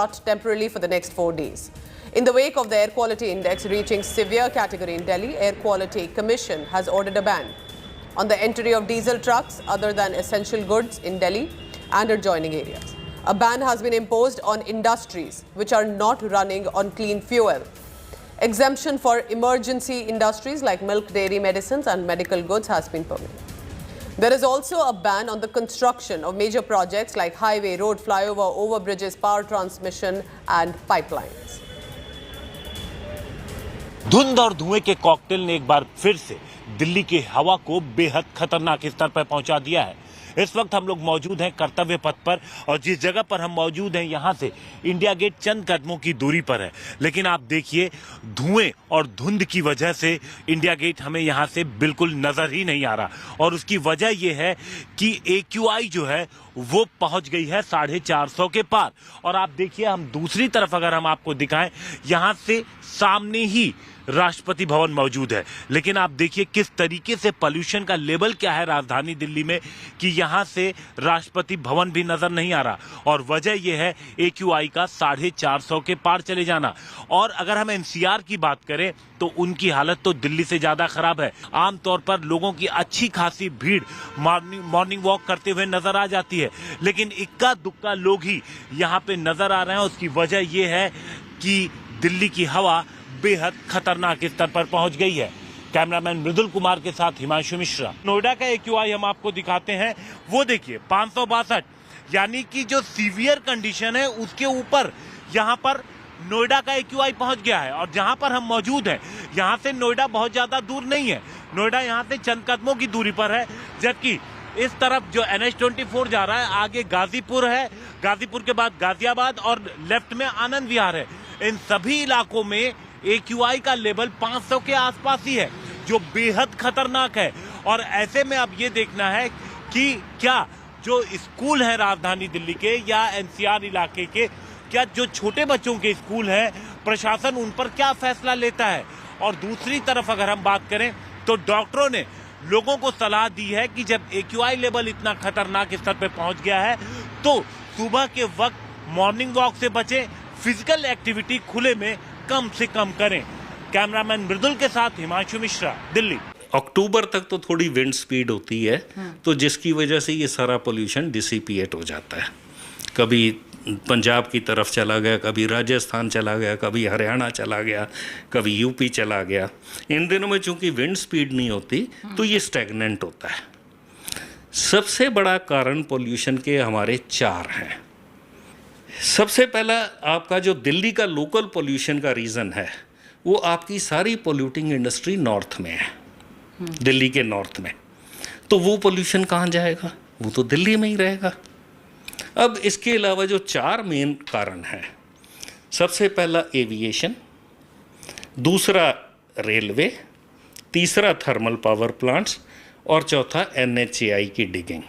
temporarily for the next 4 days. In the wake of the air quality index reaching severe category in Delhi, Air Quality Commission has ordered a ban on the entry of diesel trucks other than essential goods in Delhi and adjoining areas. A ban has been imposed on industries which are not running on clean fuel. Exemption for emergency industries like milk, dairy, medicines and medical goods has been permitted. There is also a ban on the construction of major projects like highway, road, flyover, overbridges, power transmission and pipelines. धुंध और धुएं के cocktail ने एक बार फिर से दिल्ली की हवा को बेहद खतरनाक स्तर पर पहुंचा दिया है। इस वक्त हम लोग मौजूद हैं कर्तव्य पथ पर और जिस जगह पर हम मौजूद हैं यहां से इंडिया गेट चंद कदमों की दूरी पर है, लेकिन आप देखिए धुएं और धुंध की वजह से इंडिया गेट हमें यहां से बिल्कुल नजर ही नहीं आ रहा और उसकी वजह यह है कि AQI जो है वो पहुंच गई है 450 के पार। और आप देखिए हम दूसरी तरफ अगर हम आपको दिखाएं यहां से सामने ही राष्ट्रपति भवन मौजूद है, लेकिन आप देखिए किस तरीके से पोल्यूशन का लेवल क्या है राजधानी दिल्ली में कि यहां से राष्ट्रपति भवन भी नजर नहीं आ रहा और वजह यह है AQI का 450 के पार चले जाना। और अगर हम NCR की बात करें तो उनकी हालत तो दिल्ली से ज्यादा खराब है। आमतौर पर लोगों की अच्छी खासी भीड़ मॉर्निंग वॉक करते हुए नजर आ जाती है, लेकिन इक्का दुक्का लोग ही यहाँ पे नजर आ रहे हैं। उसकी वजह यह है कि दिल्ली की हवा बेहद खतरनाक स्तर पर पहुंच गई है। कैमरामैन मृदुल कुमार के साथ हिमांशु मिश्रा। नोएडा का AQI हम आपको दिखाते हैं, वो देखिए 562, यानी कि जो सीवियर कंडीशन है उसके ऊपर यहाँ पर नोएडा का AQI पहुंच गया है। और जहां पर हम मौजूद हैं यहाँ से नोएडा बहुत ज्यादा दूर नहीं है, नोएडा यहाँ से चंद कदमों की दूरी पर है, जबकि इस तरफ जो NH24 जा रहा है आगे गाजीपुर है, गाजीपुर के बाद गाजियाबाद और लेफ्ट में आनंद विहार है। इन सभी इलाकों में AQI का लेवल 500 के आसपास ही है, जो बेहद खतरनाक है। और ऐसे में अब ये देखना है कि क्या जो स्कूल हैं राजधानी दिल्ली के या NCR इलाके के, क्या जो छोटे बच्चों के स्कूल हैं प्रशासन उन पर क्या फैसला लेता है। और दूसरी तरफ अगर हम बात करें तो डॉक्टरों ने लोगों को सलाह दी है कि जब AQI लेवल इतना खतरनाक स्तर पर पहुंच गया है तो सुबह के वक्त मॉर्निंग वॉक से बचें, फिजिकल एक्टिविटी खुले में कम से कम करें। कैमरामैन मृदुल के साथ हिमांशु मिश्रा, दिल्ली। अक्टूबर तक तो थोड़ी विंड स्पीड होती है, तो जिसकी वजह से ये सारा पोल्यूशन डिसिपिएट हो जाता है। कभी पंजाब की तरफ चला गया, कभी राजस्थान चला गया, कभी हरियाणा चला गया, कभी यूपी चला गया। इन दिनों में चूंकि विंड स्पीड नहीं होती तो ये स्टैग्नेंट होता है। सबसे बड़ा कारण पोल्यूशन के हमारे 4 हैं। सबसे पहला आपका जो दिल्ली का लोकल पोल्यूशन का रीज़न है वो आपकी सारी पोल्यूटिंग इंडस्ट्री नॉर्थ में है, दिल्ली के नॉर्थ में। तो वो पोल्यूशन कहाँ जाएगा? वो तो दिल्ली में ही रहेगा। अब इसके अलावा जो 4 मेन कारण हैं, सबसे पहला एविएशन, दूसरा रेलवे, तीसरा थर्मल पावर प्लांट्स और चौथा NHAI की डिगिंग।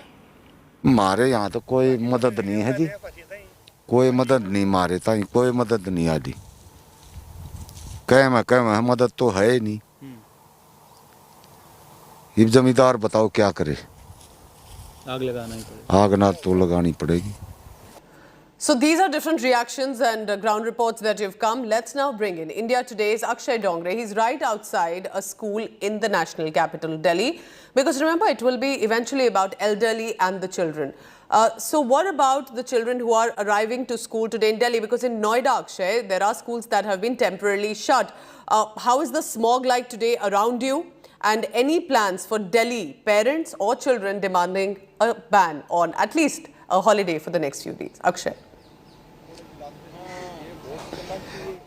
हमारे यहाँ तो कोई मदद नहीं है जी, कोई मदद नहीं, मारे ताई कोई मदद नहीं आती। कह मदद तो है ही नहीं। ये जमींदार बताओ क्या करे? आग लगाना ही पड़ेगी। आग ना तो लगानी पड़ेगी। So these are different reactions and ground reports that have come. Let's now bring in India Today's Akshay Dongre. He's right outside a school in the national capital, Delhi. Because remember, it will be eventually about elderly and the children. So what about the children who are arriving to school today in Delhi? Because in Noida, Akshay, there are schools that have been temporarily shut. How is the smog like today around you? And any plans for Delhi parents or children demanding a ban on at least a holiday for the next few days? Akshay.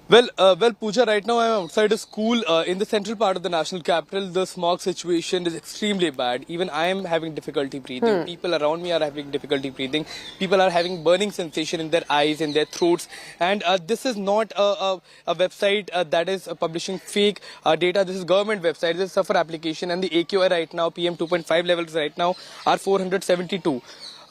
Well, Pooja, right now I'm outside a school in the central part of the national capital. The smog situation is extremely bad. Even I am having difficulty breathing. People around me are having difficulty breathing. People are having burning sensation in their eyes, in their throats. And this is not a website that is publishing fake data. This is government website. This is a suffer application, and the AQI right now, PM 2.5 levels right now are 472.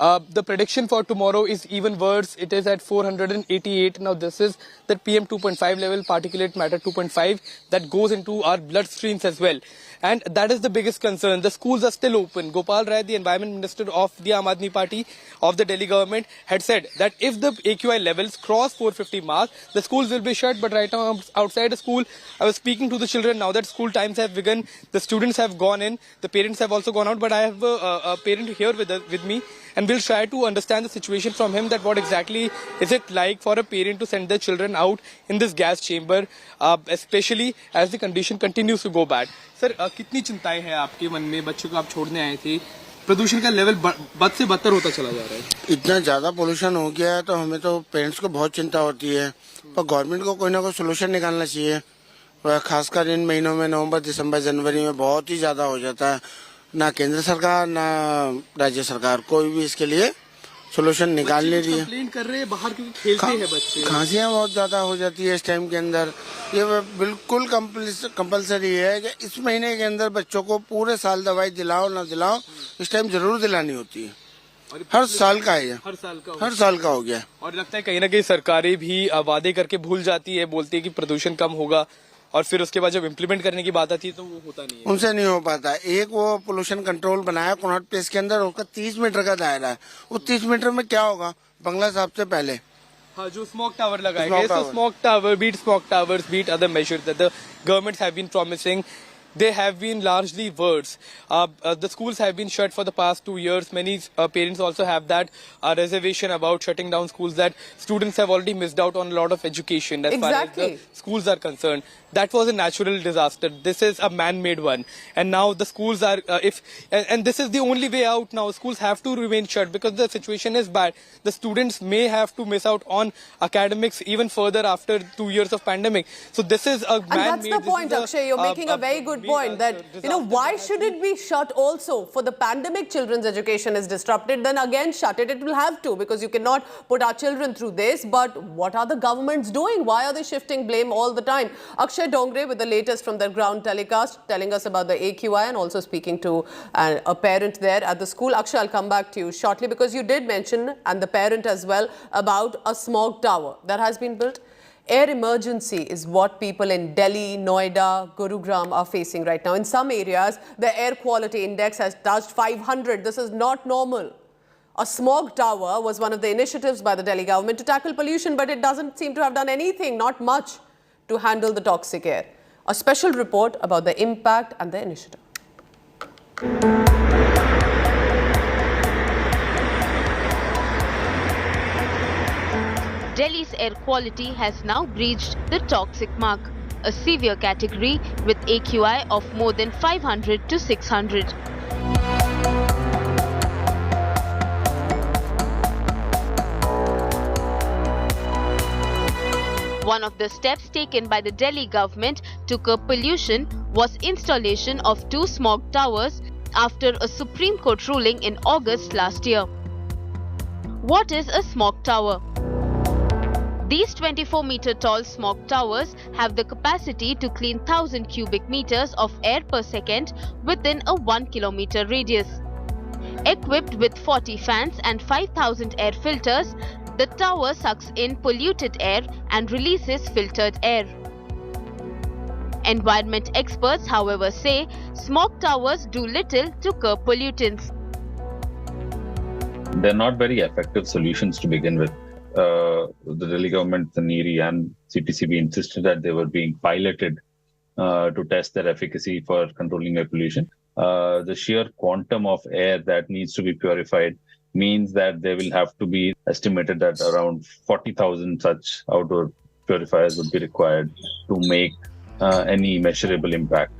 The prediction for tomorrow is even worse. It is at 488. Now this is the PM 2.5 level, particulate matter 2.5, that goes into our bloodstreams as well. And that is the biggest concern. The schools are still open. Gopal Rai, the Environment Minister of the Aam Aadmi Party of the Delhi government, had said that if the AQI levels cross 450 mark, the schools will be shut. But right now, I'm outside the school. I was speaking to the children. Now that school times have begun, the students have gone in. The parents have also gone out. But I have a parent here with me, and we'll try to understand the situation from him, that what exactly is it like for a parent to send their children out in this gas chamber, especially as the condition continues to go bad. Sir कितनी चिंताएं हैं आपके मन में? बच्चों को आप छोड़ने आए थे, प्रदूषण का लेवल बद से बदतर होता चला जा रहा है। इतना ज्यादा पोल्यूशन हो गया है तो हमें तो पेरेंट्स को बहुत चिंता होती है, पर गवर्नमेंट को कोई ना कोई सोल्यूशन निकालना चाहिए। खासकर इन महीनों में नवंबर, दिसंबर, जनवरी में बहुत ही ज्यादा हो जाता है। ना केंद्र सरकार ना राज्य सरकार कोई भी इसके लिए सोल्यूशन निकाल नहीं रही है। कंप्लेंट कर रहे हैं बाहर क्योंकि खेलते हैं बच्चे, खांसियां बहुत ज्यादा हो जाती है इस टाइम के अंदर। ये बिल्कुल कंपलसरी है कि इस महीने के अंदर बच्चों को पूरे साल दवाई दिलाओ ना दिलाओ, इस टाइम जरूर दिलानी होती है। हर साल का है, हर साल का हो गया। और लगता है कहीं ना कहीं सरकारें भी वादे करके भूल जाती है, बोलती है कि प्रदूषण कम होगा, और फिर उसके बाद जब इम्प्लीमेंट करने की बात आती है तो वो होता नहीं है, उनसे नहीं हो पाता। एक वो पोल्यूशन कंट्रोल बनाया कॉनॉट प्लेस के अंदर, उसका 30 मीटर का दायरा है। वो 30 मीटर में क्या होगा? बंगला साहब से पहले हाँ जो स्मोक टावर लगाए गए, so smoke tower, beat smoke towers, beat other measures that the governments have been promising, they have been largely words. The schools have been shut for the past 2 years. Many parents also have that reservation about shutting down schools, that students have already missed out on a lot of education as far as the schools are concerned. That was a natural disaster. This is a man-made one. And now the schools are, and this is the only way out now. Schools have to remain shut because the situation is bad. The students may have to miss out on academics even further after 2 years of pandemic. So this is a man-made. And that's the point, Akshay. You're making a very good point that, why should it be shut also? For the pandemic, children's education is disrupted. Then again, shut it. It will have to, because you cannot put our children through this. But what are the governments doing? Why are they shifting blame all the time? Akshay Dongre with the latest from the ground telecast, telling us about the AQI and also speaking to a parent there at the school. Akshay, I'll come back to you shortly, because you did mention, and the parent as well, about a smog tower that has been built. Air emergency is what people in Delhi, Noida, Gurugram are facing right now. In some areas, the air quality index has touched 500. This is not normal. A smog tower was one of the initiatives by the Delhi government to tackle pollution, but it doesn't seem to have done anything, not much, to handle the toxic air. A special report about the impact and the initiative. Delhi's air quality has now breached the toxic mark, a severe category with AQI of more than 500 to 600. One of the steps taken by the Delhi government to curb pollution was installation of 2 smog towers after a Supreme Court ruling in August last year. What is a smog tower? These 24-meter tall smog towers have the capacity to clean 1,000 cubic meters of air per second within a 1 kilometer radius. Equipped with 40 fans and 5,000 air filters, the tower sucks in polluted air and releases filtered air. Environment experts, however, say smog towers do little to curb pollutants. They're not very effective solutions to begin with. The Delhi government, the NEERI and CPCB insisted that they were being piloted to test their efficacy for controlling air pollution. The sheer quantum of air that needs to be purified means that they will have to be estimated that around 40,000 such outdoor purifiers would be required to make any measurable impact.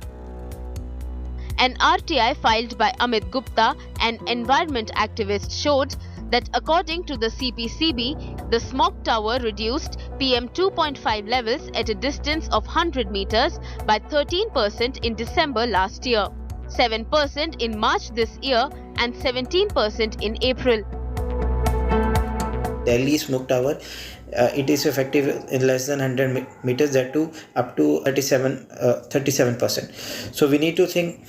An RTI filed by Amit Gupta, an environment activist, showed that according to the CPCB, the smog tower reduced PM 2.5 levels at a distance of 100 meters by 13% in December last year, 7% in March this year and 17% in April. Delhi smoke tower, it is effective in less than 100 meters, that too up to 37%. So we need to think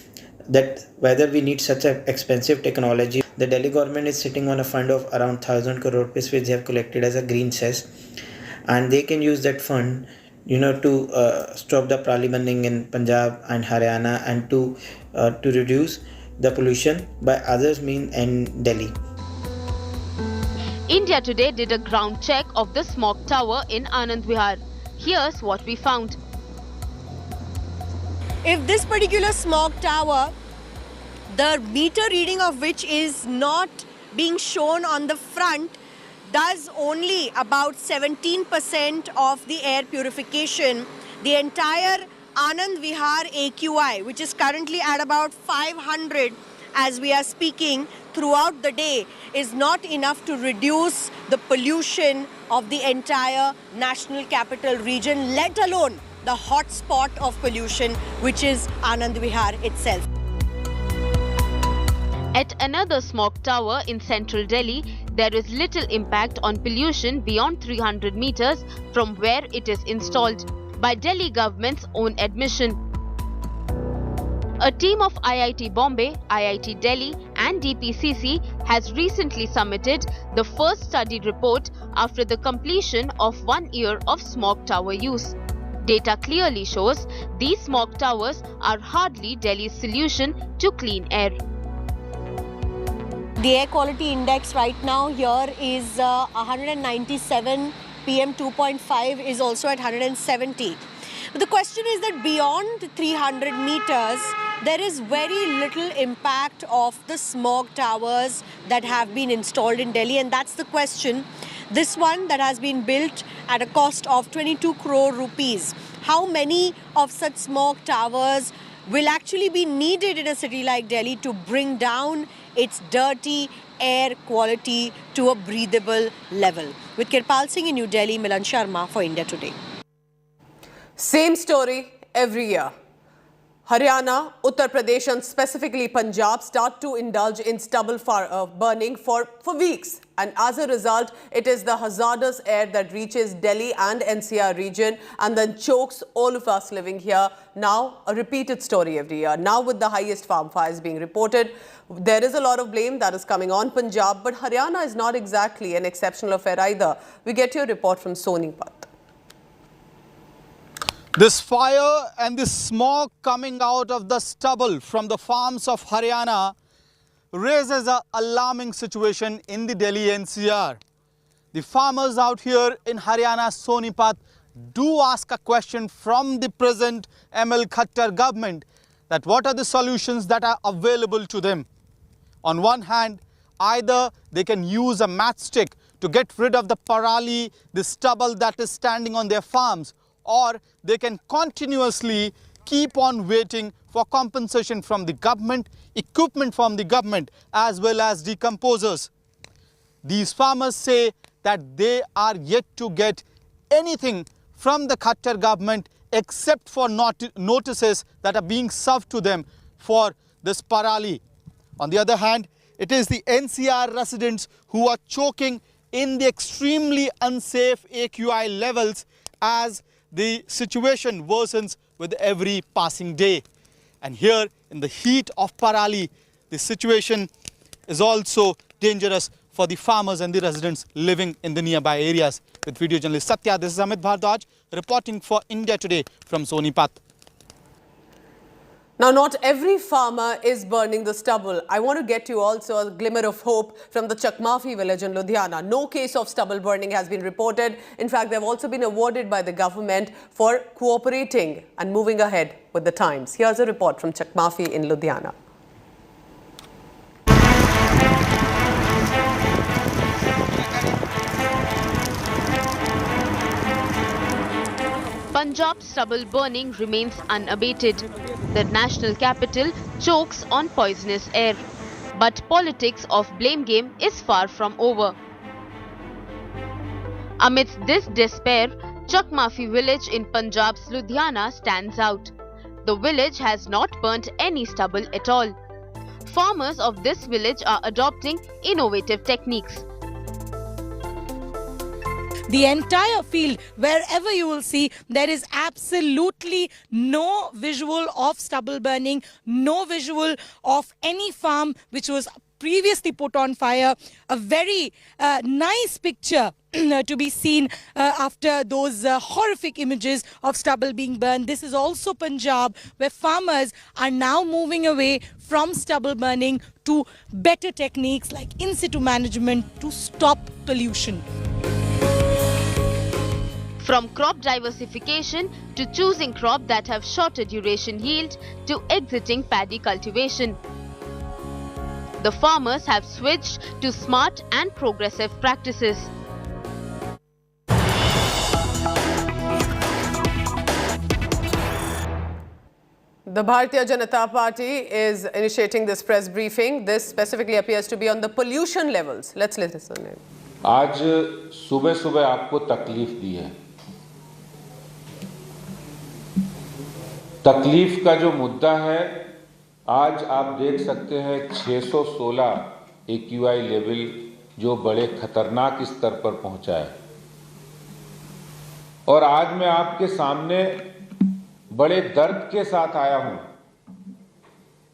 that whether we need such an expensive technology. The Delhi government is sitting on a fund of around 1,000 crore rupees which they have collected as a green cess, and they can use that fund to stop the parali burning in Punjab and Haryana, and to reduce the pollution by others means in Delhi. India Today did a ground check of the smog tower in Anand Vihar. Here's what we found. If this particular smog tower, the meter reading of which is not being shown on the front, does only about 17% of the air purification, the entire Anand Vihar AQI, which is currently at about 500 as we are speaking throughout the day, is not enough to reduce the pollution of the entire national capital region, let alone the hot spot of pollution, which is Anand Vihar itself. At another smog tower in central Delhi, there is little impact on pollution beyond 300 meters from where it is installed, by Delhi government's own admission. A team of IIT Bombay, IIT Delhi and DPCC has recently submitted the first study report after the completion of 1 year of smog tower use. Data clearly shows these smog towers are hardly Delhi's solution to clean air. The air quality index right now here is 197, PM 2.5 is also at 170. But the question is that beyond 300 meters, there is very little impact of the smog towers that have been installed in Delhi, and that's the question. This one that has been built at a cost of 22 crore rupees. How many of such smog towers will actually be needed in a city like Delhi to bring down its dirty air quality to a breathable level? With Kirpal Singh in New Delhi, Milan Sharma for India Today. Same story every year. Haryana, Uttar Pradesh and specifically Punjab start to indulge in stubble burning for weeks. And as a result, it is the hazardous air that reaches Delhi and NCR region and then chokes all of us living here. Now, a repeated story every year. Now with the highest farm fires being reported, there is a lot of blame that is coming on Punjab, but Haryana is not exactly an exceptional affair either. We get your report from Sonipat. This fire and this smog coming out of the stubble from the farms of Haryana raises an alarming situation in the Delhi NCR. The farmers out here in Haryana, Sonipat, do ask a question from the present ML Khattar government that what are the solutions that are available to them. On one hand, either they can use a matchstick to get rid of the parali, the stubble that is standing on their farms, or they can continuously keep on waiting for compensation from the government, equipment from the government, as well as decomposers. These farmers say that they are yet to get anything from the Khattar government except for notices that are being served to them for this parali. On the other hand, it is the NCR residents who are choking in the extremely unsafe AQI levels as the situation worsens with every passing day. And here in the heat of parali, the situation is also dangerous for the farmers and the residents living in the nearby areas. With video journalist Satya, this is Amit Bhardwaj reporting for India Today from Sonipat. Now, not every farmer is burning the stubble. I want to get you also a glimmer of hope from the Chakmafi village in Ludhiana. No case of stubble burning has been reported. In fact, they have also been awarded by the government for cooperating and moving ahead with the times. Here's a report from Chakmafi in Ludhiana. Punjab's stubble burning remains unabated. The national capital chokes on poisonous air. But politics of blame game is far from over. Amidst this despair, Chakmafi village in Punjab's Ludhiana stands out. The village has not burnt any stubble at all. Farmers of this village are adopting innovative techniques. the entire field, wherever you will see, there is absolutely no visual of stubble burning, no visual of any farm which was previously put on fire. A very nice picture to be seen after those horrific images of stubble being burned. This is also Punjab, where farmers are now moving away from stubble burning to better techniques like in situ management to stop pollution. From crop diversification to choosing crops that have shorter duration yield to exiting paddy cultivation, the farmers have switched to smart and progressive practices. The Bharatiya Janata Party is initiating this press briefing. This specifically appears to be on the pollution levels. Let's listen. आज सुबह सुबह आपको तकलीफ दी है। तकलीफ का जो मुद्दा है, आज आप देख सकते हैं 616 AQI लेवल जो बड़े खतरनाक स्तर पर पहुंचा है। और आज मैं आपके सामने बड़े दर्द के साथ आया हूं।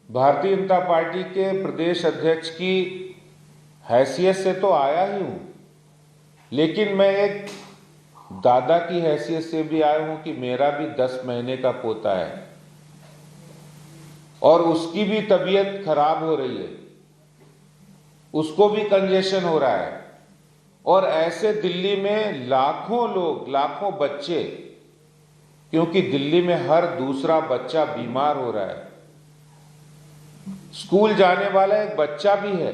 भारतीय जनता पार्टी के प्रदेश अध्यक्ष की हैसियत से तो आया ही हूं, लेकिन मैं एक दादा की हैसियत से भी आया हूं कि मेरा भी 10 महीने का पोता है और उसकी भी तबीयत खराब हो रही है, उसको भी कंजेशन हो रहा है। और ऐसे दिल्ली में लाखों लोग, लाखों बच्चे, क्योंकि दिल्ली में हर दूसरा बच्चा बीमार हो रहा है। स्कूल जाने वाला एक बच्चा भी है,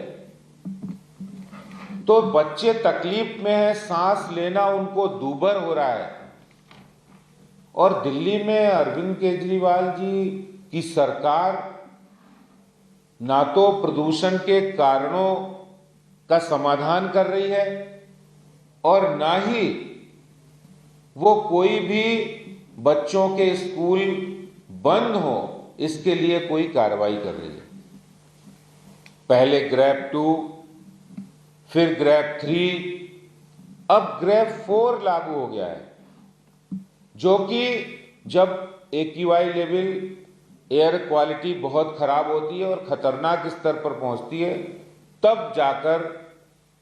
तो बच्चे तकलीफ में है, सांस लेना उनको दूभर हो रहा है। और दिल्ली में अरविंद केजरीवाल जी की सरकार ना तो प्रदूषण के कारणों का समाधान कर रही है और ना ही वो कोई भी बच्चों के स्कूल बंद हो इसके लिए कोई कार्रवाई कर रही है। पहले ग्रेप 2, फिर ग्रेप 3, अब ग्रेप 4 लागू हो गया है, जो कि जब AQI लेवल, एयर क्वालिटी बहुत खराब होती है और खतरनाक स्तर पर पहुंचती है, तब जाकर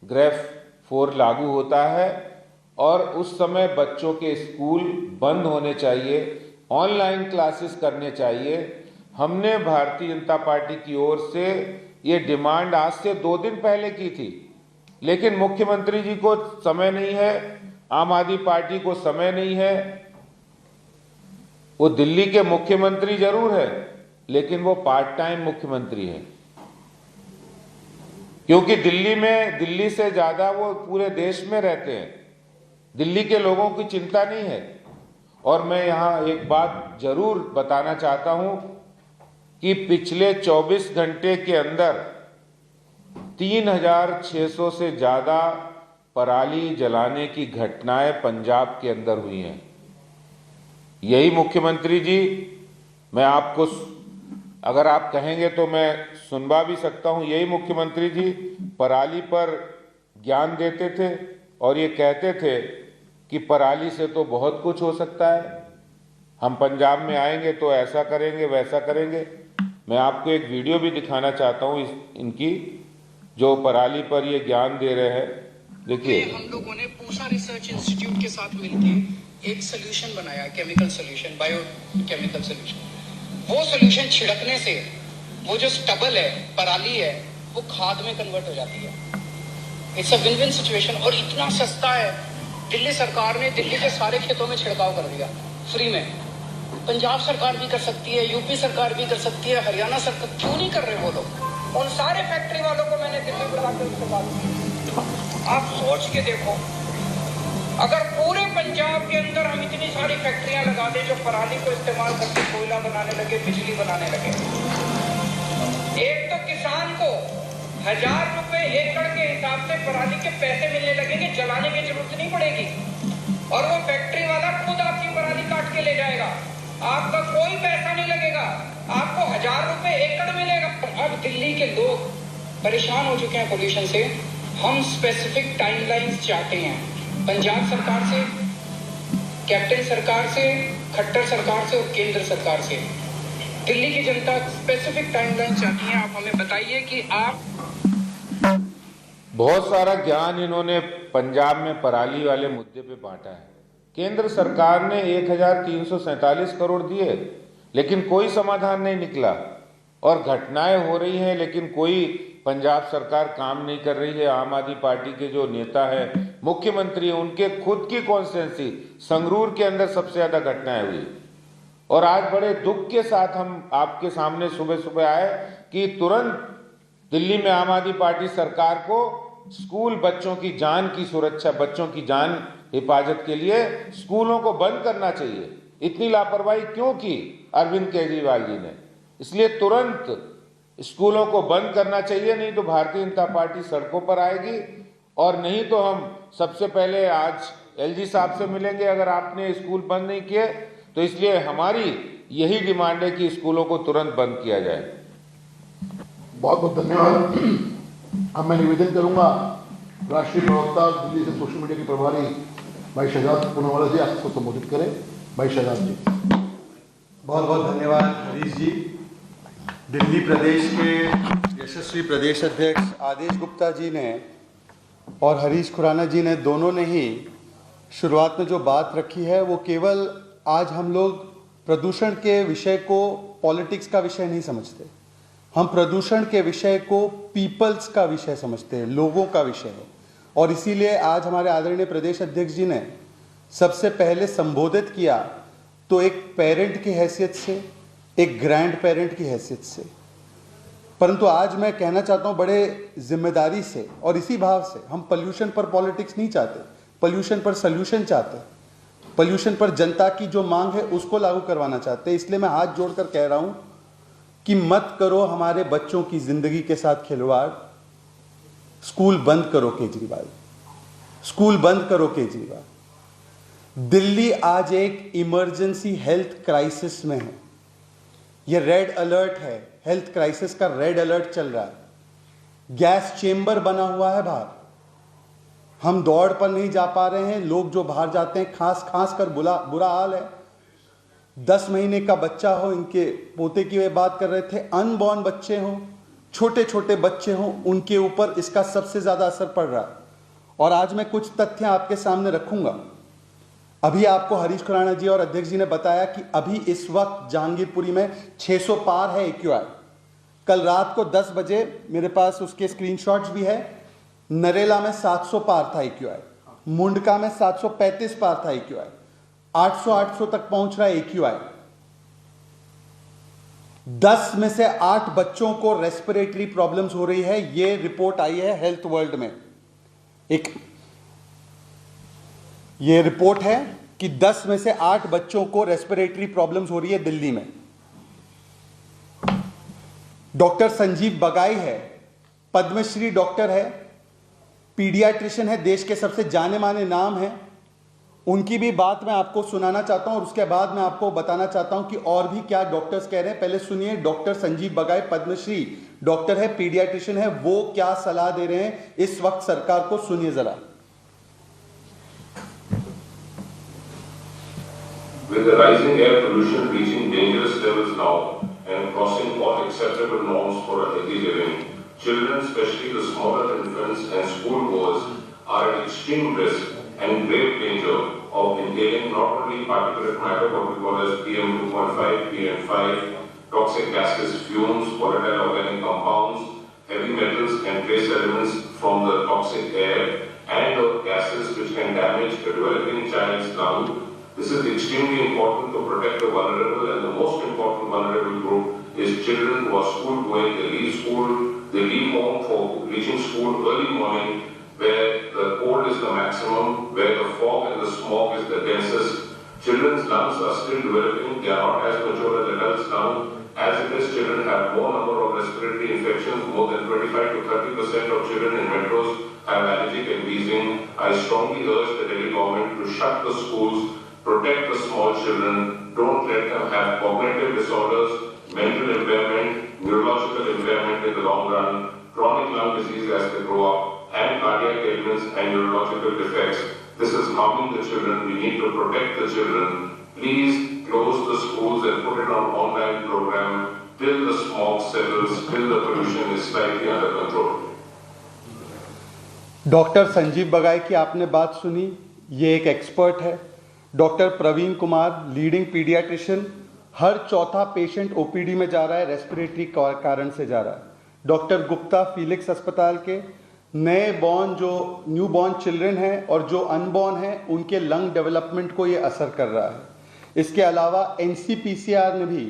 ग्रेप 4 लागू होता है। और उस समय बच्चों के स्कूल बंद होने चाहिए, ऑनलाइन क्लासेस करने चाहिए। हमने भारतीय जनता पार्टी की ओर से ये डिमांड आज से 2 दिन पहले की थी, लेकिन मुख्यमंत्री जी को समय नहीं है, आम आदमी पार्टी को समय नहीं है। वो दिल्ली के मुख्यमंत्री जरूर है, लेकिन वो पार्ट टाइम मुख्यमंत्री है, क्योंकि दिल्ली से ज्यादा वो पूरे देश में रहते हैं। दिल्ली के लोगों की चिंता नहीं है। और मैं यहां एक बात जरूर बताना चाहता हूं कि पिछले 24 घंटे के अंदर 3600 से ज्यादा पराली जलाने की घटनाएं पंजाब के अंदर हुई हैं। यही मुख्यमंत्री जी, मैं आपको, अगर आप कहेंगे तो मैं सुनवा भी सकता हूं, यही मुख्यमंत्री जी पराली पर ज्ञान देते थे और ये कहते थे कि पराली से तो बहुत कुछ हो सकता है, हम पंजाब में आएंगे तो ऐसा करेंगे, वैसा करेंगे। मैं आपको एक वीडियो भी दिखाना चाहता हूं इनकी, जो पराली पर ये ज्ञान दे रहे हैं। देखिए, हम लोगों ने पूसा रिसर्च इंस्टीट्यूट के साथ मिलकर एक सोल्यूशन बनाया, chemical solution, bio chemical solution. वो सोल्यूशन छिड़कने से वो जो स्टबल है, पराली है, वो खाद में कन्वर्ट हो जाती है। It's a win win situation और इतना सस्ता है। दिल्ली सरकार ने दिल्ली के सारे खेतों में छिड़काव कर दिया फ्री में। पंजाब सरकार भी कर सकती है, यूपी सरकार भी कर सकती है, हरियाणा सरकार क्यों नहीं कर रहे वो लोग? उन सारे फैक्ट्री वालों को मैंने दिल्ली बुलाकर उससे बात की। आप सोच के देखो, अगर पूरे पंजाब के अंदर हम इतनी सारी फैक्ट्रियां लगा दें जो पराली को इस्तेमाल करके कोयला बनाने लगे, बिजली बनाने लगे, एक तो किसान को 1000 रुपए एकड़ के हिसाब से पराली के पैसे मिलने लगेंगे, जलाने की जरूरत नहीं पड़ेगी। और वो फैक्ट्री वाला खुद आपकी पराली काट के ले जाएगा, आपका कोई पैसा नहीं लगेगा, आपको 1000 रुपए एकड़ मिलेगा। अब दिल्ली के लोग परेशान हो चुके हैं पोल्यूशन से। हम स्पेसिफिक टाइमलाइंस चाहते हैं पंजाब सरकार से, कैप्टन सरकार से, खट्टर सरकार से और केंद्र सरकार से। दिल्ली की जनता स्पेसिफिक टाइमलाइन चाहती है, आप हमें बताइए कि आप। बहुत सारा ज्ञान इन्होंने पंजाब में पराली वाले मुद्दे पे बांटा है। केंद्र सरकार ने 1347 करोड़ दिए, लेकिन कोई समाधान नहीं निकला और घटनाएं हो रही हैं, लेकिन कोई पंजाब सरकार काम नहीं कर रही है। आम आदमी पार्टी के जो नेता है, मुख्यमंत्री है, उनके खुद की कॉन्स्टिट्यूंसी संगरूर के अंदर सबसे ज्यादा घटनाएं हुई। और आज बड़े दुख के साथ हम आपके सामने सुबह सुबह आए कि तुरंत दिल्ली में आम आदमी पार्टी सरकार को स्कूल बच्चों की जान की सुरक्षा, बच्चों की जान हिफाजत के लिए स्कूलों को बंद करना चाहिए। इतनी लापरवाही क्यों की अरविंद केजरीवाल जी ने? इसलिए तुरंत स्कूलों को बंद करना चाहिए, नहीं तो भारतीय जनता पार्टी सड़कों पर आएगी। और नहीं तो हम सबसे पहले आज एलजी साहब से मिलेंगे अगर आपने स्कूल बंद नहीं किए तो। इसलिए हमारी यही डिमांड है कि स्कूलों को तुरंत बंद किया जाए। बहुत बहुत धन्यवाद। अब मैं निवेदन करूंगा राष्ट्रीय प्रवक्ता दिल्ली से सोशल मीडिया के प्रभारी भाई शहजाद पूनावाला जी आपको संबोधित करें। भाई शहजाद जी। बहुत बहुत धन्यवाद हरीश जी। दिल्ली प्रदेश के यशस्वी प्रदेश अध्यक्ष आदेश गुप्ता जी ने और हरीश खुराना जी ने दोनों ने ही शुरुआत में जो बात रखी है वो केवल आज हम लोग प्रदूषण के विषय को पॉलिटिक्स का विषय नहीं समझते, हम प्रदूषण के विषय को पीपल्स का विषय समझते हैं, लोगों का विषय है। और इसीलिए आज हमारे आदरणीय प्रदेश अध्यक्ष जी ने सबसे पहले संबोधित किया तो एक पेरेंट की हैसियत से, एक ग्रैंड पेरेंट की हैसियत से, परंतु आज मैं कहना चाहता हूं बड़े जिम्मेदारी से और इसी भाव से, हम पोल्यूशन पर पॉलिटिक्स नहीं चाहते, पोल्यूशन पर सोल्यूशन चाहते, पोल्यूशन पर जनता की जो मांग है उसको लागू करवाना चाहते हैं। इसलिए मैं हाथ जोड़कर कह रहा हूं कि मत करो हमारे बच्चों की जिंदगी के साथ खिलवाड़। स्कूल बंद करो केजरीवाल, स्कूल बंद करो केजरीवाल। दिल्ली आज एक इमरजेंसी हेल्थ क्राइसिस में है, यह रेड अलर्ट है, हेल्थ क्राइसिस का रेड अलर्ट चल रहा है। गैस चेंबर बना हुआ है बाहर, हम दौड़ पर नहीं जा पा रहे हैं। लोग जो बाहर जाते हैं खांस खांस कर बुरा हाल है। 10 महीने का बच्चा हो, इनके पोते की वे बात कर रहे थे, अनबॉर्न बच्चे हों, छोटे छोटे बच्चे हों, उनके ऊपर इसका सबसे ज्यादा असर पड़ रहा है। और आज मैं कुछ तथ्य आपके सामने रखूंगा। अभी आपको हरीश खुराना जी और अध्यक्ष जी ने बताया कि अभी इस वक्त जहांगीरपुरी में 600 पार है एक्यूआई। कल रात को 10 बजे मेरे पास उसके स्क्रीनशॉट्स भी है, नरेला में 700 पार था एक्यूआई, मुंडका में 735 पार था एक्यूआई, 800 तक पहुंच रहा है एक्यूआई। 10 में से 8 बच्चों को रेस्पिरेटरी प्रॉब्लम्स हो रही है, यह रिपोर्ट आई है हेल्थ वर्ल्ड में। यह रिपोर्ट है कि 10 में से 8 बच्चों को रेस्पिरेटरी प्रॉब्लम्स हो रही है दिल्ली में। डॉक्टर संजीव बगाई है, पद्मश्री डॉक्टर है, पीडियाट्रिशियन है, देश के सबसे जाने माने नाम है। उनकी भी बात मैं आपको सुनाना चाहता हूं और उसके बाद मैं आपको बताना चाहता हूं कि और भी क्या डॉक्टर्स कह रहे हैं। पहले सुनिए डॉक्टर संजीव बगाई, पद्मश्री डॉक्टर है, पीडियाट्रिशियन है, वो क्या सलाह दे रहे हैं इस वक्त सरकार को, सुनिए जरा। With the rising air pollution reaching dangerous levels now and crossing all acceptable norms for a healthy living, children, especially the smaller infants and schoolgoers, are at extreme risk and grave danger of inhaling not only particulate matter, what we call as PM 2.5, PM5, toxic gases, fumes, volatile organic compounds, heavy metals and trace elements from the toxic air, and or gases which can damage the developing child's lung. This is extremely important to protect the vulnerable, and the most important vulnerable group is children who are school going. They leave home for reaching school early morning, where the cold is the maximum, where the fog and the smog is the densest. Children's lungs are still developing. They are not as mature as adults' lungs. As it is, children have more number of respiratory infections. More than 25 to 30% of children in metros have allergic and wheezing. I strongly urge the Delhi government to shut the schools, protect the small children, don't let them have cognitive disorders, mental impairment, neurological impairment in the long run, chronic lung disease as they grow up, and cardiac ailments and neurological defects. This is harming the children. We need to protect the children. Please close the schools and put it on online program till the smog settles, till the pollution is slightly under control. Doctor Sanjeev Bagai की आपने बात सुनी, ये एक expert है। Doctor Praveen Kumar, leading paediatrician, हर चौथा patient OPD में जा रहा है रेस्पिरेटरी कारण से जा रहा है। डॉक्टर गुप्ता फीलिक्स अस्पताल के नए बॉर्न जो न्यू बॉर्न चिल्ड्रन हैं और जो अनबॉर्न हैं उनके लंग डेवलपमेंट को ये असर कर रहा है। इसके अलावा एनसीपीसीआर ने भी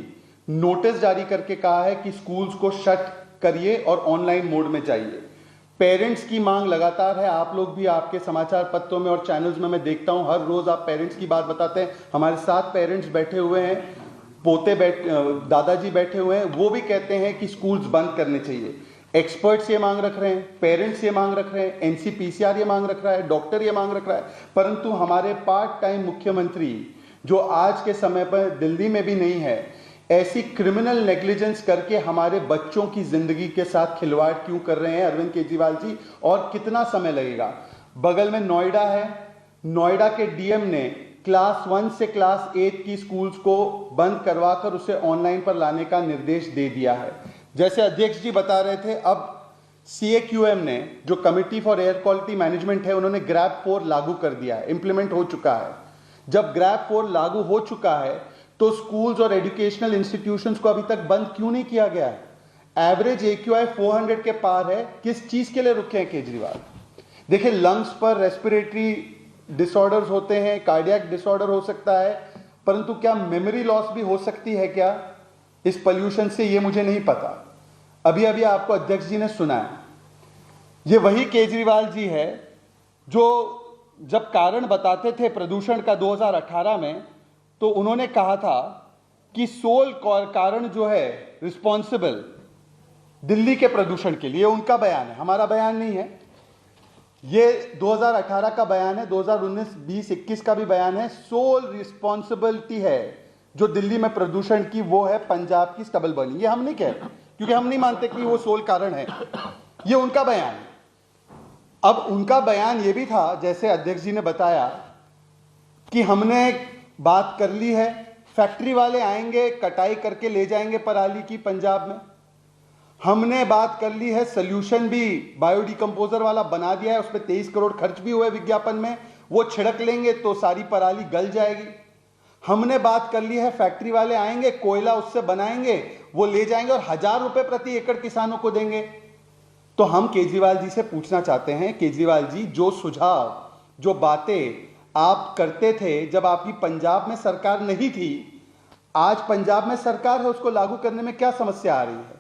नोटिस जारी करके कहा है कि स्कूल्स को शट करिए और ऑनलाइन मोड में जाइए। पेरेंट्स की मांग लगातार है, आप लोग भी आपके समाचार पत्रों में और चैनल्स में मैं देखता हूं, हर रोज आप पेरेंट्स की बात बताते हैं। हमारे साथ पेरेंट्स बैठे हुए हैं, दादाजी बैठे हुए हैं, वो भी कहते हैं कि स्कूल्स बंद करने चाहिए। एक्सपर्ट्स ये मांग रख रहे हैं, पेरेंट्स ये मांग रख रहे हैं, एनसीपीसीआर ये मांग रख रहा है, डॉक्टर ये मांग रख रहा है, परंतु हमारे पार्ट टाइम मुख्यमंत्री जो आज के समय पर दिल्ली में भी नहीं है, ऐसी क्रिमिनल नेग्लिजेंस करके हमारे बच्चों की जिंदगी के साथ खिलवाड़ क्यों कर रहे हैं अरविंद केजरीवाल जी, और कितना समय लगेगा? बगल में नोएडा है, नोएडा के डीएम ने क्लास 1 से क्लास 8 की स्कूल्स को बंद करवाकर उसे ऑनलाइन पर लाने का निर्देश दे दिया है। जैसे अध्यक्ष जी बता रहे थे, अब CAQM ने जो committee for air quality management है, उन्होंने ग्रैब 4 लागू कर दिया है, इंप्लीमेंट हो चुका है। जब ग्रैब 4 लागू हो चुका है तो स्कूल्स और एजुकेशनल इंस्टीट्यूशंस को अभी तक बंद क्यों नहीं किया गया है? एवरेज AQI 400 के पार है, किस चीज के लिए रुके हैं केजरीवाल? देखिए, लंग्स पर रेस्पिरेटरी डिसऑर्डर्स होते हैं, कार्डियक डिसऑर्डर हो सकता है, परंतु क्या मेमोरी लॉस भी हो सकती है क्या इस पोल्यूशन से? ये मुझे नहीं पता। अभी अभी आपको अध्यक्ष जी ने सुनाया, ये वही केजरीवाल जी है जो जब कारण बताते थे प्रदूषण का 2018 में, तो उन्होंने कहा था कि सोल कारण जो है रिस्पॉन्सिबल दिल्ली के प्रदूषण के लिए, उनका बयान है, हमारा बयान नहीं है। ये 2018 का बयान है, 2019, 20, 21 का भी बयान है। सोल रिस्पॉन्सिबिलिटी है जो दिल्ली में प्रदूषण की, वो है पंजाब की स्टबल बर्निंग। ये हम नहीं कह रहे, क्योंकि हम नहीं मानते कि वो सोल कारण है, ये उनका बयान है। अब उनका बयान ये भी था, जैसे अध्यक्ष जी ने बताया, कि हमने बात कर ली है, फैक्ट्री वाले आएंगे, कटाई करके ले जाएंगे पराली की पंजाब में। हमने बात कर ली है, सोल्यूशन भी बायोडिकम्पोजर वाला बना दिया है, उस पर 23 करोड़ खर्च भी हुए विज्ञापन में, वो छिड़क लेंगे तो सारी पराली गल जाएगी। हमने बात कर ली है, फैक्ट्री वाले आएंगे, कोयला उससे बनाएंगे, वो ले जाएंगे और 1000 रुपए प्रति एकड़ किसानों को देंगे। तो हम केजरीवाल जी से पूछना चाहते हैं, केजरीवाल जी, जो सुझाव, जो बातें आप करते थे जब आपकी पंजाब में सरकार नहीं थी, आज पंजाब में सरकार है, उसको लागू करने में क्या समस्या आ रही है?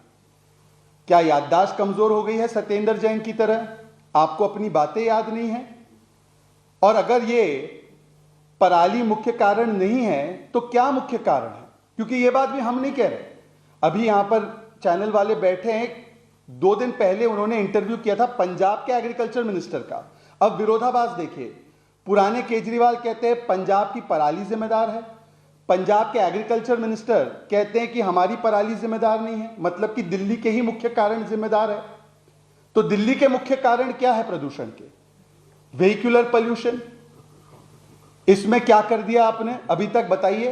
क्या याददाश्त कमजोर हो गई है सत्येंद्र जैन की तरह? आपको अपनी बातें याद नहीं है? और अगर ये पराली मुख्य कारण नहीं है तो क्या मुख्य कारण है? क्योंकि ये बात भी हम नहीं कह रहे। अभी यहां पर चैनल वाले बैठे हैं, 2 दिन पहले उन्होंने इंटरव्यू किया था पंजाब के एग्रीकल्चर मिनिस्टर का। अब विरोधाभास देखिए, पुराने केजरीवाल कहते हैं पंजाब की पराली जिम्मेदार है, पंजाब के एग्रीकल्चर मिनिस्टर कहते हैं कि हमारी पराली जिम्मेदार नहीं है, मतलब कि दिल्ली के ही मुख्य कारण जिम्मेदार है। तो दिल्ली के मुख्य कारण क्या है प्रदूषण के? Vehicular pollution. इसमें क्या कर दिया आपने अभी तक बताइए?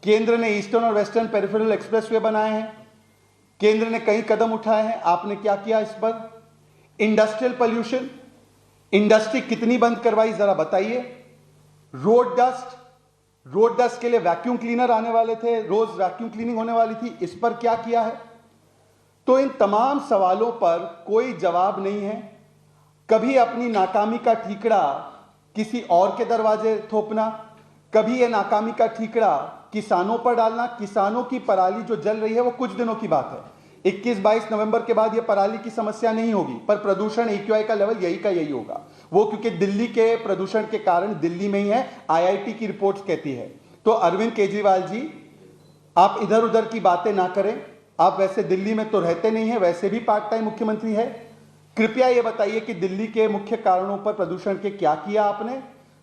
केंद्र ने ईस्टर्न और वेस्टर्न पेरिफेरल एक्सप्रेसवे बनाए हैं, केंद्र ने कई कदम उठाए हैं, आपने क्या किया इस पर? इंडस्ट्रियल पोल्यूशन, इंडस्ट्री कितनी बंद करवाई जरा बताइए? रोड डस्ट के लिए वैक्यूम क्लीनर आने वाले थे, रोज वैक्यूम क्लीनिंग होने वाली थी, इस पर क्या किया है? तो इन तमाम सवालों पर कोई जवाब नहीं है। कभी अपनी नाकामी का ठीकरा किसी और के दरवाजे थोपना, कभी यह नाकामी का ठीकरा किसानों पर डालना। किसानों की पराली जो जल रही है वो कुछ दिनों की बात है, 21-22 नवंबर के बाद यह पराली की समस्या नहीं होगी, पर प्रदूषण AQI का लेवल यही का यही होगा। वो क्योंकि दिल्ली के प्रदूषण के कारण दिल्ली में ही है, IIT की रिपोर्ट्स कहती है। तो अरविंद केजरीवाल जी, आप इधर उधर की बातें ना करें। आप वैसे दिल्ली में तो रहते नहीं है, वैसे भी पार्ट टाइम मुख्यमंत्री है। कृपया ये बताइए कि दिल्ली के मुख्य कारणों पर प्रदूषण के क्या किया आपने?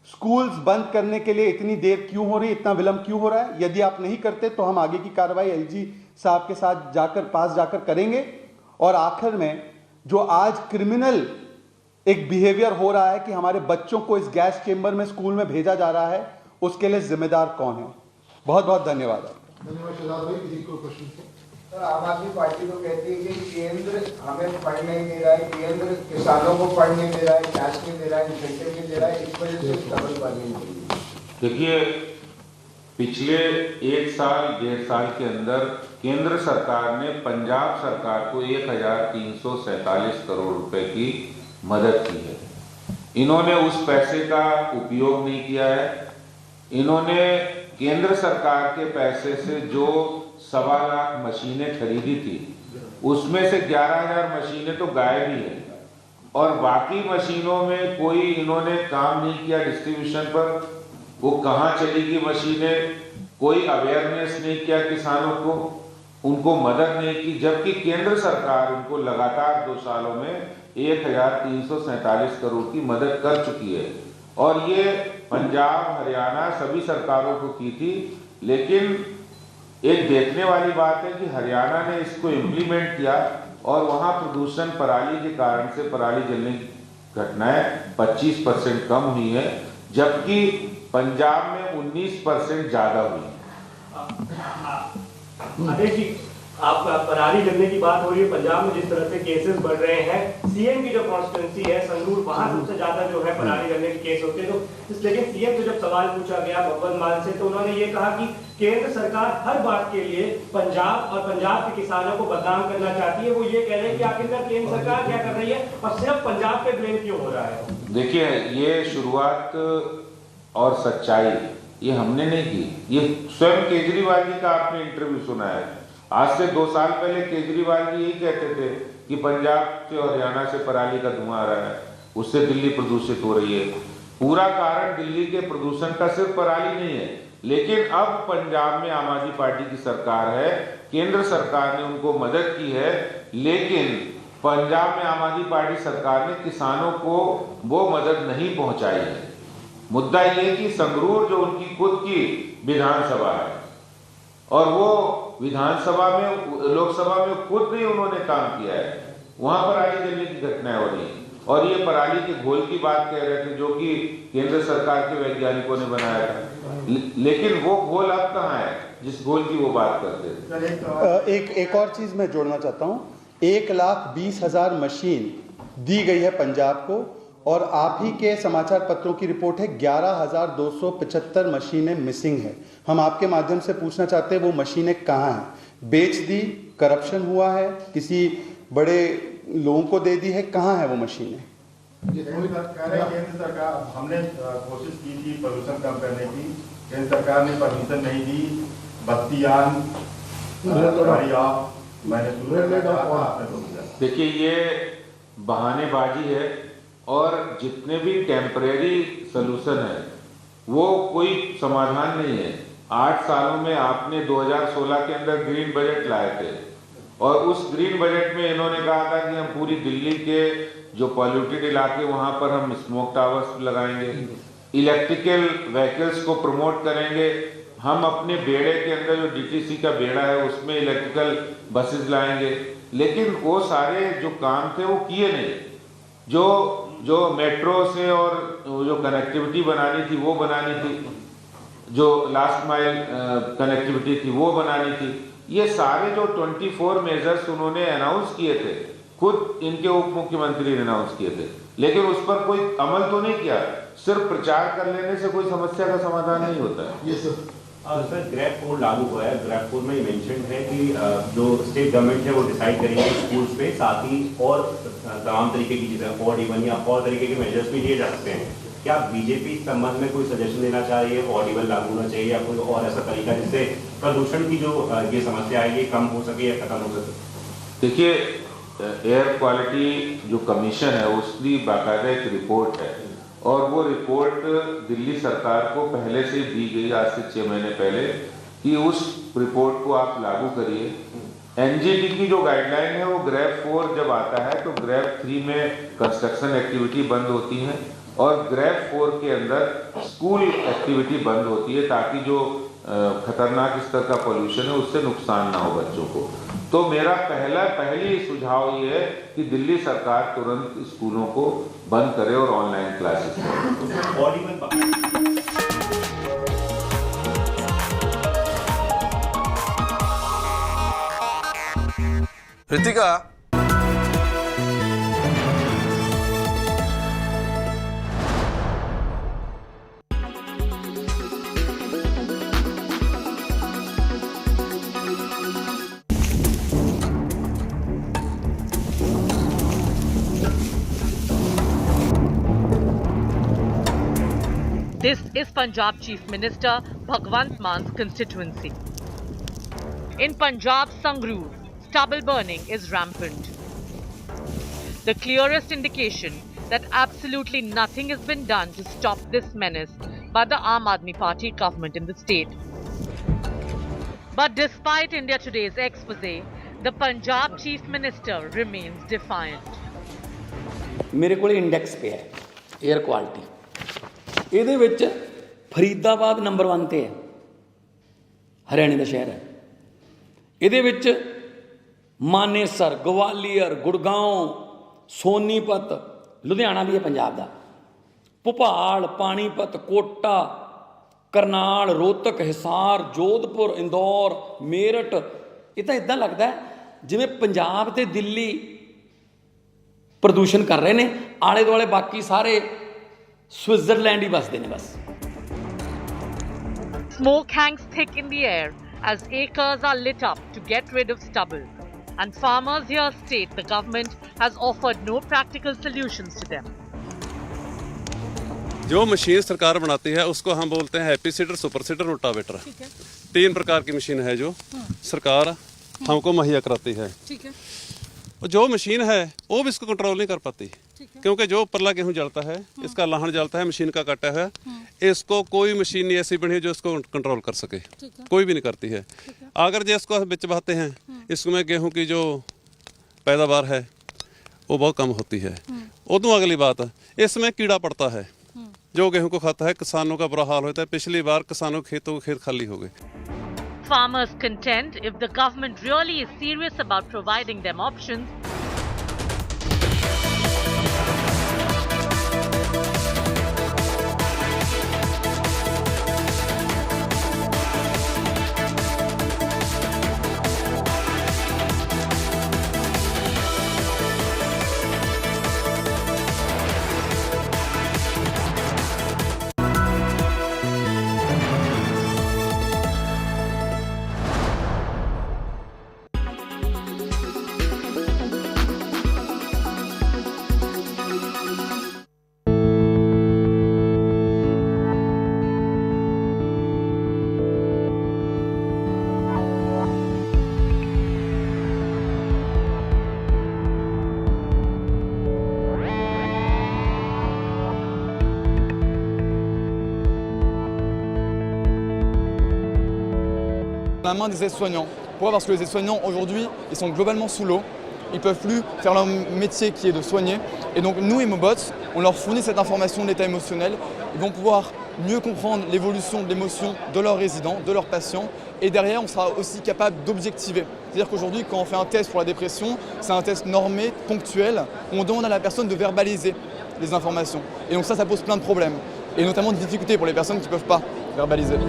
स्कूल्स बंद करने के लिए इतनी देर क्यों हो रही, इतना विलंब क्यों हो रहा है? यदि आप नहीं करते तो हम आगे की कार्रवाई LG साहब के साथ पास जाकर करेंगे। और आखिर में, जो आज क्रिमिनल एक बिहेवियर हो रहा है कि हमारे बच्चों को इस गैस चेंबर में स्कूल में भेजा जा रहा है, उसके लिए जिम्मेदार कौन है? बहुत बहुत धन्यवाद। धन्यवाद शहजाद भाई। किसी को क्वेश्चन? सर, आम आदमी पार्टी तो कहती है कि केंद्र हमें फंड नहीं दे रहा है, केंद्र किसानों को फंड नहीं दे रहा है, कैश नहीं दे रहा है, इंसेंटिव नहीं दे रहा है, इस वजह से स्टबल बर्निंग हो रही है। देखिए, पिछले 1 साल 1.5 साल के अंदर केंद्र सरकार ने पंजाब सरकार को 1347 करोड़ रुपए की मदद की है। इन्होंने उस पैसे का उपयोग नहीं किया है। इन्होंने केंद्र सरकार के पैसे से जो 1.25 लाख मशीनें खरीदी थी, उसमें से 11,000 मशीनें तो गायब ही है और बाकी मशीनों में कोई इन्होंने काम नहीं किया डिस्ट्रीब्यूशन पर। वो कहाँ चलेगी मशीनें, कोई अवेयरनेस नहीं किया किसानों को, उनको मदद नहीं की, जबकि केंद्र सरकार उनको लगातार 2 सालों में 1347 करोड़ की मदद कर चुकी है। और ये पंजाब, हरियाणा सभी सरकारों को की थी। लेकिन एक देखने वाली बात है कि हरियाणा ने इसको इम्प्लीमेंट किया और वहाँ प्रदूषण पराली के कारण से पराली जलने की घटनाएं 25% कम हुई है, जबकि पंजाब में 19% ज्यादा हुई है। आदेश जी, आप पराली जलने की बात हो रही है, पंजाब में जिस तरह से केसेस बढ़ रहे हैं, सीएम की जो कॉन्स्टिट्यूंसी है संगरूर, वहां सबसे ज्यादा जो है पराली जलने के केस होते हैं। तो लेकिन सीएम से जब सवाल पूछा गया भगवंत मान से, तो उन्होंने ये कहा कि केंद्र सरकार हर बात के लिए पंजाब और पंजाब के किसानों को बदनाम करना चाहती है। वो ये कह रहे हैं कि आखिरकार केंद्र सरकार क्या कर रही है और सिर्फ पंजाब पे ब्लेम क्यों हो रहा है? देखिए, ये शुरुआत और सच्चाई ये हमने नहीं की, ये स्वयं केजरीवाल जी का आपने इंटरव्यू सुना है। आज से 2 साल पहले केजरीवाल जी यही कहते थे कि पंजाब से और हरियाणा से पराली का धुआं आ रहा है, उससे दिल्ली प्रदूषित हो रही है। पूरा कारण दिल्ली के प्रदूषण का सिर्फ पराली नहीं है, लेकिन अब पंजाब में आम आदमी पार्टी की सरकार है, केंद्र सरकार ने उनको मदद की है, लेकिन पंजाब में आम आदमी पार्टी सरकार ने किसानों को वो मदद नहीं पहुंचाई है। मुद्दा ये है कि संगरूर जो उनकी खुद की विधानसभा है और वो विधानसभा में, लोकसभा में खुद नहीं उन्होंने काम किया है, वहां पराली जलने की घटनाएं हो रही हैं। और ये पराली के घोल की बात कह रहे थे जो कि केंद्र सरकार के वैज्ञानिकों ने बनाया था, लेकिन वो घोल अब कहाँ है जिस घोल की वो बात करते थे। एक और चीज मैं जोड़ना चाहता हूँ। 1,20,000 मशीन दी गई है पंजाब को और आप ही के समाचार पत्रों की रिपोर्ट है 11,275 मशीनें मिसिंग है। हम आपके माध्यम से पूछना चाहते हैं वो मशीनें कहाँ हैं? बेच दी, करप्शन हुआ है, किसी बड़े लोगों को दे दी है, कहाँ है वो मशीनें? केंद्र सरकार, हमने कोशिश की थी प्रदूषण कम करने की, केंद्र सरकार ने परमिशन नहीं दी। बत्तियान देखिए, ये बहानेबाजी है और जितने भी टेम्परेरी सलूशन है वो कोई समाधान नहीं है। 8 सालों में आपने 2016 के अंदर ग्रीन बजट लाए थे और उस ग्रीन बजट में इन्होंने कहा था कि हम पूरी दिल्ली के जो पॉल्यूटेड इलाके वहां पर हम स्मोक टावर्स लगाएंगे, इलेक्ट्रिकल व्हीकल्स को प्रमोट करेंगे, हम अपने बेड़े के अंदर जो डीटीसी का बेड़ा है उसमें इलेक्ट्रिकल बसेस लाएंगे। लेकिन वो सारे जो काम थे वो किए नहीं। जो मेट्रो से और जो कनेक्टिविटी बनानी थी वो बनानी थी, जो लास्ट माइल कनेक्टिविटी थी वो बनानी थी, ये सारे जो 24 मेजर्स उन्होंने अनाउंस किए थे, खुद इनके उप मुख्यमंत्री ने अनाउंस किए थे, लेकिन उस पर कोई अमल तो नहीं किया। सिर्फ प्रचार कर लेने से कोई समस्या का समाधान नहीं होता है। सर, ग्रैब कोड लागू हुआ है। ग्रैब कोड में मेंशन है कि जो स्टेट गवर्नमेंट है वो डिसाइड करेंगे स्कूल्स पे, साथ ही और तमाम तरीके की चीजें और इवन या और तरीके के मेजर्स भी लिए जा सकते हैं। क्या बीजेपी इस संबंध में कोई सजेशन देना चाहिए? ऑडिबल लागू होना चाहिए या कोई और ऐसा तरीका जिससे प्रदूषण की जो ये समस्या है ये कम हो सके या खत्म हो सके? देखिए, एयर क्वालिटी जो कमीशन है उसकी बाकायदा एक रिपोर्ट है और वो रिपोर्ट दिल्ली सरकार को पहले से दी गई, आज से 6 महीने पहले, कि उस रिपोर्ट को आप लागू करिए। एनजीटी की जो गाइडलाइन है वो ग्रेड 4 जब आता है तो ग्रेड 3 में कंस्ट्रक्शन एक्टिविटी बंद होती है और ग्रेड 4 के अंदर स्कूल एक्टिविटी बंद होती है, ताकि जो खतरनाक स्तर का पोल्यूशन है, उससे नुकसान ना हो बच्चों को। तो मेरा पहली सुझाव ये है कि दिल्ली सरकार तुरंत स्कूलों को बंद करे और ऑनलाइन क्लासेस करे। Ritika, This is Punjab Chief Minister Bhagwant Man's constituency. In Punjab Sangrur, stubble burning is rampant. The clearest indication that absolutely nothing has been done to stop this menace by the Aam Aadmi Party government in the state. But despite India Today's expose, the Punjab Chief Minister remains defiant. मेरे को index पे है air quality, ਇਹਦੇ ਵਿੱਚ Faridabad number 1 ਤੇ ਹੈ, ਹਰਿਆਣੇ ਦਾ ਸ਼ਹਿਰ ਹੈ। ਇਹਦੇ ਵਿੱਚ ਮਾਨੇਸਰ, ਗਵਾਲੀਅਰ, ਗੁੜਗਾਉਂ, ਸੋਨੀਪਤ, ਲੁਧਿਆਣਾ ਵੀ ਹੈ ਪੰਜਾਬ ਦਾ, ਭੋਪਾਲ, ਪਾਣੀਪਤ, ਕੋਟਾ, ਕਰਨਾਲ, ਰੋਹਤਕ, ਹਿਸਾਰ, ਜੋਧਪੁਰ, ਇੰਦੌਰ, ਮੇਰਠ। ਇਹ ਤਾਂ ਇੱਦਾਂ ਲੱਗਦਾ ਜਿਵੇਂ ਪੰਜਾਬ ਤੇ ਦਿੱਲੀ ਪ੍ਰਦੂਸ਼ਣ ਕਰ ਰਹੇ ਨੇ, ਆਲੇ ਦੁਆਲੇ ਬਾਕੀ ਸਾਰੇ स्विट्जरलैंड ही बसते ने बस। Smoke hangs thick in the air as acres are lit up to get rid of stubble, and farmers here state the government has offered no practical solutions to them. जो मशीन सरकार बनाती है उसको हम बोलते हैं happy seeder, super seeder, rotavator. 3 प्रकार की मशीन है जो सरकार हमको मुहैया कराती है। जो मशीन है वो भी इसको कंट्रोल नहीं कर पाती, क्योंकि जो परला गेहूँ जलता है, इसका लाहन जलता है, मशीन का काटा है, इसको कोई मशीन नहीं ऐसी बनी जो इसको कंट्रोल कर सके, कोई भी नहीं करती है। अगर जो इसको बिच बहाते हैं, इसमें गेहूँ की जो पैदावार है वो बहुत कम होती है। उਦੋਂ अगली बात, इसमें कीड़ा पड़ता है जो गेहूँ को खाता है, किसानों का बुरा हाल होता है। पिछली बार किसानों के खेतों के खेत खाली हो गए। Farmers contend if the government really is serious about providing them options, la main des aides-soignants. Pourquoi ? Parce que les aides-soignants aujourd'hui, ils sont globalement sous l'eau. Ils ne peuvent plus faire leur métier qui est de soigner. Et donc nous, Emobots, on leur fournit cette information de l'état émotionnel. Ils vont pouvoir mieux comprendre l'évolution de l'émotion de leurs résidents, de leurs patients. Et derrière, on sera aussi capable d'objectiver. C'est-à-dire qu'aujourd'hui, quand on fait un test pour la dépression, c'est un test normé, ponctuel, où on demande à la personne de verbaliser les informations. Et donc ça pose plein de problèmes. Et notamment de difficultés pour les personnes qui ne peuvent pas verbaliser.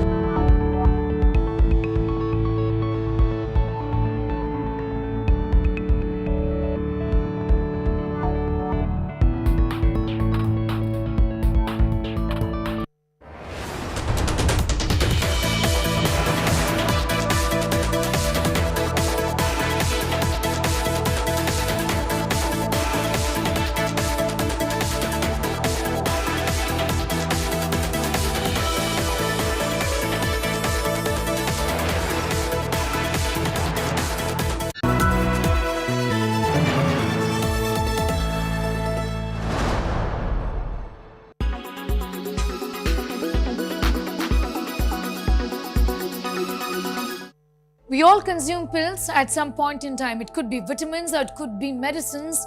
We all consume pills at some point in time. It could be vitamins or it could be medicines,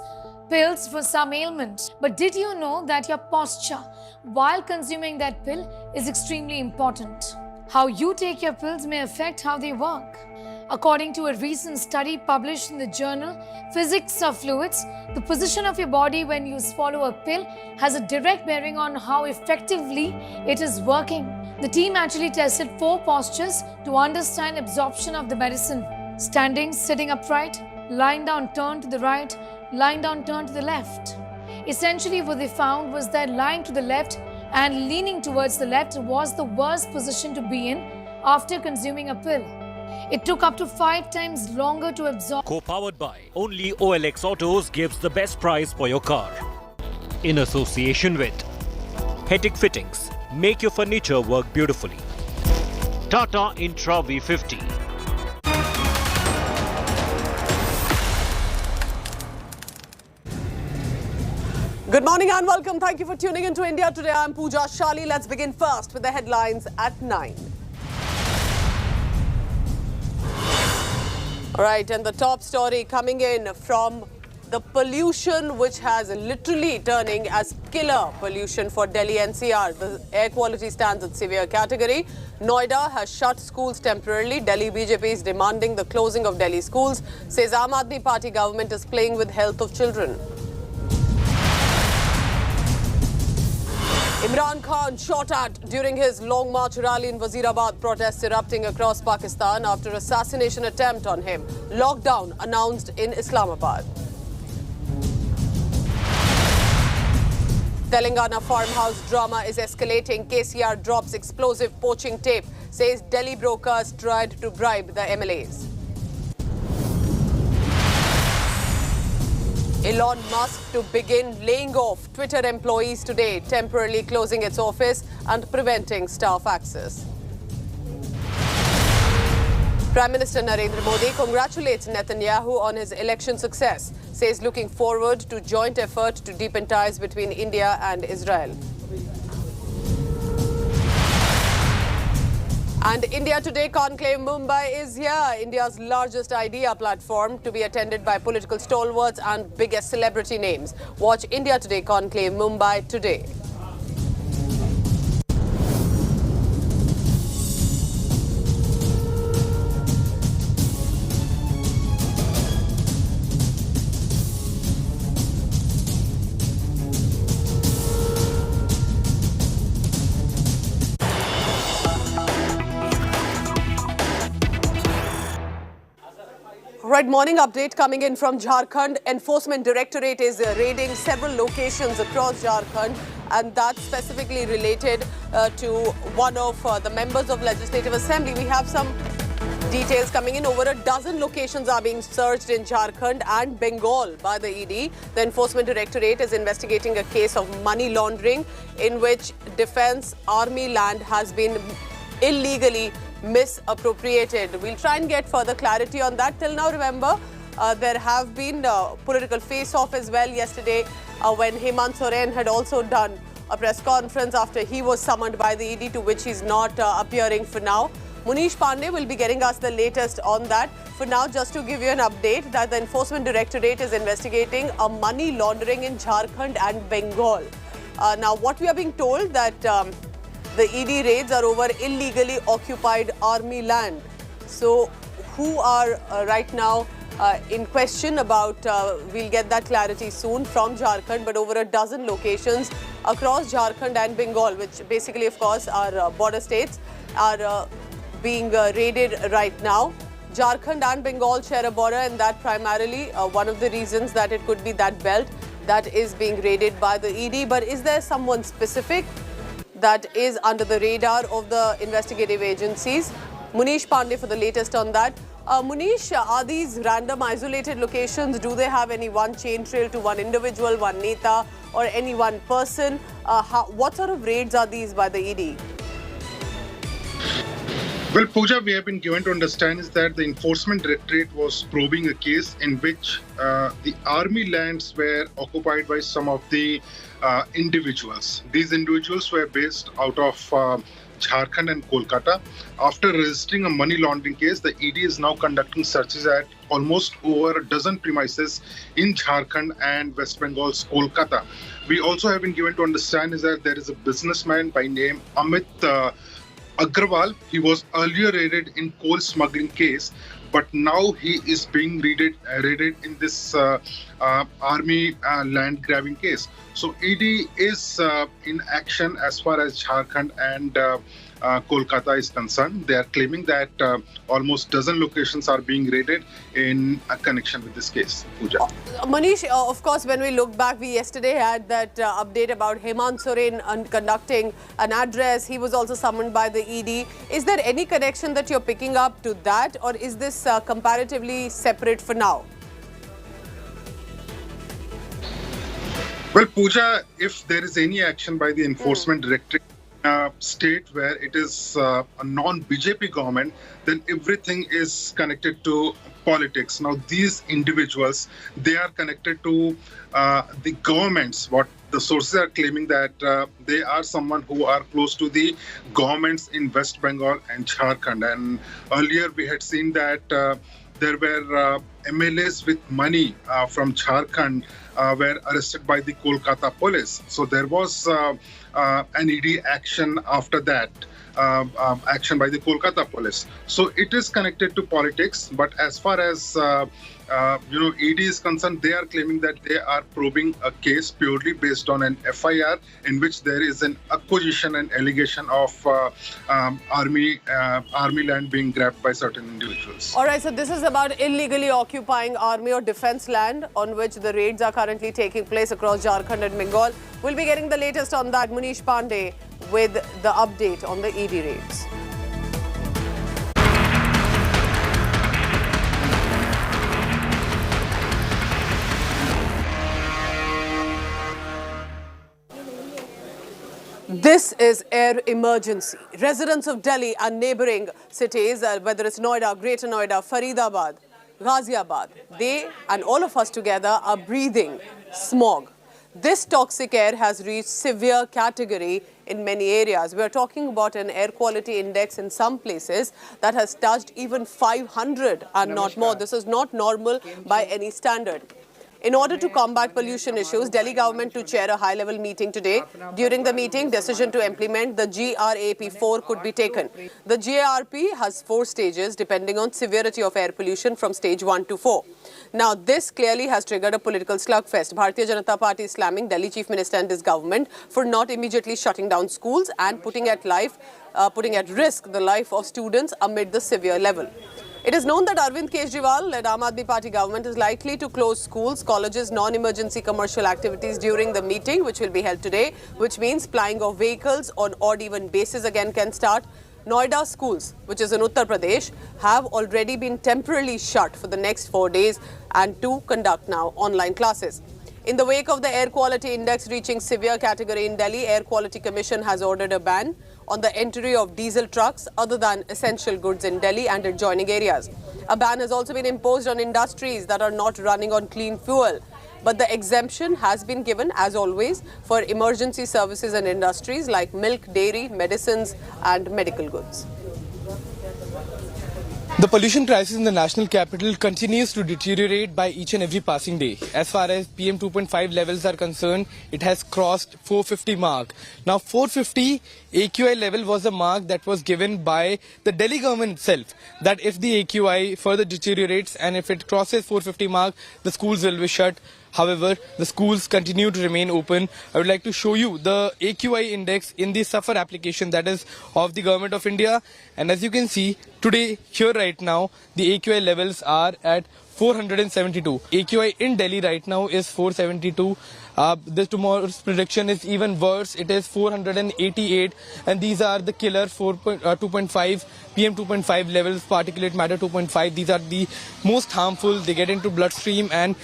pills for some ailment. But did you know that your posture while consuming that pill is extremely important? How you take your pills may affect how they work. According to a recent study published in the journal Physics of Fluids, the position of your body when you swallow a pill has a direct bearing on how effectively it is working. The team actually tested 4 postures to understand absorption of the medicine: standing, sitting upright, lying down, turn to the right, lying down, turn to the left. Essentially, what they found was that lying to the left and leaning towards the left was the worst position to be in after consuming a pill. It took up to 5 times longer to absorb. Co-powered by only OLX Autos gives the best price for your car. In association with Hetic Fittings, make your furniture work beautifully. Tata Intra V50. Good morning and welcome. Thank you for tuning into India Today. I'm Pooja Shali. Let's begin first with the headlines at 9. All right, and the top story coming in from the pollution, which has literally turning as killer pollution for Delhi NCR. The air quality stands at severe category. Noida has shut schools temporarily. Delhi BJP is demanding the closing of Delhi schools. Says Aam Aadmi Party government is playing with health of children. Imran Khan shot at during his Long March rally in Wazirabad, protests erupting across Pakistan after assassination attempt on him. Lockdown announced in Islamabad. Telangana farmhouse drama is escalating. KCR drops explosive poaching tape, says Delhi brokers tried to bribe the MLAs. Elon Musk to begin laying off Twitter employees today, temporarily closing its office and preventing staff access. Prime Minister Narendra Modi congratulates Netanyahu on his election success, says looking forward to joint effort to deepen ties between India and Israel. And India Today Conclave Mumbai is here, India's largest idea platform to be attended by political stalwarts and biggest celebrity names. Watch India Today Conclave Mumbai today. Right, morning update coming in from Jharkhand. Enforcement Directorate is raiding several locations across Jharkhand, and that's specifically related to one of the members of Legislative Assembly. We have some details coming in. Over a dozen locations are being searched in Jharkhand and Bengal by the ED. The Enforcement Directorate is investigating a case of money laundering in which Defence Army land has been illegally misappropriated. We'll try and get further clarity on that. Till now, remember, there have been political face-off as well yesterday when Hemant Soren had also done a press conference after he was summoned by the ED, to which he's not appearing for now. Munish Pandey will be getting us the latest on that. For now, just to give you an update that the Enforcement Directorate is investigating a money laundering in Jharkhand and Bengal. Now, what we are being told that the ED raids are over illegally occupied army land. So, who are right now in question about, we'll get that clarity soon from Jharkhand, but over a dozen locations across Jharkhand and Bengal, which basically, of course, are border states, are being raided right now. Jharkhand and Bengal share a border, and that primarily one of the reasons that it could be that belt that is being raided by the ED. But is there someone specific that is under the radar of the investigative agencies? Munish Pandey for the latest on that. Munish, are these random isolated locations? Do they have any one chain trail to one individual, one neta, or any one person? What sort of raids are these by the ED? Well, Pooja, we have been given to understand is that the Enforcement Directorate was probing a case in which the army lands were occupied by some of the individuals. These individuals were based out of Jharkhand and Kolkata. After registering a money laundering case, the ED is now conducting searches at almost over a dozen premises in Jharkhand and West Bengal's Kolkata. We also have been given to understand is that there is a businessman by name Amit Agrawal, he was earlier raided in coal smuggling case, but now he is being raided in this army land grabbing case. So ED is in action as far as Jharkhand and Kolkata is concerned. They are claiming that almost dozen locations are being raided in a connection with this case. Pooja. Manish, of course, when we look back, we yesterday had that update about Hemant Soren conducting an address. He was also summoned by the ED. Is there any connection that you're picking up to that, or is this comparatively separate for now? Well, Pooja, if there is any action by the Enforcement Directorate state where it is a non-BJP government, then everything is connected to politics. Now, these individuals, they are connected to the governments. What the sources are claiming that they are someone who are close to the governments in West Bengal and Jharkhand. And earlier we had seen that there were MLAs with money from Jharkhand were arrested by the Kolkata police. So there was an ED action after that, action by the Kolkata police. So it is connected to politics. But as far as ED is concerned, they are claiming that they are probing a case purely based on an FIR in which there is an acquisition and allegation of army land being grabbed by certain individuals. All right, so this is about illegally occupying army or defense land on which the raids are currently taking place across Jharkhand and Bengal. We'll be getting the latest on that. Munish Pandey with the update on the ED raids. This is air emergency. Residents of Delhi and neighbouring cities, whether it's Noida, Greater Noida, Faridabad, Ghaziabad, they and all of us together are breathing smog. This toxic air has reached severe category in many areas. We are talking about an air quality index in some places that has touched even 500 and not more. This is not normal by any standard. In order to combat pollution issues, Delhi government to chair a high-level meeting today. During the meeting, decision to implement the GRAP4 could be taken. The GRAP has 4 stages depending on severity of air pollution from stage 1 to 4. Now, this clearly has triggered a political slugfest. Bharatiya Janata Party is slamming Delhi Chief Minister and his government for not immediately shutting down schools and putting at risk the life of students amid the severe level. It is known that Arvind Kejriwal-led Aam Aadmi Party government is likely to close schools, colleges, non-emergency commercial activities during the meeting, which will be held today, which means plying of vehicles on odd-even basis again can start. Noida schools, which is in Uttar Pradesh, have already been temporarily shut for the next 4 days and to conduct now online classes. In the wake of the air quality index reaching severe category in Delhi, Air Quality Commission has ordered a ban on the entry of diesel trucks other than essential goods in Delhi and adjoining areas. A ban has also been imposed on industries that are not running on clean fuel. But the exemption has been given, as always, for emergency services and industries like milk, dairy, medicines and medical goods. The pollution crisis in the national capital continues to deteriorate by each and every passing day. As far as PM 2.5 levels are concerned, it has crossed 450 mark. Now 450 AQI level was a mark that was given by the Delhi government itself, that if the AQI further deteriorates and if it crosses 450 mark, the schools will be shut. However, the schools continue to remain open. I would like to show you the AQI index in the SAFAR application, that is of the Government of India. And as you can see, today, here right now, the AQI levels are at 472. AQI in Delhi right now is 472. The tomorrow's prediction is even worse. It is 488. And these are the killer 2.5, PM 2.5 levels, particulate matter 2.5. These are the most harmful. They get into bloodstream, and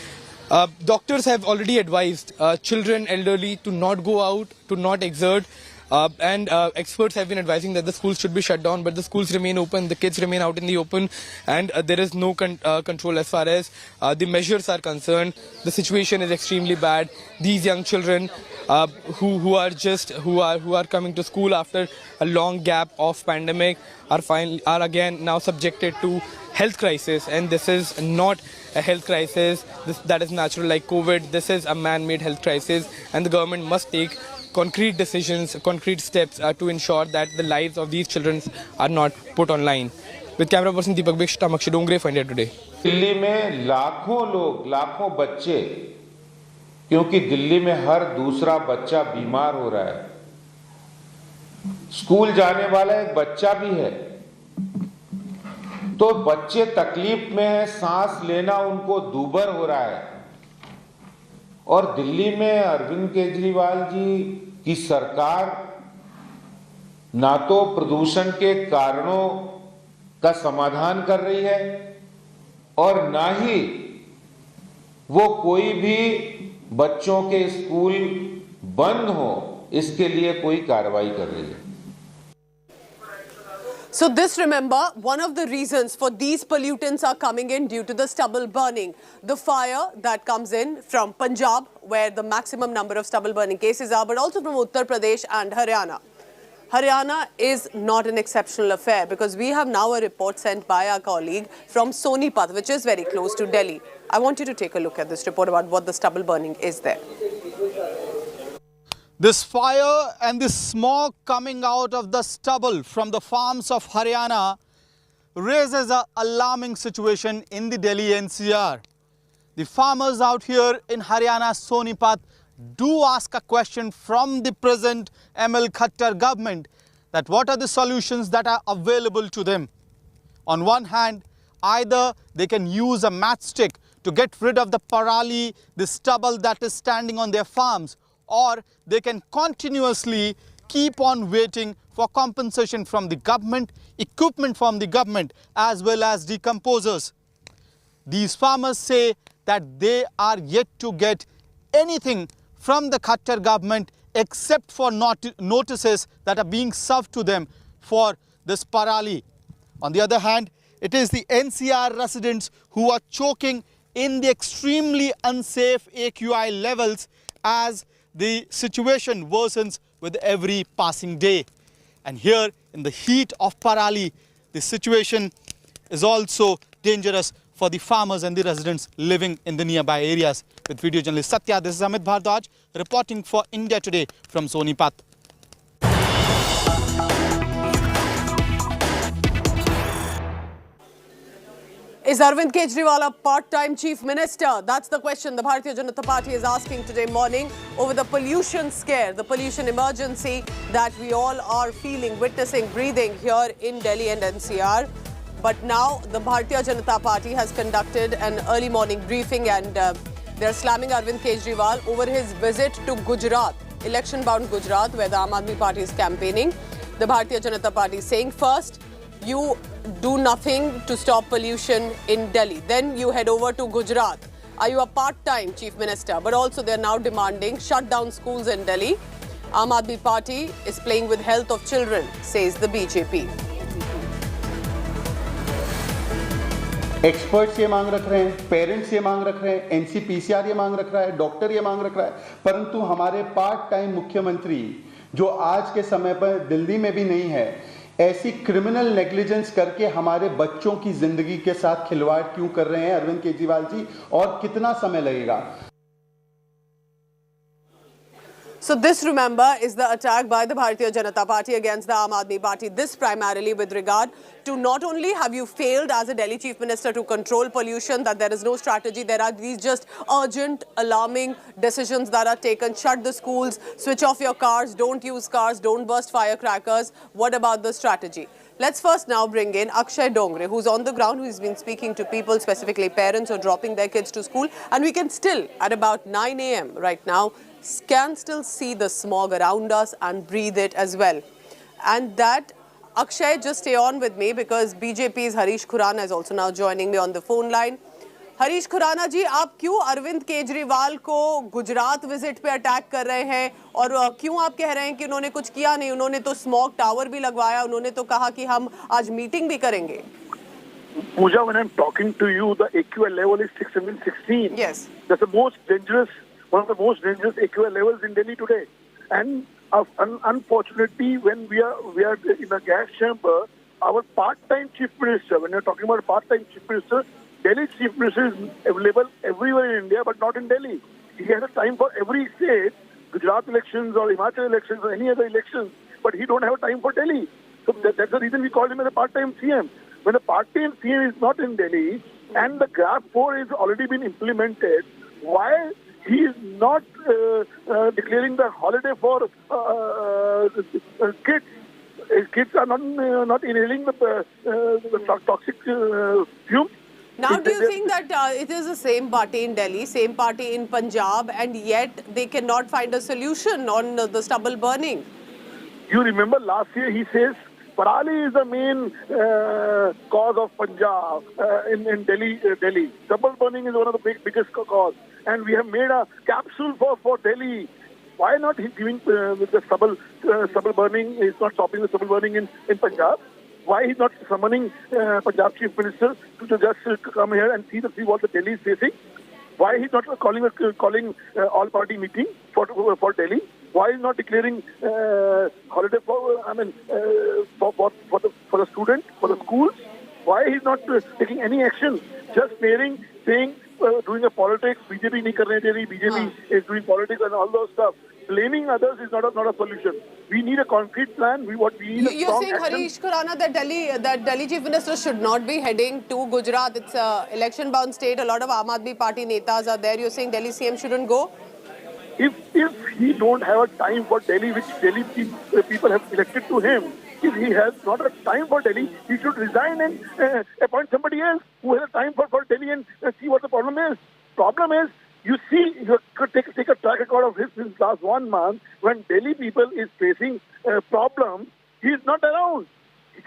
doctors have already advised children, elderly to not go out, to not exert. And experts have been advising that the schools should be shut down, but the schools remain open, the kids remain out in the open, and there is no control as far as the measures are concerned. The situation is extremely bad. These young children who are coming to school after a long gap of pandemic are again now subjected to health crisis, and this is not a health crisis that is natural like COVID. This is a man-made health crisis, and the government must take concrete decisions, concrete steps to ensure that the lives of these children are not put on line. With camera person Deepak Bishta, Makshi Dongre for India Today. Delhi में लाखों लोग, लाखों बच्चे, क्योंकि दिल्ली में हर दूसरा बच्चा बीमार हो रहा है, स्कूल जाने वाला एक बच्चा भी है, तो बच्चे तकलीफ में है, सांस लेना उनको दूभर हो रहा है। और दिल्ली में अरविंद केजरीवाल जी की सरकार ना तो प्रदूषण के कारणों का समाधान कर रही है और ना ही वो कोई भी बच्चों के स्कूल बंद हो इसके लिए कोई कार्रवाई कर रही है। So this, remember, one of the reasons for these pollutants are coming in due to the stubble burning. The fire that comes in from Punjab, where the maximum number of stubble burning cases are, but also from Uttar Pradesh and Haryana. Haryana is not an exceptional affair because we have now a report sent by our colleague from Sonipat, which is very close to Delhi. I want you to take a look at this report about what the stubble burning is there. This fire and this smog coming out of the stubble from the farms of Haryana raises an alarming situation in the Delhi NCR. The farmers out here in Haryana, Sonipat, do ask a question from the present ML Khattar government that what are the solutions that are available to them. On one hand, either they can use a matchstick to get rid of the parali, the stubble that is standing on their farms, or they can continuously keep on waiting for compensation from the government, equipment from the government, as well as decomposers. These farmers say that they are yet to get anything from the Khattar government except for notices that are being served to them for this parali. On the other hand, it is the NCR residents who are choking in the extremely unsafe AQI levels as the situation worsens with every passing day. And here in the heat of parali, the situation is also dangerous for the farmers and the residents living in the nearby areas. With video journalist Satya, this is Amit Bhardwaj reporting for India Today from Sonipat. Is Arvind Kejriwal a part-time Chief Minister? That's the question the Bharatiya Janata Party is asking today morning over the pollution scare, the pollution emergency that we all are feeling, witnessing, breathing here in Delhi and NCR. But now the Bharatiya Janata Party has conducted an early morning briefing and they're slamming Arvind Kejriwal over his visit to Gujarat, election-bound Gujarat, where the Aam Aadmi Party is campaigning. The Bharatiya Janata Party is saying first, you do nothing to stop pollution in Delhi. Then you head over to Gujarat. Are you a part-time Chief Minister? But also they're now demanding shut down schools in Delhi. Aam Aadmi Party is playing with health of children, says the BJP. Experts ये मांग रख रहे हैं, parents ये मांग रख रहे हैं, एनसीपीसीआर ये मांग रख रहा है, डॉक्टर ये मांग रख रहा है, परंतु हमारे पार्ट टाइम मुख्यमंत्री जो आज के समय पर दिल्ली में भी नहीं है, ऐसी क्रिमिनल नेग्लिजेंस करके हमारे बच्चों की जिंदगी के साथ खिलवाड़ क्यों कर रहे हैं अरविंद केजरीवाल जी, और कितना समय लगेगा? So this, remember, is the attack by the Bharatiya Janata Party against the Aam Aadmi Party. This primarily with regard to not only have you failed as a Delhi Chief Minister to control pollution, that there is no strategy, there are these just urgent, alarming decisions that are taken. Shut the schools, switch off your cars, don't use cars, don't burst firecrackers. What about the strategy? Let's first now bring in Akshay Dongre, who's on the ground, who's been speaking to people, specifically parents who are dropping their kids to school. And we can still, at about 9 a.m. right now, can still see the smog around us and breathe it as well. And that, Akshay, just stay on with me because BJP's Harish Khurana is also now joining me on the phone line. Harish Khurana ji, आप क्यों अरविंद केजरीवाल को Gujarat visit पे attack कर रहे हैं और क्यों आप कह रहे हैं कि उन्होंने कुछ किया नहीं? उन्होंने तो स्मॉग टावर भी लगवाया, उन्होंने तो कहा कि हम आज मीटिंग भी करेंगे. Pooja, when I'm talking to you, the AQI level is 616. Yes. That's the most dangerous, one of the most dangerous AQI levels in Delhi today. And unfortunately, when we are in a gas chamber, our part-time Chief Minister, when you're talking about part-time Chief Minister, Delhi Chief Minister is available everywhere in India, but not in Delhi. He has a time for every state, Gujarat elections or Himachal elections or any other elections, but he don't have time for Delhi. So that's the reason we called him as a part-time CM. When a part-time CM is not in Delhi and the Graph 4 is already been implemented, why he is not declaring the holiday for kids? Kids are not inhaling the toxic fumes. Now, do you think that it is the same party in Delhi, same party in Punjab, and yet they cannot find a solution on the stubble burning? You remember last year he says Parali is the main cause of Punjab in Delhi. Stubble burning is one of the biggest cause, and we have made a capsule for Delhi. Why not he giving with the stubble burning? He's not stopping the stubble burning in Punjab. Why he's not summoning Punjab Chief Minister to just come here and see what the Delhi is facing? Why he's not calling all-party meeting for Delhi? Why he's not declaring holiday for the students, for the schools? Why he's not taking any action? Just saying doing a politics. BJP nahi karne de rahi. BJP is doing politics and all those stuff. Blaming others is not a solution. We need a concrete plan. You're saying, Harish Khurana, that Delhi Chief Minister should not be heading to Gujarat. It's a election-bound state. A lot of Aam Aadmi Party netas are there. You're saying Delhi CM shouldn't go? If he don't have a time for Delhi, which Delhi people have elected to him, if he has not a time for Delhi, he should resign and appoint somebody else who has a time for Delhi and see what the problem is. Problem is, you see, you could take a track record of his since last 1 month. When Delhi people is facing problems, he is not around.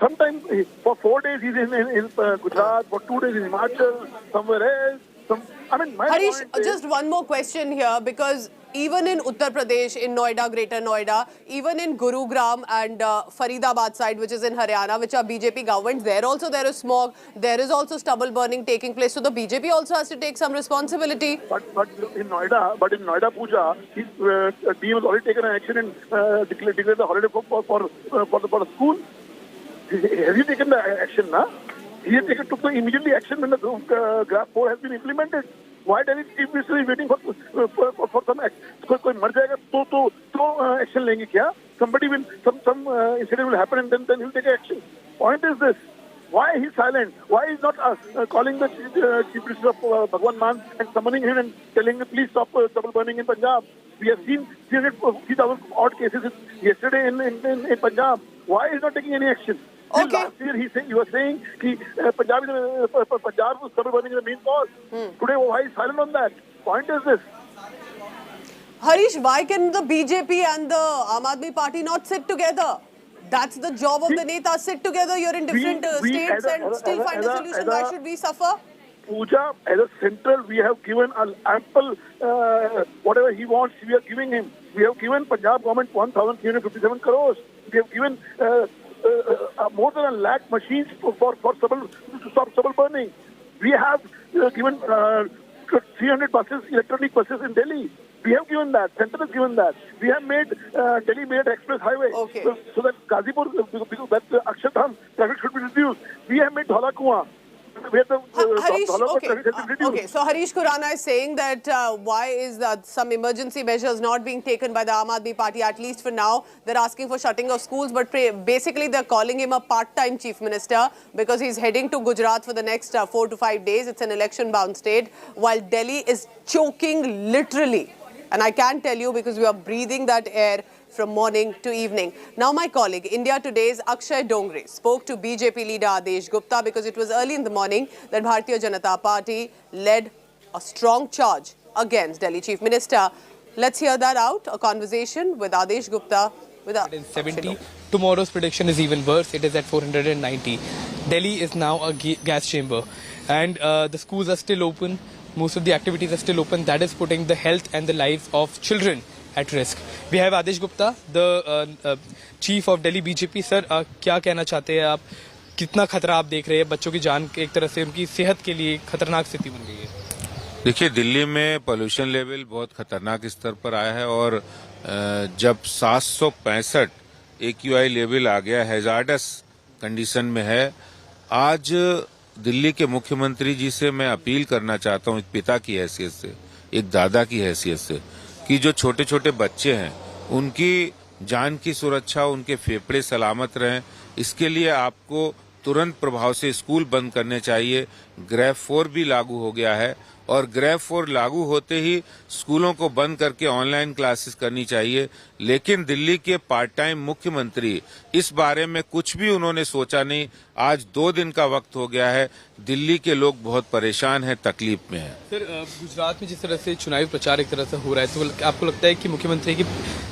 Sometimes for 4 days he's in Gujarat, for 2 days in Himachal, somewhere else. Harish, just one more question here, because even in Uttar Pradesh, in Noida, Greater Noida, even in Gurugram and Faridabad side, which is in Haryana, which are BJP governments, there is smog, there is also stubble burning taking place. So the BJP also has to take some responsibility. But in Noida, Pooja, his team has already taken an action and declared the holiday for the school. Has he taken the action, na? He has took the immediately action when the Graph 4 has been implemented. Why Delhi Chief Minister is waiting for some action? कोई मर जाएगा तो action लेंगे क्या? Somebody will some incident will happen and then he'll take action. Point is this: why he's silent? Why he's not calling the Chief Minister of Bhagwan Man and summoning him and telling him please stop stubble burning in Punjab? We have seen 3,000 odd cases yesterday in Punjab. Why he's not taking any action? Okay. Last year you were saying that Punjab stubble burning is the main cause. Today, why is silent on that? Point is this. Harish, why can the BJP and the Aam Aadmi Party not sit together? That's the job of the netas. Sit together. You're in different states and still find a solution. Why should we suffer? Pooja, as a central, we have given an ample whatever he wants. We are giving him. We have given Punjab government 1,357 crores. We have given more than 1 lakh machines to stop stubble burning. We have given 300 buses, electronic buses in Delhi. We have given that. Centre has given that. We have made Delhi made express highway so that Gazipur, because that Akshardham traffic should be reduced. We have made Dhola Kuan. Okay, so Harish Khurana is saying that why is that some emergency measures not being taken by the Aam Aadmi Party, at least for now. They're asking for shutting of schools, but basically they're calling him a part-time Chief Minister because he's heading to Gujarat for the next 4 to 5 days. It's an election-bound state, while Delhi is choking literally. And I can tell you because we are breathing that air from morning to evening. Now my colleague, India Today's Akshay Dongre, spoke to BJP leader Adesh Gupta because it was early in the morning that Bharatiya Janata Party led a strong charge against Delhi Chief Minister. Let's hear that out, a conversation with Adesh Gupta. With 470. Tomorrow's prediction is even worse. It is at 490. Delhi is now a gas chamber. And the schools are still open. Most of the activities are still open. That is putting the health and the lives of children at risk. We have Adesh Gupta, the chief of Delhi BJP. Sir, क्या कहना चाहते हैं आप? कितना खतरा आप देख रहे हैं? बच्चों की जान एक तरह से उनकी सेहत के लिए खतरनाक स्थिति बन गई है. देखिए, दिल्ली में पोल्यूशन लेवल बहुत खतरनाक स्तर पर आया है और जब 765 AQI लेवल आ गया, हैजार्डस कंडीशन में है. आज दिल्ली के मुख्यमंत्री जी से मैं अपील करना चाहता हूं, एक पिता की हैसियत से, एक दादा की हैसियत से, कि जो छोटे छोटे बच्चे हैं उनकी जान की सुरक्षा, उनके फेफड़े सलामत रहें, इसके लिए आपको तुरंत प्रभाव से स्कूल बंद करने चाहिए। ग्रेफ 4 भी लागू हो गया है और ग्रेफ 4 लागू होते ही स्कूलों को बंद करके ऑनलाइन क्लासेस करनी चाहिए। लेकिन दिल्ली के पार्ट टाइम मुख्यमंत्री इस बारे में कुछ भी उन्होंने सोचा नहीं। आज 2 दिन का वक्त हो गया है, दिल्ली के लोग बहुत परेशान हैं, तकलीफ में हैं। सर, गुजरात में जिस तरह से चुनावी प्रचार एक तरह से हो रहा है, तो आपको लगता है कि मुख्यमंत्री की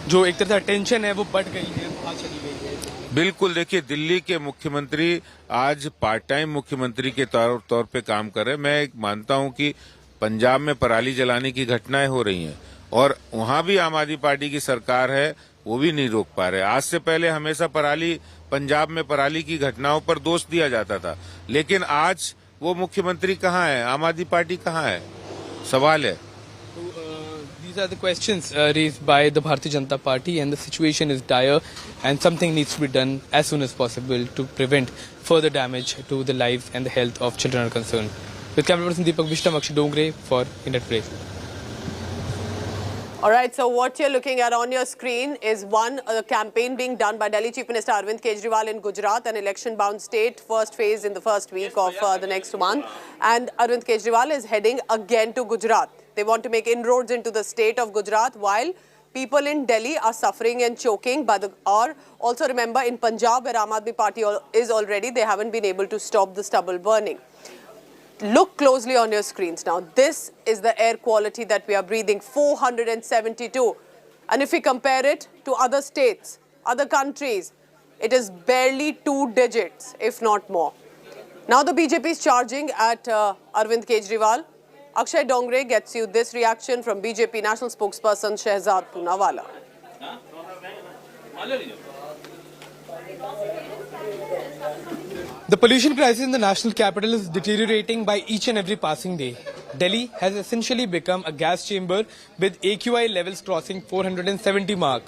जो एक तरह से अटेंशन है वो बढ़ गई है, वहां चली गई है? बिल्कुल, देखिए दिल्ली के मुख्यमंत्री आज पार्ट टाइम मुख्यमंत्री के तौर पे काम कर रहे हैं। मैं मानता हूं कि पंजाब में पराली जलाने की घटनाएं हो रही हैं और वहां भी आम आदमी पार्टी की सरकार है, वो भी नहीं रोक पा रहे। आज से पहले हमेशा पंजाब में पराली की घटनाओं पर दोष दिया जाता था, लेकिन आज वो मुख्यमंत्री कहाँ है, आम आदमी पार्टी कहाँ है, सवाल है। These are the questions raised by the Bharatiya Janata Party, and the situation is dire and something needs to be done as soon as possible to prevent further damage to the lives and the health of children are concerned. With camera person Deepak Vishnu, Akshi Dongre for Ineffectiveness. All right, so what you're looking at on your screen is a campaign being done by Delhi Chief Minister Arvind Kejriwal in Gujarat, an election-bound state, first phase in the first week of the next month. And Arvind Kejriwal is heading again to Gujarat. They want to make inroads into the state of Gujarat while people in Delhi are suffering and choking. Or also remember in Punjab, where Aam Aadmi Party is already, they haven't been able to stop the stubble burning. Look closely on your screens now. This is the air quality that we are breathing, 472. And if we compare it to other states, other countries, it is barely 2 digits, if not more. Now the BJP is charging at Arvind Kejriwal. Akshay Dongre gets you this reaction from BJP National Spokesperson Shehzad Poonawala. The pollution crisis in the national capital is deteriorating by each and every passing day. Delhi has essentially become a gas chamber with AQI levels crossing 470 mark.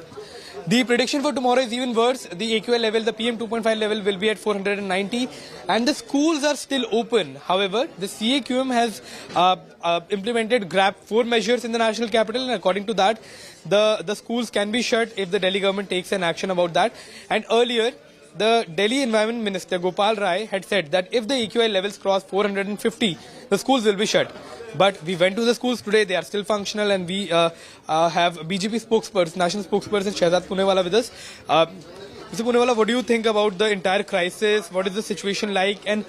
The prediction for tomorrow is even worse. The AQI level, the PM 2.5 level will be at 490 and the schools are still open. However, the CAQM has implemented GRAP 4 measures in the national capital, and according to that, the schools can be shut if the Delhi government takes an action about that. And earlier, the Delhi Environment Minister Gopal Rai had said that if the AQI levels cross 450, the schools will be shut. But we went to the schools today, they are still functional, and we have BJP spokesperson, national spokesperson Shehzad Poonawala with us. Mr. Poonawala, what do you think about the entire crisis? What is the situation like? And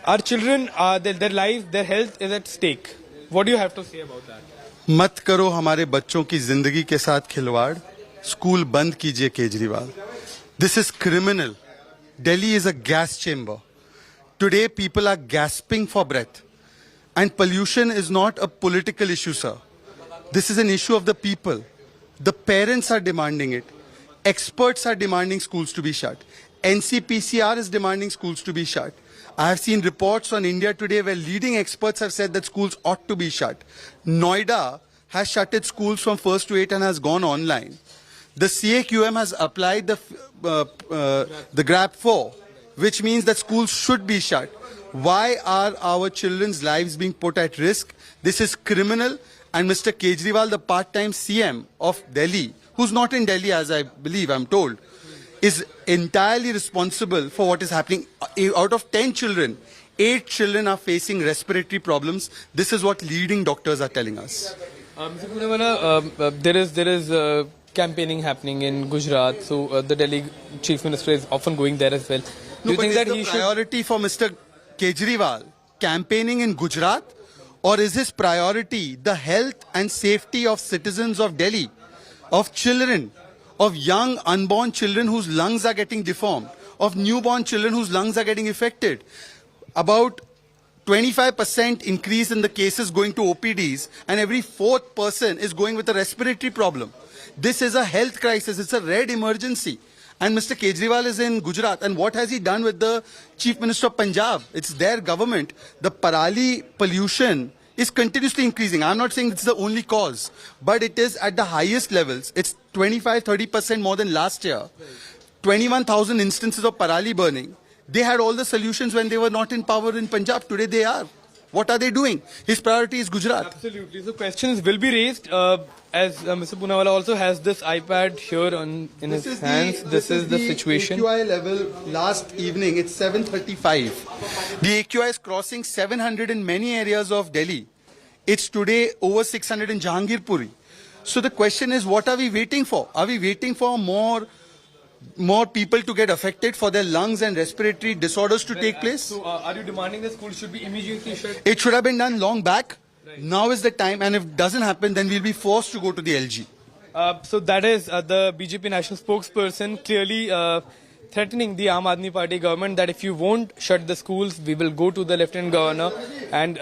our children, their lives, their health is at stake. What do you have to say about that? मत करो हमारे बच्चों की जिंदगी के साथ खिलवाड़, school बंद कीजिए Kejriwal. This is criminal. Delhi is a gas chamber. Today people are gasping for breath. And pollution is not a political issue, sir. This is an issue of the people. The parents are demanding it. Experts are demanding schools to be shut. NCPCR is demanding schools to be shut. I have seen reports on India Today where leading experts have said that schools ought to be shut. Noida has shut its schools from 1st to 8th and has gone online. The CAQM has applied the GRAP 4, which means that schools should be shut. Why are our children's lives being put at risk? This is criminal, and Mr. Kejriwal, the part-time CM of Delhi, who's not in Delhi as I believe, I'm told, is entirely responsible for what is happening. Out of 10 children, 8 children are facing respiratory problems. This is what leading doctors are telling us. Mr. Poonawala, there is campaigning happening in Gujarat, so the Delhi Chief Minister is often going there as well. Do you think that he should... priority for Mr. Kejriwal campaigning in Gujarat, or is his priority the health and safety of citizens of Delhi, of children, of young unborn children whose lungs are getting deformed, of newborn children whose lungs are getting affected? About 25% increase in the cases going to OPDs, and every 4th person is going with a respiratory problem. This is a health crisis. It's a red emergency. And Mr. Kejriwal is in Gujarat. And what has he done with the Chief Minister of Punjab? It's their government. The parali pollution is continuously increasing. I'm not saying it's the only cause, but it is at the highest levels. It's 25-30% more than last year. 21,000 instances of parali burning. They had all the solutions when they were not in power in Punjab. Today they are. What are they doing? His priority is Gujarat. Absolutely. So questions will be raised. As Mr. Poonawalla also has this iPad here in his hands. This is the situation. AQI level last evening, it's 7:35. The AQI is crossing 700 in many areas of Delhi. It's today over 600 in Jahangirpuri. So the question is, what are we waiting for? Are we waiting for more people to get affected, for their lungs and respiratory disorders to take place? So are you demanding the school should be immediately shut? It should have been done long back. Right. Now is the time, and if it doesn't happen, then we'll be forced to go to the LG. So that is the BJP national spokesperson clearly threatening the Aam Aadmi Party government that if you won't shut the schools, we will go to the Lieutenant Governor. And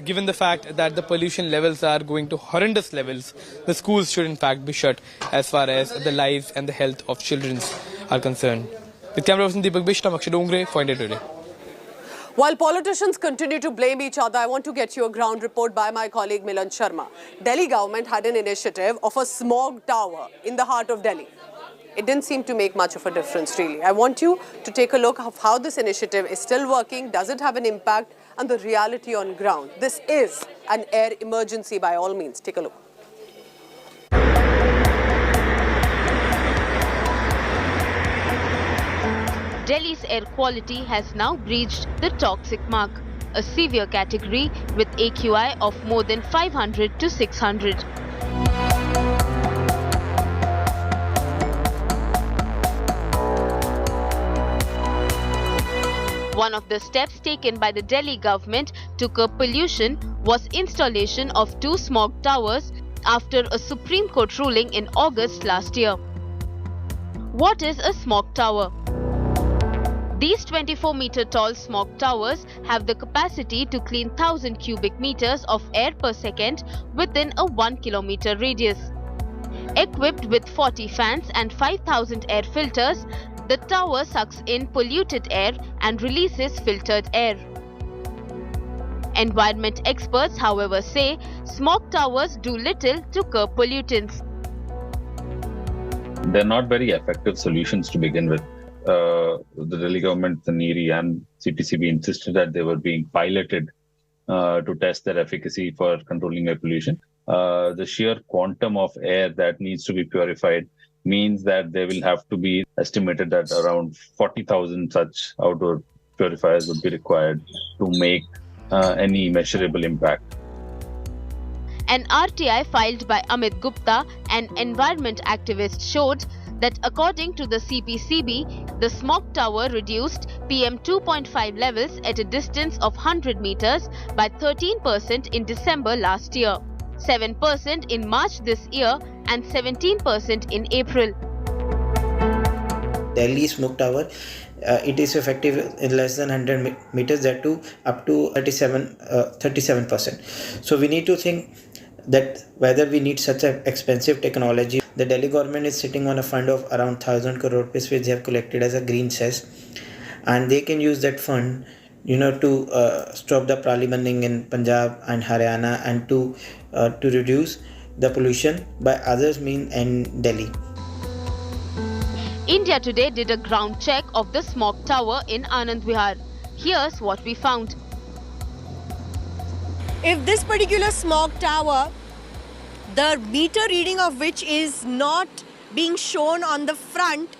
given the fact that the pollution levels are going to horrendous levels, the schools should in fact be shut as far as the lives and the health of children are concerned. With camera person Deepak Bishta, Makshid Ongre, for India Today. While politicians continue to blame each other, I want to get you a ground report by my colleague Milan Sharma. Delhi government had an initiative of a smog tower in the heart of Delhi. It didn't seem to make much of a difference, really. I want you to take a look at how this initiative is still working. Does it have an impact on the reality on ground? This is an air emergency by all means. Take a look. Delhi's air quality has now breached the toxic mark, a severe category with AQI of more than 500 to 600. One of the steps taken by the Delhi government to curb pollution was installation of 2 smog towers after a Supreme Court ruling in August last year. What is a smog tower? These 24-meter tall smog towers have the capacity to clean 1,000 cubic meters of air per second within a 1 kilometer radius. Equipped with 40 fans and 5,000 air filters, the tower sucks in polluted air and releases filtered air. Environment experts, however, say smog towers do little to curb pollutants. They're not very effective solutions to begin with. The Delhi government, the NEERI and CPCB insisted that they were being piloted to test their efficacy for controlling air pollution. The sheer quantum of air that needs to be purified means that there will have to be estimated that around 40,000 such outdoor purifiers would be required to make any measurable impact. An RTI filed by Amit Gupta, an environment activist, showed that according to the CPCB, the smog tower reduced PM 2.5 levels at a distance of 100 meters by 13% in December last year, 7% in March this year and 17% in April. Delhi smog tower, it is effective in less than 100 meters, that too up to 37%. So we need to think that whether we need such an expensive technology. The Delhi government is sitting on a fund of around 1,000 crore rupees which they have collected as a green cess, and they can use that fund to stop the prali burning in Punjab and Haryana and to reduce the pollution by others means in Delhi. India Today did a ground check of the smog tower in Anand Vihar. Here's what we found. If this particular smog tower, the meter reading of which is not being shown on the front,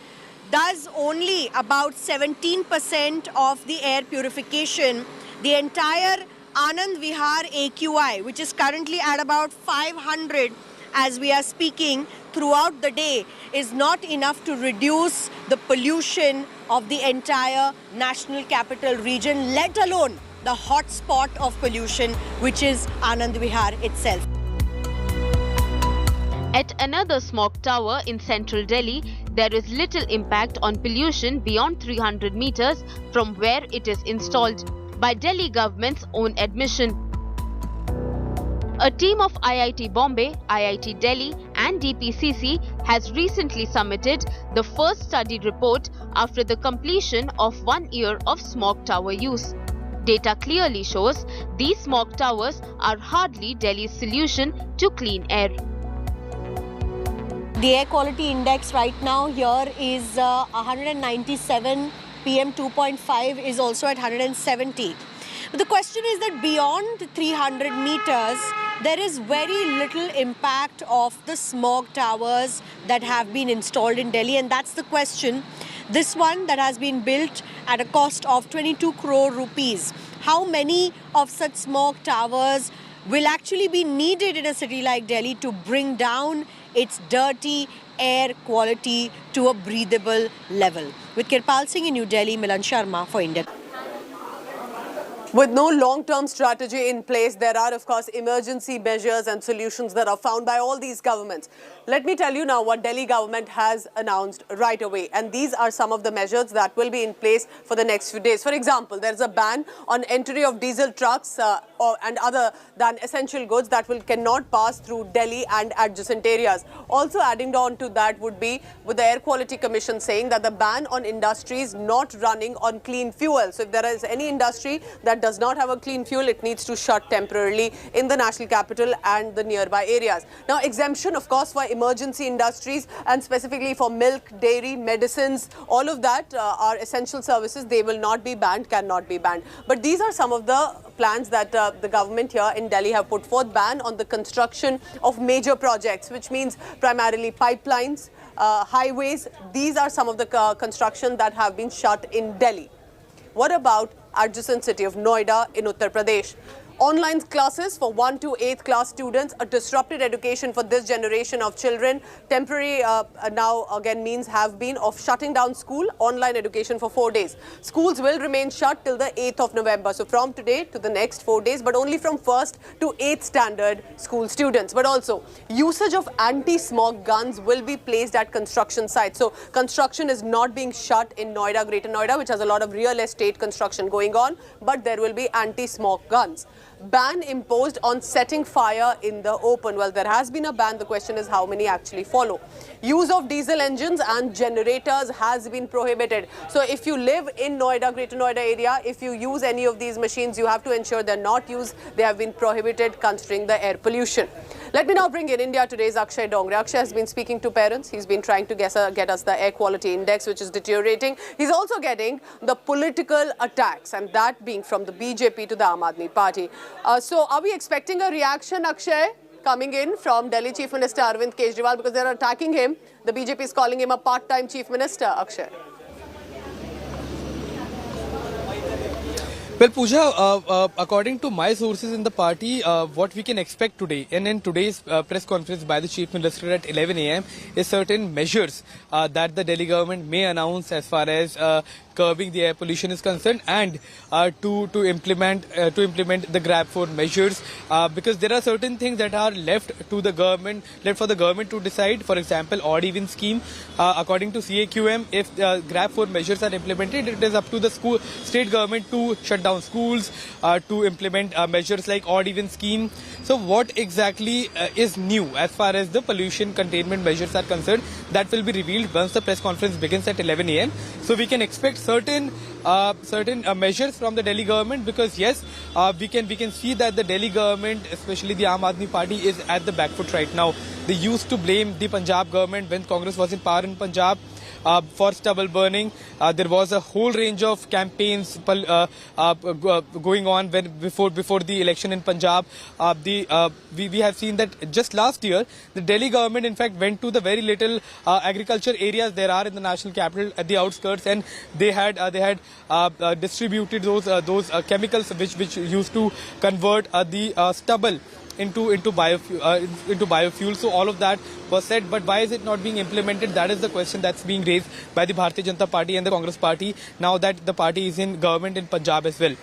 does only about 17% of the air purification, the entire Anand Vihar AQI, which is currently at about 500 as we are speaking throughout the day, is not enough to reduce the pollution of the entire national capital region, let alone the hot spot of pollution, which is Anand Vihar itself. At another smog tower in central Delhi, there is little impact on pollution beyond 300 meters from where it is installed, by Delhi government's own admission. A team of IIT Bombay, IIT Delhi and DPCC has recently submitted the first study report after the completion of 1 year of smog tower use. Data clearly shows these smog towers are hardly Delhi's solution to clean air. The air quality index right now here is 197, PM 2.5 is also at 170. But the question is that beyond 300 meters, there is very little impact of the smog towers that have been installed in Delhi, and that's the question. This one that has been built at a cost of 22 crore rupees. How many of such smog towers will actually be needed in a city like Delhi to bring down its dirty air quality to a breathable level? With Kirpal Singh in New Delhi, Milan Sharma for India. With no long-term strategy in place, there are, of course, emergency measures and solutions that are found by all these governments. Let me tell you now what Delhi government has announced right away. And these are some of the measures that will be in place for the next few days. For example, there's a ban on entry of diesel trucks and other than essential goods that cannot pass through Delhi and adjacent areas. Also adding on to that would be with the Air Quality Commission saying that the ban on industries not running on clean fuel. So if there is any industry that does not have a clean fuel, it needs to shut temporarily in the national capital and the nearby areas. Now, exemption, of course, for emergency industries and specifically for milk, dairy, medicines, all of that are essential services. They will not be banned, cannot be banned. But these are some of the plans that the government here in Delhi have put forth. Ban on the construction of major projects, which means primarily pipelines, highways. These are some of the construction that have been shut in Delhi. What about adjacent city of Noida in Uttar Pradesh? Online classes for 1 to 8th class students, a disrupted education for this generation of children. Temporary now again means have been of shutting down school, online education for 4 days. Schools will remain shut till the 8th of November. So from today to the next 4 days, but only from 1st to 8th standard school students. But also usage of anti-smog guns will be placed at construction sites. So construction is not being shut in Noida, Greater Noida, which has a lot of real estate construction going on, but there will be anti-smog guns. Ban imposed on setting fire in the open. Well, there has been a ban. The question is how many actually follow. Use of diesel engines and generators has been prohibited. So if you live in Noida, Greater Noida area, if you use any of these machines, you have to ensure they're not used. They have been prohibited considering the air pollution. Let me now bring in India Today's Akshay Dongre. Akshay has been speaking to parents. He's been trying to get us the air quality index, which is deteriorating. He's also getting the political attacks, and that being from the BJP to the Aam Aadmi Party. So are we expecting a reaction, Akshay, coming in from Delhi Chief Minister Arvind Kejriwal, because they're attacking him? The BJP is calling him a part-time Chief Minister, Akshay. Well, Pooja, according to my sources in the party, what we can expect today, and in today's press conference by the Chief Minister at 11 a.m. is certain measures that the Delhi government may announce as far as curbing the air pollution is concerned, and to implement the grab for measures, because there are certain things that are left for the government to decide. For example, odd even scheme. According to CAQM, if grab for measures are implemented, it is up to the state government to shut down schools, to implement measures like odd even scheme. So what exactly is new as far as the pollution containment measures are concerned, that will be revealed once the press conference begins at 11 a.m. So we can expect certain measures from the Delhi government, because yes, we can see that the Delhi government, especially the Aam Aadmi Party, is at the back foot right now. They used to blame the Punjab government when Congress was in power in Punjab for stubble burning. There was a whole range of campaigns going on before the election in Punjab. We have seen that just last year, the Delhi government in fact went to the very little agriculture areas there are in the national capital at the outskirts, and they had distributed those chemicals which used to convert the stubble into biofuel. So all of that was said, but why is it not being implemented? That is the question that's being raised by the Bharatiya Janata Party and the Congress Party now that the party is in government in Punjab as well.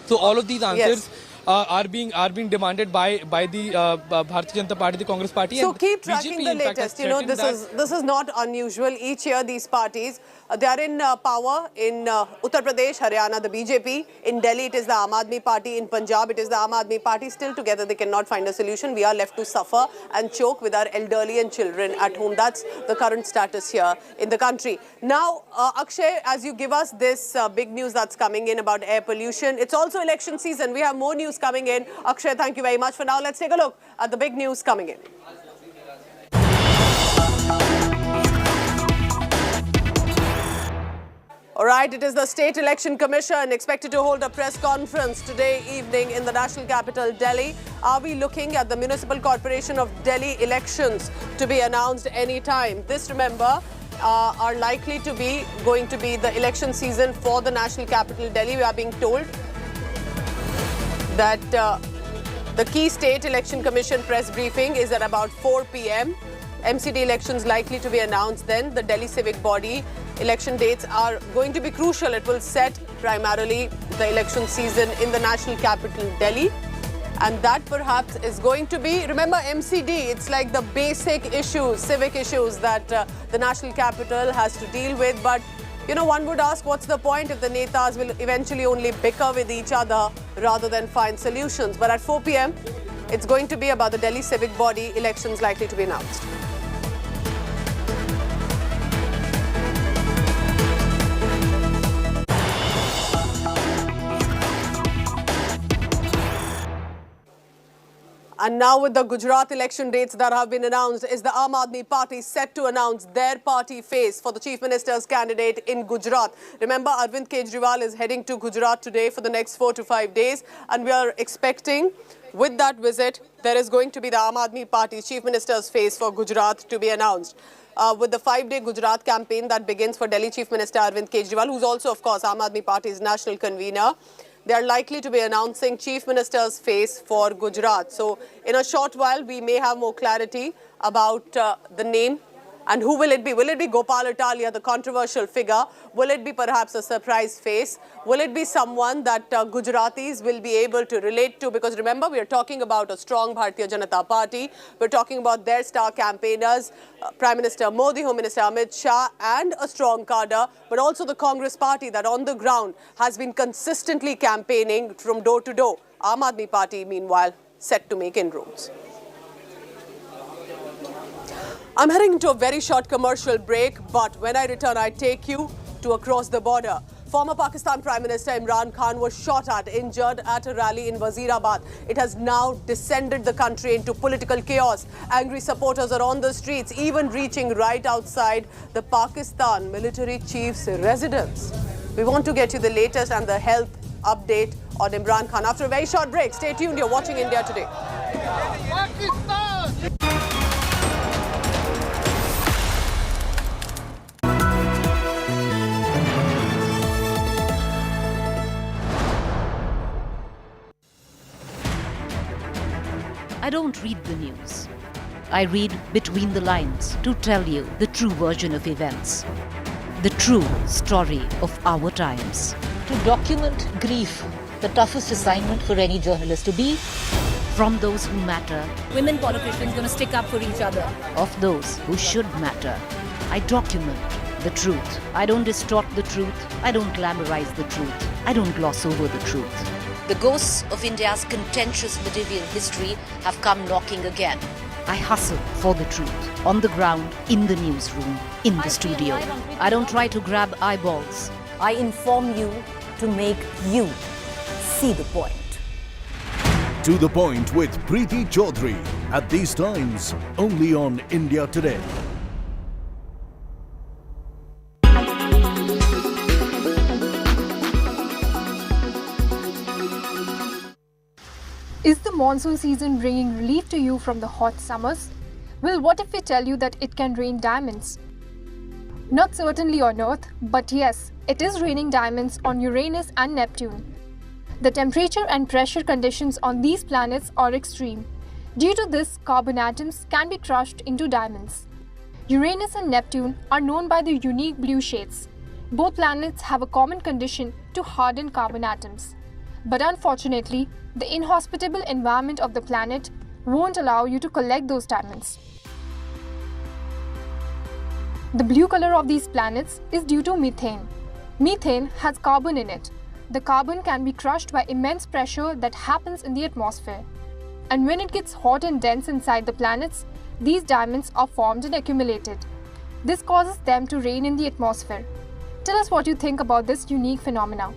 So all of these answers are being demanded by the Bharatiya Janata Party, the Congress Party. So and keep tracking the latest. You know, this is not unusual. Each year these parties, they are in power in Uttar Pradesh, Haryana, the BJP. In Delhi, it is the Aam Aadmi Party. In Punjab, it is the Aam Aadmi Party. Still together, they cannot find a solution. We are left to suffer and choke with our elderly and children at home. That's the current status here in the country. Now, Akshay, as you give us this big news that's coming in about air pollution, it's also election season. We have more news coming in. Akshay, thank you very much for now. Let's take a look at the big news coming in. All right, it is the State Election Commission expected to hold a press conference today evening in the national capital, Delhi. Are we looking at the Municipal Corporation of Delhi elections to be announced any time? This, remember, are likely to be going to be the election season for the national capital, Delhi. We are being told that the key State Election Commission press briefing is at about 4 p.m. MCD elections likely to be announced then. The Delhi civic body election dates are going to be crucial. It will set primarily the election season in the national capital, Delhi. And that perhaps is going to be, remember MCD, it's like the basic issues, civic issues that the national capital has to deal with. But, you know, one would ask, what's the point if the netas will eventually only bicker with each other rather than find solutions? But at 4 p.m., it's going to be about the Delhi civic body elections likely to be announced. And now with the Gujarat election dates that have been announced, is the Aam Aadmi Party set to announce their party face for the Chief Minister's candidate in Gujarat? Remember, Arvind Kejriwal is heading to Gujarat today for the next 4 to 5 days. And we are expecting, with that visit, there is going to be the Aam Aadmi Party Chief Minister's face for Gujarat to be announced. With the 5-day Gujarat campaign that begins for Delhi Chief Minister Arvind Kejriwal, who's also, of course, Aam Aadmi Party's national convener. They are likely to be announcing Chief Minister's face for Gujarat. So, in a short while, we may have more clarity about the name and who will it be. Will it be Gopal Italia, the controversial figure? Will it be perhaps a surprise face? Will it be someone that Gujaratis will be able to relate to? Because remember, we are talking about a strong Bharatiya Janata Party. We're talking about their star campaigners, Prime Minister Modi, Home Minister Amit Shah, and a strong cadre, but also the Congress Party that on the ground has been consistently campaigning from door to door. Aam Aadmi Party, meanwhile, set to make inroads. I'm heading into a very short commercial break, but when I return, I take you to across the border. Former Pakistan Prime Minister Imran Khan was shot at, injured at a rally in Wazirabad. It has now descended the country into political chaos. Angry supporters are on the streets, even reaching right outside the Pakistan military chief's residence. We want to get you the latest and the health update on Imran Khan. After a very short break, stay tuned. You're watching India Today. I don't read the news. I read between the lines to tell you the true version of events, the true story of our times. To document grief, the toughest assignment for any journalist to be. From those who matter. Women politicians going to stick up for each other. Of those who should matter. I document the truth. I don't distort the truth. I don't glamorize the truth. I don't gloss over the truth. The ghosts of India's contentious medieval history have come knocking again. I hustle for the truth. On the ground, in the newsroom, in the studio. I don't try to grab eyeballs. I inform you to make you see the point. To the Point with Preeti Chaudhary. At these times, only on India Today. Is the monsoon season bringing relief to you from the hot summers? Well, what if we tell you that it can rain diamonds? Not certainly on Earth, but yes, it is raining diamonds on Uranus and Neptune. The temperature and pressure conditions on these planets are extreme. Due to this, carbon atoms can be crushed into diamonds. Uranus and Neptune are known by their unique blue shades. Both planets have a common condition to harden carbon atoms. But unfortunately, the inhospitable environment of the planet won't allow you to collect those diamonds. The blue color of these planets is due to methane. Methane has carbon in it. The carbon can be crushed by immense pressure that happens in the atmosphere. And when it gets hot and dense inside the planets, these diamonds are formed and accumulated. This causes them to rain in the atmosphere. Tell us what you think about this unique phenomena.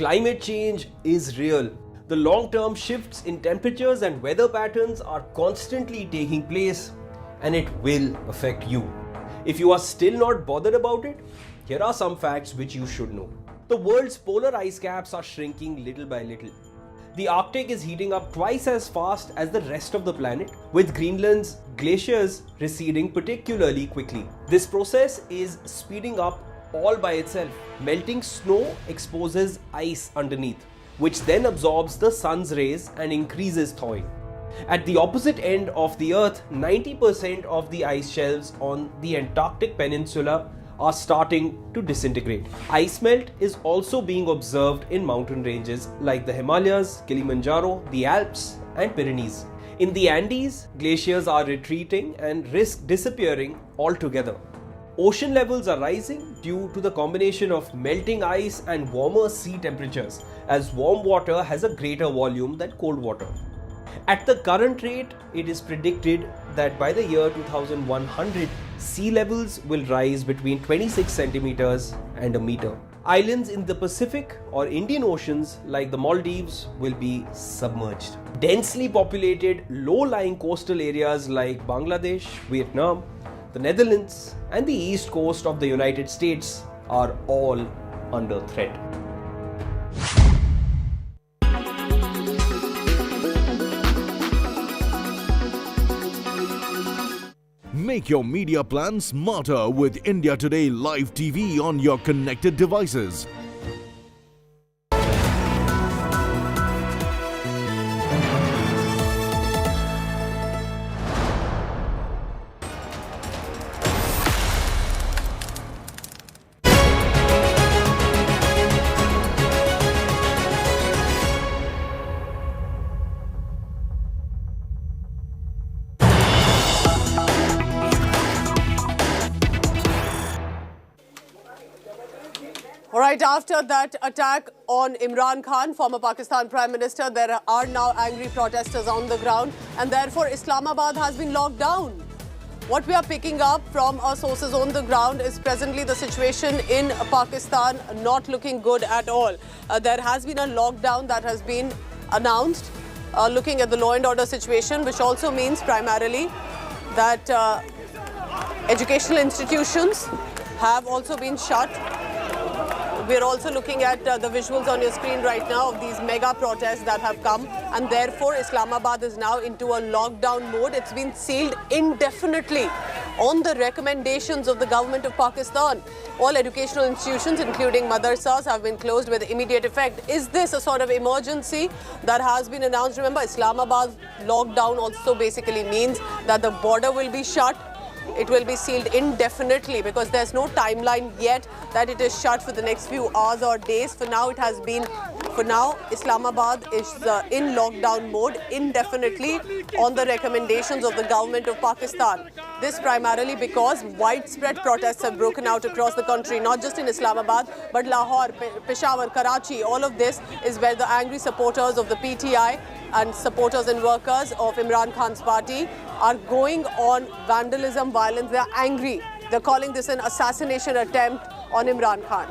climate change is real. The long-term shifts in temperatures and weather patterns are constantly taking place, and it will affect you. If you are still not bothered about it, here are some facts which you should know. The world's polar ice caps are shrinking little by little. The Arctic is heating up twice as fast as the rest of the planet, with Greenland's glaciers receding particularly quickly. This process is speeding up all by itself. Melting snow exposes ice underneath, which then absorbs the sun's rays and increases thawing. At the opposite end of the Earth, 90% of the ice shelves on the Antarctic Peninsula are starting to disintegrate. Ice melt is also being observed in mountain ranges like the Himalayas, Kilimanjaro, the Alps, and Pyrenees. In the Andes, glaciers are retreating and risk disappearing altogether. Ocean levels are rising due to the combination of melting ice and warmer sea temperatures, as warm water has a greater volume than cold water. At the current rate, it is predicted that by the year 2100, sea levels will rise between 26 centimeters and a meter. Islands in the Pacific or Indian Oceans like the Maldives will be submerged. Densely populated, low-lying coastal areas like Bangladesh, Vietnam, the Netherlands, and the east coast of the United States are all under threat. Make your media plan smarter with India Today Live TV on your connected devices. Right after that attack on Imran Khan, former Pakistan Prime Minister, there are now angry protesters on the ground, and therefore Islamabad has been locked down. What we are picking up from our sources on the ground is presently the situation in Pakistan not looking good at all. There has been a lockdown that has been announced, looking at the law and order situation, which also means primarily that educational institutions have also been shut. We're also looking at the visuals on your screen right now of these mega protests that have come, and therefore Islamabad is now into a lockdown mode. It's been sealed indefinitely on the recommendations of the government of Pakistan. All educational institutions, including madrasas, have been closed with immediate effect. Is this a sort of emergency that has been announced? Remember, Islamabad lockdown also basically means that the border will be shut. It will be sealed indefinitely because there's no timeline yet that it is shut for the next few hours or days. For now, Islamabad is in lockdown mode indefinitely on the recommendations of the government of Pakistan. This primarily because widespread protests have broken out across the country, not just in Islamabad, but Lahore, Peshawar, Karachi. All of this is where the angry supporters of the PTI and supporters and workers of Imran Khan's party are going on vandalism, violence. They are angry. They're calling this an assassination attempt on Imran Khan.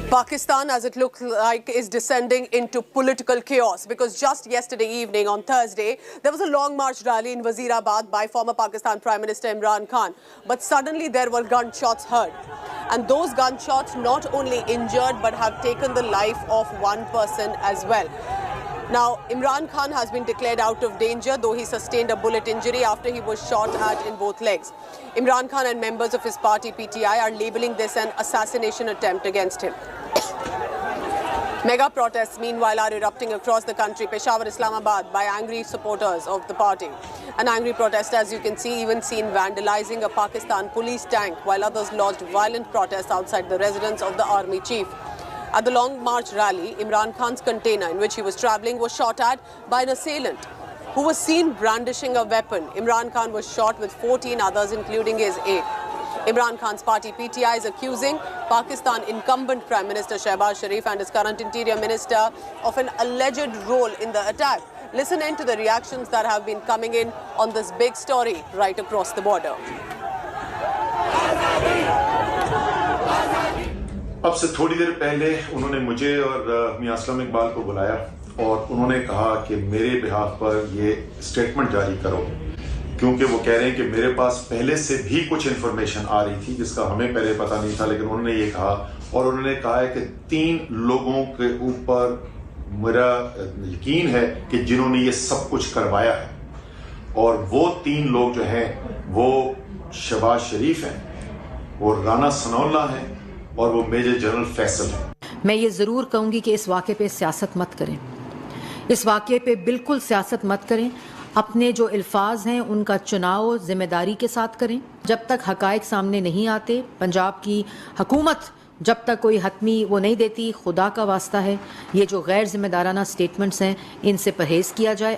Pakistan, as it looks like, is descending into political chaos because just yesterday evening, on Thursday, there was a long march rally in Wazirabad by former Pakistan Prime Minister Imran Khan. But suddenly there were gunshots heard. And those gunshots not only injured but have taken the life of one person as well. Now, Imran Khan has been declared out of danger, though he sustained a bullet injury after he was shot at in both legs. Imran Khan and members of his party PTI are labelling this an assassination attempt against him. Mega protests, meanwhile, are erupting across the country, Peshawar, Islamabad, by angry supporters of the party. An angry protest, as you can see, even seen vandalizing a Pakistan police tank, while others lodged violent protests outside the residence of the army chief. At the Long March rally, Imran Khan's container in which he was travelling was shot at by an assailant who was seen brandishing a weapon. Imran Khan was shot with 14 others, including his aide. Imran Khan's party PTI is accusing Pakistan incumbent Prime Minister Shehbaz Sharif and his current Interior Minister of an alleged role in the attack. Listen in to the reactions that have been coming in on this big story right across the border. अब से थोड़ी देर पहले उन्होंने मुझे और मियां असलम इकबाल को बुलाया और उन्होंने कहा कि मेरे बिहाफ पर ये स्टेटमेंट जारी करो, क्योंकि वो कह रहे हैं कि मेरे पास पहले से भी कुछ इन्फॉर्मेशन आ रही थी जिसका हमें पहले पता नहीं था, लेकिन उन्होंने ये कहा और उन्होंने कहा है कि 3 लोगों के ऊपर मेरा यकीन है कि जिन्होंने ये सब कुछ करवाया है, और वो 3 लोग जो हैं वो शहबाज शरीफ हैं, वो राना सनाउल्लाह हैं और वो मेजर जनरल फैसल हैं। मैं ये ज़रूर कहूँगी कि इस वाक़े पे सियासत मत करें, इस वाक़े पे बिल्कुल सियासत मत करें। अपने जो अल्फाज हैं उनका चुनाव जिम्मेदारी के साथ करें। जब तक हक़ाइक़ सामने नहीं आते, पंजाब की हुकूमत जब तक कोई हतमी वो नहीं देती, खुदा का वास्ता है ये जो गैर जिम्मेदाराना स्टेटमेंट्स हैं इनसे परहेज़ किया जाए।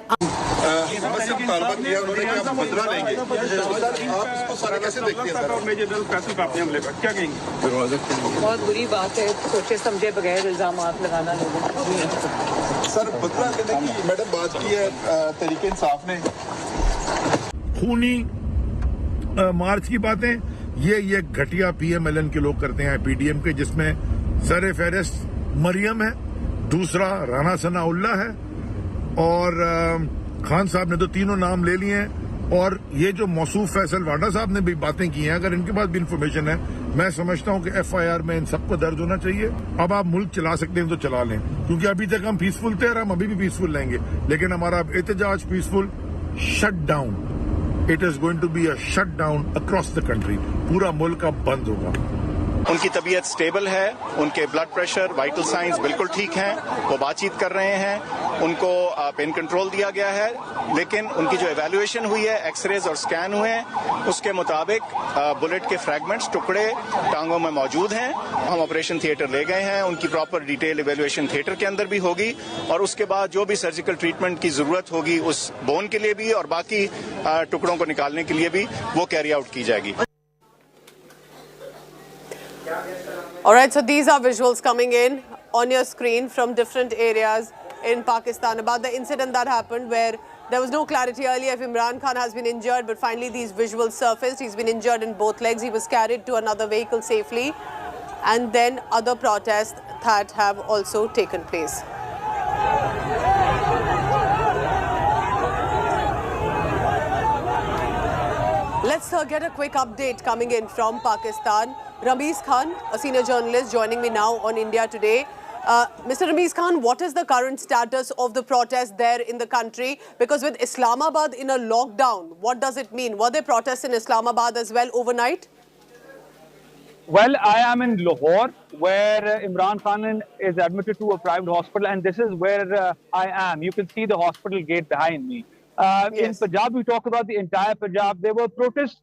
बहुत बुरी बात है, सोचे समझे बगैर इल्जाम लगाना लोगों पर। सर बदला देने की मैडम बात की है तरीके इंसाफ ने। खूनी मार्च की बातें ये घटिया PMLN के लोग करते हैं, PDM के, जिसमें सर फहरिस्त मरियम है, दूसरा राना सनाउल्लाह है और खान साहब ने तो तीनों नाम ले लिए हैं, और ये जो मौसूफ फैसल वाडा साहब ने भी बातें की हैं, अगर इनके पास भी इंफॉर्मेशन है, मैं समझता हूं कि FIR में इन सबको दर्ज होना चाहिए। अब आप मुल्क चला सकते हैं तो चला लें, क्योंकि अभी तक हम पीसफुल थे और हम अभी भी पीसफुल रहेंगे, लेकिन हमारा एहतजाज peaceful shut down, it is going to be a shut down across the country, पूरा मुल्क अब बंद होगा। उनकी तबीयत स्टेबल है, उनके ब्लड प्रेशर, वाइटल साइंस बिल्कुल ठीक हैं, वो बातचीत कर रहे हैं, उनको पेन कंट्रोल दिया गया है, लेकिन उनकी जो एवेल्युएशन हुई है, एक्सरेज और स्कैन हुए हैं, उसके मुताबिक बुलेट के फ्रैगमेंट्स, टुकड़े टांगों में मौजूद हैं। हम ऑपरेशन थिएटर ले गए हैं, उनकी प्रॉपर डिटेल एवेल्युएशन थिएटर के अंदर भी होगी, और उसके बाद जो भी सर्जिकल ट्रीटमेंट की जरूरत होगी उस बोन के लिए भी और बाकी टुकड़ों को निकालने के लिए भी वो कैरी आउट की जाएगी। All right, so these are visuals coming in on your screen from different areas in Pakistan about the incident that happened, where there was no clarity earlier if Imran Khan has been injured, but finally these visuals surfaced. He's been injured in both legs. He was carried to another vehicle safely, and then other protests that have also taken place. Let's get a quick update coming in from Pakistan. Rameez Khan, a senior journalist, joining me now on India Today. Mr. Rameez Khan, what is the current status of the protest there in the country? Because with Islamabad in a lockdown, what does it mean? Were there protests in Islamabad as well overnight? Well, I am in Lahore, where Imran Khan is admitted to a private hospital, and this is where I am. You can see the hospital gate behind me. Yes. In Punjab, we talk about the entire Punjab. There were protests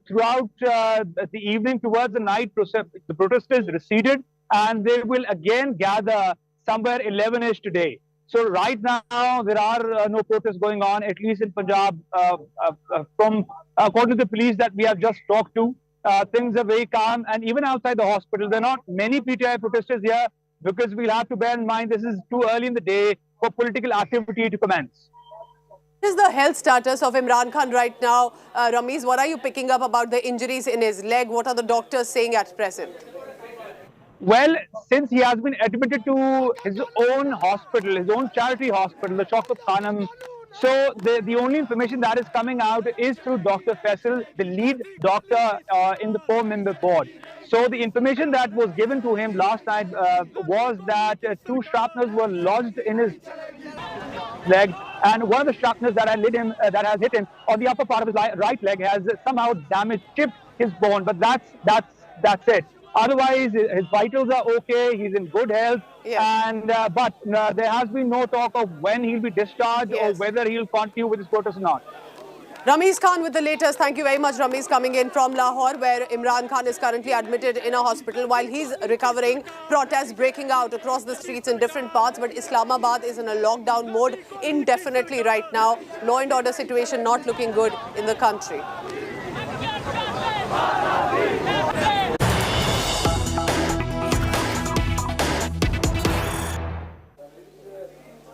throughout the evening towards the night. The protesters receded, and they will again gather somewhere 11ish today. So right now, there are no protests going on, at least in Punjab. According to the police that we have just talked to, things are very calm. And even outside the hospital, there are not many PTI protesters here, because we'll have to bear in mind this is too early in the day for political activity to commence. What is the health status of Imran Khan right now? Rameez, what are you picking up about the injuries in his leg? What are the doctors saying at present? Well, since he has been admitted to his own hospital, his own charity hospital, the Shaukat Khanum, so the only information that is coming out is through Dr. Faisal, the lead doctor in the 4-member board. So the information that was given to him last night was that 2 shrapnels were lodged in his leg, and one of the shrapnels that has hit him on the upper part of his right leg has somehow chipped his bone, but that's it. Otherwise, his vitals are okay. He's in good health, and but there has been no talk of when he'll be discharged or whether he'll continue with his protest or not. Rameez Khan with the latest. Thank you very much, Rameez, coming in from Lahore, where Imran Khan is currently admitted in a hospital. While he's recovering, protests breaking out across the streets in different parts, but Islamabad is in a lockdown mode indefinitely right now. Law and order situation not looking good in the country.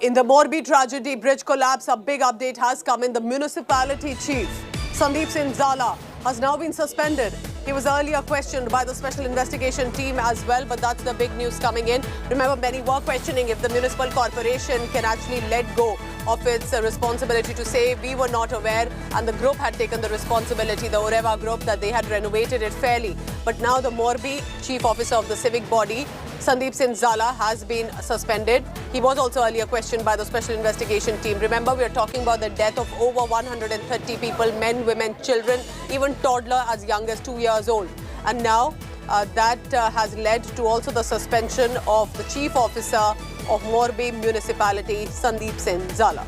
In the Morbi tragedy, bridge collapse, a big update has come in. The municipality chief, Sandeep Singh Zala, has now been suspended. He was earlier questioned by the special investigation team as well, but that's the big news coming in. Remember, many were questioning if the municipal corporation can actually let go of its responsibility to say we were not aware, and the group had taken the responsibility, the Oreva group, that they had renovated it fairly. But now the Morbi chief officer of the civic body, Sandeep Singh Zala, has been suspended. He was also earlier questioned by the special investigation team. Remember, we are talking about the death of over 130 people, men, women, children, even toddler as young as 2 years old. And now that has led to also the suspension of the chief officer of Morbi municipality, Sandeep Singh Zala.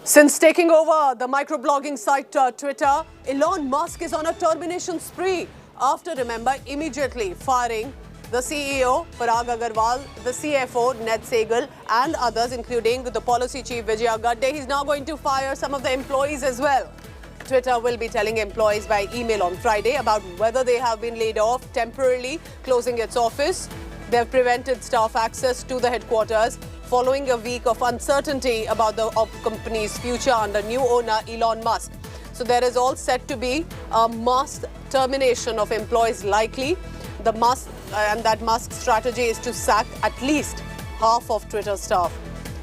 Since taking over the microblogging site Twitter, Elon Musk is on a termination spree after, remember, immediately firing the CEO, Parag Agarwal, the CFO, Ned Segal, and others, including the policy chief, Vijaya Gadde. He's now going to fire some of the employees as well. Twitter will be telling employees by email on Friday about whether they have been laid off temporarily, closing its office. They have prevented staff access to the headquarters following a week of uncertainty about the company's future under new owner Elon Musk. So there is all set to be a mass termination of employees likely. That Musk's strategy is to sack at least half of Twitter staff.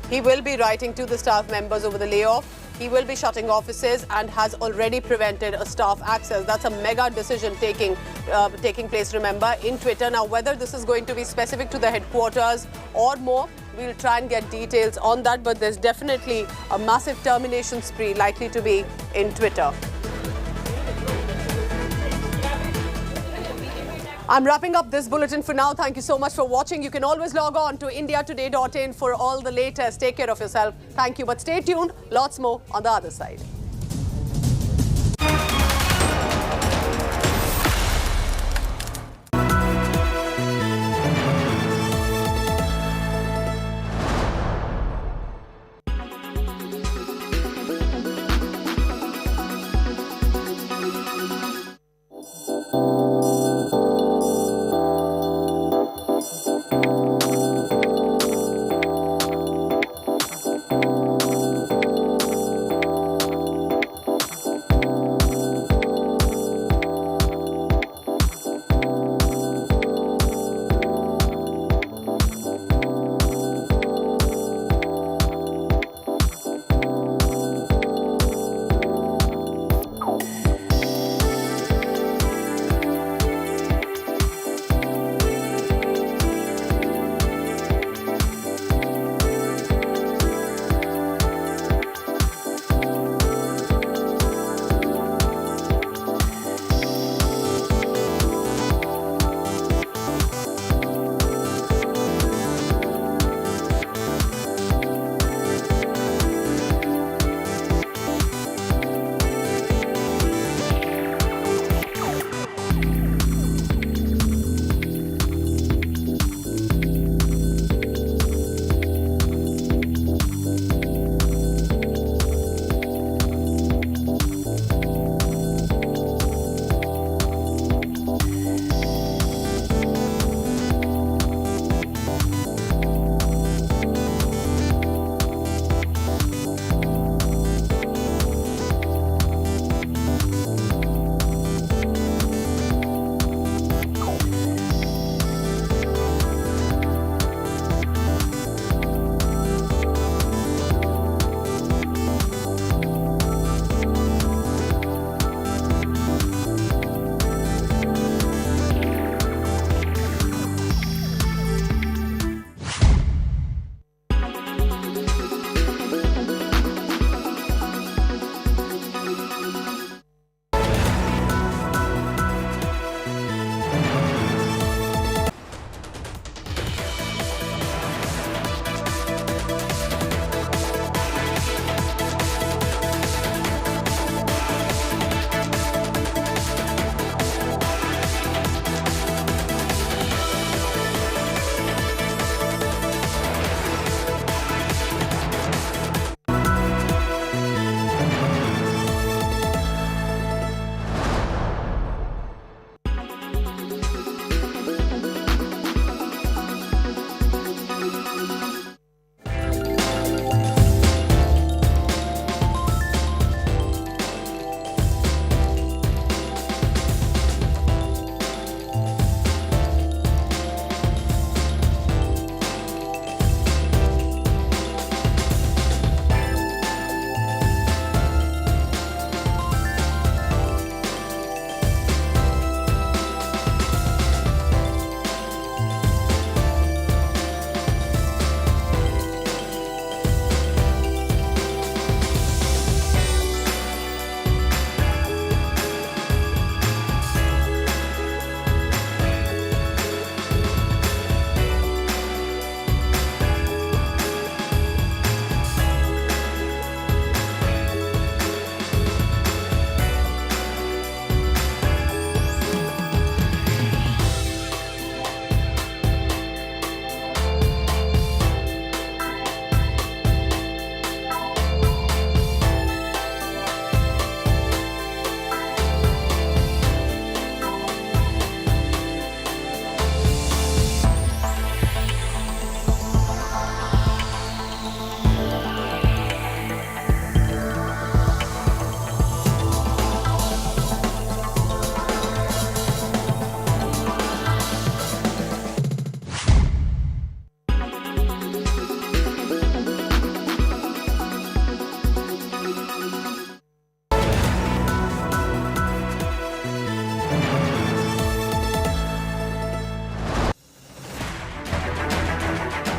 He will be writing to the staff members over the layoff. He will be shutting offices and has already prevented a staff access. That's a mega decision taking place, remember, in Twitter. Now, whether this is going to be specific to the headquarters or more, we'll try and get details on that. But there's definitely a massive termination spree likely to be in Twitter. I'm wrapping up this bulletin for now. Thank you so much for watching. You can always log on to indiatoday.in for all the latest. Take care of yourself. Thank you. But stay tuned. Lots more on the other side.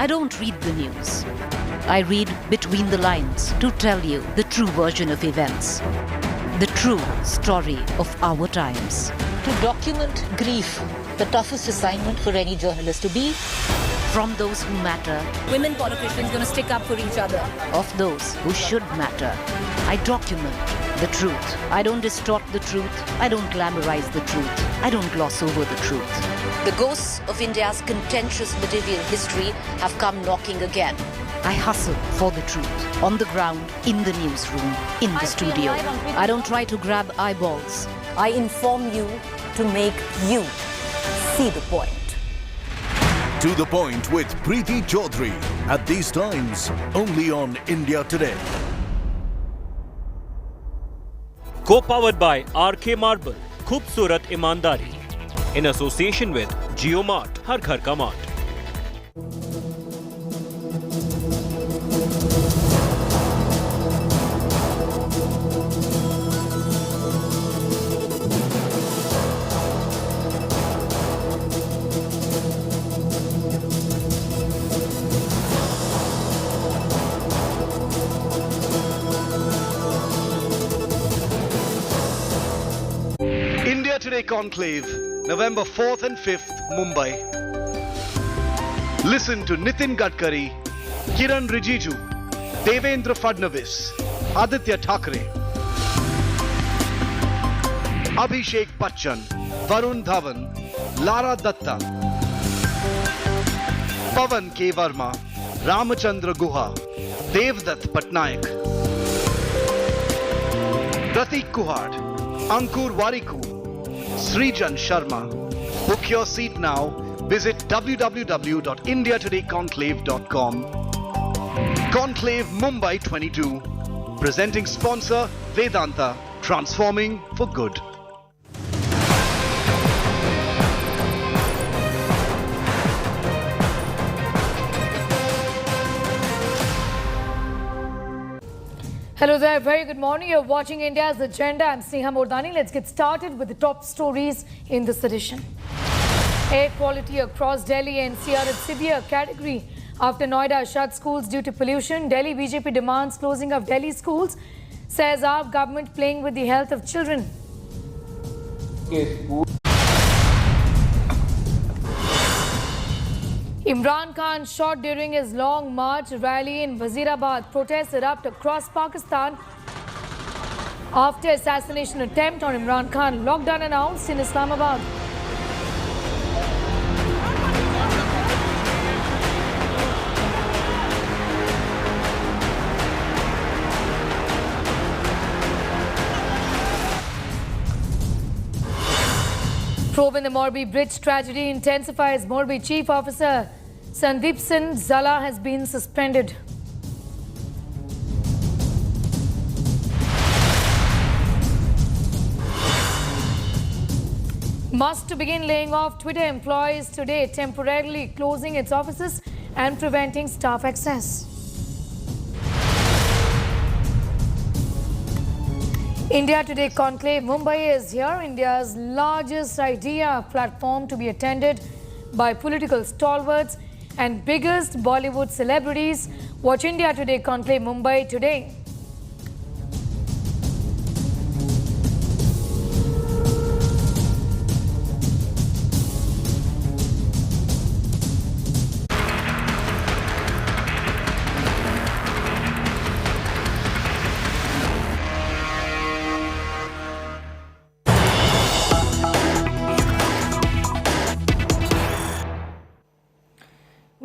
I don't read the news. I read between the lines to tell you the true version of events, the true story of our times. To document grief, the toughest assignment for any journalist to be. From those who matter, Women politicians going to stick up for each other. of those who should matter, I document the truth. I don't distort the truth. I don't glamorize the truth. I don't gloss over the truth. The ghosts of India's contentious medieval history have come knocking again. I hustle for the truth, on the ground, in the newsroom, in the studio. I don't try to grab eyeballs. I inform you to make you see the point. To the point with Preeti Chaudhary. At these times, only on India Today. Co-powered by RK Marble, Khoobsurat Imandari. In association with JioMart, Har Ghar Ka Mart. India Today Conclave, November 4th and 5th, Mumbai. Listen to Nitin Gadkari, Kiran Rijiju, Devendra Fadnavis, Aditya Thackeray, Abhishek Bachchan, Varun Dhawan, Lara Datta, Pavan K. Verma, Ramachandra Guha, Devdutt Patnaik, Pratik Kuhad, Ankur Wariku, Srijan Sharma. Book your seat now. Visit www.indiatodayconclave.com. Conclave Mumbai 22. Presenting sponsor Vedanta. Transforming for good. Hello there, very good morning. You're watching India's Agenda. I'm Sneha Mordani. Let's get started with the top stories in this edition. Air quality across Delhi NCR at severe category after Noida shut schools due to pollution. Delhi BJP demands closing of Delhi schools, says our government playing with the health of children. Imran Khan shot during his long march rally in Wazirabad. Protests erupt across Pakistan after assassination attempt on Imran Khan. Lockdown announced in Islamabad. Probe in the Morbi Bridge tragedy intensifies. Morbi Chief Officer Sandeep Singh Zala has been suspended. Must to begin laying off Twitter employees today, temporarily closing its offices and preventing staff access. India Today Conclave Mumbai is here, India's largest idea platform to be attended by political stalwarts and biggest Bollywood celebrities. Watch India Today Conclave Mumbai today.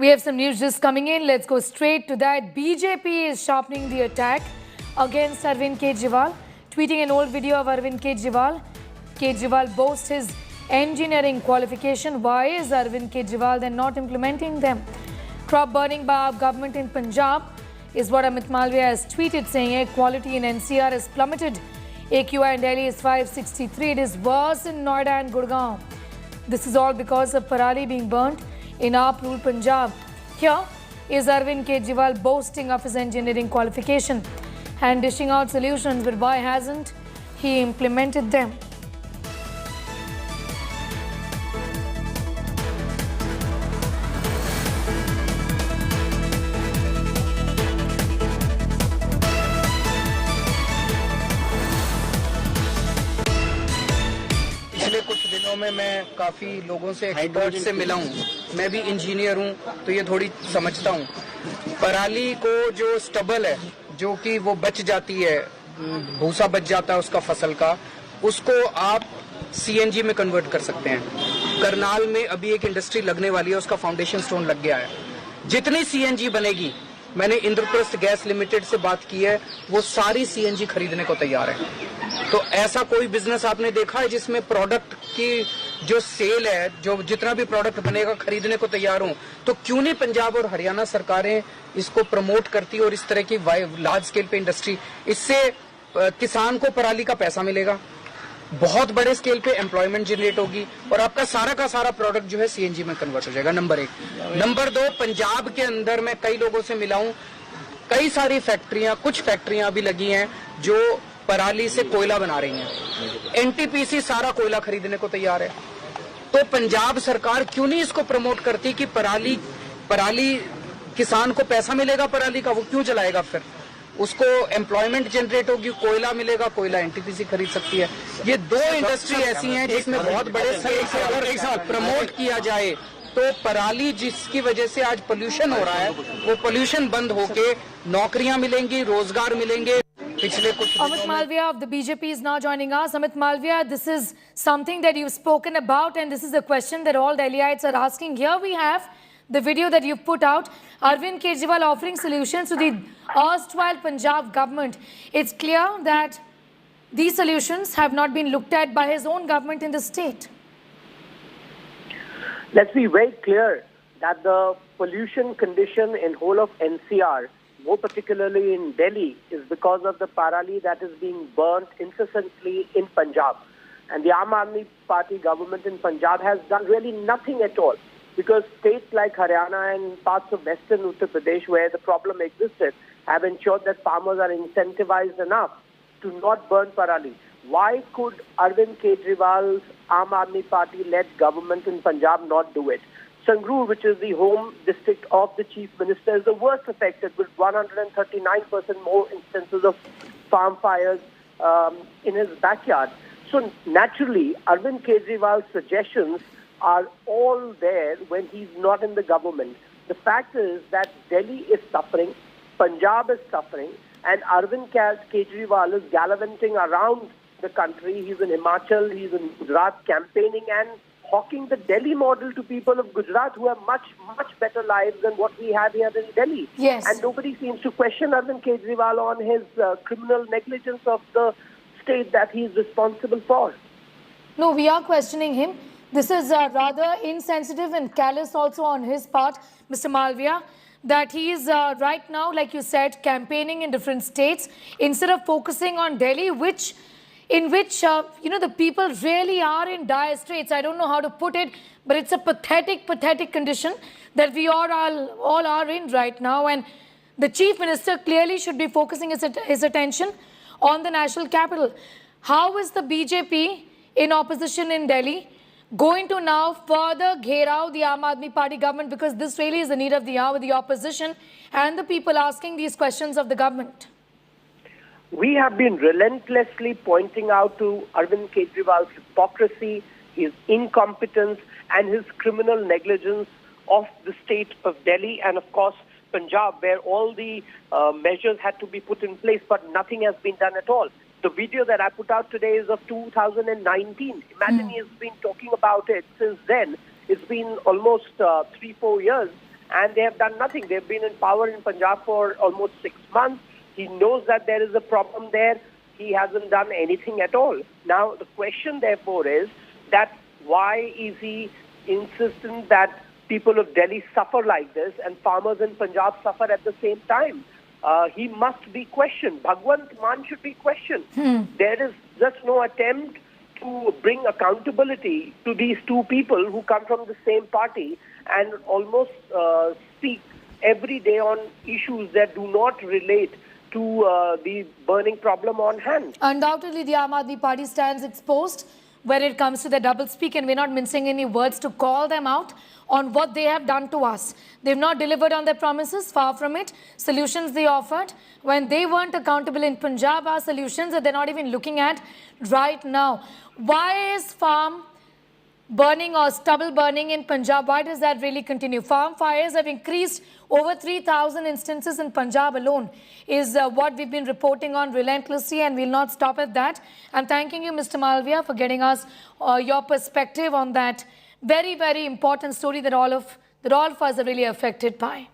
We have some news just coming in. Let's go straight to that. BJP is sharpening the attack against Arvind Kejriwal. Tweeting an old video of Arvind Kejriwal, Kejriwal boasts his engineering qualification. Why is Arvind Kejriwal then not implementing them? Crop burning by our government in Punjab is what Amit Malviya has tweeted, saying air quality in NCR has plummeted. AQI in Delhi is 563. It is worse in Noida and Gurgaon. This is all because of Parali being burnt in our ruled Punjab. Here is Arvind Kejriwal boasting of his engineering qualification and dishing out solutions, but why hasn't he implemented them? मैं काफ़ी लोगों से expert से मिला हूँ, मैं भी engineer हूँ तो ये थोड़ी समझता हूँ। पराली को जो स्टबल है, जो कि वो बच जाती है, भूसा बच जाता है उसका फसल का, उसको आप CNG में कन्वर्ट कर सकते हैं। करनाल में अभी एक इंडस्ट्री लगने वाली है, उसका फाउंडेशन स्टोन लग गया है। जितनी CNG बनेगी, मैंने इंद्रप्रस्थ गैस लिमिटेड से बात की है, वो सारी CNG खरीदने को तैयार है। तो ऐसा कोई बिजनेस आपने देखा है जिसमें प्रोडक्ट की जो सेल है, जो जितना भी प्रोडक्ट बनेगा खरीदने को तैयार हो? तो क्यों नहीं पंजाब और हरियाणा सरकारें इसको प्रमोट करती और इस तरह की लार्ज स्केल पे इंडस्ट्री, इससे किसान को पराली का पैसा मिलेगा, बहुत बड़े स्केल पे एम्प्लॉयमेंट जनरेट होगी और आपका सारा का सारा प्रोडक्ट जो है CNG में कन्वर्ट हो जाएगा। नंबर 1। नंबर 2, पंजाब के अंदर मैं कई लोगों से मिला हूं, कई सारी फैक्ट्रियां, कुछ फैक्ट्रियां अभी लगी हैं जो पराली से कोयला बना रही हैं। NTPC सारा कोयला खरीदने को तैयार है। तो पंजाब सरकार क्यों नहीं इसको प्रमोट करती कि पराली किसान को पैसा मिलेगा पराली का, वो क्यों जलाएगा? फिर उसको एम्प्लॉयमेंट जनरेट होगी, कोयला मिलेगा, कोयला NTPC खरीद सकती है। ये 2 इंडस्ट्री ऐसी हैं जिसमें बहुत बड़े स्केल से अगर प्रमोट किया जाए तो पराली, जिसकी वजह से आज पोल्यूशन हो रहा है, वो पोल्यूशन बंद होके नौकरियां मिलेंगी, रोजगार मिलेंगे। पिछले कुछ Amit Malviya of the BJP is now joining us. Amit Malviya, this is something that you've spoken about, and this is a question that all Delhiites are asking. Here we have the video that you've put out, Arvind Kejriwal offering solutions to the erstwhile Punjab government. It's clear that these solutions have not been looked at by his own government in the state. Let's be very clear that the pollution condition in whole of NCR, more particularly in Delhi, is because of the parali that is being burnt incessantly in Punjab. And the Aam Aadmi Party government in Punjab has done really nothing at all. Because states like Haryana and parts of western Uttar Pradesh, where the problem existed, have ensured that farmers are incentivized enough to not burn parali. Why could Arvind Kejriwal's Aam Aadmi Party-led government in Punjab not do it? Sangrur, which is the home district of the Chief Minister, is the worst affected, with 139% more instances of farm fires in his backyard. So naturally, Arvind Kejriwal's suggestions are all there when he's not in the government. The fact is that Delhi is suffering, Punjab is suffering, and Arvind Kejriwal is gallivanting around the country. He's in Himachal, he's in Gujarat campaigning and hawking the Delhi model to people of Gujarat who have much, much better lives than what we have here in Delhi. Yes. And nobody seems to question Arvind Kejriwal on his criminal negligence of the state that he's responsible for. No, we are questioning him. This is rather insensitive and callous also on his part, Mr. Malviya, that he is right now, like you said, campaigning in different states instead of focusing on Delhi, in which the people really are in dire straits. I don't know how to put it, but it's a pathetic condition that we all are in right now. And the Chief Minister clearly should be focusing his attention on the national capital. How is the BJP in opposition in Delhi going to now further gherao the Aam Aadmi Party government, because this really is the need of the hour with the opposition and the people asking these questions of the government? We have been relentlessly pointing out to Arvind Kejriwal's hypocrisy, his incompetence and his criminal negligence of the state of Delhi and of course Punjab, where all the measures had to be put in place, but nothing has been done at all. The video that I put out today is of 2019. Imagine he has been talking about it since then. It's been almost 3-4 years and they have done nothing. They've been in power in Punjab for almost 6 months. He knows that there is a problem there. He hasn't done anything at all. Now, the question therefore is that why is he insistent that people of Delhi suffer like this and farmers in Punjab suffer at the same time? He must be questioned. Bhagwant Mann should be questioned. There is just no attempt to bring accountability to these two people who come from the same party and almost speak every day on issues that do not relate to the burning problem on hand. Undoubtedly, the Aam Aadmi Party stands exposed when it comes to the doublespeak, and we're not mincing any words to call them out on what they have done to us. They've not delivered on their promises, far from it. Solutions they offered when they weren't accountable in Punjab are solutions that they're not even looking at right now. Why is farm burning or stubble burning in Punjab. Why does that really continue? Farm fires have increased over 3,000 instances in Punjab alone is what we've been reporting on relentlessly, and we'll not stop at that. I'm thanking you, Mr. Malviya, for getting us your perspective on that very, very important story that all of us are really affected by.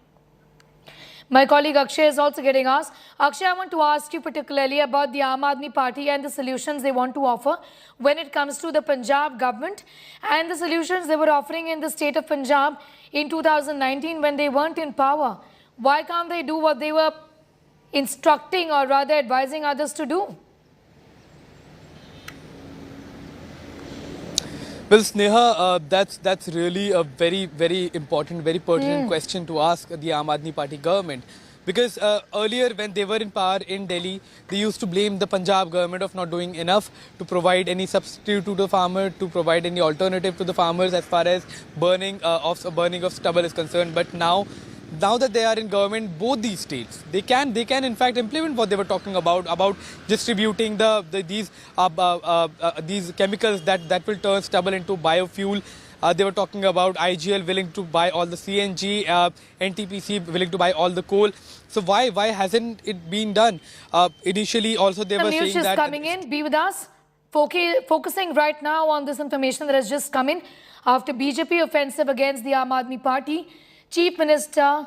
My colleague Akshay is also getting asked. Akshay, I want to ask you particularly about the Aam Aadmi Party and the solutions they want to offer when it comes to the Punjab government and the solutions they were offering in the state of Punjab in 2019 when they weren't in power. Why can't they do what they were instructing or rather advising others to do? Well, Sneha, that's really a very, very important, very pertinent question to ask the Aam Aadmi Party government. Because earlier when they were in power in Delhi, they used to blame the Punjab government of not doing enough to provide any substitute to the farmer, to provide any alternative to the farmers as far as burning of stubble is concerned. But now that they are in government, both these states, they can in fact implement what they were talking about distributing these chemicals that will turn stubble into biofuel. They were talking about IGL willing to buy all the CNG, NTPC willing to buy all the coal. So why hasn't it been done? Initially also they were saying that... coming in, be with us. Focusing right now on this information that has just come in after BJP offensive against the Aam Aadmi Party. Chief Minister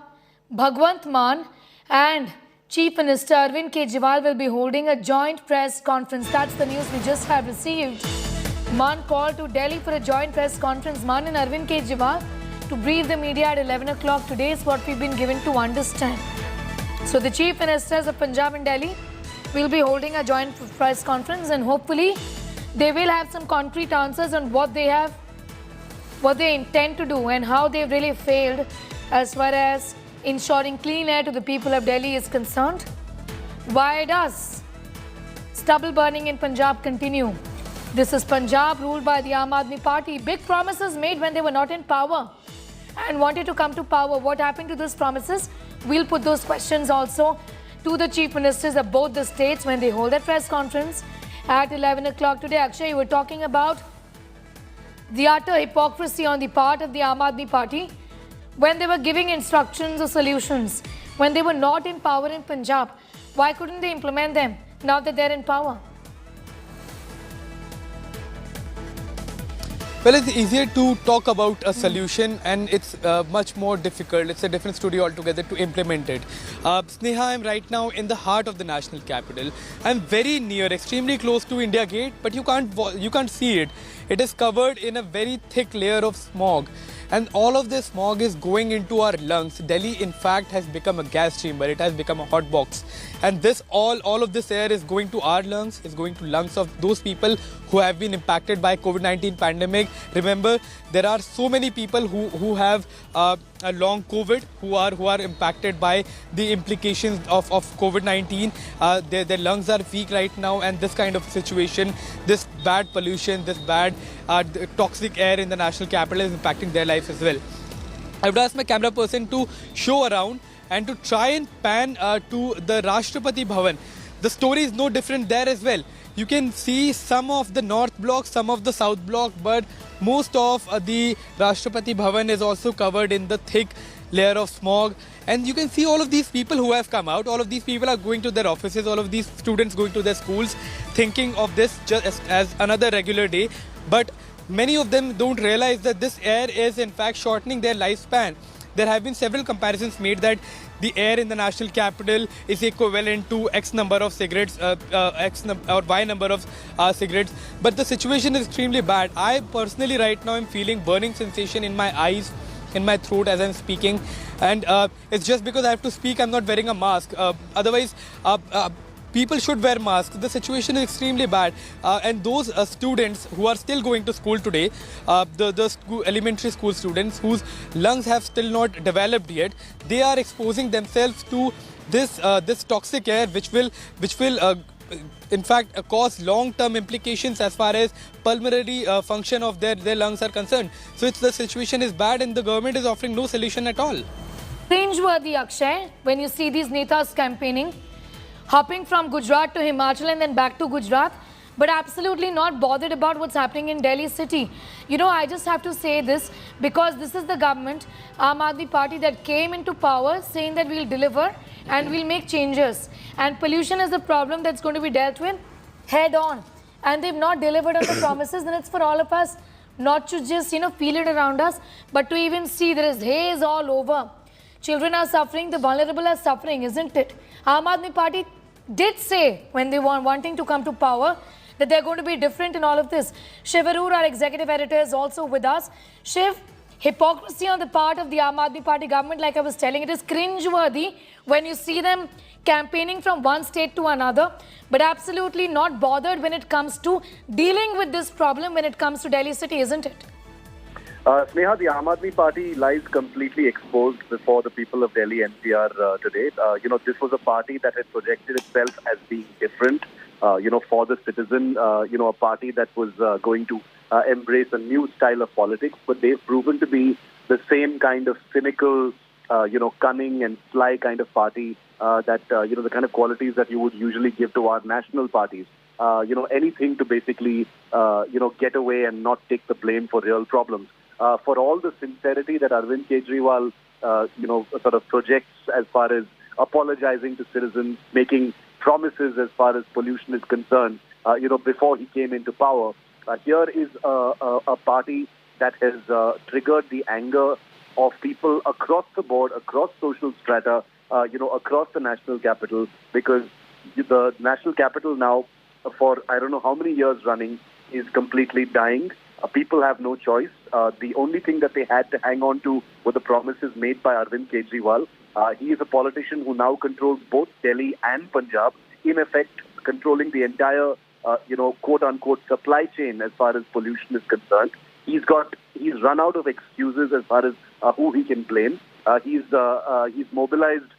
Bhagwant Mann and Chief Minister Arvind Kejriwal will be holding a joint press conference. That's the news we just have received. Mann called to Delhi for a joint press conference. Mann and Arvind Kejriwal to brief the media at 11 o'clock today is what we've been given to understand. So the Chief Ministers of Punjab and Delhi will be holding a joint press conference, and hopefully they will have some concrete answers on what they intend to do and how they've really failed as far as ensuring clean air to the people of Delhi is concerned. Why does stubble burning in Punjab continue? This is Punjab ruled by the Aam Aadmi Party. Big promises made when they were not in power and wanted to come to power. What happened to those promises? We'll put those questions also to the Chief Ministers of both the states when they hold their press conference at 11 o'clock today. Akshay, you were talking about the utter hypocrisy on the part of the Aam Aadmi Party when they were giving instructions or solutions, when they were not in power in Punjab. Why couldn't they implement them now that they're in power? Well, it's easier to talk about a solution and it's much more difficult. It's a different story altogether to implement it. Sneha, I'm right now in the heart of the national capital. I'm very near, extremely close to India Gate, but you can't see it. It is covered in a very thick layer of smog. And all of this smog is going into our lungs. Delhi, in fact, has become a gas chamber. It has become a hot box. And all of this air is going to our lungs, is going to lungs of those people who have been impacted by COVID-19 pandemic. Remember, there are so many people who have a long COVID, who are impacted by the implications of COVID-19. Their lungs are weak right now, and this kind of situation, this bad pollution, this bad toxic air in the national capital is impacting their life as well. I would ask my camera person to show around and to try and pan to the Rashtrapati Bhavan. The story is no different there as well. You can see some of the north block, some of the south block, but most of the Rashtrapati Bhavan is also covered in the thick layer of smog. And you can see all of these people who have come out, all of these people are going to their offices, all of these students going to their schools, thinking of this just as another regular day. But many of them don't realize that this air is in fact shortening their lifespan. There have been several comparisons made that the air in the national capital is equivalent to X number of cigarettes, or Y number of cigarettes. But the situation is extremely bad. I personally right now am feeling burning sensation in my eyes, in my throat as I'm speaking. And it's just because I have to speak, I'm not wearing a mask. Otherwise, people should wear masks. The situation is extremely bad. And those students who are still going to school today, the elementary school students whose lungs have still not developed yet, they are exposing themselves to this toxic air which will in fact cause long-term implications as far as pulmonary function of their lungs are concerned. So the situation is bad and the government is offering no solution at all. Cringeworthy, Akshay, when you see these netas campaigning, hopping from Gujarat to Himachal and then back to Gujarat. but absolutely not bothered about what's happening in Delhi city. You know, I just have to say this because this is the government, Aam Aadmi Party, that came into power saying that we'll deliver and we'll make changes. And pollution is the problem that's going to be dealt with head on. And they've not delivered on the promises, then it's for all of us not to just, you know, feel it around us, but to even see there is haze all over. Children are suffering, the vulnerable are suffering, isn't it? Aam Aadmi Party did say when they were wanting to come to power that they're going to be different in all of this. Shiv, our executive editor, is also with us. Shiv, hypocrisy on the part of the Aam Aadmi Party government, like I was telling, it is cringeworthy when you see them campaigning from one state to another, but absolutely not bothered when it comes to dealing with this problem when it comes to Delhi city, isn't it? Sneha, the Aam Aadmi Party lies completely exposed before the people of Delhi NCR today. This was a party that had projected itself as being different, for the citizen, a party that was going to embrace a new style of politics, but they've proven to be the same kind of cynical, cunning and sly kind of party the kind of qualities that you would usually give to our national parties. Anything to basically, get away and not take the blame for real problems. For all the sincerity that Arvind Kejriwal, sort of projects as far as apologizing to citizens, making promises as far as pollution is concerned, before he came into power, here is a party that has triggered the anger of people across the board, across social strata, across the national capital, because the national capital now, for I don't know how many years running, is completely dying. People have no choice. The only thing that they had to hang on to were the promises made by Arvind Kejriwal. He is a politician who now controls both Delhi and Punjab, in effect controlling the entire, quote-unquote supply chain as far as pollution is concerned. He's run out of excuses as far as who he can blame. He's mobilized,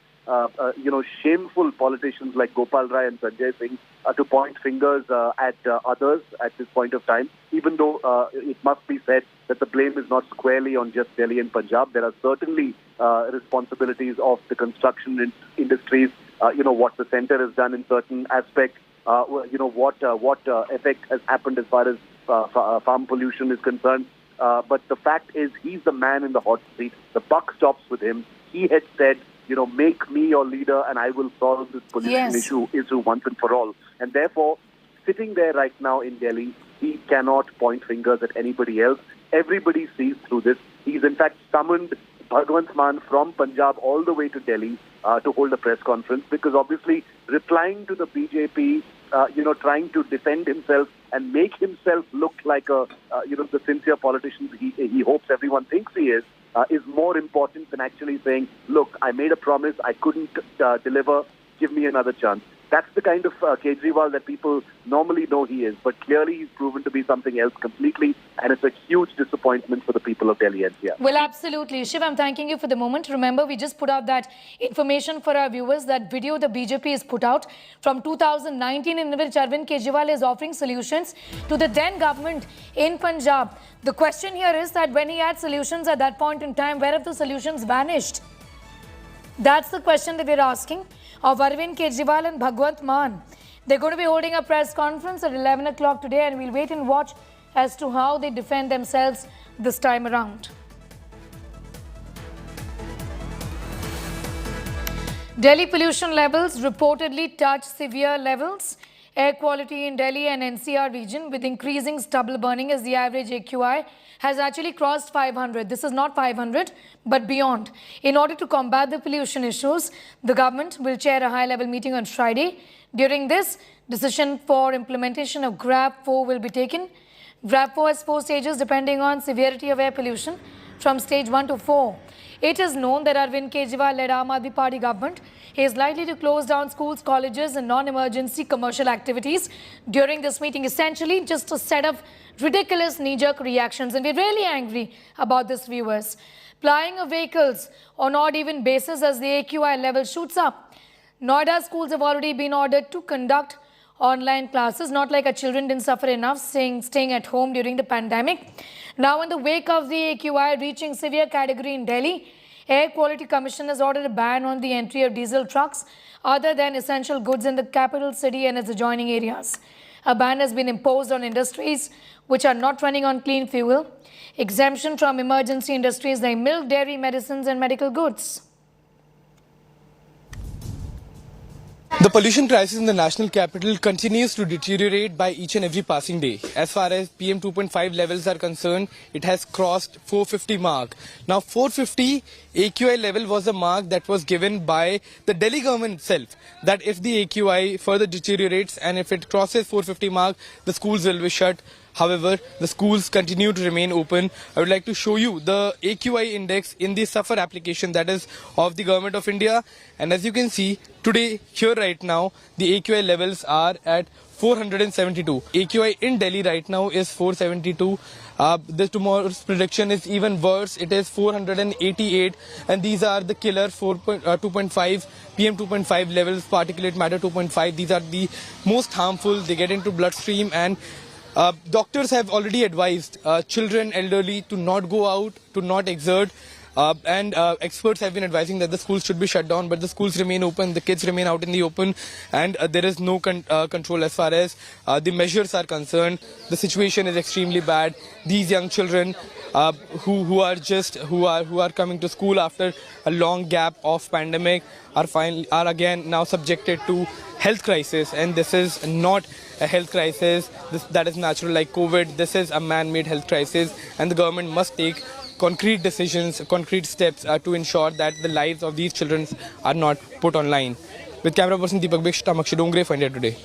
shameful politicians like Gopal Rai and Sanjay Singh to point fingers at others at this point of time, even though it must be said that the blame is not squarely on just Delhi and Punjab. There are certainly responsibilities of the construction industries, what the centre has done in certain aspects, what effect has happened as far as farm pollution is concerned. But the fact is, he's the man in the hot seat. The buck stops with him. He had said, make me your leader and I will solve this pollution issue once and for all. And therefore, sitting there right now in Delhi, he cannot point fingers at anybody else. Everybody sees through this. He's in fact summoned Bhagwant Mann from Punjab all the way to Delhi to hold a press conference, because obviously replying to the BJP, trying to defend himself and make himself look like the sincere politician he hopes everyone thinks he is more important than actually saying, look, I made a promise, I couldn't deliver, give me another chance. That's the kind of Kejriwal that people normally know he is, but clearly he's proven to be something else completely, and it's a huge disappointment for the people of Delhi NCR. Well, absolutely. Shiv, I'm thanking you for the moment. Remember, we just put out that information for our viewers, that video the BJP has put out from 2019 in which Arvind Kejriwal is offering solutions to the then government in Punjab. The question here is that when he had solutions at that point in time, where have the solutions vanished? That's the question that we're asking of Arvind Kejriwal and Bhagwant Mann. They're going to be holding a press conference at 11 o'clock today, and we'll wait and watch as to how they defend themselves this time around. Delhi pollution levels reportedly touch severe levels. Air quality in Delhi and NCR region with increasing stubble burning as the average AQI has actually crossed 500. This is not 500, but beyond. In order to combat the pollution issues, the government will chair a high-level meeting on Friday. During this, decision for implementation of GRAP 4 will be taken. GRAP 4 has 4 stages depending on severity of air pollution from stage 1 to 4. It is known that Arvind Kejriwal-led Aam Aadmi Party government is likely to close down schools, colleges and non-emergency commercial activities during this meeting. Essentially, just a set of ridiculous knee-jerk reactions. And we're really angry about this, viewers. Plying of vehicles on odd-even basis as the AQI level shoots up. Noida schools have already been ordered to conduct online classes, not like our children didn't suffer enough staying at home during the pandemic. Now, in the wake of the AQI reaching severe category in Delhi, Air Quality Commission has ordered a ban on the entry of diesel trucks other than essential goods in the capital city and its adjoining areas. A ban has been imposed on industries which are not running on clean fuel. Exemption from emergency industries like milk, dairy, medicines and medical goods. The pollution crisis in the national capital continues to deteriorate by each and every passing day. As far as PM 2.5 levels are concerned, it has crossed 450 mark. Now 450 AQI level was a mark that was given by the Delhi government itself, that if the AQI further deteriorates and if it crosses 450 mark, the schools will be shut. However, the schools continue to remain open. I would like to show you the AQI index in the SAFAR application, that is of the Government of India. And as you can see, today, here right now, the AQI levels are at 472. AQI in Delhi right now is 472. The tomorrow's prediction is even worse. It is 488. And these are the killer 2.5, PM 2.5 levels, particulate matter 2.5. These are the most harmful. They get into bloodstream, and doctors have already advised children, elderly to not go out, to not exert. And experts have been advising that the schools should be shut down, but the schools remain open, the kids remain out in the open, and there is no control as far as the measures are concerned. The situation is extremely bad. These young children who are coming to school after a long gap of pandemic are again now subjected to health crisis, and this is not a health crisis that is natural like COVID. This is a man-made health crisis, and the government must take concrete decisions, concrete steps to ensure that the lives of these children are not put on line. With camera person Deepak Bishta, Makshi Dongre for India Today.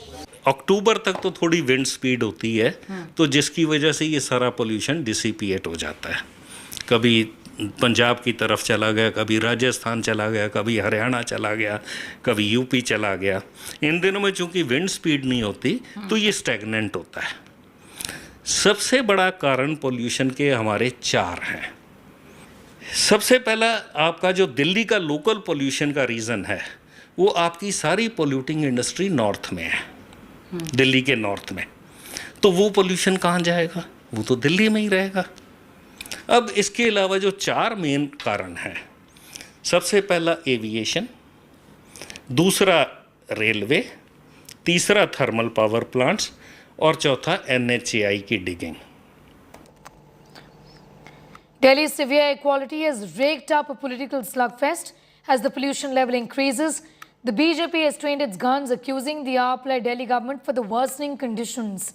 अक्टूबर तक तो थोड़ी wind speed होती है, तो जिसकी वजह से ये सारा पोल्यूशन डिसिपिएट हो जाता है. कभी पंजाब की तरफ चला गया, कभी राजस्थान चला गया, कभी हरियाणा चला गया, कभी यूपी चला गया. इन दिनों में चूंकि विंड स्पीड नहीं होती तो ये स्टैग्नेंट होता है. सबसे बड़ा कारण पोल्यूशन के हमारे 4 हैं. सबसे पहला आपका जो दिल्ली का लोकल पोल्यूशन का रीज़न है, वो आपकी सारी पोल्यूटिंग इंडस्ट्री नॉर्थ में है, दिल्ली के नॉर्थ में. तो वो पोल्यूशन कहाँ जाएगा? वो तो दिल्ली में ही रहेगा. अब इसके अलावा जो 4 मेन कारण हैं, सबसे पहला एविएशन, दूसरा रेलवे, तीसरा थर्मल पावर प्लांट्स और चौथा NHAI की digging. Delhi's severe air quality has raked up a political slugfest as the pollution level increases. The BJP has trained its guns, accusing the AAP-led Delhi government for the worsening conditions.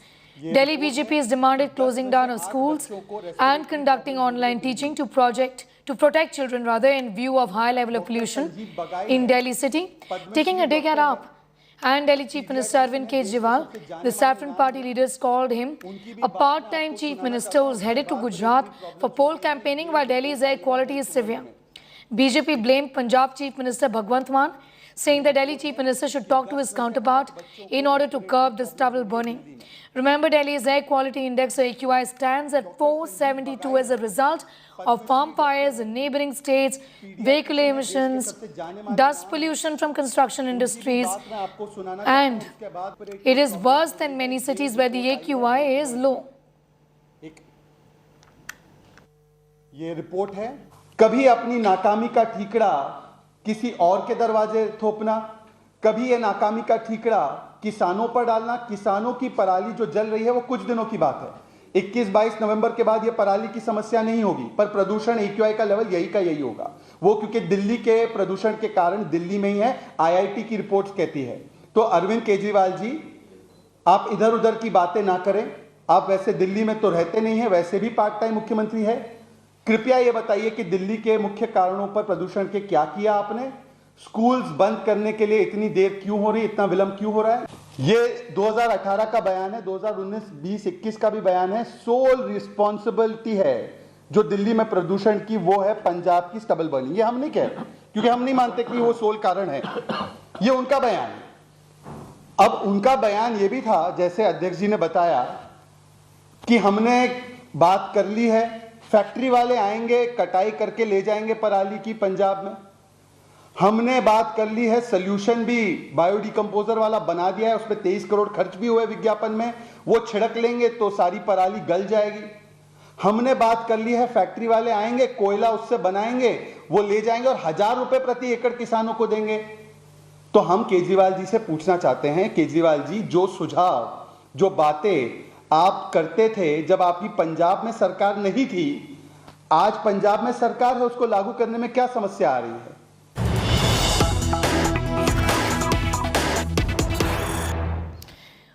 Delhi BJP has demanded closing down of schools and conducting online teaching to protect children in view of high level of pollution in Delhi city. Taking a dig at AAP and Delhi Chief Minister Arvind Kejriwal, the Saffron Party leaders called him a part-time Chief Minister who is headed to Gujarat for poll campaigning while Delhi's air quality is severe. BJP blamed Punjab Chief Minister Bhagwant Mann, saying that Delhi Chief Minister should talk to his counterpart in order to curb the stubble burning. Remember, Delhi's air quality index or AQI stands at 472 as a result of farm fires in neighboring states, vehicle emissions, dust pollution from construction industries, and it is worse than many cities where the AQI is low. ये report है. कभी अपनी नाकामी का ठीकरा किसी और के दरवाजे थोपना, कभी ये नाकामी का ठीकरा किसानों पर डालना. किसानों की पराली जो जल रही है वो कुछ दिनों की बात है. 21-22 नवंबर के बाद ये पराली की समस्या नहीं होगी, पर प्रदूषण AQI का लेवल यही का यही होगा. वो क्योंकि दिल्ली के प्रदूषण के कारण दिल्ली में ही है, IIT की रिपोर्ट्स कहती है. तो अरविंद केजरीवाल जी, आप इधर उधर की बातें ना करें. आप वैसे दिल्ली में तो रहते नहीं है, वैसे भी पार्ट टाइम मुख्यमंत्री है. कृपया ये बताइए कि दिल्ली के मुख्य कारणों पर प्रदूषण के क्या किया आपने? स्कूल्स बंद करने के लिए इतनी देर क्यों हो रही, इतना विलंब क्यों हो रहा है? ये 2018 का बयान है, 2019, 20, 21 का भी बयान है. सोल रिस्पॉन्सिबिलिटी है जो दिल्ली में प्रदूषण की, वो है पंजाब की स्टबल बर्निंग. ये हम नहीं कह रहे, क्योंकि हम नहीं मानते कि वो सोल कारण है. ये उनका बयान है. अब उनका बयान ये भी था, जैसे अध्यक्ष जी ने बताया, कि हमने बात कर ली है, फैक्ट्री वाले आएंगे, कटाई करके ले जाएंगे पराली की पंजाब में. हमने बात कर ली है, सोल्यूशन भी बायोडिकम्पोजर वाला बना दिया है, उस पर 23 करोड़ खर्च भी हुए विज्ञापन में. वो छिड़क लेंगे तो सारी पराली गल जाएगी. हमने बात कर ली है, फैक्ट्री वाले आएंगे, कोयला उससे बनाएंगे, वो ले जाएंगे और 1000 रुपए प्रति एकड़ किसानों को देंगे. तो हम केजरीवाल जी से पूछना चाहते हैं, केजरीवाल जी, जो सुझाव जो बातें आप करते थे जब आपकी पंजाब में सरकार नहीं थी, आज पंजाब में सरकार है, उसको लागू करने में क्या समस्या आ रही है?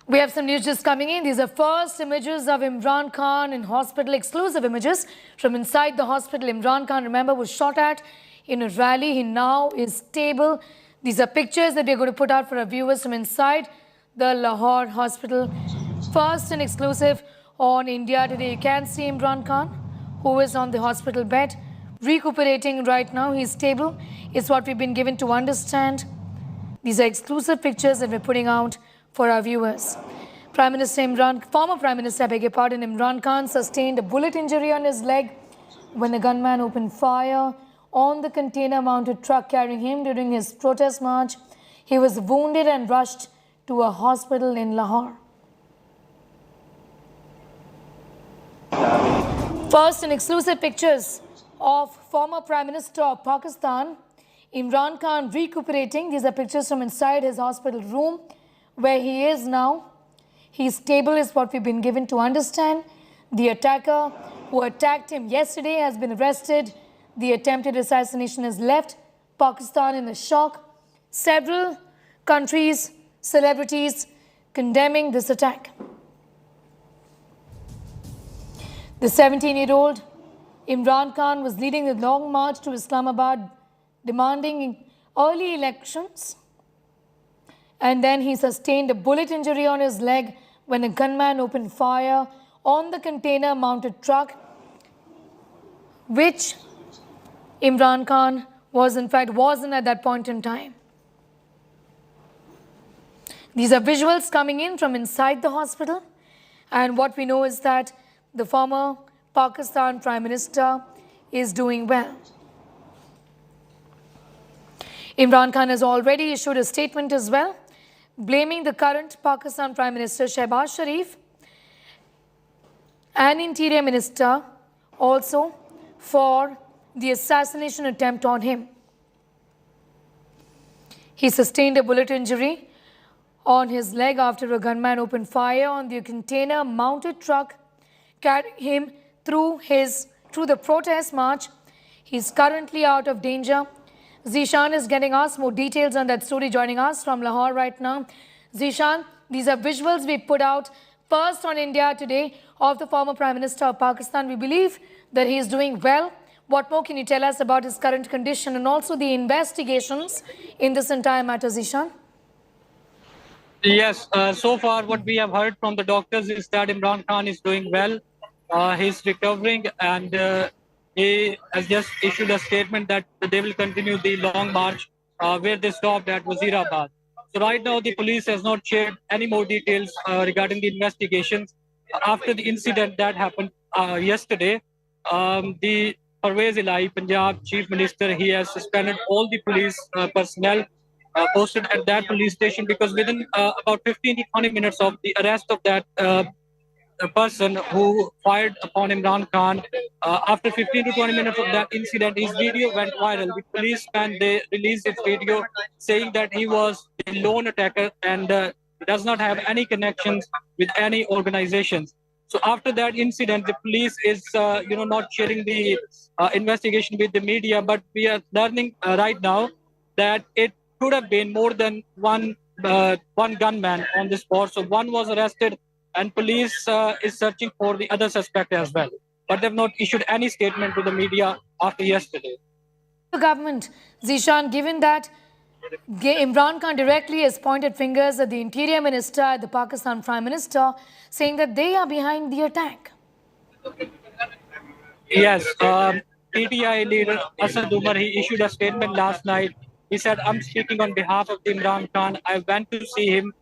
We have some news just coming in. These are first images of Imran Khan in hospital, exclusive images from inside the hospital. Imran Khan, remember, was shot at in a rally. He now is stable. These are pictures that we're going to put out for our viewers from inside the Lahore hospital. First and exclusive on India Today. You can see Imran Khan, who is on the hospital bed, recuperating right now. He's stable. It's what we've been given to understand. These are exclusive pictures that we're putting out for our viewers. Former Prime Minister, Imran Khan sustained a bullet injury on his leg when a gunman opened fire on the container-mounted truck carrying him during his protest march. He was wounded and rushed to a hospital in Lahore. First, in exclusive pictures of former Prime Minister of Pakistan, Imran Khan, recuperating. These are pictures from inside his hospital room, where he is now. He's stable is what we've been given to understand. The attacker who attacked him yesterday has been arrested. The attempted assassination has left Pakistan in a shock. Several countries, celebrities condemning this attack. The 17-year-old Imran Khan was leading the long march to Islamabad, demanding early elections. And then he sustained a bullet injury on his leg when a gunman opened fire on the container-mounted truck, which Imran Khan wasn't at that point in time. These are visuals coming in from inside the hospital, and what we know is that the former Pakistan Prime Minister is doing well. Imran Khan has already issued a statement as well, blaming the current Pakistan Prime Minister Shehbaz Sharif and Interior Minister also for the assassination attempt on him. He sustained a bullet injury on his leg after a gunman opened fire on the container-mounted truck carrying him through the protest march. He's currently out of danger. Zishan is getting us more details on that story, joining us from Lahore right now. Zishan, these are visuals we put out first on India Today of the former Prime Minister of Pakistan. We believe that he is doing well. What more can you tell us about his current condition and also the investigations in this entire matter, Zishan? Yes, so far what we have heard from the doctors is that Imran Khan is doing well. He's recovering, and he has just issued a statement that they will continue the long march where they stopped at Wazirabad. So right now the police has not shared any more details regarding the investigations. After the incident that happened yesterday, the Parvez Ilahi, Punjab Chief Minister, he has suspended all the police personnel posted at that police station, because within about 15 to 20 minutes of the arrest of that person who fired upon Imran Khan, after 15 to 20 minutes of that incident, his video went viral. The policeman, they released his video saying that he was a lone attacker and does not have any connections with any organizations. So after that incident, the police is not sharing the investigation with the media, but we are learning right now that it could have been more than one gunman on the spot. So one was arrested, and police is searching for the other suspect as well. But they've not issued any statement to the media after yesterday. The government, Zishan, given that Imran Khan directly has pointed fingers at the Interior Minister, at the Pakistan Prime Minister, saying that they are behind the attack. Yes, PTI leader Asad Umar, he issued a statement last night. He said, I'm speaking on behalf of Imran Khan. I went to see him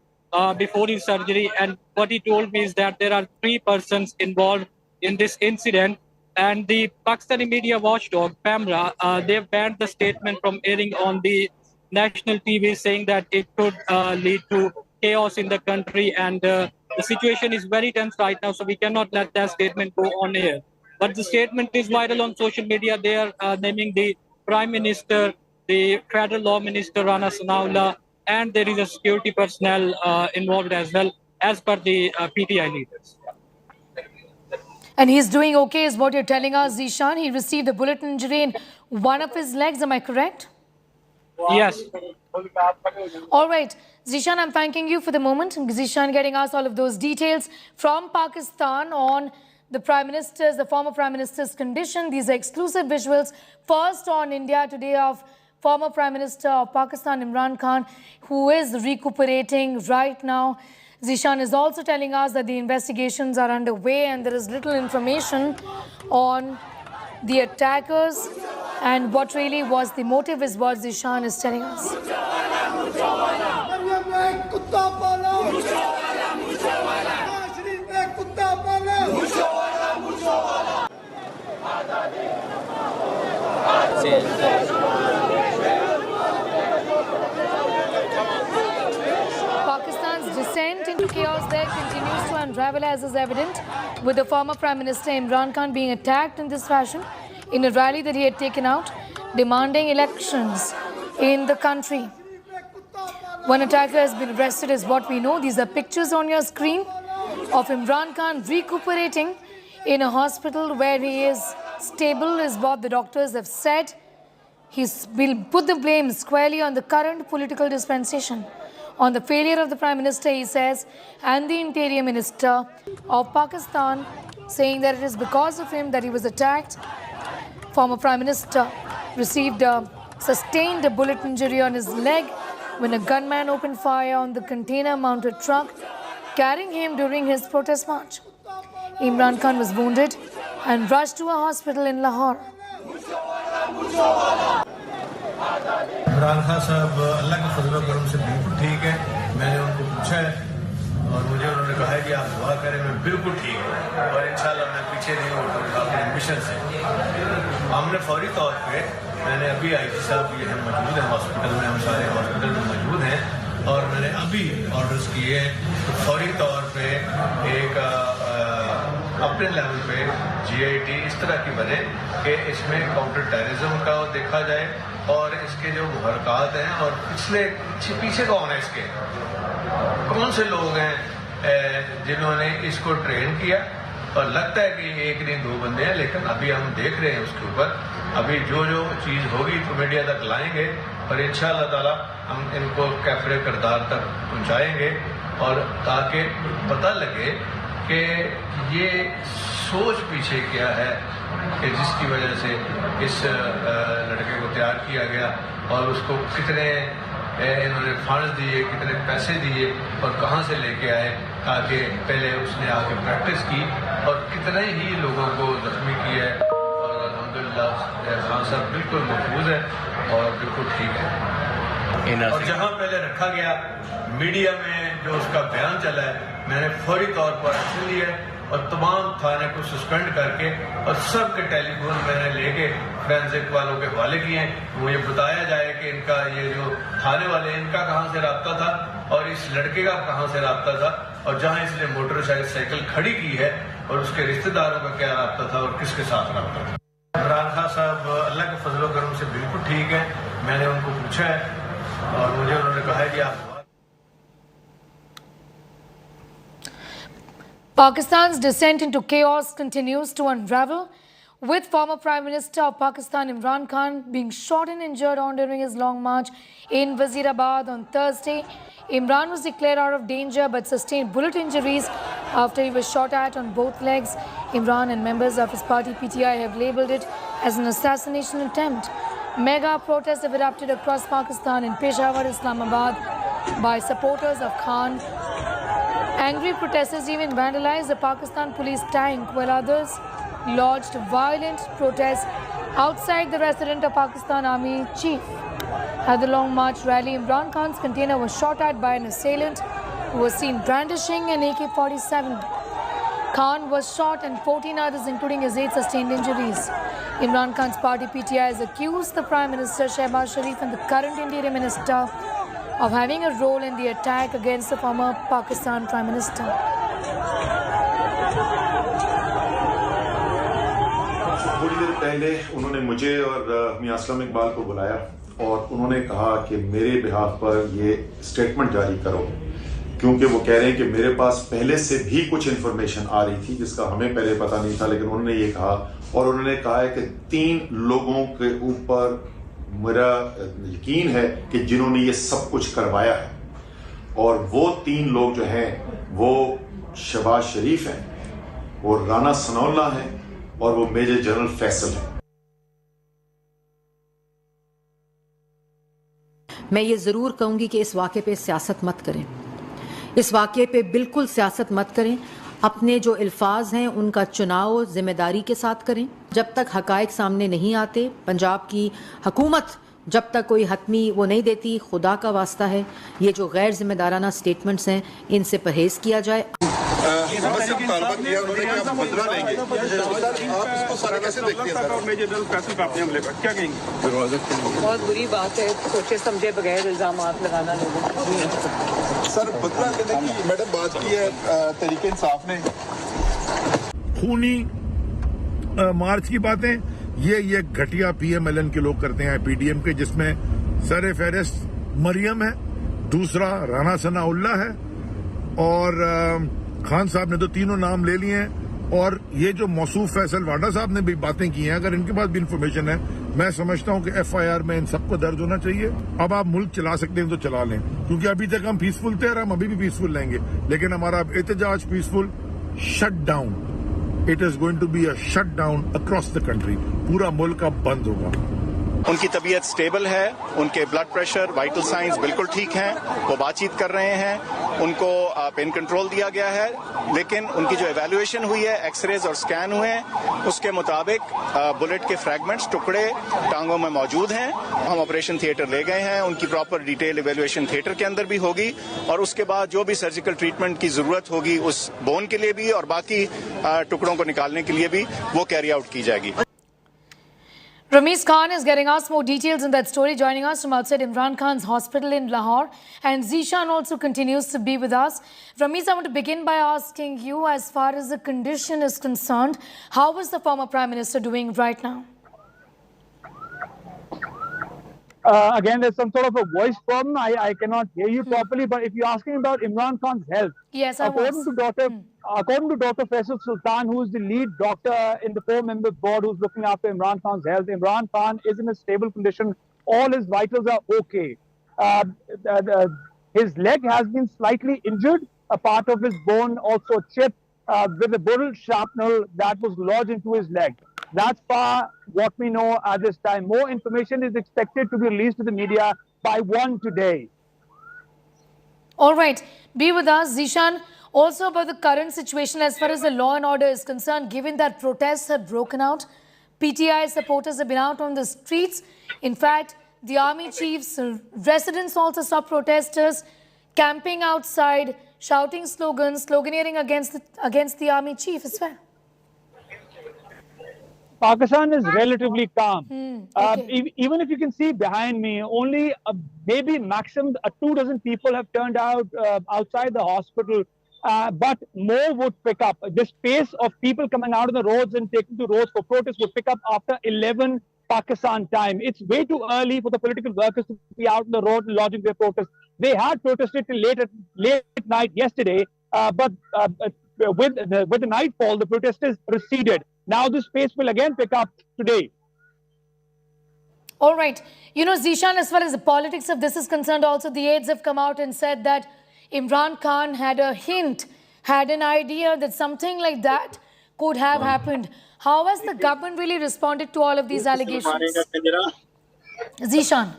before his surgery, and what he told me is that there are 3 persons involved in this incident, and the Pakistani media watchdog, PAMRA, they've banned the statement from airing on the national TV, saying that it could lead to chaos in the country, and the situation is very tense right now, so we cannot let that statement go on air. But the statement is viral on social media. They are naming the Prime Minister, the Federal Law Minister Rana Sanaullah, and there is a security personnel involved as well. as per the PTI leaders. And he's doing okay is what you're telling us, Zishan. He received a bullet injury in one of his legs, am I correct? Yes. All right. Zishan, I'm thanking you for the moment. Zishan getting us all of those details from Pakistan on the former Prime Minister's condition. These are exclusive visuals. First on India Today of former Prime Minister of Pakistan, Imran Khan, who is recuperating right now. Zishan is also telling us that the investigations are underway and there is little information on the attackers and what really was the motive is what Zishan is telling us. Pakistan's descent into chaos there continues to unravel as is evident, with the former Prime Minister Imran Khan being attacked in this fashion in a rally that he had taken out, demanding elections in the country. One attacker has been arrested is what we know. These are pictures on your screen of Imran Khan recuperating in a hospital where he is stable is what the doctors have said. He will put the blame squarely on the current political dispensation, on the failure of the Prime Minister, he says, and the Interior Minister of Pakistan, saying that it is because of him that he was attacked. Former Prime Minister sustained a bullet injury on his leg when a gunman opened fire on the container-mounted truck carrying him during his protest march. Imran Khan was wounded and rushed to a hospital in Lahore. Imran Khan साहब अल्लाह के फजल करम से बिल्कुल ठीक है। मैंने उनको पूछा है और मुझे उन्होंने कहा है कि आप दुआ करें, मैं बिल्कुल ठीक हूँ और इंशाल्लाह मैं पीछे नहीं हटूंगा अपने मिशन से। हमने फौरी तौर पे मैंने अभी आईजी साहब ये हम मौजूद हैं हॉस्पिटल में, हम सारे हॉस्पिटल में मौजूद हैं और मैंने अभी ऑर्डर्स किए तो फौरी तौर पे एक अपने लेवल पे GIT इस तरह की बने कि इसमें काउंटर टेररिज्म का देखा जाए और इसके जो मुहरकात हैं और पीछे कौन है इसके, कौन से लोग हैं जिन्होंने इसको ट्रेन किया। और लगता है कि एक नहीं दो बंदे हैं, लेकिन अभी हम देख रहे हैं उसके ऊपर। अभी जो चीज़ होगी तो मीडिया तक लाएंगे और इंशाअल्लाह ताला हम इनको कैफरे किरदार तक पहुंचाएंगे और ताकि पता लगे कि ये सोच पीछे क्या है कि जिसकी वजह से इस लड़के को तैयार किया गया और उसको कितने इन्होंने फंड्स दिए, कितने पैसे दिए और कहां से लेके आए, ताकि पहले उसने आके प्रैक्टिस की और कितने ही लोगों को जख्मी किया है। और अल्हम्दुलिल्लाह खान साहब बिल्कुल महफूज है और बिल्कुल ठीक है। और जहां पहले रखा गया मीडिया में जो उसका बयान चला है, मैंने फौरी तौर पर एक्शन लिया और तमाम थाने को सस्पेंड करके और सबके टेलीफोन मैंने लेके फोरेंसिक वालों के हवाले किए हैं। मुझे बताया जाए कि इनका ये जो थाने वाले इनका कहां से राब्ता था और इस लड़के का कहां से राब्ता था और जहां इसने मोटरसाइकिल खड़ी की है और उसके रिश्तेदारों का क्या राब्ता था और किसके साथ राब्ता था। इमरान खान साहब अल्लाह के फजल करम से बिल्कुल ठीक है। मैंने उनको पूछा है और मुझे उन्होंने कहा है कि आप Pakistan's descent into chaos continues to unravel, with former Prime Minister of Pakistan Imran Khan being shot and injured on during his long march in Wazirabad on Thursday. Imran was declared out of danger but sustained bullet injuries after he was shot at on both legs. Imran and members of his party PTI have labelled it as an assassination attempt. Mega protests have erupted across Pakistan in Peshawar, Islamabad by supporters of Khan. Angry protesters even vandalized the Pakistan police tank, while others lodged violent protests outside the residence of Pakistan Army Chief. At the Long March rally, Imran Khan's container was shot at by an assailant who was seen brandishing an AK-47. Khan was shot and 14 others, including his aide, sustained injuries. Imran Khan's party PTI has accused the Prime Minister Shehbaz Sharif and the current Interior Minister of having a role in the attack against the former Pakistan Prime Minister. थोड़ी देर पहले उन्होंने मुझे और मियां असलम इकबाल को बुलाया और उन्होंने कहा कि मेरे बिहाफ पर ये स्टेटमेंट जारी करो क्योंकि वो कह रहे हैं कि मेरे पास पहले से भी कुछ इन्फॉर्मेशन आ रही थी जिसका हमें पहले पता नहीं था, लेकिन उन्होंने ये कहा, और उन्होंने कहा है कि 3 लोगों के ऊपर मेरा यकीन है कि जिन्होंने ये सब कुछ करवाया है, और वो 3 लोग जो हैं वो शहबाज शरीफ हैं, वो राना सनाउल्लाह हैं, और वो मेजर जनरल फैसल हैं। मैं ये ज़रूर कहूँगी कि इस वाक़े पे सियासत मत करें, इस वाक़े पे बिल्कुल सियासत मत करें। अपने जो अल्फाज हैं उनका चुनाव जिम्मेदारी के साथ करें। जब तक हकायक सामने नहीं आते, पंजाब की हुकूमत जब तक कोई हतमी वो नहीं देती, खुदा का वास्ता है ये जो गैर जिम्मेदाराना स्टेटमेंट्स हैं इनसे परहेज़ किया जाए। बहुत बुरी बात है, सोचे समझे बगैर इल्जाम लगाना लोगों पर। सर बदला लेने की मैडम बात की है तरीके इंसाफ ने। खूनी मार्च की बातें ये घटिया पीएमएलएन के लोग करते हैं, पीडीएम के, जिसमें सर फेहरिस्त मरियम है, दूसरा राना सनाउल्लाह है, और खान साहब ने तो तीनों नाम ले लिए हैं, और ये जो मौसूफ फैसल वाडा साहब ने भी बातें की हैं, अगर इनके पास भी इंफॉर्मेशन है, मैं समझता हूं कि एफआईआर में इन सबको दर्ज होना चाहिए। अब आप मुल्क चला सकते हैं तो चला लें, क्योंकि अभी तक हम पीसफुल थे और हम अभी भी पीसफुल रहेंगे, लेकिन हमारा एहतजाज peaceful shut down, it is going to be a shut down across the country, पूरा मुल्क अब बंद होगा। उनकी तबीयत स्टेबल है, उनके ब्लड प्रेशर, वाइटल साइंस बिल्कुल ठीक हैं, वो बातचीत कर रहे हैं, उनको पेन कंट्रोल दिया गया है, लेकिन उनकी जो एवेल्युएशन हुई है, एक्सरेज और स्कैन हुए हैं, उसके मुताबिक बुलेट के फ्रैगमेंट्स, टुकड़े टांगों में मौजूद हैं। हम ऑपरेशन थिएटर ले गए हैं, उनकी प्रॉपर डिटेल एवेल्युएशन थिएटर के अंदर भी होगी, और उसके बाद जो भी सर्जिकल ट्रीटमेंट की जरूरत होगी उस बोन के लिए भी और बाकी टुकड़ों को निकालने के लिए भी वो कैरी आउट की जाएगी। Ramesh Khan is getting us more details in that story, joining us from outside Imran Khan's hospital in Lahore. And Zishan also continues to be with us. Ramesh, I want to begin by asking you, as far as the condition is concerned, how is the former Prime Minister doing right now? Again, there's some sort of a voice problem. I cannot hear you properly. But if you're asking about Imran Khan's health, yes, according to Dr. Faisal Sultan, who is the lead doctor in the 4-member board who's looking after Imran Khan's health, Imran Khan is in a stable condition. All his vitals are okay. His leg has been slightly injured. A part of his bone also chipped with a bullet shrapnel that was lodged into his leg. That's far what we know at this time. More information is expected to be released to the media by 1 today. All right. Be with us, Zishan. Also about the current situation as far as the law and order is concerned, given that protests have broken out, PTI supporters have been out on the streets. In fact, the army chief's residents also saw protesters camping outside, shouting slogans, sloganeering against the army chief as well. Pakistan is relatively calm. Okay. Even if you can see behind me, only maybe maximum 24 people have turned out outside the hospital. But more would pick up. This pace of people coming out on the roads and taking to roads for protests would pick up after 11 Pakistan time. It's way too early for the political workers to be out on the road lodging their protests. They had protested till late at night yesterday, but with the nightfall, the protesters receded. Now this pace will again pick up today. All right. You know, Zishan, as far as the politics of this is concerned, also the aides have come out and said that Imran Khan had a hint, had an idea that something like that could have happened. How has the government really responded to all of these allegations? Zishan.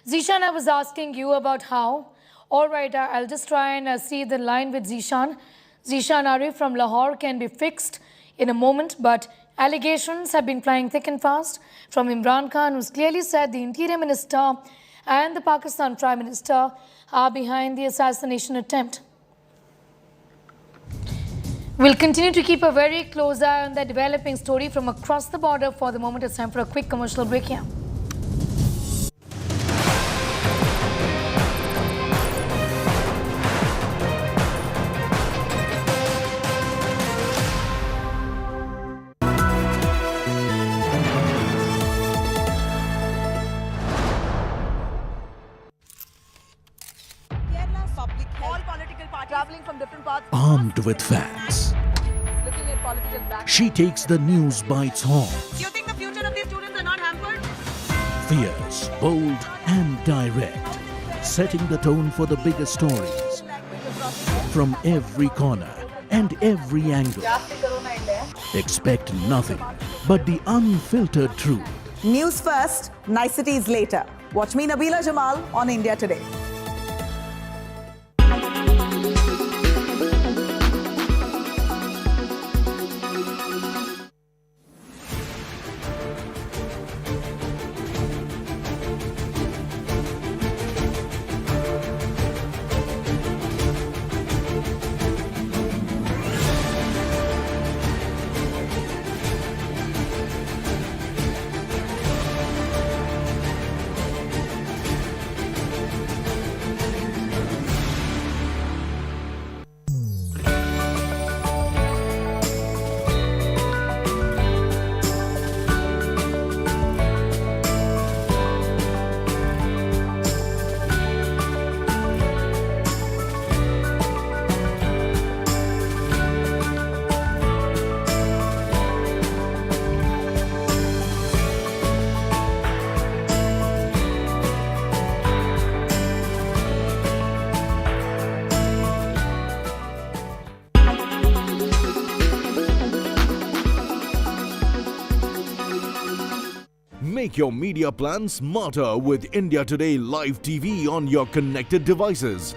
Zishan, I was asking you about how. All right, I'll just try and see the line with Zishan. Zishan Arif from Lahore can be fixed in a moment, but allegations have been flying thick and fast from Imran Khan, who's clearly said the Interior Minister and the Pakistan Prime Minister are behind the assassination attempt. We'll continue to keep a very close eye on that developing story from across the border. For the moment, it's time for a quick commercial break here. armed with facts. She takes the news by its horns. You think the future of these students are not hampered? Fierce, bold and direct, setting the tone for the biggest stories from every corner and every angle. Expect nothing but the unfiltered truth. News first, niceties later. Watch me, Nabila Jamal, on India Today. Make your media plan smarter with India Today Live TV on your connected devices.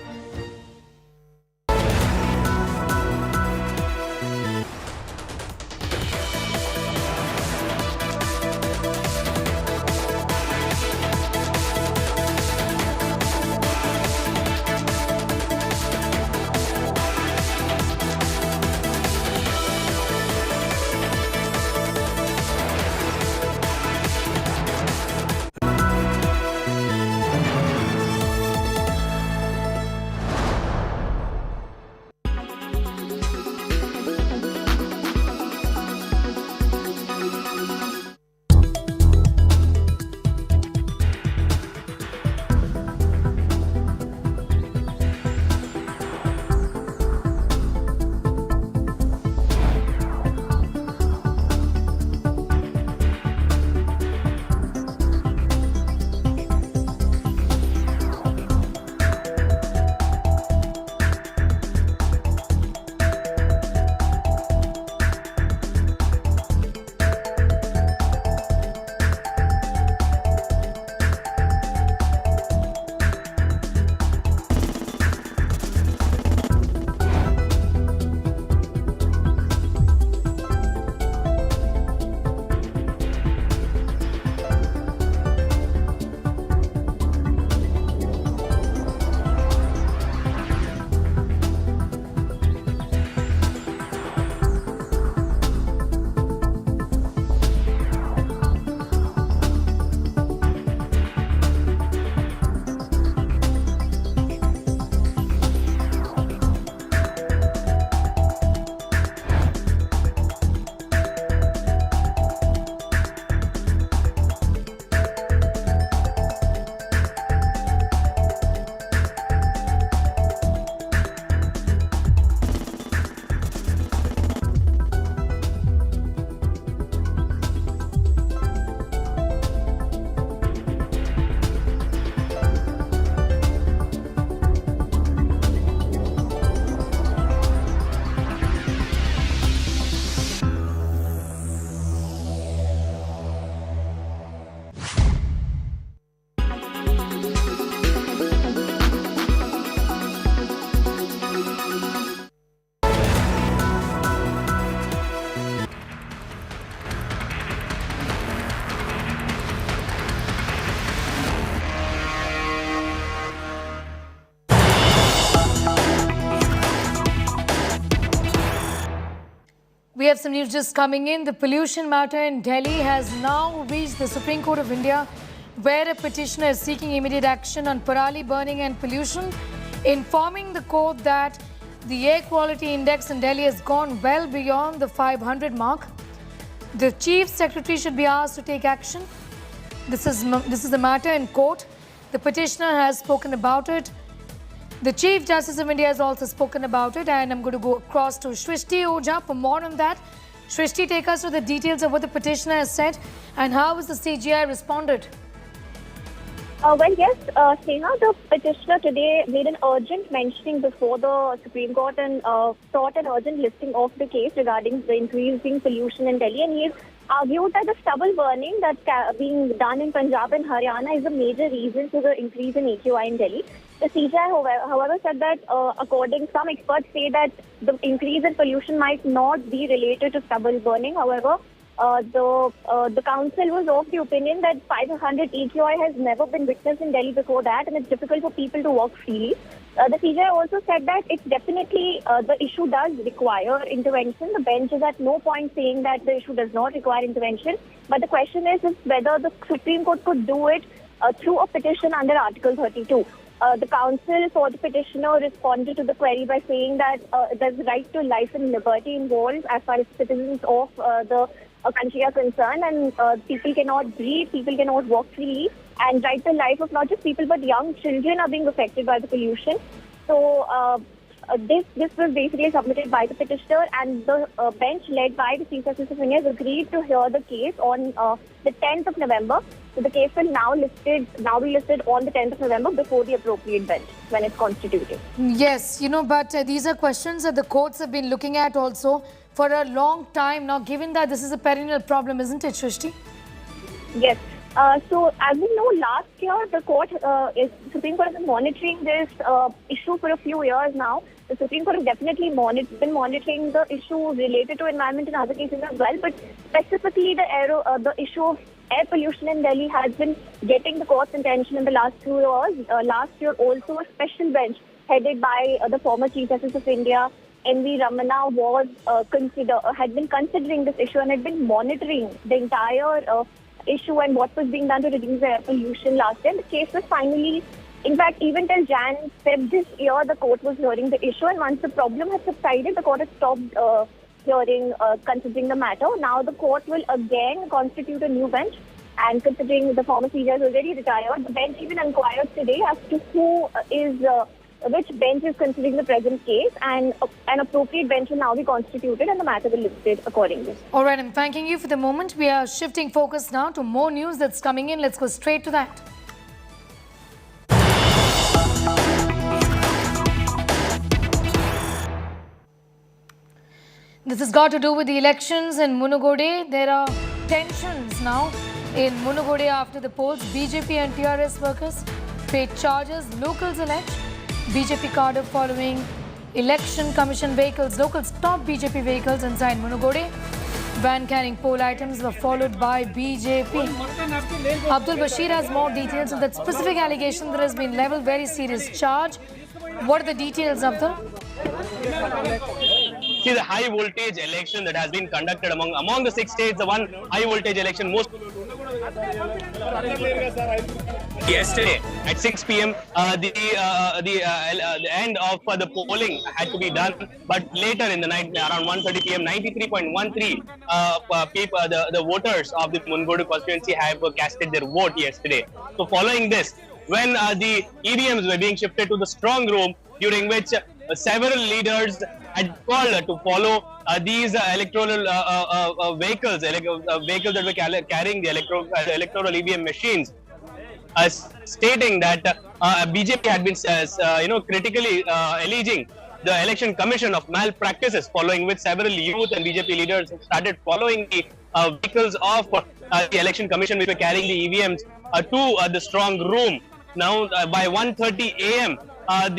We have some news just coming in. The pollution matter in Delhi has now reached the Supreme Court of India, where a petitioner is seeking immediate action on parali burning and pollution, informing the court that the air quality index in Delhi has gone well beyond the 500 mark. The Chief Secretary should be asked to take action. This is the matter in court. The petitioner has spoken about it. The Chief Justice of India has also spoken about it, and I'm going to go across to Shrishti Oja for more on that. Shrishti, take us through the details of what the petitioner has said and how has the CJI responded? Well, yes, Sneha, the petitioner today made an urgent mentioning before the Supreme Court and sought an urgent listing of the case regarding the increasing pollution in Delhi. And he's argued that the stubble burning that's being done in Punjab and Haryana is a major reason for the increase in AQI in Delhi. The CJI, however, said that according some experts say that the increase in pollution might not be related to stubble burning. However, the council was of the opinion that 500 AQI has never been witnessed in Delhi before that, and it's difficult for people to walk freely. The CJI also said that it's definitely the issue does require intervention. The bench is at no point saying that the issue does not require intervention, but the question is whether the Supreme Court could do it through a petition under Article 32. The counsel for the petitioner responded to the query by saying that there's right to life and liberty involved as far as citizens of the country are concerned, and people cannot breathe, people cannot walk freely, and right to life of not just people but young children are being affected by the pollution. So this was basically submitted by the petitioner, and the bench led by the Chief Justice of India has agreed to hear the case on the 10th of November. So the case will now be listed on the 10th of November before the appropriate bench when it's constituted. Yes, but these are questions that the courts have been looking at also for a long time now, given that this is a perennial problem, isn't it, Shrishti? Yes. So as we know, last year the Supreme Court has been monitoring this issue for a few years now. The Supreme Court has definitely been monitoring the issue related to environment in other cases as well, but specifically the issue of air pollution in Delhi has been getting the court's attention in the last 2 years. Last year also a special bench headed by the former Chief Justice of India, N.V. Ramana, had been considering this issue and had been monitoring the entire issue and what was being done to reduce air pollution last year. The case was finally, in fact, even till Feb this year, the court was hearing the issue, and once the problem had subsided, the court had stopped considering the matter. Now the court will again constitute a new bench, and considering the former CJI is already retired, the bench even inquired today as to which bench is considering the present case, and an appropriate bench will now be constituted and the matter will be listed accordingly. All right, I'm thanking you for the moment. We are shifting focus now to more news that's coming in. Let's go straight to that. This has got to do with the elections in Munugode. There are tensions now in Munugode after the polls. BJP and TRS workers paid charges. Locals allege BJP cadre following election commission vehicles. Locals stopped BJP vehicles inside Munugode. Van carrying poll items were followed by BJP. Abdul Bashir has more details of that specific allegation that has been leveled. Very serious charge. What are the details, Abdul? See, the high voltage election that has been conducted among the 6 states, the one high voltage election most yesterday at 6 p.m. The end of the polling had to be done, but later in the night around 1:30 p.m. 93.13 the voters of the Munugode constituency have casted their vote yesterday. So following this, when the EVMs were being shifted to the strong room, during which several leaders had called to follow these electoral vehicles that were carrying the electoral EVM machines, stating that BJP had been, critically alleging the election commission of malpractices, following which several youth and BJP leaders started following the vehicles of the election commission which were carrying the EVMs to the strong room. Now, by 1:30 a.m., all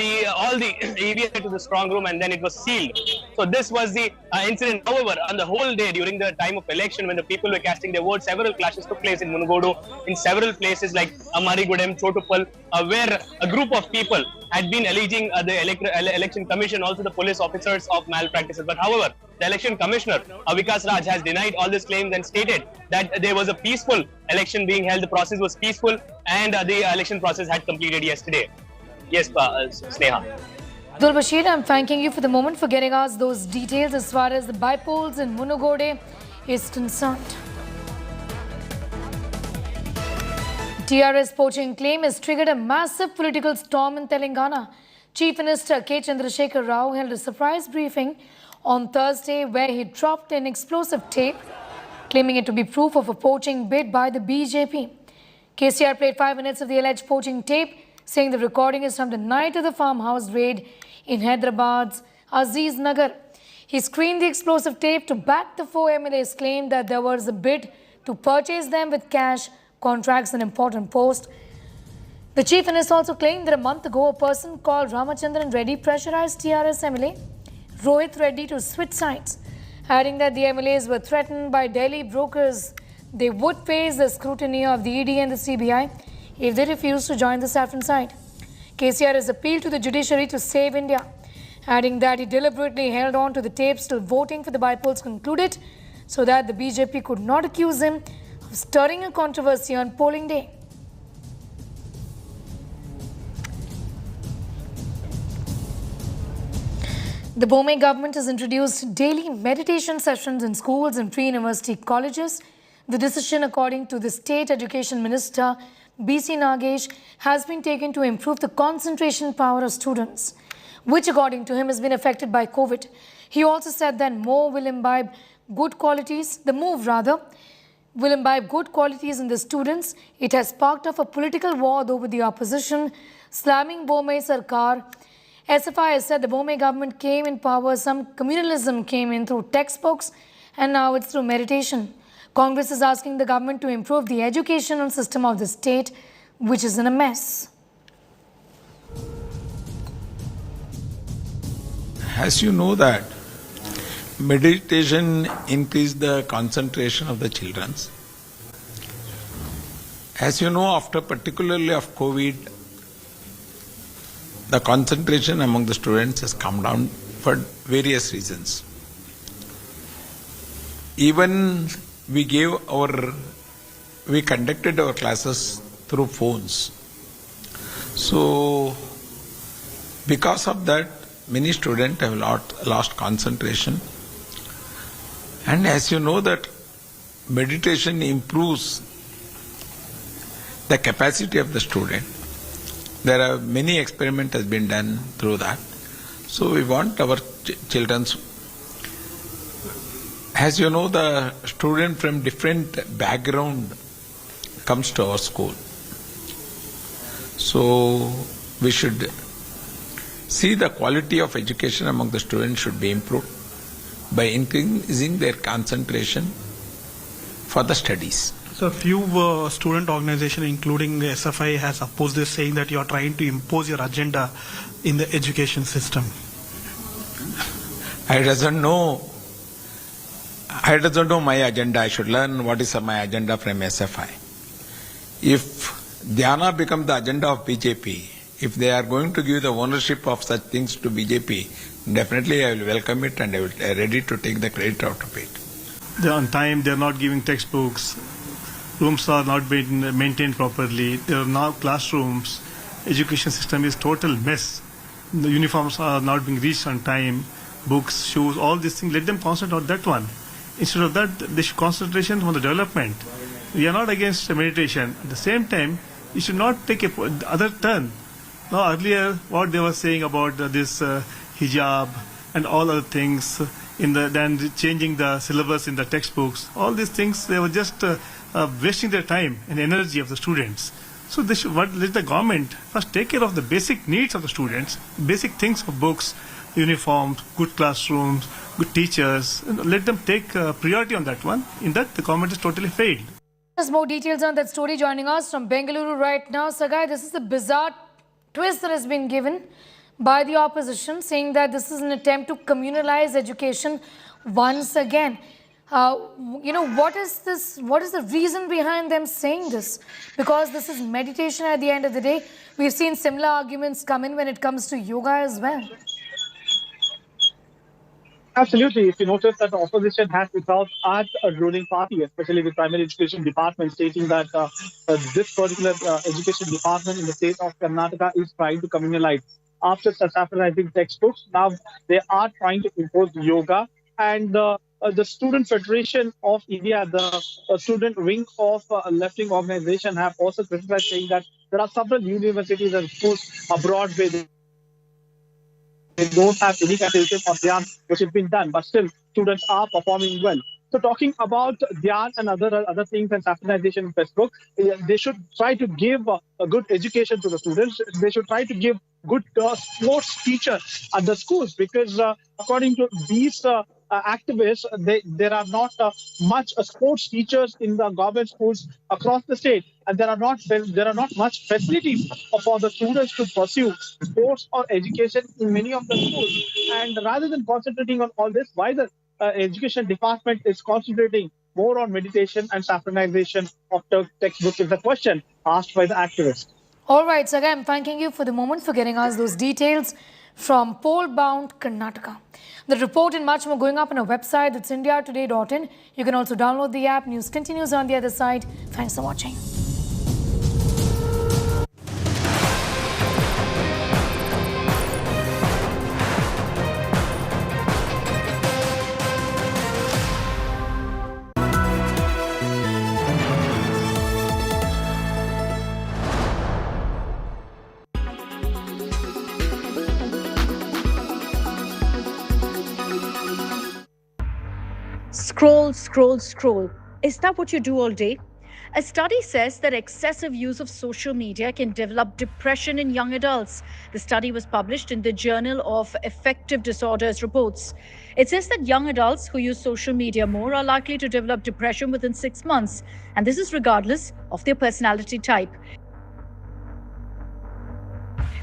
the EVM to the strong room, and then it was sealed. So this was the incident. However, on the whole day during the time of election, when the people were casting their votes, several clashes took place in Munugode, in several places like Amarigudem, Chotupal, where a group of people had been alleging the election commission, also the police officers, of malpractices. But however, the election commissioner, Vikas Raj, has denied all these claims and stated that there was a peaceful election being held, the process was peaceful, and the election process had completed yesterday. Yes, Sneha. Abdul Bashir, I'm thanking you for the moment for getting us those details as far as the by-polls in Munugode is concerned. TRS poaching claim has triggered a massive political storm in Telangana. Chief Minister K. Chandrasekhar Rao held a surprise briefing on Thursday where he dropped an explosive tape, claiming it to be proof of a poaching bid by the BJP. KCR played 5 minutes of the alleged poaching tape, saying the recording is from the night of the farmhouse raid in Hyderabad's Aziz Nagar. He screened the explosive tape to back the four MLAs' claim that there was a bid to purchase them with cash, contracts and important post. The Chief Minister also claimed that a month ago, a person called Ramachandran Reddy pressurized TRS MLA Rohit Reddy to switch sides, adding that the MLAs were threatened by Delhi brokers. They would face the scrutiny of the ED and the CBI if they refused to join the saffron side. KCR has appealed to the judiciary to save India, adding that he deliberately held on to the tapes till voting for the by-polls concluded so that the BJP could not accuse him of stirring a controversy on polling day. The Bombay government has introduced daily meditation sessions in schools and pre-university colleges. The decision, according to the State Education Minister, B.C. Nagesh, has been taken to improve the concentration power of students, which, according to him, has been affected by COVID. He also said that the move will imbibe good qualities in the students. It has sparked off a political war over the opposition, slamming Bombay Sarkar. SFI has said the Bombay government came in power, some communalism came in through textbooks, and now it's through meditation. Congress is asking the government to improve the educational system of the state, which is in a mess. As you know that meditation increases the concentration of the children. As you know, after particularly of COVID, the concentration among the students has come down for various reasons. Even we conducted our classes through phones. So, because of that, many students have lost concentration. And as you know that meditation improves the capacity of the student. There are many experiments has been done through that. So we want our children. As you know, the student from different background comes to our school. So we should see the quality of education among the students should be improved by increasing their concentration for the studies. So a few student organizations, including the SFI, has opposed this, saying that you are trying to impose your agenda in the education system. I doesn't know my agenda. I should learn what is my agenda from SFI. If Dhyana becomes the agenda of BJP, if they are going to give the ownership of such things to BJP, definitely I will welcome it and I will be ready to take the credit out of it. They're on time, they're not giving textbooks, rooms are not being maintained properly, there are now classrooms, education system is total mess. The uniforms are not being reached on time, books, shoes, all these things, let them concentrate on that one. Instead of that, they should concentration on the development. We are not against meditation. At the same time, you should not take a other turn. Now earlier, what they were saying about this hijab and all other things, then changing the syllabus in the textbooks, all these things, they were just wasting their time and energy of the students. So they should let the government first take care of the basic needs of the students, basic things of books, uniforms, good classrooms, good teachers. Let them take priority on that one. In that, the government has totally failed. There's more details on that story joining us from Bengaluru right now. Sagai, this is the bizarre twist that has been given by the opposition, saying that this is an attempt to communalize education once again. What is this? What is the reason behind them saying this? Because this is meditation at the end of the day. We've seen similar arguments come in when it comes to yoga as well. Absolutely. If you notice that the opposition has without at a ruling party, especially the primary education department, stating that this particular education department in the state of Karnataka is trying to communalize. After saffronizing textbooks, now they are trying to impose yoga. And the Student Federation of India, the student wing of a left-wing organization, have also criticized, saying that there are several universities and schools abroad where They don't have any criticism of Dhyan which has been done, but still students are performing well. So talking about Dhyan and other things and standardization in Facebook, they should try to give a good education to the students. They should try to give good sports teachers at the schools, because according to these activists, there are not much sports teachers in the government schools across the state, and there are not much facilities for the students to pursue sports or education in many of the schools. And rather than concentrating on all this, why the education department is concentrating more on meditation and saffronization of textbooks is the question asked by the activists. All right, Saga, I'm thanking you for the moment for getting us those details from poll-bound Karnataka. The report and much more going up on our website, that's indiatoday.in. You can also download the app. News continues on the other side. Thanks for watching. Scroll, scroll, scroll. Is that what you do all day? A study says that excessive use of social media can develop depression in young adults. The study was published in the Journal of Affective Disorders Reports. It says that young adults who use social media more are likely to develop depression within 6 months, and this is regardless of their personality type.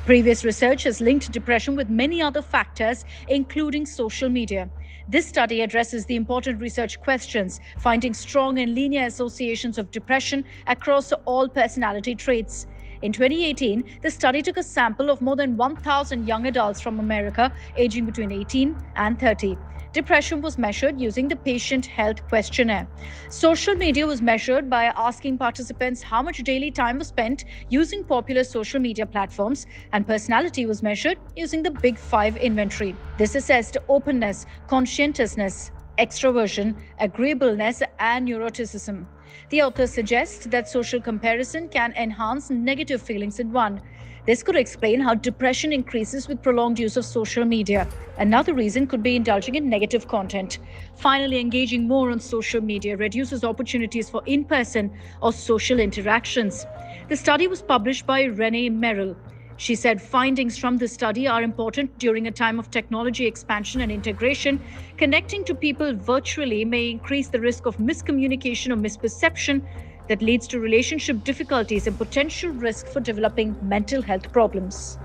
Previous research has linked depression with many other factors, including social media. This study addresses the important research questions, finding strong and linear associations of depression across all personality traits. In 2018, the study took a sample of more than 1,000 young adults from America aging between 18 and 30. Depression was measured using the Patient Health Questionnaire. Social media was measured by asking participants how much daily time was spent using popular social media platforms, and personality was measured using the Big Five inventory. This assessed openness, conscientiousness, extroversion, agreeableness, and neuroticism. The author suggests that social comparison can enhance negative feelings in one. This could explain how depression increases with prolonged use of social media. Another reason could be indulging in negative content. Finally, engaging more on social media reduces opportunities for in-person or social interactions. The study was published by Renee Merrill. She said findings from the study are important during a time of technology expansion and integration. Connecting to people virtually may increase the risk of miscommunication or misperception that leads to relationship difficulties and potential risk for developing mental health problems.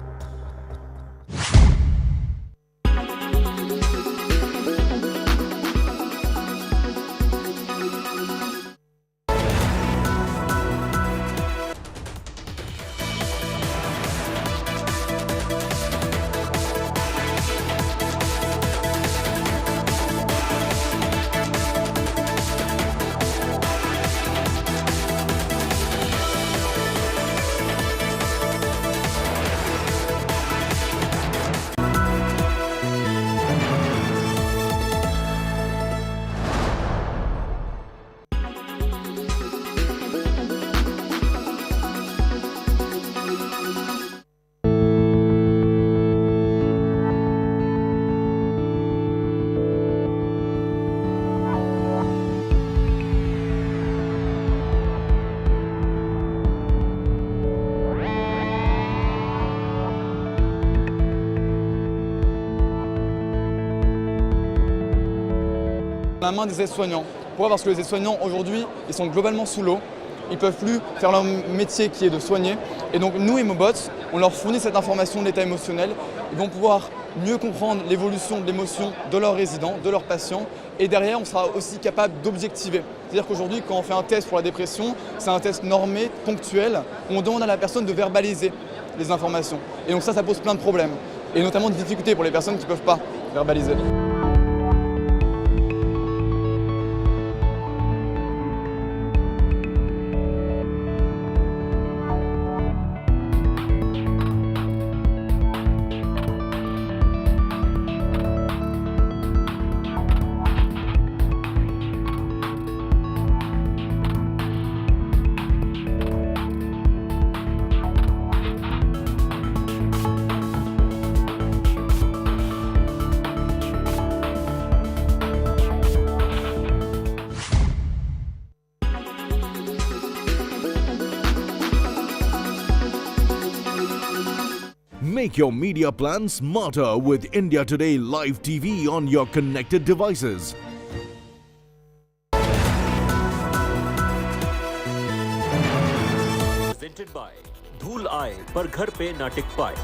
La main des aides-soignants. Pourquoi ? Parce que les aides-soignants aujourd'hui, ils sont globalement sous l'eau. Ils ne peuvent plus faire leur métier qui est de soigner. Et donc nous, Emobots, on leur fournit cette information de l'état émotionnel. Ils vont pouvoir mieux comprendre l'évolution de l'émotion de leurs résidents, de leurs patients. Et derrière, on sera aussi capable d'objectiver. C'est-à-dire qu'aujourd'hui, quand on fait un test pour la dépression, c'est un test normé, ponctuel. On demande à la personne de verbaliser les informations. Et donc ça pose plein de problèmes. Et notamment des difficultés pour les personnes qui ne peuvent pas verbaliser. Make your media plan smarter with India Today Live TV on your connected devices. Presented by धूल आए पर घर पे ना टिक पाए.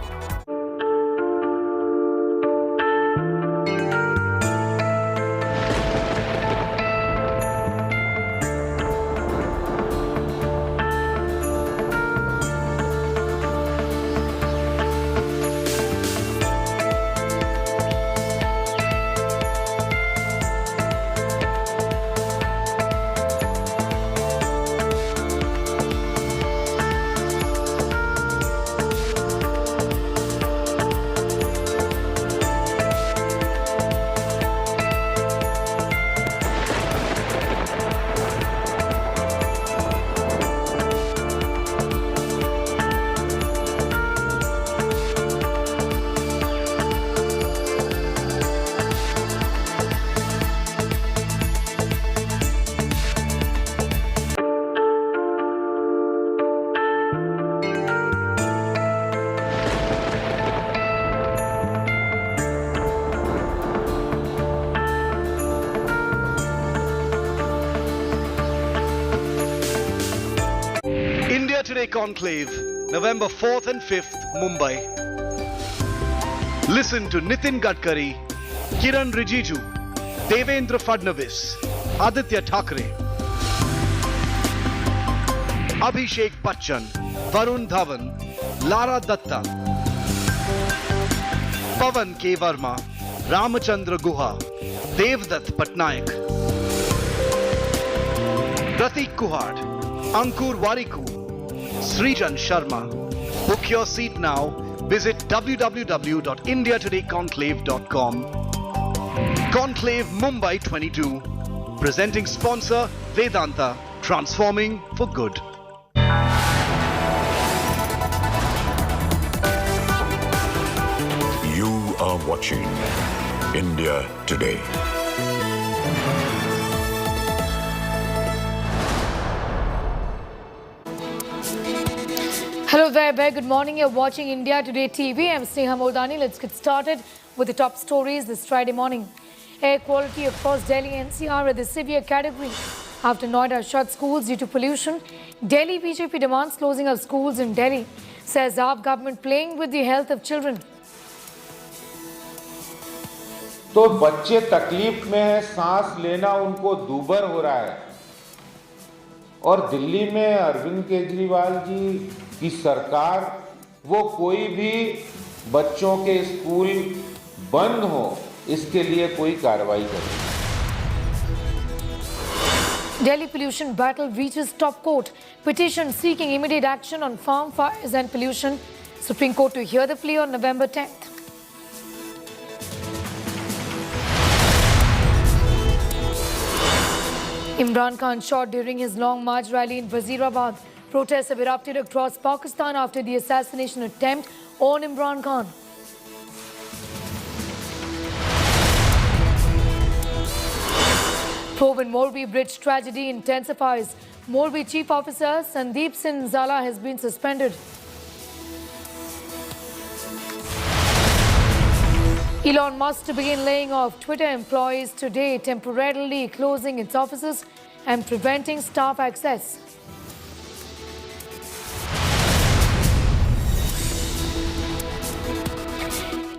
Today Conclave, November 4th and 5th, Mumbai. Listen to Nitin Gadkari, Kiran Rijiju, Devendra Fadnavis, Aditya Thackeray, Abhishek Bachchan, Varun Dhawan, Lara Datta, Pawan K. Verma, Ramachandra Guha, Devdutt Patnaik, Pratik Kuhad, Ankur Wariku, Srijan Sharma. Book your seat now. Visit www.indiatodayconclave.com. Conclave Mumbai 22. Presenting sponsor Vedanta. Transforming for good. You are watching India Today. Hello there, very good morning. You're watching India Today TV. I'm Sneha Mordani. Let's get started with the top stories this Friday morning. Air quality across Delhi NCR at the severe category. After Noida shut schools due to pollution, Delhi BJP demands closing of schools in Delhi. Says our government playing with the health of children. तो बच्चे तकलीफ में है, सांस लेना उनको दूभर हो रहा है. और दिल्ली में अरविंद केजरीवाल जी की सरकार वो कोई भी बच्चों के स्कूल बंद हो इसके लिए कोई कार्रवाई करे. Delhi pollution battle reaches top court. Petition seeking immediate action on farm fires and pollution. Supreme Court to hear the plea on November 10th. Imran Khan shot during his long march rally in Wazirabad. Protests have erupted across Pakistan after the assassination attempt on Imran Khan. Probe in Morbi bridge tragedy intensifies. Morbi Chief Officer Sandeep Singh Zala has been suspended. Elon Musk to begin laying off Twitter employees today, temporarily closing its offices and preventing staff access.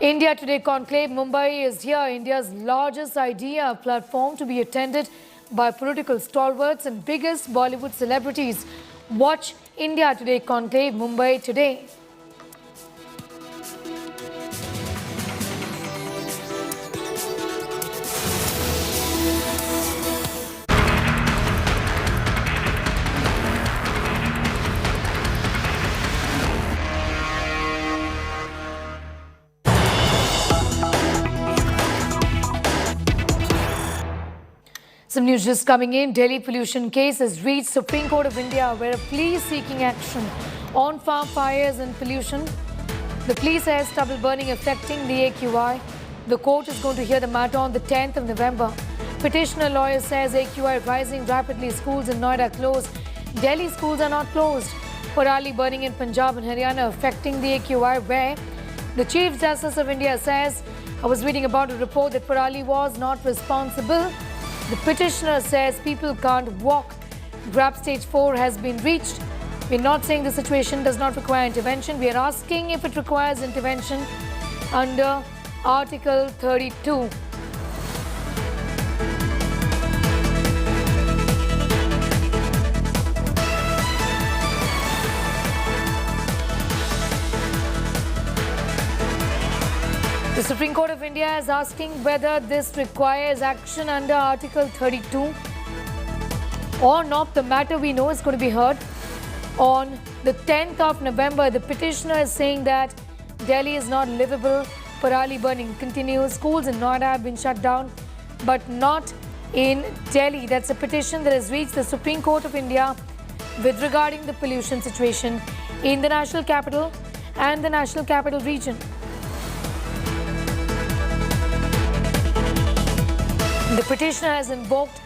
India Today Conclave Mumbai is here, India's largest idea platform to be attended by political stalwarts and biggest Bollywood celebrities. Watch India Today Conclave Mumbai today. Some news just coming in. Delhi pollution case has reached Supreme Court of India, where a plea is seeking action on farm fires and pollution. The plea says stubble burning affecting the AQI. The court is going to hear the matter on the 10th of November. Petitioner lawyer says AQI rising rapidly. Schools in Noida closed. Delhi schools are not closed. Parali burning in Punjab and Haryana affecting the AQI, where The Chief Justice of India says, I was reading about a report that Parali was not responsible. The petitioner says people can't walk. Grab stage 4 has been reached. We're not saying the situation does not require intervention. We are asking if it requires intervention under Article 32. The Supreme Court of India is asking whether this requires action under Article 32 or not. The matter we know is going to be heard on the 10th of November. The petitioner is saying that Delhi is not livable. Parali burning continues. Schools in Noida have been shut down, but not in Delhi. That's a petition that has reached the Supreme Court of India with regarding the pollution situation in the national capital and the national capital region. The petitioner has invoked.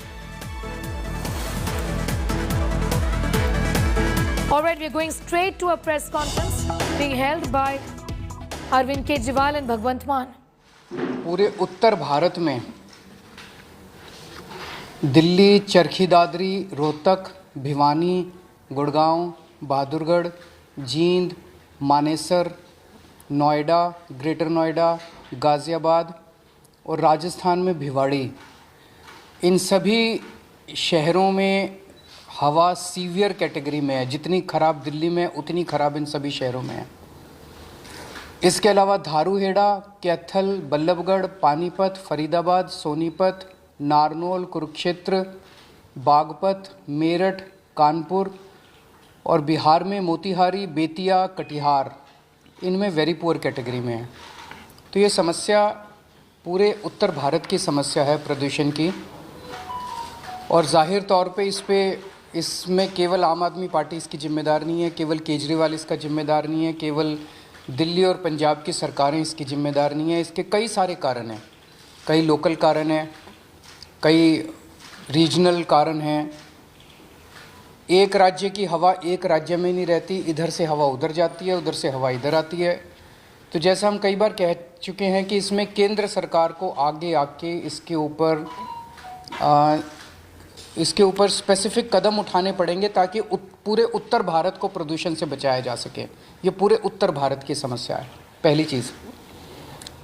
All right, we're going straight to a press conference being held by Arvind Kejriwal and Bhagwant Mann. पूरे उत्तर भारत में Delhi, Charkhi Dadri, Rohtak, Bhiwani, Gurgaon, Bahadurgarh, Jind, Manesar, Noida, greater Noida, Ghaziabad और राजस्थान में भिवाड़ी, इन सभी शहरों में हवा severe category में है। जितनी ख़राब दिल्ली में उतनी ख़राब इन सभी शहरों में है। इसके अलावा धारूहेड़ा, कैथल, बल्लभगढ़, पानीपत, फरीदाबाद, सोनीपत, नारनौल, कुरुक्षेत्र, बागपत, मेरठ, कानपुर और बिहार में मोतिहारी, बेतिया, कटिहार, इनमें वेरी पुअर कैटेगरी में है। तो ये समस्या पूरे उत्तर भारत की समस्या है प्रदूषण की, और जाहिर तौर पे इसमें केवल आम आदमी पार्टी इसकी जिम्मेदार नहीं है, केवल केजरीवाल इसका जिम्मेदार नहीं है, केवल दिल्ली और पंजाब की सरकारें इसकी जिम्मेदार नहीं है। इसके कई सारे कारण हैं, कई लोकल कारण हैं, कई रीजनल कारण हैं। एक राज्य की हवा एक राज्य में नहीं रहती, इधर से हवा उधर जाती है, उधर से हवा इधर आती है। तो जैसा हम कई बार कह चुके हैं कि इसमें केंद्र सरकार को आगे आके इसके ऊपर स्पेसिफिक कदम उठाने पड़ेंगे ताकि पूरे उत्तर भारत को प्रदूषण से बचाया जा सके। ये पूरे उत्तर भारत की समस्या है, पहली चीज़।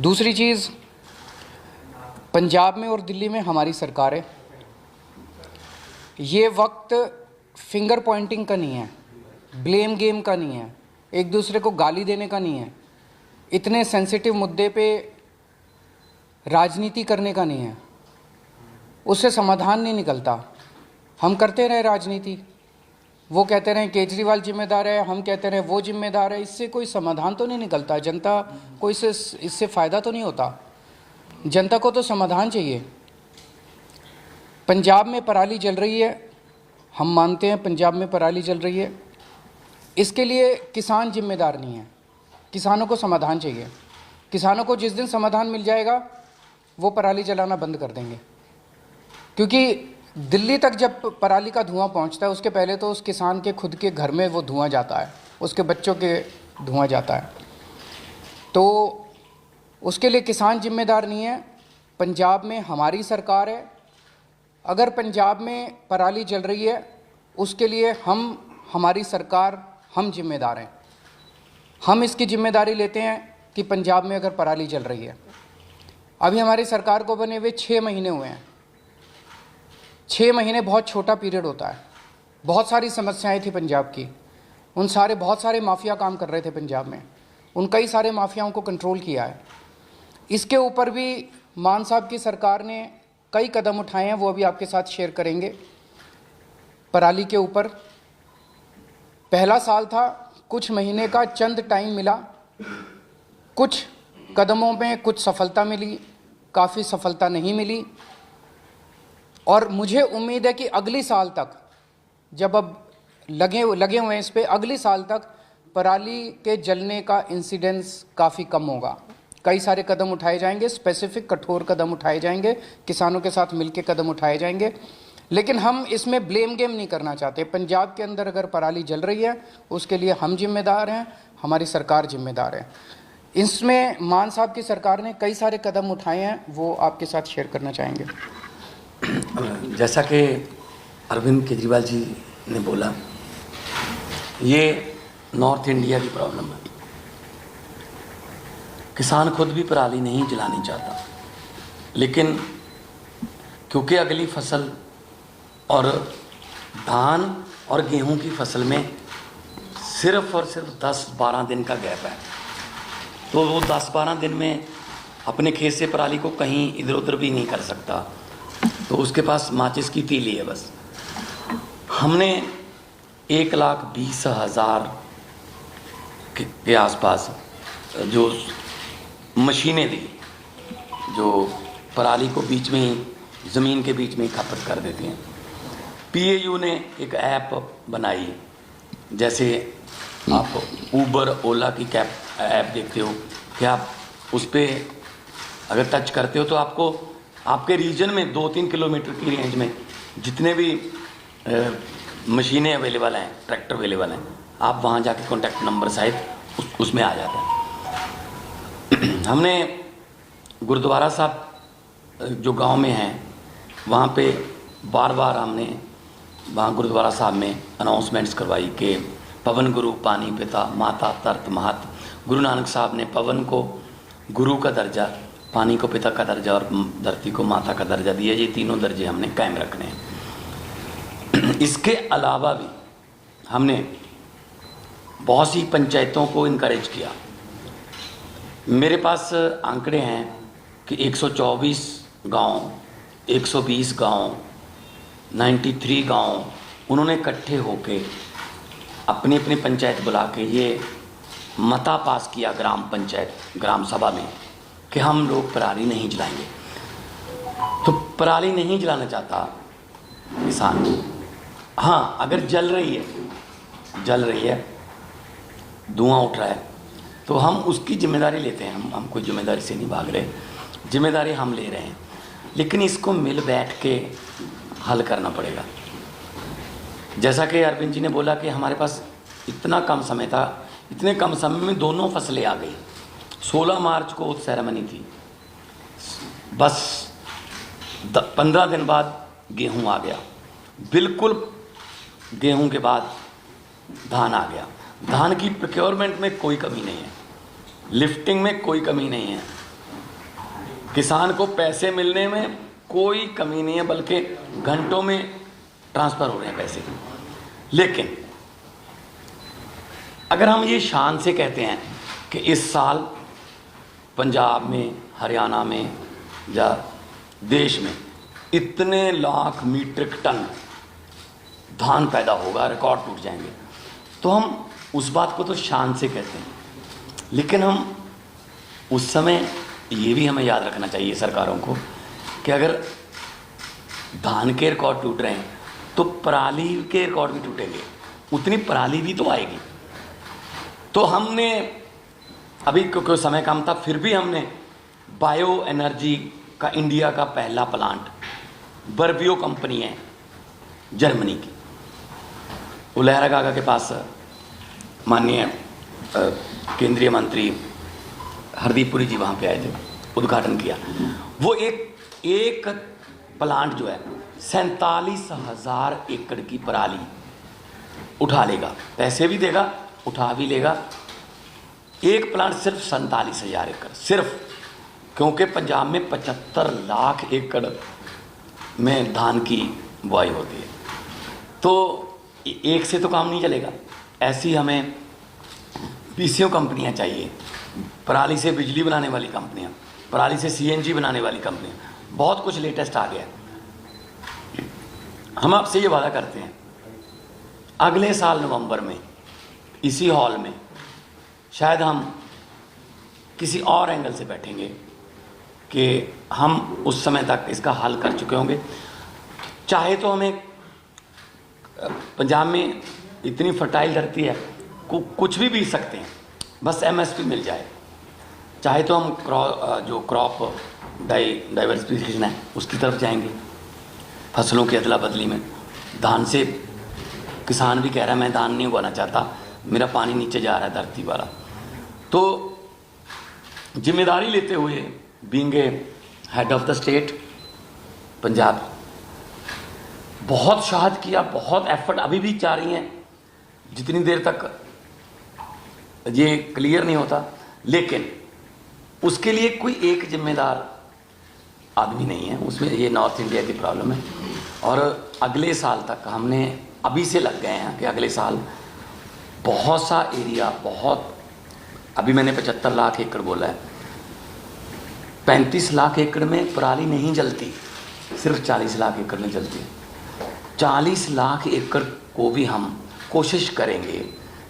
दूसरी चीज़, पंजाब में और दिल्ली में हमारी सरकार है। ये वक्त फिंगर पॉइंटिंग का नहीं है, ब्लेम गेम का नहीं है, एक दूसरे को गाली देने का नहीं है, इतने सेंसिटिव मुद्दे पे राजनीति करने का नहीं है। उससे समाधान नहीं निकलता। हम करते रहे राजनीति, वो कहते रहे केजरीवाल जिम्मेदार है, हम कहते रहे वो जिम्मेदार है, इससे कोई समाधान तो नहीं निकलता। जनता को इससे फ़ायदा तो नहीं होता। जनता को तो समाधान चाहिए। पंजाब में पराली जल रही है, हम मानते हैं पंजाब में पराली जल रही है, इसके लिए किसान जिम्मेदार नहीं है। किसानों को समाधान चाहिए। किसानों को जिस दिन समाधान मिल जाएगा वो पराली जलाना बंद कर देंगे, क्योंकि दिल्ली तक जब पराली का धुआं पहुंचता है उसके पहले तो उस किसान के खुद के घर में वो धुआं जाता है, उसके बच्चों के धुआं जाता है। तो उसके लिए किसान जिम्मेदार नहीं है। पंजाब में हमारी सरकार है। अगर पंजाब में पराली जल रही है उसके लिए हमारी सरकार हम जिम्मेदार हैं। हम इसकी जिम्मेदारी लेते हैं कि पंजाब में अगर पराली जल रही है, अभी हमारी सरकार को बने हुए 6 महीने हुए हैं। 6 महीने बहुत छोटा पीरियड होता है। बहुत सारी समस्याएं थी पंजाब की, बहुत सारे माफिया काम कर रहे थे पंजाब में, उन कई सारे माफियाओं को कंट्रोल किया है। इसके ऊपर भी मान साहब की सरकार ने कई कदम उठाए हैं, वो अभी आपके साथ शेयर करेंगे। पराली के ऊपर पहला साल था, कुछ महीने का चंद टाइम मिला, कुछ कदमों में कुछ सफलता मिली, काफ़ी सफलता नहीं मिली। और मुझे उम्मीद है कि अगली साल तक, जब अब लगे हुए हैं इस पे, अगली साल तक पराली के जलने का इंसिडेंस काफ़ी कम होगा। कई सारे कदम उठाए जाएंगे, स्पेसिफिक कठोर कदम उठाए जाएंगे, किसानों के साथ मिलकर कदम उठाए जाएंगे। लेकिन हम इसमें ब्लेम गेम नहीं करना चाहते। पंजाब के अंदर अगर पराली जल रही है उसके लिए हम जिम्मेदार हैं, हमारी सरकार जिम्मेदार है। इसमें मान साहब की सरकार ने कई सारे कदम उठाए हैं, वो आपके साथ शेयर करना चाहेंगे। जैसा कि अरविंद केजरीवाल जी ने बोला, ये नॉर्थ इंडिया की प्रॉब्लम है। किसान खुद भी पराली नहीं जलानी चाहता, लेकिन क्योंकि अगली फसल और धान और गेहूं की फसल में सिर्फ और सिर्फ 10-12 दिन का गैप है, तो वो 10-12 दिन में अपने खेत से पराली को कहीं इधर उधर भी नहीं कर सकता, तो उसके पास माचिस की तीली है बस। हमने 1,20,000 के आसपास जो मशीनें दी, जो पराली को बीच में ही, ज़मीन के बीच में ही खपत कर देती हैं। पीएयू ने एक ऐप बनाई, जैसे आप ऊबर ओला की कैब ऐप देखते हो कि आप उस पर अगर टच करते हो तो आपको आपके रीजन में 2-3 किलोमीटर की रेंज में जितने भी मशीनें अवेलेबल हैं, ट्रैक्टर अवेलेबल हैं, आप वहाँ जाके कॉन्टैक्ट नंबर सहित उसमें आ जाता है। हमने गुरुद्वारा साहब जो गांव में हैं, वहाँ पे बार बार हमने वहाँ गुरुद्वारा साहब में अनाउंसमेंट्स करवाई कि पवन गुरु पानी पिता माता तरत महत। गुरु नानक साहब ने पवन को गुरु का दर्जा, पानी को पिता का दर्जा और धरती को माता का दर्जा दिया। ये तीनों दर्जे हमने कायम रखने हैं। इसके अलावा भी हमने बहुत सी पंचायतों को इनकरेज किया। मेरे पास आंकड़े हैं कि 124 गांव, 120 गांव, 93 गांव उन्होंने इकट्ठे होके अपनी अपनी पंचायत बुला के ये मता पास किया ग्राम पंचायत, ग्राम सभा में, कि हम लोग पराली नहीं जलाएंगे। तो पराली नहीं जलाना चाहता किसान, हाँ अगर जल रही है, धुआं उठ रहा है, तो हम उसकी जिम्मेदारी लेते हैं। हम कोई जिम्मेदारी से नहीं भाग रहे, जिम्मेदारी हम ले रहे हैं, लेकिन इसको मिल बैठ के हल करना पड़ेगा। जैसा कि अरविंद जी ने बोला कि हमारे पास इतना कम समय था, इतने कम समय में दोनों फसलें आ गई। 16 मार्च को सेरेमनी थी, बस 15 दिन बाद गेहूं आ गया, बिल्कुल गेहूं के बाद धान आ गया। धान की प्रोक्योरमेंट में कोई कमी नहीं है, लिफ्टिंग में कोई कमी नहीं है, किसान को पैसे मिलने में कोई कमी नहीं है, बल्कि घंटों में ट्रांसफ़र हो रहे हैं पैसे। लेकिन अगर हम ये शान से कहते हैं कि इस साल पंजाब में, हरियाणा में या देश में इतने लाख मीट्रिक टन धान पैदा होगा, रिकॉर्ड टूट जाएंगे, तो हम उस बात को तो शान से कहते हैं, लेकिन हम उस समय ये भी हमें याद रखना चाहिए सरकारों को कि अगर धान के रिकॉर्ड टूट रहे हैं तो पराली के रिकॉर्ड भी टूटेंगे, उतनी पराली भी तो आएगी। तो हमने अभी क्योंकि समय कम था, फिर भी हमने बायो एनर्जी का इंडिया का पहला प्लांट, बर्बियो कंपनी है जर्मनी की, उलहरा गागा के पास माननीय केंद्रीय मंत्री हरदीप पुरी जी वहाँ पे आए थे, उद्घाटन किया। वो एक प्लांट जो है 47,000 एकड़ की पराली उठा लेगा, पैसे भी देगा, उठा भी लेगा। एक प्लांट सिर्फ 47,000 एकड़, सिर्फ क्योंकि पंजाब में 75 लाख एकड़ में धान की बुआई होती है, तो एक से तो काम नहीं चलेगा। ऐसी हमें पीसीओ कंपनियां चाहिए, पराली से बिजली बनाने वाली कंपनियां, पराली से सीएनजी बनाने वाली कंपनियां, बहुत कुछ लेटेस्ट आ गया। हम आपसे ये वादा करते हैं अगले साल नवंबर में इसी हॉल में शायद हम किसी और एंगल से बैठेंगे कि हम उस समय तक इसका हल कर चुके होंगे। चाहे तो हमें पंजाब में इतनी फर्टाइल धरती है, कुछ भी बीज सकते हैं, बस एमएसपी मिल जाए। चाहे तो हम जो क्रॉप डाइवर्सिफिकेशन है उसकी तरफ जाएंगे, फसलों की अदला बदली में। धान से किसान भी कह रहा है मैं धान नहीं उगाना चाहता, मेरा पानी नीचे जा रहा है धरती वाला। तो जिम्मेदारी लेते हुए being a head of the state Punjab बहुत शाहद किया, बहुत एफर्ट अभी भी जा रही हैं जितनी देर तक ये क्लियर नहीं होता। लेकिन उसके लिए कोई एक जिम्मेदार आदमी नहीं है, उसमें ये नॉर्थ इंडिया की प्रॉब्लम है। और अगले साल तक हमने अभी से लग गए हैं कि अगले साल बहुत सा एरिया, बहुत अभी मैंने 75 लाख एकड़ बोला है, 35 लाख एकड़ में पराली नहीं जलती, सिर्फ 40 लाख एकड़ में जलती है। 40 लाख एकड़ को भी हम कोशिश करेंगे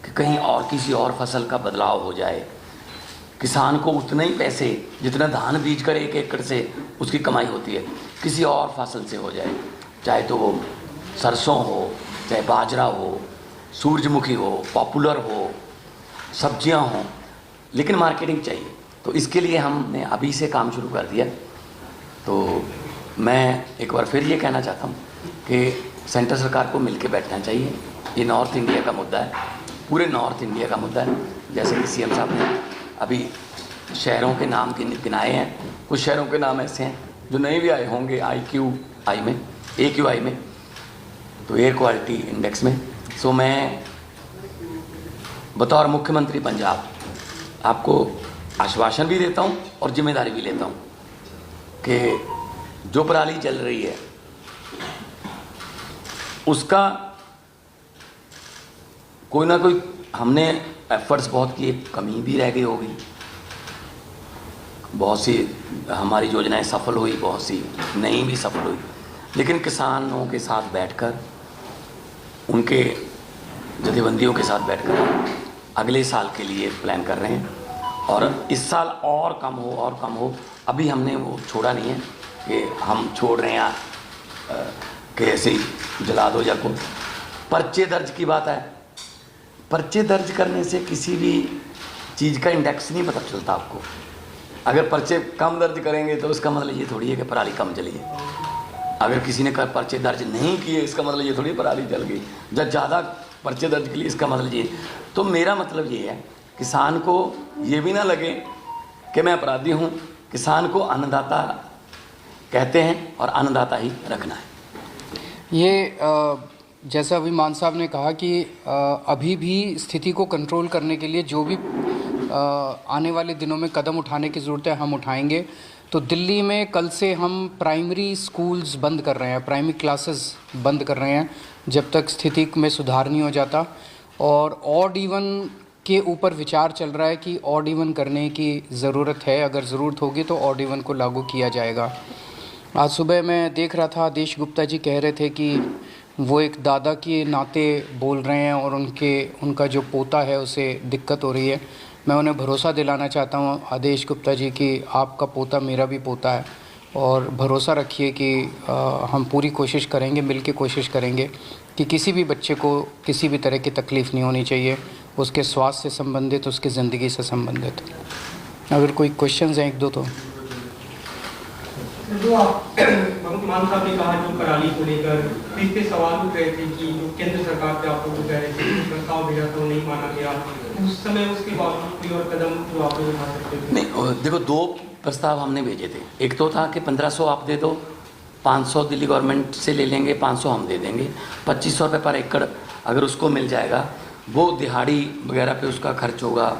कि कहीं और किसी और फसल का बदलाव हो जाए, किसान को उतने ही पैसे जितना धान बीज कर 1 एकड़ से उसकी कमाई होती है किसी और फसल से हो जाए, चाहे तो वो सरसों हो, चाहे बाजरा हो, सूरजमुखी हो, पॉपुलर हो, सब्जियां हों, लेकिन मार्केटिंग चाहिए। तो इसके लिए हमने अभी से काम शुरू कर दिया। तो मैं एक बार फिर ये कहना चाहता हूँ कि सेंटर सरकार को मिलकर बैठना चाहिए। ये नॉर्थ इंडिया का मुद्दा है, पूरे नॉर्थ इंडिया का मुद्दा है। जैसे कि सीएम साहब ने अभी शहरों के नाम गिनाए हैं, कुछ शहरों के नाम ऐसे हैं जो नहीं भी आए होंगे AQI में, तो एयर क्वालिटी इंडेक्स में। सो मैं बतौर मुख्यमंत्री पंजाब आपको आश्वासन भी देता हूँ और जिम्मेदारी भी लेता हूँ कि जो पराली चल रही है उसका कोई ना कोई हमने एफर्ट्स बहुत किए, कमी भी रह गई होगी, बहुत सी हमारी योजनाएं सफल हुई, बहुत सी नहीं भी सफल हुई, लेकिन किसानों के साथ बैठकर, उनके जथेबंदियों के साथ बैठकर अगले साल के लिए प्लान कर रहे हैं। और इस साल और कम हो, अभी हमने वो छोड़ा नहीं है कि हम छोड़ रहे हैं कि ऐसे ही जला दो या को। पर्चे दर्ज की बात है, पर्चे दर्ज करने से किसी भी चीज़ का इंडेक्स नहीं पता चलता आपको। अगर पर्चे कम दर्ज करेंगे तो उसका मतलब ये थोड़ी है कि पराली कम जली है। अगर किसी ने पर्चे दर्ज नहीं किए इसका मतलब ये थोड़ी पराली जल गई। जब ज़्यादा पर्चे दर्ज के लिए इसका मतलब ये। तो मेरा मतलब ये है किसान को ये भी ना लगे कि मैं अपराधी हूँ। किसान को अन्नदाता कहते हैं और अन्नदाता ही रखना है। ये जैसा अभी मान साहब ने कहा कि अभी भी स्थिति को कंट्रोल करने के लिए जो भी आने वाले दिनों में कदम उठाने की ज़रूरत है हम उठाएंगे। तो दिल्ली में कल से हम प्राइमरी स्कूल्स बंद कर रहे हैं, प्राइमरी क्लासेस बंद कर रहे हैं जब तक स्थिति में सुधार नहीं हो जाता। और ऑड इवन के ऊपर विचार चल रहा है कि ऑड इवन करने की ज़रूरत है, अगर ज़रूरत होगी तो ऑड इवन को लागू किया जाएगा। आज सुबह मैं देख रहा था आदेश गुप्ता जी कह रहे थे कि वो एक दादा के नाते बोल रहे हैं और उनका जो पोता है उसे दिक्कत हो रही है। मैं उन्हें भरोसा दिलाना चाहता हूँ आदेश गुप्ता जी कि आपका पोता मेरा भी पोता है और भरोसा रखिए कि हम पूरी कोशिश करेंगे, मिलके कोशिश करेंगे कि किसी भी बच्चे को किसी भी तरह की तकलीफ़ नहीं होनी चाहिए, उसके स्वास्थ्य से संबंधित, उसकी ज़िंदगी से संबंधित। अगर कोई क्वेश्चंस हैं एक दो तो। जो आप मान साहब ने कहा जो पराली को लेकर इस पे सवाल उठ रहे थे कि जो केंद्र सरकार पे आप लोग कह रहे थे प्रस्ताव भेजा था वो नहीं माना गया, उस समय उसके बावजूद कोई और कदम जो आप लोग उठा सकते थे? नहीं, देखो 2 प्रस्ताव हमने भेजे थे। एक तो था कि 1500 आप दे दो, 500 दिल्ली गवर्नमेंट से ले लेंगे, 500 हम दे देंगे, 2500 रुपये पर एकड़ अगर उसको मिल जाएगा, वो दिहाड़ी वगैरह पे उसका खर्च होगा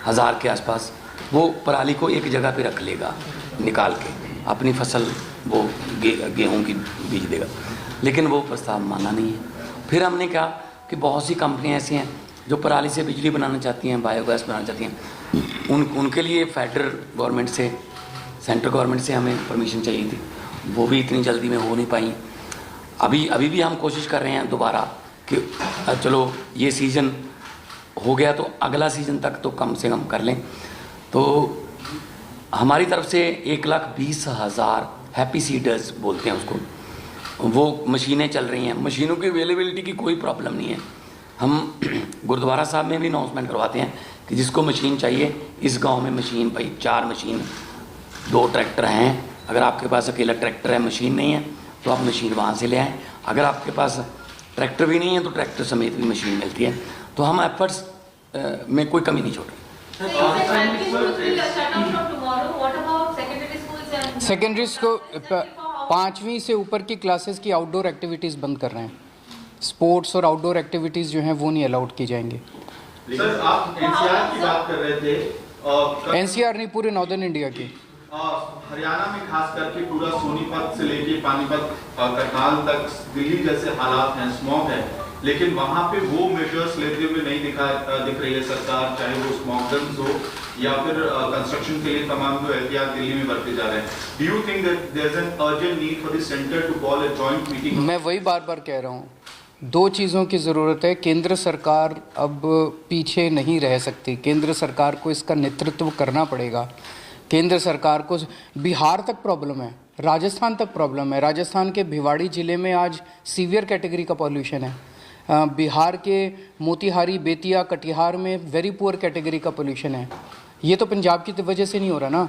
1000 के आसपास, वो पराली को एक जगह पे रख लेगा निकाल के, अपनी फसल वो गेहूं की बीज देगा। लेकिन वो प्रस्ताव माना नहीं है। फिर हमने कहा कि बहुत सी कंपनियां ऐसी हैं जो पराली से बिजली बनाना चाहती हैं, बायोगैस बनाना चाहती हैं, उनके लिए फेडरल गवर्नमेंट से, सेंट्रल गवर्नमेंट से हमें परमिशन चाहिए थी, वो भी इतनी जल्दी में हो नहीं पाई। अभी भी हम कोशिश कर रहे हैं दोबारा कि चलो ये सीज़न हो गया तो अगला सीज़न तक तो कम से कम कर लें। तो हमारी तरफ से 1,20,000 हैप्पी सीडर्स बोलते हैं उसको, वो मशीनें चल रही हैं। मशीनों की अवेलेबिलिटी की कोई प्रॉब्लम नहीं है। हम गुरुद्वारा साहब में भी अनाउंसमेंट करवाते हैं कि जिसको मशीन चाहिए इस गांव में मशीन, भाई 4 मशीन, 2 ट्रैक्टर हैं, अगर आपके पास अकेला ट्रैक्टर है, मशीन नहीं है तो आप मशीन वहाँ से ले आएँ। अगर आपके पास ट्रैक्टर भी नहीं है तो ट्रैक्टर समेत भी मशीन मिलती है। तो हम एफर्ट्स में कोई कमी नहीं छोड़ रहे। सेकेंडरी को 5वीं से ऊपर की क्लासेस की आउटडोर एक्टिविटीज़ बंद कर रहे हैं। स्पोर्ट्स और आउटडोर एक्टिविटीज़ जो हैं वो नहीं अलाउड की जाएंगी। सर आप एनसीआर की बात कर रहे थे। एनसीआर नहीं, पूरे नॉर्दर्न इंडिया की। हरियाणा में खास करके पूरा सोनीपत से लेके पानीपत करनाल तक दिल्ली जैसे हालात हैं, स्मॉग है, लेकिन वहां पे वो मेजर्स लेते हुए नहीं दिख रही है सरकार, चाहे वो स्मॉग गन्स हो या फिर कंस्ट्रक्शन के लिए तमाम जो एहतियात दिल्ली में बरते जा रहे हैं। Do you think that there is an urgent need for the centre to call a joint meeting? मैं वही बार बार कह रहा हूँ, 2 चीज़ों की ज़रूरत है। केंद्र सरकार अब पीछे नहीं रह सकती, केंद्र सरकार को इसका नेतृत्व करना पड़ेगा। केंद्र सरकार को बिहार तक प्रॉब्लम है, राजस्थान तक प्रॉब्लम है। राजस्थान के भिवाड़ी ज़िले में आज सीवियर कैटेगरी का पॉल्यूशन है। बिहार के मोतिहारी, बेतिया, कटिहार में वेरी पुअर कैटेगरी का पोल्यूशन है। ये तो पंजाब की वजह से नहीं हो रहा ना।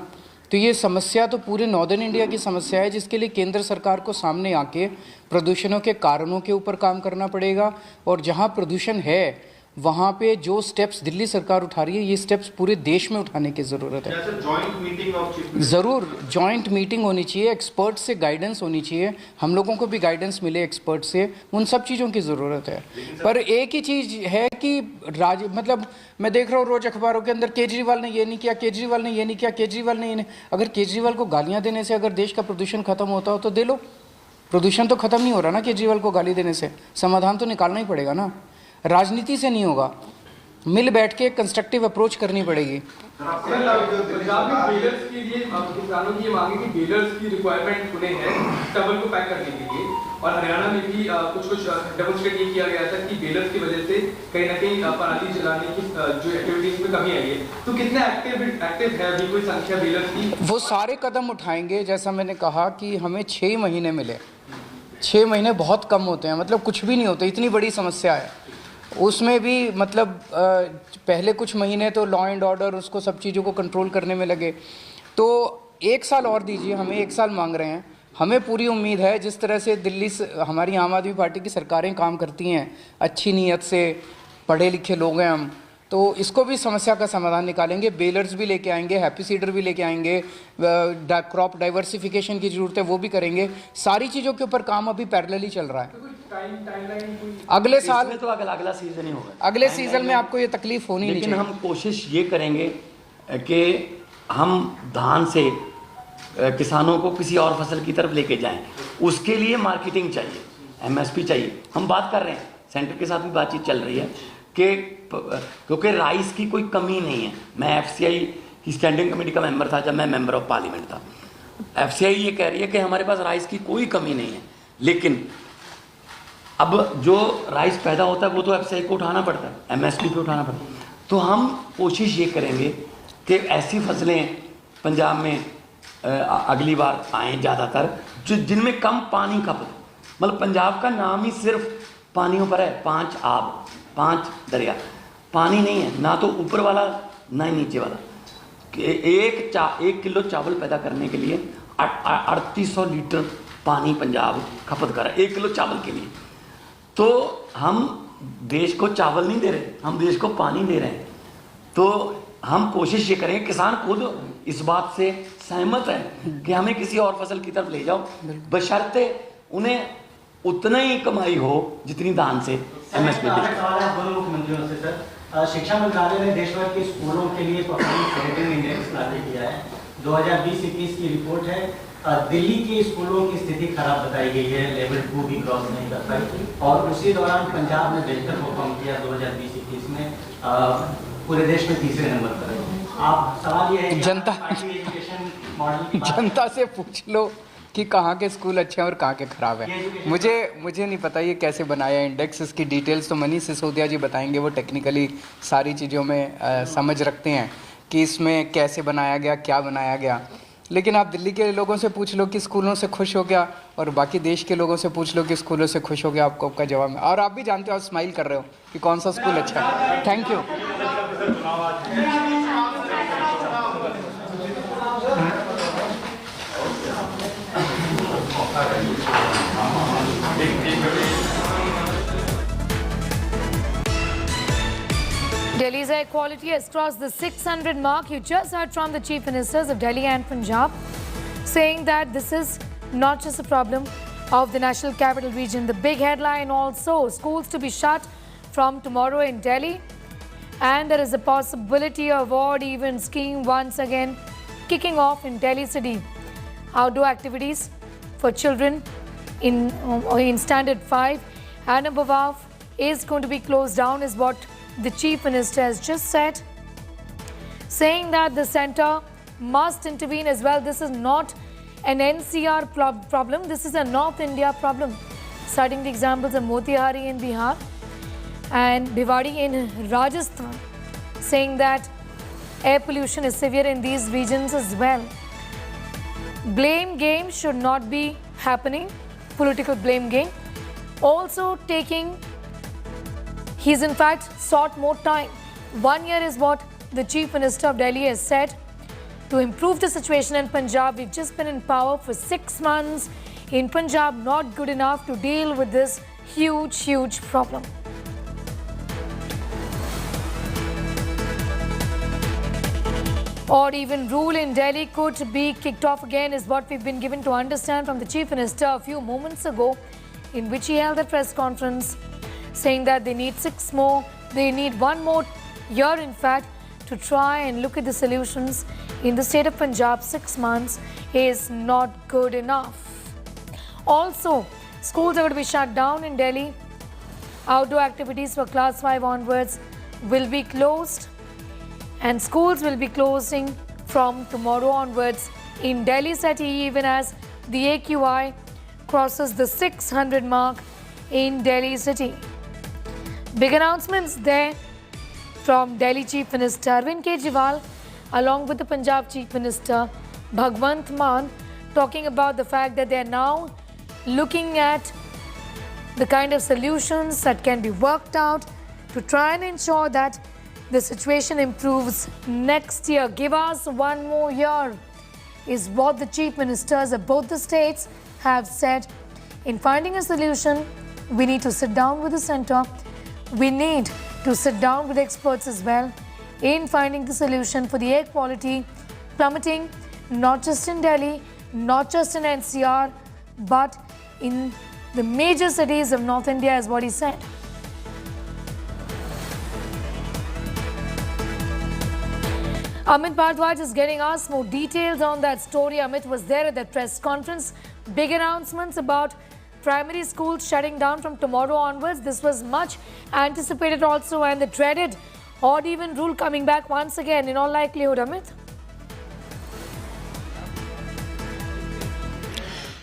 तो ये समस्या तो पूरे नॉर्दर्न इंडिया की समस्या है, जिसके लिए केंद्र सरकार को सामने आके प्रदूषणों के कारणों के ऊपर काम करना पड़ेगा। और जहाँ प्रदूषण है वहाँ पे जो स्टेप्स दिल्ली सरकार उठा रही है, ये स्टेप्स पूरे देश में उठाने की ज़रूरत है। ज़रूर जॉइंट मीटिंग होनी चाहिए, एक्सपर्ट से गाइडेंस होनी चाहिए, हम लोगों को भी गाइडेंस मिले एक्सपर्ट से, उन सब चीज़ों की ज़रूरत है। पर एक ही चीज़ है कि मतलब मैं देख रहा हूँ रोज़ अखबारों के अंदर केजरीवाल ने ये नहीं किया, केजरीवाल ने ये नहीं किया, केजरीवाल ने ये नहीं। अगर केजरीवाल को गालियाँ देने से अगर देश का प्रदूषण खत्म होता हो तो दे लो। प्रदूषण तो खत्म नहीं हो रहा ना केजरीवाल को गाली देने से, समाधान तो निकालना ही पड़ेगा ना। राजनीति से नहीं होगा, मिल बैठ के कंस्ट्रक्टिव अप्रोच करनी पड़ेगी। पंजाब में बेलर्स के लिए किसानों की ये मांग है कि बेलर्स की रिक्वायरमेंट उन्हें है स्टबल को पैक करने के लिए, और हरियाणा में भी कुछ डेमोन्स्ट्रेट ये किया गया था कि बेलर्स की वजह से कहीं ना कहीं पराली जलाने की जो एक्टिविटीज में कमी आई है। तो कितने एक्टिव है अभी कोई संख्या बेलर्स की? वो सारे कदम उठाएंगे। जैसा मैंने कहा कि हमें 6 महीने मिले, 6 महीने बहुत कम होते हैं, मतलब कुछ भी नहीं होते, इतनी बड़ी समस्या है। उसमें भी मतलब पहले कुछ महीने तो लॉ एंड ऑर्डर उसको सब चीज़ों को कंट्रोल करने में लगे, तो 1 साल और दीजिए, हमें 1 साल मांग रहे हैं। हमें पूरी उम्मीद है जिस तरह से दिल्ली से हमारी आम आदमी पार्टी की सरकारें काम करती हैं, अच्छी नीयत से, पढ़े लिखे लोग हैं हम, तो इसको भी समस्या का समाधान निकालेंगे। बेलर्स भी लेके आएंगे, हैप्पी सीडर भी लेके आएंगे, क्रॉप डाइवर्सिफिकेशन की ज़रूरत है वो भी करेंगे। सारी चीज़ों के ऊपर काम अभी पैरेलली चल रहा है। अगले साल तो अगला सीजन ही होगा, अगले सीजन में आपको ये तकलीफ होनी नहीं चाहिए। लेकिन हम कोशिश ये करेंगे कि हम धान से किसानों को किसी और फसल की तरफ लेके जाएं। उसके लिए मार्केटिंग चाहिए, MSP चाहिए। हम बात कर रहे हैं, सेंटर के साथ भी बातचीत चल रही है कि क्योंकि राइस की कोई कमी नहीं है। मैं FCI की स्टैंडिंग कमेटी का मेंबर था जब मैं मेंबर ऑफ पार्लियामेंट था। FCI ये कह रही है कि हमारे पास राइस की कोई कमी नहीं है, लेकिन अब जो राइस पैदा होता है वो तो FCI को उठाना पड़ता है, MSP पे उठाना पड़ता है। तो हम कोशिश ये करेंगे कि ऐसी फसलें पंजाब में अगली बार आएँ ज़्यादातर जिनमें कम पानी खपत। मतलब पंजाब का नाम ही सिर्फ पानियों पर है, 5 आब, 5 दरिया, पानी नहीं है, ना तो ऊपर वाला ना ही नीचे वाला। 1 किलो चावल पैदा करने के लिए 3800 लीटर पानी पंजाब खपत कर रहा है 1 किलो चावल के लिए। तो हम देश को चावल नहीं दे रहे, हम देश को पानी दे रहे हैं। तो हम कोशिश ये करेंगे, किसान खुद इस बात से सहमत है कि हमें किसी और फसल की तरफ ले जाओ, बशर्ते उन्हें उतना ही कमाई हो जितनी दान से MSP। दोनों मुख्यमंत्रियों से सर, शिक्षा मंत्रालय ने देश भर के स्कूलों के लिए परफॉर्मेंस रेटिंग इंडेक्स लागू किया है। 2020-21 की रिपोर्ट है, दिल्ली के स्कूलों की स्थिति खराब बताई गई है, लेवल 2 भी क्रॉस नहीं कर पाई, और उसी दौरान पंजाब ने बेहतर परफॉर्म किया 2020-21 में, पूरे देश में 3रे नंबर पर है। आप सवाल ये है कि जनता से पूछ लो कि कहाँ के स्कूल अच्छे हैं और कहाँ के ख़राब हैं। मुझे नहीं पता ये कैसे बनाया इंडेक्स, इसकी डिटेल्स तो मनीष सिसोदिया जी बताएंगे, वो टेक्निकली सारी चीज़ों में समझ रखते हैं कि इसमें कैसे बनाया गया, क्या बनाया गया। लेकिन आप दिल्ली के लोगों से पूछ लो कि स्कूलों से खुश हो गया, और बाकी देश के लोगों से पूछ लो कि स्कूलों से खुश हो गया, आपको आपका जवाब है। और आप भी जानते हो, आप स्माइल कर रहे हो कि कौन सा स्कूल अच्छा है। Thank you. Delhi's air quality has crossed the 600 mark. You just heard from the Chief Ministers of Delhi and Punjab. saying that this is not just a problem of the National Capital Region. The big headline also, schools to be shut from tomorrow in Delhi, and there is a possibility of odd-even scheme once again kicking off in Delhi city. Outdoor activities for children in Standard 5 and above is going to be closed down, is what the Chief Minister has just said, saying that the centre must intervene as well. This is not an NCR problem, this is a North India problem. Citing the examples of Motihari in Bihar and Bhiwadi in Rajasthan, saying that air pollution is severe in these regions as well. Blame game should not be happening, political blame game. Also taking, he's in fact sought more time. 1 year is what the Chief Minister of Delhi has said to improve the situation in Punjab. We've just been in power for 6 months in Punjab, not good enough to deal with this huge problem. Or even rule in Delhi could be kicked off again, is what we've been given to understand from the Chief Minister a few moments ago, in which he held a press conference saying that they need 6 more, they need 1 more year in fact to try and look at the solutions in the state of Punjab. 6 months is not good enough. Also, schools are going to be shut down in Delhi. Outdoor activities for class 5 onwards will be closed, and schools will be closing from tomorrow onwards in Delhi city, even as the AQI crosses the 600 mark in Delhi city. Big announcements there from Delhi Chief Minister Arvind Kejriwal along with the Punjab Chief Minister Bhagwant Mann, talking about the fact that they are now looking at the kind of solutions that can be worked out to try and ensure that the situation improves next year. Give us 1 more year is what the Chief Ministers of both the states have said. In finding a solution, we need to sit down with the centre. We need to sit down with experts as well in finding the solution for the air quality plummeting, not just in Delhi, not just in NCR, but in the major cities of North India, is what he said. Amit Bhardwaj is getting us more details on that story. Amit was there at that press conference. Big announcements about primary schools shutting down from tomorrow onwards. This was much anticipated also, and the dreaded odd-even rule coming back once again in all likelihood, Amit.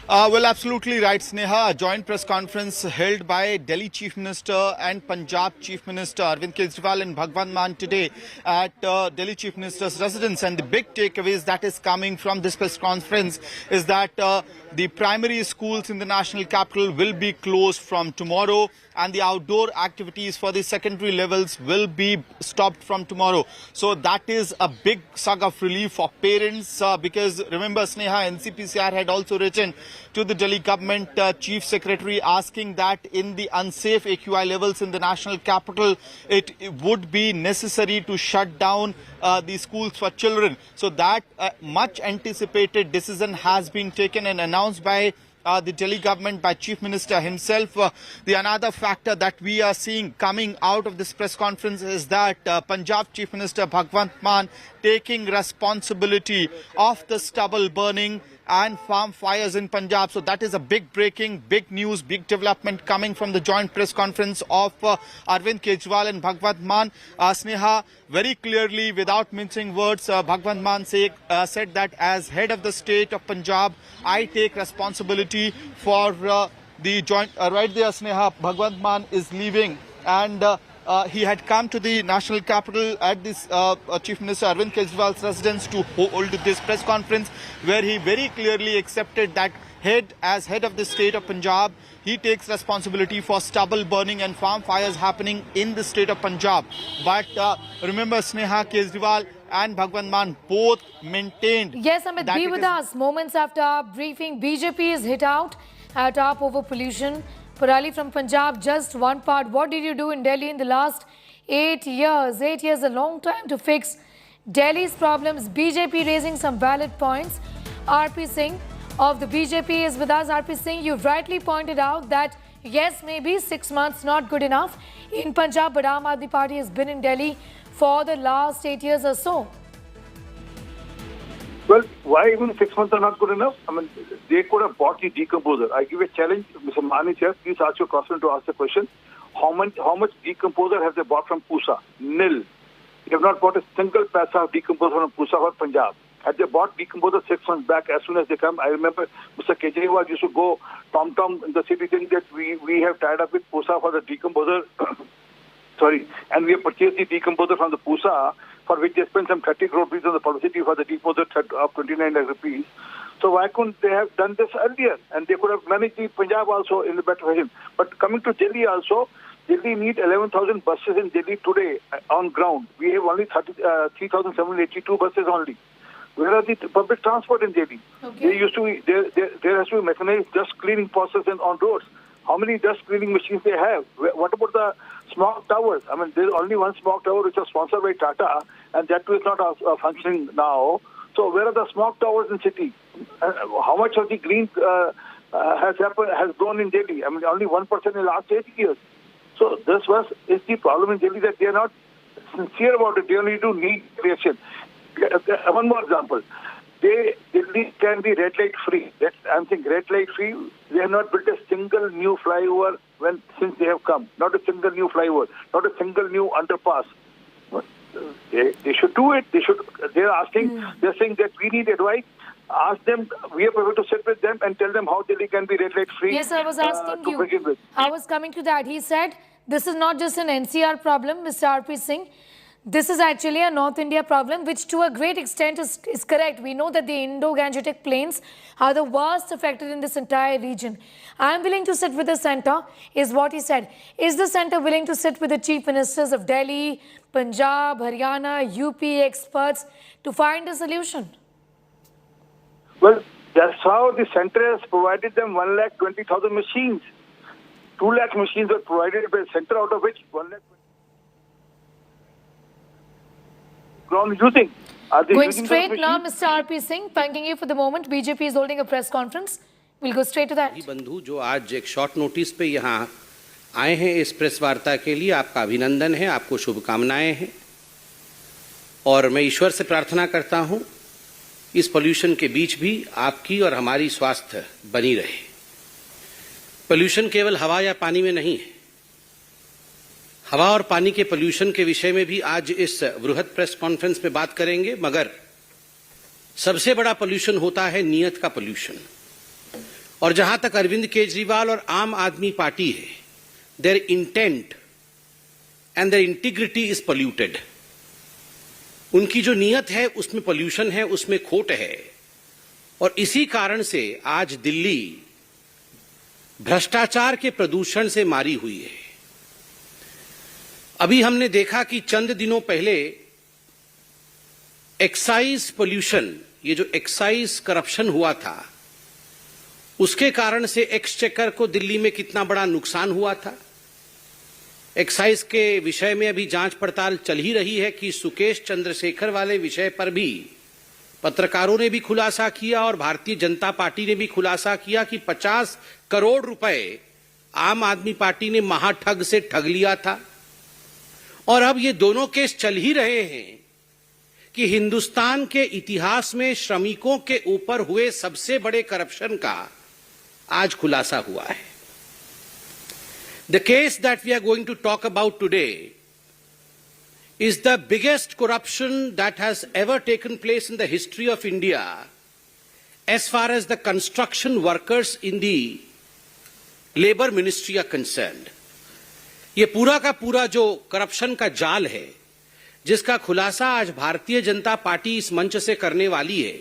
Well, absolutely right, Sneha. A joint press conference held by Delhi Chief Minister and Punjab Chief Minister Arvind Kejriwal and Bhagwant Mann today at Delhi Chief Minister's residence. And the big takeaways that is coming from this press conference is that the primary schools in the national capital will be closed from tomorrow, and the outdoor activities for the secondary levels will be stopped from tomorrow. So that is a big sigh of relief for parents because remember, Sneha, NCPCR had also written to the Delhi government chief secretary asking that in the unsafe AQI levels in the national capital, it would be necessary to shut down the schools for children. So that much anticipated decision has been taken and announced by the Delhi government, by Chief Minister himself. The another factor that we are seeing coming out of this press conference is that Punjab Chief Minister Bhagwant Mann taking responsibility of the stubble burning and farm fires in Punjab. So that is a big breaking, big news, big development coming from the joint press conference of Arvind Kejriwal and Bhagwant Mann. Sneha, very clearly, without mincing words, Bhagwant Mann said that as head of the state of Punjab, I take responsibility for the joint... right there, Sneha, Bhagwant Mann is leaving, and he had come to the national capital at this Chief Minister Arvind Kejriwal's residence to hold this press conference, where he very clearly accepted that as head of the state of Punjab, he takes responsibility for stubble burning and farm fires happening in the state of Punjab. But remember, Sneha, Kejriwal and Bhagwant Mann both maintained... Yes, Amit, be with us. Moments after our briefing, BJP is hit out at AAP over pollution. Parali from Punjab, just one part. What did you do in Delhi in the last 8 years? 8 years, a long time to fix Delhi's problems. BJP raising some valid points. RP Singh of the BJP is with us. RP Singh, you rightly pointed out that yes, maybe 6 months not good enough in Punjab, but Aam Aadmi Party has been in Delhi for the last 8 years or so. Well, why even 6 months are not good enough? I mean, they could have bought the decomposer. I give a challenge, Mr. Manish here, please ask your question to ask the question. How much decomposer have they bought from Pusa? Nil. They have not bought a single paisa of decomposer from Pusa or Punjab. Had they bought decomposer 6 months back, as soon as they come, I remember Mr. Kejriwal used to go tom-tom in the city saying that we have tied up with Pusa for the decomposer. Sorry, and we have purchased the decomposer from the Pusa, for which they spent some 30 crore rupees on the publicity for the decomposer of 29 lakh rupees. So why couldn't they have done this earlier? And they could have managed the Punjab also in a better fashion. But coming to Delhi also, Delhi need 11,000 buses in Delhi today on ground. We have only 3,782 buses only. Where are the public transport in Delhi? Okay. There has to be mechanized dust cleaning process on roads. How many dust cleaning machines they have? What about the smog towers? I mean, there's only one smog tower which was sponsored by Tata, and that too is not functioning now. So where are the smog towers in city? How much of the green has grown in Delhi? I mean, only 1% in the last 8 years. So this is the problem in Delhi, that they are not sincere about it. They only do need creation. One more example. Delhi can be red light free. I'm saying red light free. They have not built a single new flyover since they have come. Not a single new flyover. Not a single new underpass. They should do it. They're saying that we need advice. Ask them. We are able to sit with them and tell them how Delhi can be red light free. Yes, I was asking you. I was coming to that. He said this is not just an NCR problem, Mr. RP Singh. This is actually a North India problem, which to a great extent is correct. We know that the Indo-Gangetic plains are the worst affected in this entire region. I am willing to sit with the centre, is what he said. Is the centre willing to sit with the chief ministers of Delhi, Punjab, Haryana, UP experts to find a solution? Well, that's how the centre has provided them 1,20,000 machines. 2 lakh machines were provided by the centre, out of which 1,20,000 using. Going straight now, Mr. RP Singh, thanking you for the moment. BJP is holding a press conference. We'll go straight to that. बंधु जो आज एक short notice पे यहाँ आए हैं इस press वार्ता के लिए, आपका अभिनंदन है, आपको शुभकामनाएं हैं और मैं ईश्वर से प्रार्थना करता हूँ इस पोल्यूशन के बीच भी आपकी और हमारी स्वास्थ्य बनी रहे। पोल्यूशन केवल हवा या पानी में नहीं है, हवा और पानी के पोल्यूशन के विषय में भी आज इस बृहद प्रेस कॉन्फ्रेंस में बात करेंगे, मगर सबसे बड़ा पोल्यूशन होता है नीयत का पोल्यूशन। और जहां तक अरविंद केजरीवाल और आम आदमी पार्टी है, their intent and their integrity is polluted. उनकी जो नीयत है उसमें पोल्यूशन है, उसमें खोट है और इसी कारण से आज दिल्ली भ्रष्टाचार के प्रदूषण से मारी हुई है। अभी हमने देखा कि चंद दिनों पहले एक्साइज पोल्यूशन, ये जो एक्साइज करप्शन हुआ था, उसके कारण से एक्सचेकर को दिल्ली में कितना बड़ा नुकसान हुआ था। एक्साइज के विषय में अभी जांच पड़ताल चल ही रही है कि सुकेश चंद्रशेखर वाले विषय पर भी पत्रकारों ने भी खुलासा किया और भारतीय जनता पार्टी ने भी खुलासा किया कि 50 करोड़ रुपए आम आदमी पार्टी ने महाठग से ठग लिया था। और अब ये दोनों केस चल ही रहे हैं कि हिंदुस्तान के इतिहास में श्रमिकों के ऊपर हुए सबसे बड़े करप्शन का आज खुलासा हुआ है। The case that we are going to talk about today is the biggest corruption that has ever taken place in the history of India as far as the construction workers in the labor ministry are concerned. ये पूरा का पूरा जो corruption का जाल है, जिसका खुलासा आज भारतीय जनता पार्टी इस मंच से करने वाली है,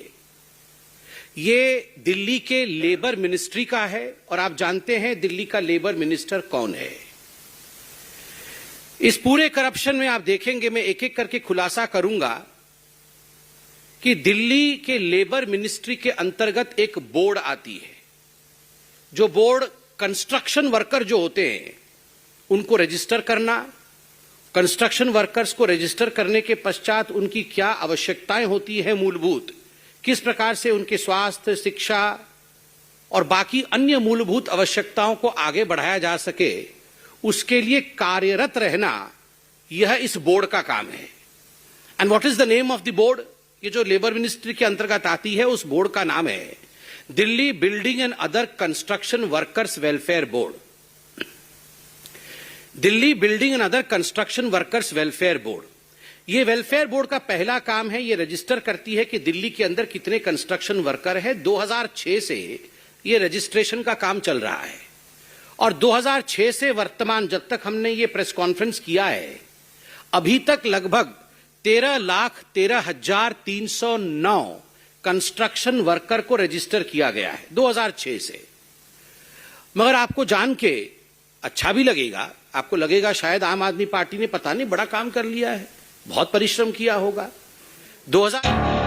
ये दिल्ली के लेबर मिनिस्ट्री का है और आप जानते हैं दिल्ली का लेबर मिनिस्टर कौन है। इस पूरे करप्शन में आप देखेंगे, मैं एक एक करके खुलासा करूंगा कि दिल्ली के लेबर मिनिस्ट्री के अंतर्गत एक बोर्ड आती है, जो बोर्ड कंस्ट्रक्शन वर्कर जो होते हैं उनको रजिस्टर करना, कंस्ट्रक्शन वर्कर्स को रजिस्टर करने के पश्चात उनकी क्या आवश्यकताएं होती है मूलभूत, किस प्रकार से उनके स्वास्थ्य, शिक्षा और बाकी अन्य मूलभूत आवश्यकताओं को आगे बढ़ाया जा सके, उसके लिए कार्यरत रहना यह इस बोर्ड का काम है। And what is the name of the board? ये जो लेबर मिनिस्ट्री के अंतर्गत आती है, उस बोर्ड का नाम है Delhi building and other construction workers welfare board. Delhi building and other construction workers welfare board, ये वेलफेयर बोर्ड का पहला काम है। ये रजिस्टर करती है कि दिल्ली के अंदर कितने कंस्ट्रक्शन वर्कर हैं। 2006 से ये रजिस्ट्रेशन का काम चल रहा है और 2006 से वर्तमान जब तक हमने ये प्रेस कॉन्फ्रेंस किया है, अभी तक लगभग 13,13,309 कंस्ट्रक्शन वर्कर को रजिस्टर किया गया है 2006 से। मगर आपको जान के अच्छा भी लगेगा, आपको लगेगा शायद आम आदमी पार्टी ने पता नहीं बड़ा काम कर लिया है, बहुत परिश्रम किया होगा। 2000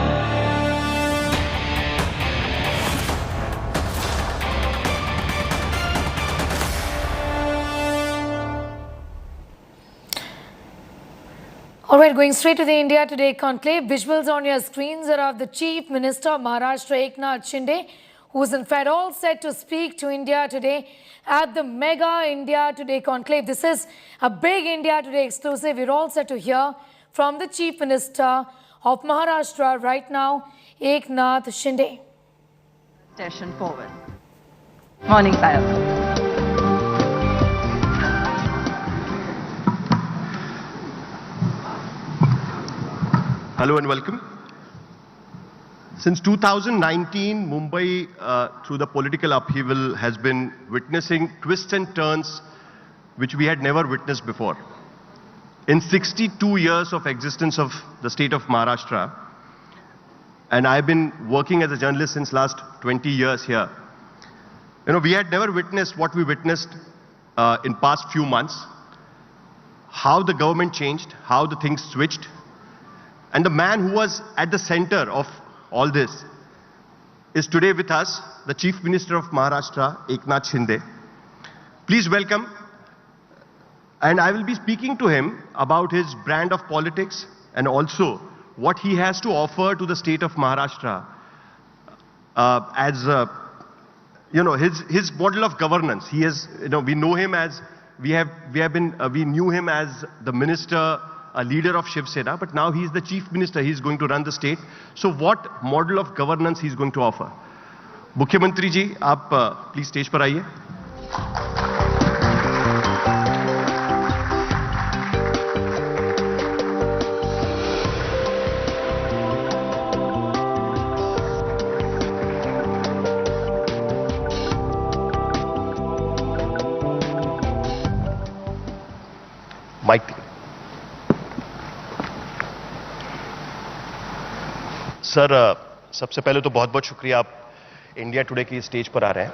All right, going straight to the India Today conclave. Visuals on your screens are of the Chief Minister of Maharashtra, Eknath Shinde, who is in fact all set to speak to India Today at the mega India Today conclave. This is a big India Today exclusive. We're all set to hear from the Chief Minister of Maharashtra right now, Eknath Shinde. Station forward. Morning, Payal. Hello and welcome. Since 2019, Mumbai, through the political upheaval, has been witnessing twists and turns which we had never witnessed before. In 62 years of existence of the state of Maharashtra, and I've been working as a journalist since last 20 years here, we had never witnessed what we witnessed in past few months, how the government changed, how the things switched. And the man who was at the center of all this is today with us, the Chief Minister of Maharashtra, Eknath Shinde. Please welcome. And I will be speaking to him about his brand of politics and also what he has to offer to the state of Maharashtra as his model of governance. He is, we know him as, we knew him as the minister, a leader of Shiv Sena, but now he is the Chief Minister. He is going to run the state. So what model of governance he is going to offer? मुख्यमंत्री जी, आप please stage पर आइए. Mic. Sir, सबसे पहले तो बहुत बहुत शुक्रिया, आप इंडिया टुडे की स्टेज पर आ रहे हैं.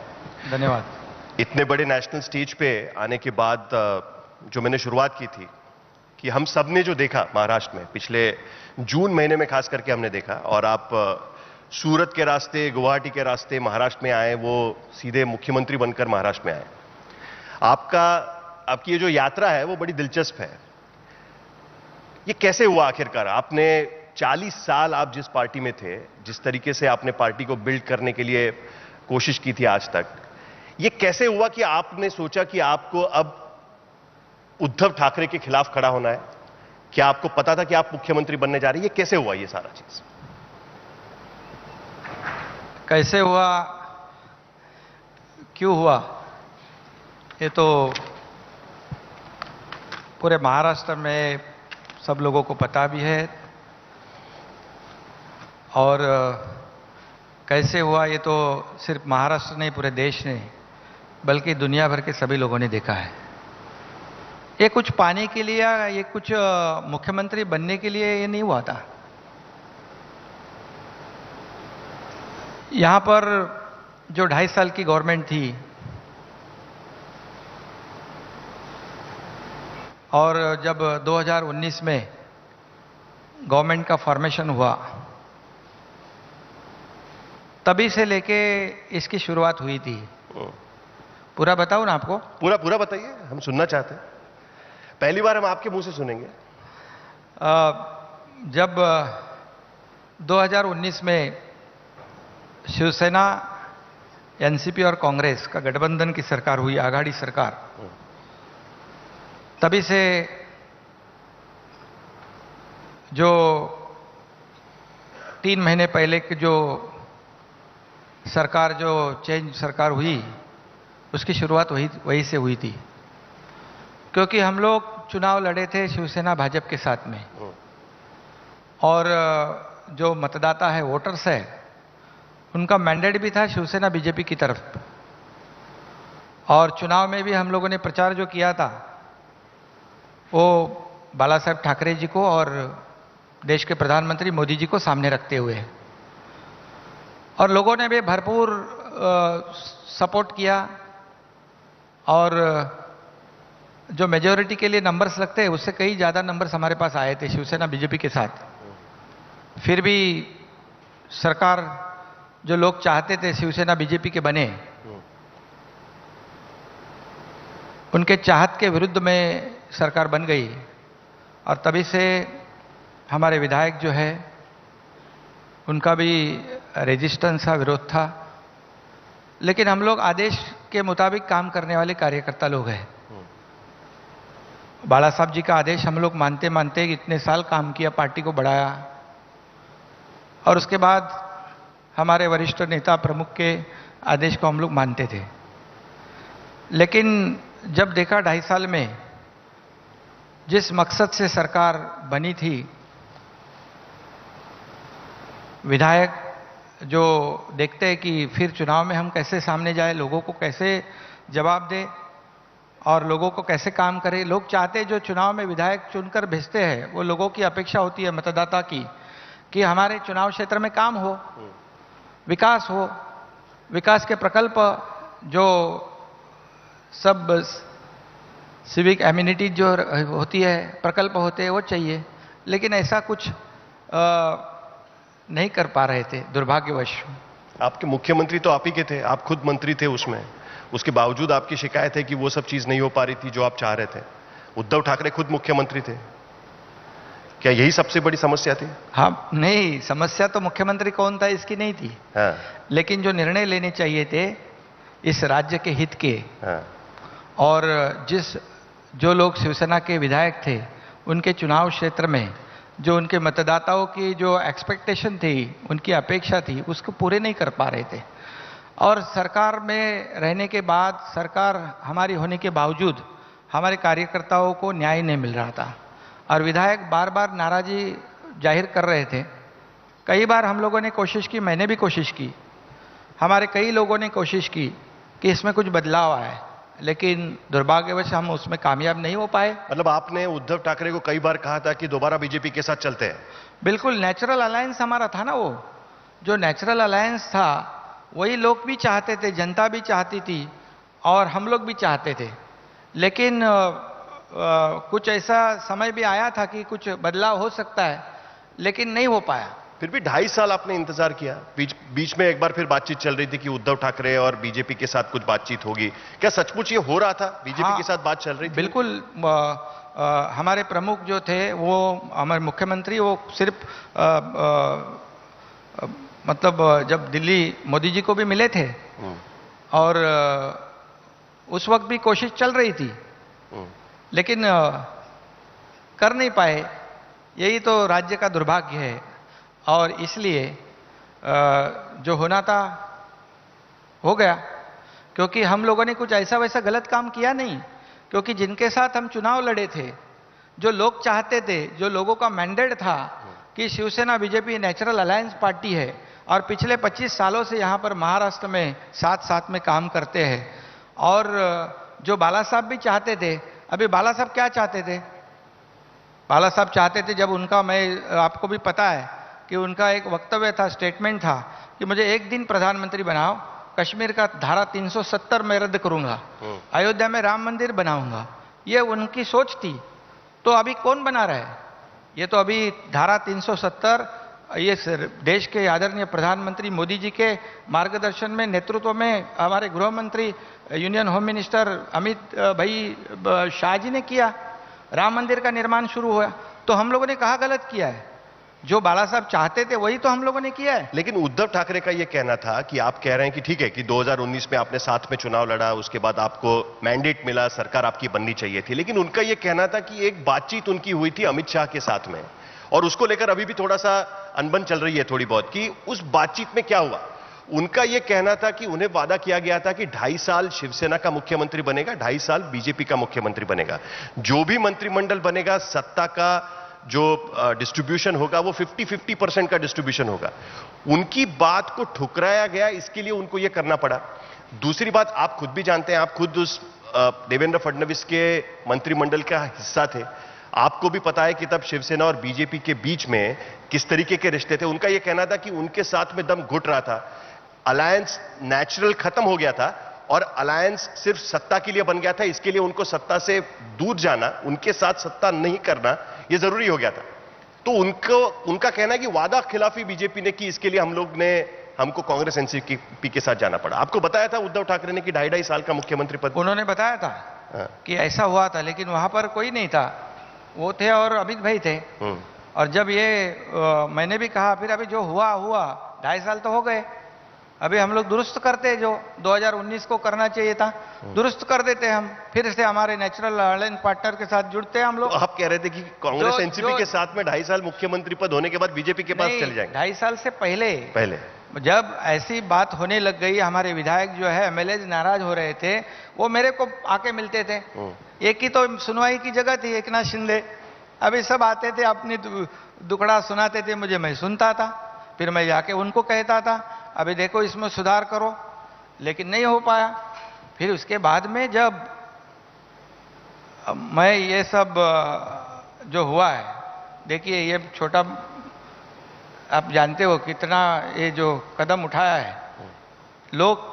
धन्यवाद. इतने बड़े नेशनल स्टेज पे आने के बाद जो मैंने शुरुआत की थी कि हम सब ने जो देखा महाराष्ट्र में पिछले जून महीने में खास करके हमने देखा, और आप सूरत के रास्ते, गुवाहाटी के रास्ते महाराष्ट्र में आए, वो सीधे मुख्यमंत्री बनकर महाराष्ट्र में आए. आपकी ये जो यात्रा है वो बड़ी दिलचस्प है. ये कैसे हुआ आखिरकार? आपने 40 साल आप जिस पार्टी में थे, जिस तरीके से आपने पार्टी को बिल्ड करने के लिए कोशिश की थी आज तक, ये कैसे हुआ कि आपने सोचा कि आपको अब उद्धव ठाकरे के खिलाफ खड़ा होना है? क्या आपको पता था कि आप मुख्यमंत्री बनने जा रहे हैं? ये कैसे हुआ ये सारा चीज? कैसे हुआ, क्यों हुआ, ये तो पूरे महाराष्ट्र में सब लोगों को पता भी है, और कैसे हुआ ये तो सिर्फ महाराष्ट्र नहीं, पूरे देश ने, बल्कि दुनिया भर के सभी लोगों ने देखा है. ये कुछ पाने के लिए, ये कुछ मुख्यमंत्री बनने के लिए ये नहीं हुआ था. यहाँ पर जो 2.5 साल की गवर्नमेंट थी और जब 2019 में गवर्नमेंट का फॉर्मेशन हुआ, तभी से लेके इसकी शुरुआत हुई थी. पूरा बताऊं ना आपको? पूरा बताइए, हम सुनना चाहते हैं. पहली बार हम आपके मुंह से सुनेंगे. जब 2019 में शिवसेना, एनसीपी और कांग्रेस का गठबंधन की सरकार हुई, आघाड़ी सरकार, तभी से जो 3 महीने पहले की जो सरकार, जो चेंज सरकार हुई, उसकी शुरुआत वही से हुई थी। क्योंकि हम लोग चुनाव लड़े थे शिवसेना भाजपा के साथ में, और जो मतदाता है, वोटर्स है, उनका मैंडेट भी था शिवसेना बीजेपी की तरफ। और चुनाव में भी हम लोगों ने प्रचार जो किया था वो बाला साहब ठाकरे जी को और देश के प्रधानमंत्री मोदी जी को सामने रखते हुए, और लोगों ने भी भरपूर सपोर्ट किया। और जो मेजॉरिटी के लिए नंबर्स लगते हैं उससे कई ज़्यादा नंबर्स हमारे पास आए थे शिवसेना बीजेपी के साथ। फिर भी सरकार जो लोग चाहते थे शिवसेना बीजेपी के बने, उनके चाहत के विरुद्ध में सरकार बन गई। और तभी से हमारे विधायक जो है उनका भी रेजिस्टेंस था, विरोध था। लेकिन हम लोग आदेश के मुताबिक काम करने वाले कार्यकर्ता लोग हैं। बाला साहब जी का आदेश हम लोग मानते मानते इतने साल काम किया, पार्टी को बढ़ाया, और उसके बाद हमारे वरिष्ठ नेता प्रमुख के आदेश को हम लोग मानते थे। लेकिन जब देखा 2.5 साल में जिस मकसद से सरकार बनी थी, विधायक जो देखते हैं कि फिर चुनाव में हम कैसे सामने जाए, लोगों को कैसे जवाब दे और लोगों को कैसे काम करे। लोग चाहते हैं जो चुनाव में विधायक चुनकर भेजते हैं, वो लोगों की अपेक्षा होती है मतदाता की कि हमारे चुनाव क्षेत्र में काम हो, विकास हो, विकास के प्रकल्प जो सब सिविक एम्यूनिटी जो होती है, प्रकल्प होते हैं, वो चाहिए। लेकिन ऐसा कुछ नहीं कर पा रहे थे दुर्भाग्यवश। आपके मुख्यमंत्री तो आप ही के थे, आप खुद मंत्री थे उसमें, उसके बावजूद आपकी शिकायत है कि वो सब चीज नहीं हो पा रही थी जो आप चाह रहे थे। उद्धव ठाकरे खुद मुख्यमंत्री थे, क्या यही सबसे बड़ी समस्या थी? हाँ, नहीं, समस्या तो मुख्यमंत्री कौन था इसकी नहीं थी। हाँ। लेकिन जो निर्णय लेने चाहिए थे इस राज्य के हित के, हाँ। और जो लोग शिवसेना के विधायक थे उनके चुनाव क्षेत्र में जो उनके मतदाताओं की जो एक्सपेक्टेशन थी, उनकी अपेक्षा थी, उसको पूरे नहीं कर पा रहे थे। और सरकार में रहने के बाद, सरकार हमारी होने के बावजूद हमारे कार्यकर्ताओं को न्याय नहीं मिल रहा था, और विधायक बार बार नाराजी जाहिर कर रहे थे। कई बार हम लोगों ने कोशिश की, मैंने भी कोशिश की, हमारे कई लोगों ने कोशिश की कि इसमें कुछ बदलाव आए, लेकिन दुर्भाग्यवश हम उसमें कामयाब नहीं हो पाए। मतलब आपने उद्धव ठाकरे को कई बार कहा था कि दोबारा बीजेपी के साथ चलते हैं? बिल्कुल, नेचुरल अलायंस हमारा था ना, वो जो नेचुरल अलायंस था वही लोग भी चाहते थे, जनता भी चाहती थी और हम लोग भी चाहते थे। लेकिन कुछ ऐसा समय भी आया था कि कुछ बदलाव हो सकता है, लेकिन नहीं हो पाया। फिर भी 2.5 साल आपने इंतजार किया, बीच में एक बार फिर बातचीत चल रही थी कि उद्धव ठाकरे और बीजेपी के साथ कुछ बातचीत होगी। क्या सचमुच ये हो रहा था? बीजेपी के साथ बात चल रही थी? बिल्कुल। हमारे प्रमुख जो थे, वो हमारे मुख्यमंत्री, वो सिर्फ मतलब जब दिल्ली मोदी जी को भी मिले थे और उस वक्त भी कोशिश चल रही थी, लेकिन कर नहीं पाए। यही तो राज्य का दुर्भाग्य है, और इसलिए जो होना था हो गया, क्योंकि हम लोगों ने कुछ ऐसा वैसा गलत काम किया नहीं। क्योंकि जिनके साथ हम चुनाव लड़े थे, जो लोग चाहते थे, जो लोगों का मैंडेट था कि Shiv Sena BJP natural alliance party है और पिछले 25 सालों से यहाँ पर महाराष्ट्र में साथ साथ में काम करते हैं, और जो बाला साहब भी चाहते थे। अभी बाला साहब क्या चाहते थे? बाला साहब चाहते थे, जब उनका, मैं आपको भी पता है कि उनका एक वक्तव्य था, स्टेटमेंट था कि मुझे एक दिन प्रधानमंत्री बनाओ, कश्मीर का धारा 370 मैं रद्द करूंगा, अयोध्या में राम मंदिर बनाऊंगा। ये उनकी सोच थी। तो अभी कौन बना रहा है? ये तो अभी धारा 370 ये देश के आदरणीय प्रधानमंत्री मोदी जी के मार्गदर्शन में, नेतृत्व में हमारे गृह मंत्री, यूनियन होम मिनिस्टर अमित भाई शाह जी ने किया। राम मंदिर का निर्माण शुरू हुआ। तो हम लोगों ने कहा गलत किया है? जो बाला साहब चाहते थे वही तो हम लोगों ने किया है। लेकिन उद्धव ठाकरे का यह कहना था कि आप कह रहे हैं कि ठीक है कि 2019 में आपने साथ में चुनाव लड़ा, उसके बाद आपको मैंडेट मिला, सरकार आपकी बननी चाहिए थी, लेकिन उनका यह कहना था कि एक बातचीत उनकी हुई थी अमित शाह के साथ में, और उसको लेकर अभी भी थोड़ा सा अनबन चल रही है थोड़ी बहुत कि उस बातचीत में क्या हुआ। उनका यह कहना था कि उन्हें वादा किया गया था कि 2.5 साल शिवसेना का मुख्यमंत्री बनेगा, 2.5 साल बीजेपी का मुख्यमंत्री बनेगा, जो भी मंत्रिमंडल बनेगा सत्ता का जो डिस्ट्रीब्यूशन होगा वो 50-50% का डिस्ट्रीब्यूशन होगा। उनकी बात को ठुकराया गया, इसके लिए उनको यह करना पड़ा। दूसरी बात, आप खुद भी जानते हैं, आप खुद उस देवेंद्र फडणवीस के मंत्रिमंडल का हिस्सा थे, आपको भी पता है कि तब शिवसेना और बीजेपी के बीच में किस तरीके के रिश्ते थे। उनका यह कहना था कि उनके साथ में दम घुट रहा था, अलायंस नेचुरल खत्म हो गया था और अलायंस सिर्फ सत्ता के लिए बन गया था, इसके लिए उनको सत्ता से दूर जाना, उनके साथ सत्ता नहीं करना यह जरूरी हो गया था। तो उनका कहना है कि वादा खिलाफी बीजेपी ने की, इसके लिए हमको कांग्रेस एनसीपी के साथ जाना पड़ा। आपको बताया था उद्धव ठाकरे ने कि 2.5 साल का मुख्यमंत्री पद, उन्होंने बताया था कि ऐसा हुआ था, लेकिन वहां पर कोई नहीं था, वो थे और अमित भाई थे। और जब ये मैंने भी कहा, फिर अभी जो हुआ 2.5 साल तो हो गए, अभी हम लोग दुरुस्त करते, जो 2019 को करना चाहिए था दुरुस्त कर देते, हम फिर से हमारे नेचुरल अलायंस पार्टनर के साथ जुड़ते हैं हम लोग। तो आप कह रहे थे कि कांग्रेस एनसीपी के साथ में 2.5 साल मुख्यमंत्री पद होने के बाद बीजेपी के पास चले जाएंगे। 2.5 साल से पहले जब ऐसी बात होने लग गई, हमारे विधायक जो है एमएलए नाराज हो रहे थे, वो मेरे को आके मिलते थे। एक ही तो सुनवाई की जगह थी, एकनाथ शिंदे, अभी सब आते थे, अपनी दुखड़ा सुनाते थे मुझे, मैं सुनता था, फिर मैं जाके उनको कहता था अभी देखो इसमें सुधार करो, लेकिन नहीं हो पाया। फिर उसके बाद में जब मैं ये सब जो हुआ है, देखिए ये छोटा, आप जानते हो कितना ये जो कदम उठाया है, लोग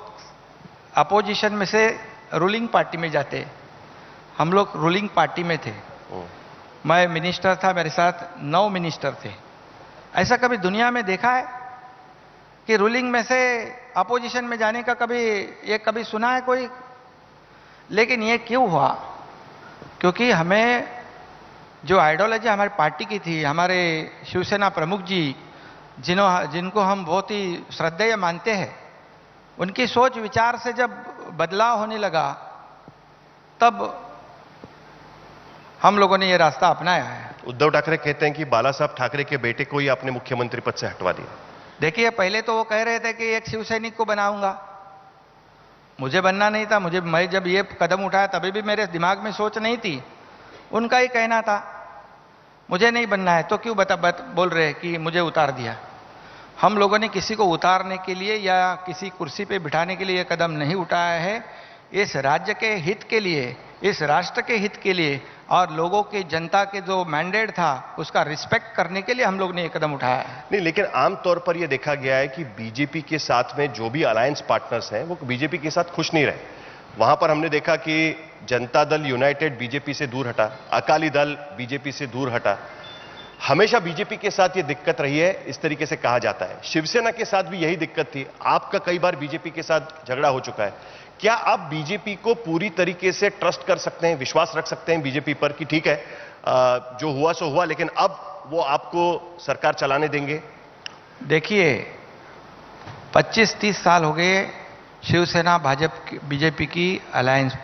अपोजिशन में से रूलिंग पार्टी में जाते, हम लोग रूलिंग पार्टी में थे, मैं मिनिस्टर था, मेरे साथ 9 मिनिस्टर थे। ऐसा कभी दुनिया में देखा है कि रूलिंग में से अपोजिशन में जाने का कभी सुना है कोई? लेकिन ये क्यों हुआ? क्योंकि हमें जो आइडियोलॉजी हमारी पार्टी की थी, हमारे शिवसेना प्रमुख जी जिनको हम बहुत ही श्रद्धेय मानते हैं, उनकी सोच विचार से जब बदलाव होने लगा, तब हम लोगों ने ये रास्ता अपनाया है। उद्धव ठाकरे कहते हैं कि बाला साहब ठाकरे के बेटे को ही आपने मुख्यमंत्री पद से हटवा दिया। देखिए, पहले तो वो कह रहे थे कि एक शिव सैनिक को बनाऊंगा, मुझे बनना नहीं था। मैं जब ये कदम उठाया तभी भी मेरे दिमाग में सोच नहीं थी, उनका ही कहना था मुझे नहीं बनना है, तो क्यों बोल रहे कि मुझे उतार दिया। हम लोगों ने किसी को उतारने के लिए या किसी कुर्सी पे बिठाने के लिए ये कदम नहीं उठाया है। इस राज्य के हित के लिए, इस राष्ट्र के हित के लिए और लोगों की, जनता के जो मैंडेट था उसका रिस्पेक्ट करने के लिए हम लोग ने ये कदम उठाया है। नहीं, लेकिन आमतौर पर यह देखा गया है कि बीजेपी के साथ में जो भी अलायंस पार्टनर्स हैं वो बीजेपी के साथ खुश नहीं रहे। वहां पर हमने देखा कि जनता दल यूनाइटेड बीजेपी से दूर हटा, अकाली दल बीजेपी से दूर हटा, हमेशा बीजेपी के साथ ये दिक्कत रही है, इस तरीके से कहा जाता है। शिवसेना के साथ भी यही दिक्कत थी, आपका कई बार बीजेपी के साथ झगड़ा हो चुका है। क्या आप बीजेपी को पूरी तरीके से ट्रस्ट कर सकते हैं, विश्वास रख सकते हैं बीजेपी पर कि ठीक है जो हुआ सो हुआ, लेकिन अब वो आपको सरकार चलाने देंगे? देखिए, 25-30 साल हो गए शिवसेना भाजपा बीजेपी की अलायंस।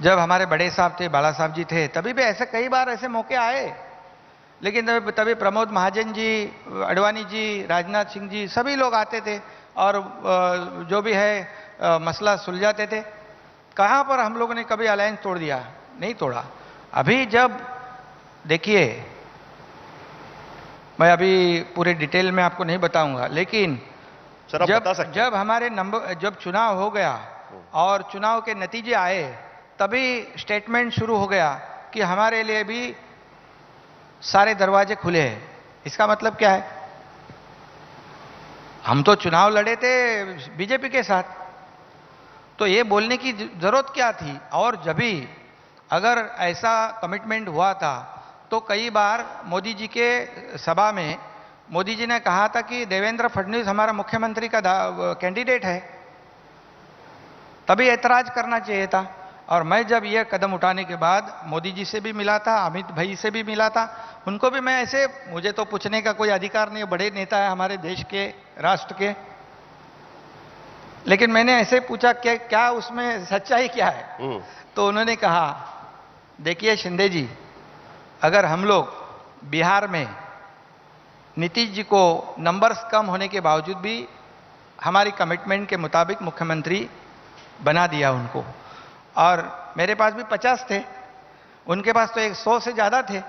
जब हमारे बड़े साहब थे, बाला साहब जी थे, तभी भी ऐसे कई बार ऐसे मौके आए, लेकिन तभी प्रमोद महाजन जी, अडवाणी जी, राजनाथ सिंह जी, सभी लोग आते थे और जो भी है मसला सुलझाते थे। कहां पर हम लोगों ने कभी अलायंस तोड़ दिया? नहीं तोड़ा। अभी जब देखिए, मैं अभी पूरे डिटेल में आपको नहीं बताऊंगा, लेकिन जब हमारे जब चुनाव हो गया और चुनाव के नतीजे आए, तभी स्टेटमेंट शुरू हो गया कि हमारे लिए भी सारे दरवाजे खुले हैं। इसका मतलब क्या है? हम तो चुनाव लड़े थे बीजेपी के साथ, तो ये बोलने की जरूरत क्या थी? और जब भी अगर ऐसा कमिटमेंट हुआ था, तो कई बार मोदी जी के सभा में मोदी जी ने कहा था कि देवेंद्र फडणवीस हमारा मुख्यमंत्री का कैंडिडेट है, तभी ऐतराज करना चाहिए था। और मैं जब ये कदम उठाने के बाद मोदी जी से भी मिला था, अमित भाई से भी मिला था, उनको भी मैं ऐसे, मुझे तो पूछने का कोई अधिकार नहीं, बड़े नेता है हमारे देश के, राष्ट्र के, लेकिन मैंने ऐसे पूछा कि क्या उसमें सच्चाई क्या है? तो उन्होंने कहा, देखिए शिंदे जी, अगर हम लोग बिहार में नीतीश जी को नंबर्स कम होने के बावजूद भी हमारी कमिटमेंट के मुताबिक मुख्यमंत्री बना दिया उनको, और मेरे पास भी 50 थे, उनके पास तो 100 से ज्यादा थे।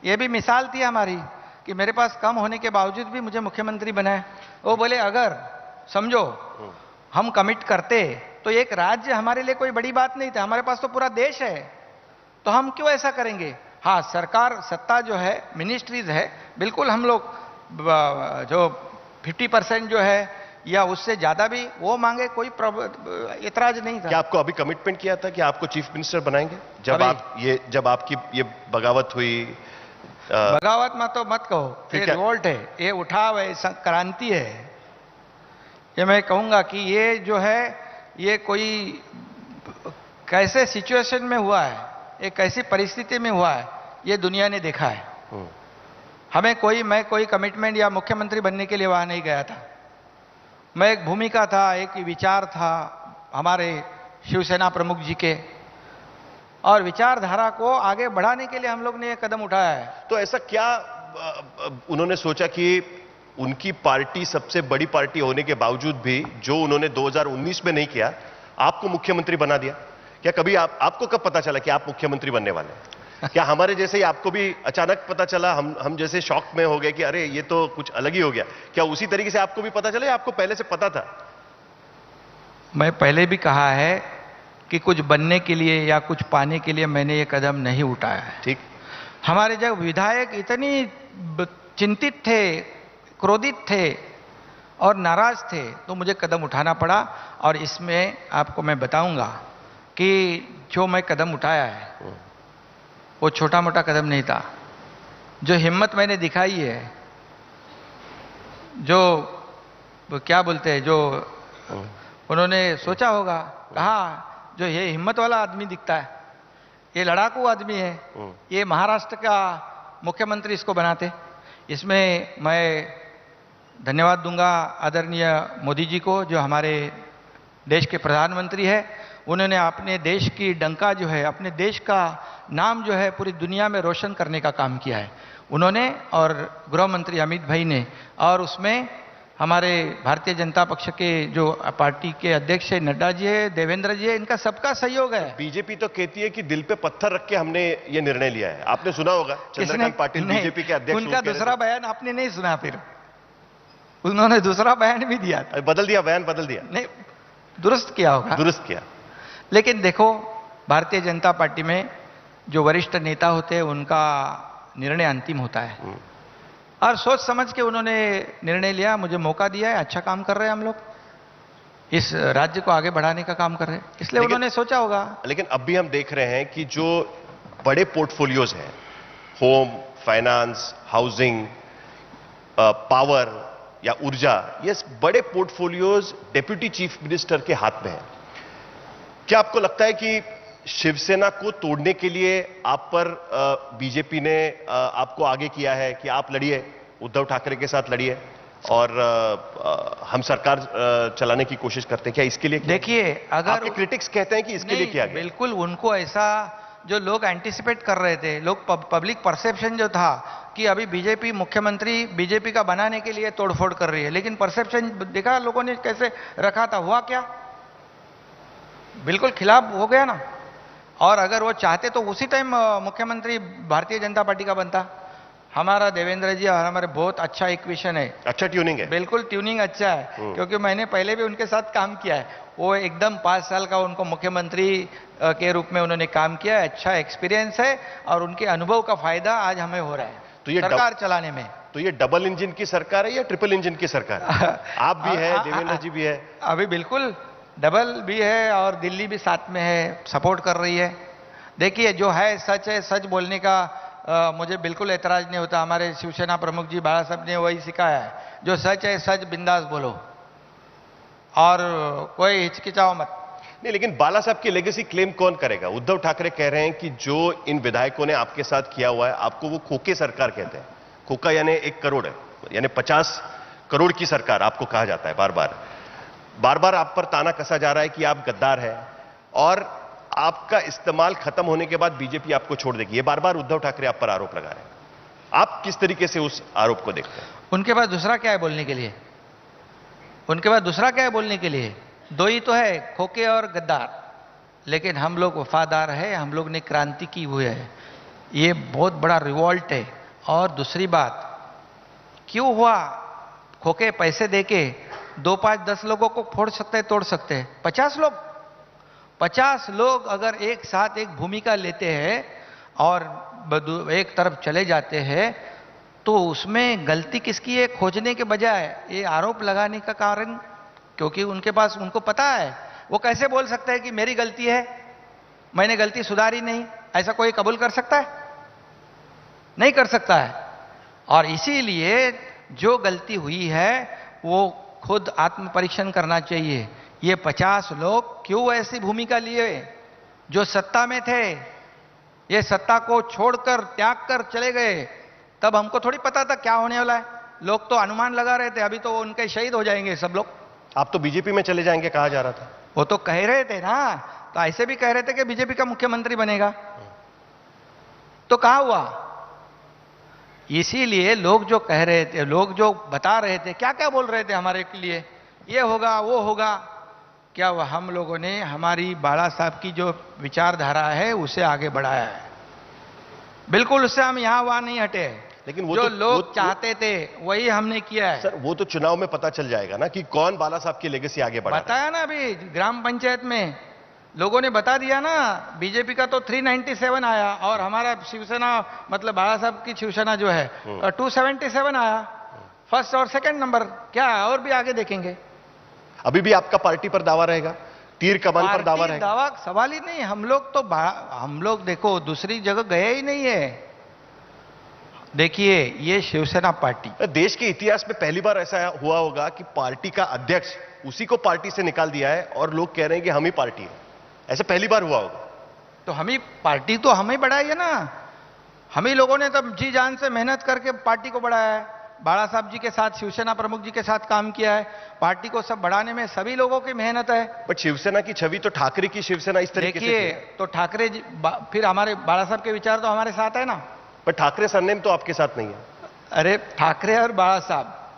ये भी मिसाल थी हमारी कि मेरे पास कम होने के बावजूद भी मुझे मुख्यमंत्री बनाया। वो बोले अगर समझो हम कमिट करते तो एक राज्य हमारे लिए कोई बड़ी बात नहीं था, हमारे पास तो पूरा देश है, तो हम क्यों ऐसा करेंगे? हाँ, सरकार सत्ता जो है, मिनिस्ट्रीज है, बिल्कुल हम लोग जो 50% जो है या उससे ज्यादा भी वो मांगे, कोई इतराज नहीं था। क्या आपको अभी कमिटमेंट किया था कि आपको चीफ मिनिस्टर बनाएंगे जब आपकी ये बगावत हुई? बगावत मत तो मत कहो, ये रिवोल्ट है, ये उठाव है, क्रांति है। ये मैं कहूंगा कि ये जो है ये कोई कैसे सिचुएशन में हुआ है, एक कैसी परिस्थिति में हुआ है, ये दुनिया ने देखा है। मैं कोई कमिटमेंट या मुख्यमंत्री बनने के लिए वहां नहीं गया था। मैं एक भूमिका था, एक विचार था हमारे शिवसेना प्रमुख जी के, और विचारधारा को आगे बढ़ाने के लिए हम लोग ने ये कदम उठाया है। तो ऐसा क्या उन्होंने सोचा कि उनकी पार्टी सबसे बड़ी पार्टी होने के बावजूद भी जो उन्होंने 2019 में नहीं किया, आपको मुख्यमंत्री बना दिया? क्या कभी आपको कब पता चला कि आप मुख्यमंत्री बनने वाले हैं? क्या हमारे जैसे ही आपको भी अचानक पता चला, हम जैसे शॉक में हो गए कि अरे ये तो कुछ अलग ही हो गया? क्या उसी तरीके से आपको भी पता चला या आपको पहले से पता था? मैं पहले भी कहा है कि कुछ बनने के लिए या कुछ पाने के लिए मैंने ये कदम नहीं उठाया है। ठीक। हमारे जब विधायक इतनी चिंतित थे, क्रोधित थे और नाराज थे, तो मुझे कदम उठाना पड़ा। और इसमें आपको मैं बताऊंगा कि जो मैं कदम उठाया है वो छोटा मोटा कदम नहीं था। जो हिम्मत मैंने दिखाई है, जो क्या बोलते हैं, जो उन्होंने सोचा होगा, कहा जो ये हिम्मत वाला आदमी दिखता है, ये लड़ाकू आदमी है, ये महाराष्ट्र का मुख्यमंत्री इसको बनाते। इसमें मैं धन्यवाद दूंगा आदरणीय मोदी जी को, जो हमारे देश के प्रधानमंत्री है। उन्होंने अपने देश की डंका जो है, अपने देश का नाम जो है पूरी दुनिया में रोशन करने का काम किया है उन्होंने, और गृह मंत्री अमित भाई ने, और उसमें हमारे भारतीय जनता पक्ष के जो पार्टी के अध्यक्ष है नड्डा जी है, देवेंद्र जी है, इनका सबका सहयोग है। बीजेपी तो कहती है कि दिल पे पत्थर रख के हमने ये निर्णय लिया है। आपने सुना होगा, चंद्रकांत पाटिल बीजेपी के अध्यक्ष, उनका दूसरा बयान आपने नहीं सुना? फिर उन्होंने दूसरा बयान भी दिया, बदल दिया, बयान बदल दिया। नहीं, दुरुस्त किया होगा, दुरुस्त किया। लेकिन देखो, भारतीय जनता पार्टी में जो वरिष्ठ नेता होते हैं उनका निर्णय अंतिम होता है, और सोच समझ के उन्होंने निर्णय लिया, मुझे मौका दिया है, अच्छा काम कर रहे हैं हम लोग, इस राज्य को आगे बढ़ाने का काम कर रहे हैं, इसलिए उन्होंने सोचा होगा। लेकिन अब भी हम देख रहे हैं कि जो बड़े पोर्टफोलियोज हैं, होम, फाइनेंस, हाउसिंग, पावर या ऊर्जा, ये बड़े पोर्टफोलियोज डेप्यूटी चीफ मिनिस्टर के हाथ में है। क्या आपको लगता है कि शिवसेना को तोड़ने के लिए आप पर बीजेपी ने आपको आगे किया है कि आप लड़िए, उद्धव ठाकरे के साथ लड़िए और हम सरकार चलाने की कोशिश करते हैं? क्या इसके लिए? देखिए, अगर आपके क्रिटिक्स कहते हैं कि इसके लिए किया गया। बिल्कुल, उनको ऐसा जो लोग एंटिसिपेट कर रहे थे, लोग पब्लिक परसेप्शन जो था कि अभी बीजेपी मुख्यमंत्री बीजेपी का बनाने के लिए तोड़फोड़ कर रही है, लेकिन परसेप्शन देखा लोगों ने कैसे रखा था, हुआ क्या? बिल्कुल खिलाफ हो गया ना। और अगर वो चाहते तो उसी टाइम मुख्यमंत्री भारतीय जनता पार्टी का बनता। हमारा देवेंद्र जी और हमारे बहुत अच्छा इक्वेशन है, अच्छा ट्यूनिंग है, बिल्कुल ट्यूनिंग अच्छा है, क्योंकि मैंने पहले भी उनके साथ काम किया है। वो एकदम 5 साल का उनको मुख्यमंत्री के रूप में उन्होंने काम किया है, अच्छा एक्सपीरियंस है, और उनके अनुभव का फायदा आज हमें हो रहा है तो ये सरकार चलाने में। तो ये डबल इंजन की सरकार है या ट्रिपल इंजन की सरकार है? आप भी है, देवेंद्र जी भी है। अभी बिल्कुल डबल भी है और दिल्ली भी साथ में है, सपोर्ट कर रही है। देखिए, जो है सच बोलने का मुझे बिल्कुल ऐतराज नहीं होता। हमारे शिवसेना प्रमुख जी बाला साहब ने वही सिखाया है, जो सच है सच बिंदास बोलो और कोई हिचकिचाओ मत। नहीं, लेकिन बाला साहब की लेगेसी क्लेम कौन करेगा? उद्धव ठाकरे कह रहे हैं कि जो इन विधायकों ने आपके साथ किया हुआ है, आपको वो खोखे सरकार कहते हैं। खोखा यानी 1 करोड़ है, यानी 50 करोड़ की सरकार आपको कहा जाता है। बार बार आप पर ताना कसा जा रहा है कि आप गद्दार हैं और आपका इस्तेमाल खत्म होने के बाद बीजेपी आपको छोड़ देगी। ये बार बार उद्धव ठाकरे आप पर आरोप लगा रहे हैं। आप किस तरीके से उस आरोप को देखते हैं? उनके पास दूसरा क्या है बोलने के लिए? उनके पास दूसरा क्या है बोलने के लिए? दो ही तो है, खोके और गद्दार। लेकिन हम लोग वफादार है, हम लोग ने क्रांति की हुई है। ये बहुत बड़ा रिवॉल्ट है। और दूसरी बात, क्यों हुआ? खोके पैसे देके 2, 5, 10 लोगों को फोड़ सकते हैं, तोड़ सकते हैं। 50 लोग अगर एक साथ एक भूमिका लेते हैं और एक तरफ चले जाते हैं, तो उसमें गलती किसकी है खोजने के बजाय ये आरोप लगाने का कारण, क्योंकि उनके पास, उनको पता है, वो कैसे बोल सकते हैं कि मेरी गलती है, मैंने गलती सुधारी नहीं? ऐसा कोई कबूल कर सकता है? नहीं कर सकता है। और इसीलिए जो गलती हुई है वो खुद आत्म परीक्षण करना चाहिए। ये 50 लोग क्यों ऐसी भूमिका लिए जो सत्ता में थे? ये सत्ता को छोड़कर, त्याग कर चले गए। तब हमको थोड़ी पता था क्या होने वाला है। लोग तो अनुमान लगा रहे थे, अभी तो उनके शहीद हो जाएंगे सब लोग। आप तो बीजेपी में चले जाएंगे कहा जा रहा था। वो तो कह रहे थे ना, तो ऐसे भी कह रहे थे कि बीजेपी का मुख्यमंत्री बनेगा। तो कहा हुआ? इसीलिए लोग जो कह रहे थे, लोग जो बता रहे थे, क्या क्या बोल रहे थे हमारे के लिए, ये होगा वो होगा, क्या वह हम लोगों ने हमारी बाला साहब की जो विचारधारा है उसे आगे बढ़ाया है। बिल्कुल उससे हम यहां वहां नहीं हटे। लेकिन वो जो लोग चाहते थे वही हमने किया है। सर, वो तो चुनाव में पता चल जाएगा ना कि कौन बाला साहब की लेगेसी आगे बढ़ा। बताया ना, अभी ग्राम पंचायत में लोगों ने बता दिया ना। बीजेपी का तो 397 आया और हमारा शिवसेना, मतलब बाला साहब की शिवसेना जो है 277 आया, फर्स्ट और सेकंड नंबर। क्या और भी आगे देखेंगे? अभी भी आपका पार्टी पर दावा रहेगा, तीर कमान पर दावा रहेगा? दावा सवाल ही नहीं। हम लोग देखो दूसरी जगह गए ही नहीं है। देखिए, ये शिवसेना पार्टी, देश के इतिहास में पहली बार ऐसा हुआ होगा कि पार्टी का अध्यक्ष उसी को पार्टी से निकाल दिया है और लोग कह रहे हैं कि हम ही पार्टी है। ऐसा पहली बार हुआ होगा। तो हम ही पार्टी, तो हम ही बढ़ाई है ना। हम ही लोगों ने तब जी जान से मेहनत करके पार्टी को बढ़ाया है। बाला साहब जी के साथ, शिवसेना प्रमुख जी के साथ काम किया है। पार्टी को सब बढ़ाने में सभी लोगों की मेहनत है। बट शिवसेना की छवि तो ठाकरे की शिवसेना इस तरीके से। देखिए, तो ठाकरे जी, फिर हमारे बाला साहब के विचार तो हमारे साथ है ना। पर ठाकरे सरनेम तो आपके साथ नहीं है। अरे ठाकरे और बाला साहब,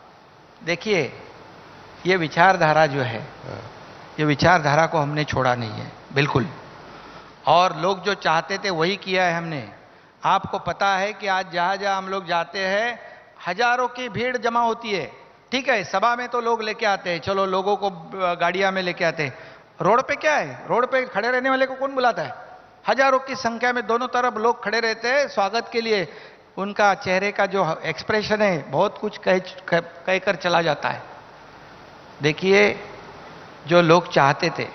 देखिए ये विचारधारा जो है, ये विचारधारा को हमने छोड़ा नहीं है बिल्कुल। और लोग जो चाहते थे वही किया है हमने। आपको पता है कि आज जहां जहां हम लोग जाते हैं हजारों की भीड़ जमा होती है। ठीक है, सभा में तो लोग लेके आते हैं, चलो लोगों को गाड़ियां में लेके आते हैं। रोड पे क्या है? रोड पे खड़े रहने वाले को कौन बुलाता है? हजारों की संख्या में दोनों तरफ लोग खड़े रहते हैं स्वागत के लिए। उनका चेहरे का जो एक्सप्रेशन है बहुत कुछ कहकर चला जाता है। देखिए, जो लोग चाहते थे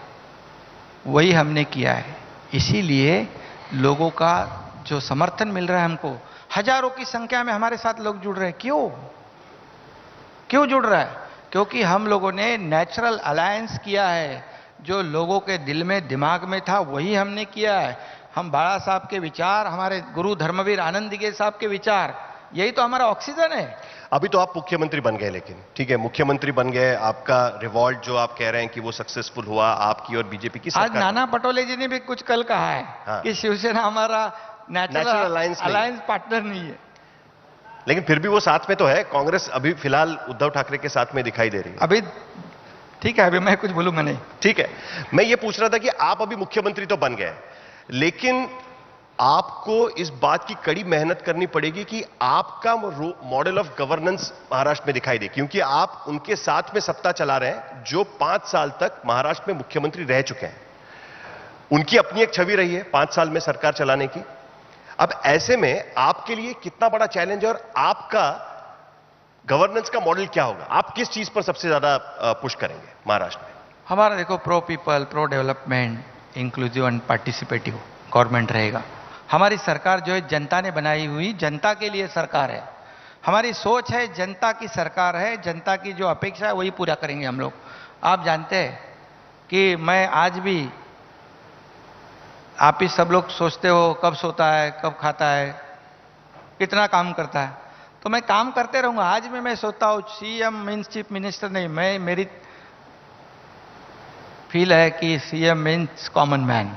वही हमने किया है। इसीलिए लोगों का जो समर्थन मिल रहा है हमको, हजारों की संख्या में हमारे साथ लोग जुड़ रहे हैं। क्यों जुड़ रहा है? क्योंकि हम लोगों ने नेचुरल अलायंस किया है। जो लोगों के दिल में, दिमाग में था वही हमने किया है। हम बाला साहब के विचार, हमारे गुरु धर्मवीर आनंद के साहब के विचार, यही तो हमारा ऑक्सीजन है। अभी तो आप मुख्यमंत्री बन गए, लेकिन ठीक है, मुख्यमंत्री बन गए, आपका रिवॉल्ट जो आप कह रहे हैं कि वो सक्सेसफुल हुआ, आपकी और बीजेपी की सरकार। आज नाना पटोले जी ने भी कुछ कल कहा है कि शिवसेना हमारा नेचुरल अलायंस पार्टनर नहीं है। लेकिन फिर भी वो साथ में तो है। कांग्रेस अभी फिलहाल उद्धव ठाकरे के साथ में दिखाई दे रही है। अभी ठीक है, अभी मैं कुछ बोलूंगा नहीं। ठीक है, मैं ये पूछ रहा था कि आप अभी मुख्यमंत्री तो बन गए, लेकिन आपको इस बात की कड़ी मेहनत करनी पड़ेगी कि आपका मॉडल ऑफ गवर्नेंस महाराष्ट्र में दिखाई दे, क्योंकि आप उनके साथ में सत्ता चला रहे हैं जो 5 साल तक महाराष्ट्र में मुख्यमंत्री रह चुके हैं। उनकी अपनी एक छवि रही है 5 साल में सरकार चलाने की। अब ऐसे में आपके लिए कितना बड़ा चैलेंज है और आपका गवर्नेंस का मॉडल क्या होगा? आप किस चीज पर सबसे ज्यादा पुश करेंगे महाराष्ट्र में? हमारा देखो, pro people, pro development, inclusive and participative government रहेगा। हमारी सरकार जो है जनता ने बनाई हुई, जनता के लिए सरकार है। हमारी सोच है जनता की सरकार है, जनता की जो अपेक्षा है वही पूरा करेंगे हम लोग। आप जानते हैं कि मैं आज भी, आप ही सब लोग सोचते हो कब सोता है, कब खाता है, कितना काम करता है, तो मैं काम करते रहूंगा। आज भी मैं सोचता हूँ सीएम मीन्स चीफ मिनिस्टर नहीं, मेरी फील है कि सीएम मीन्स कॉमन मैन।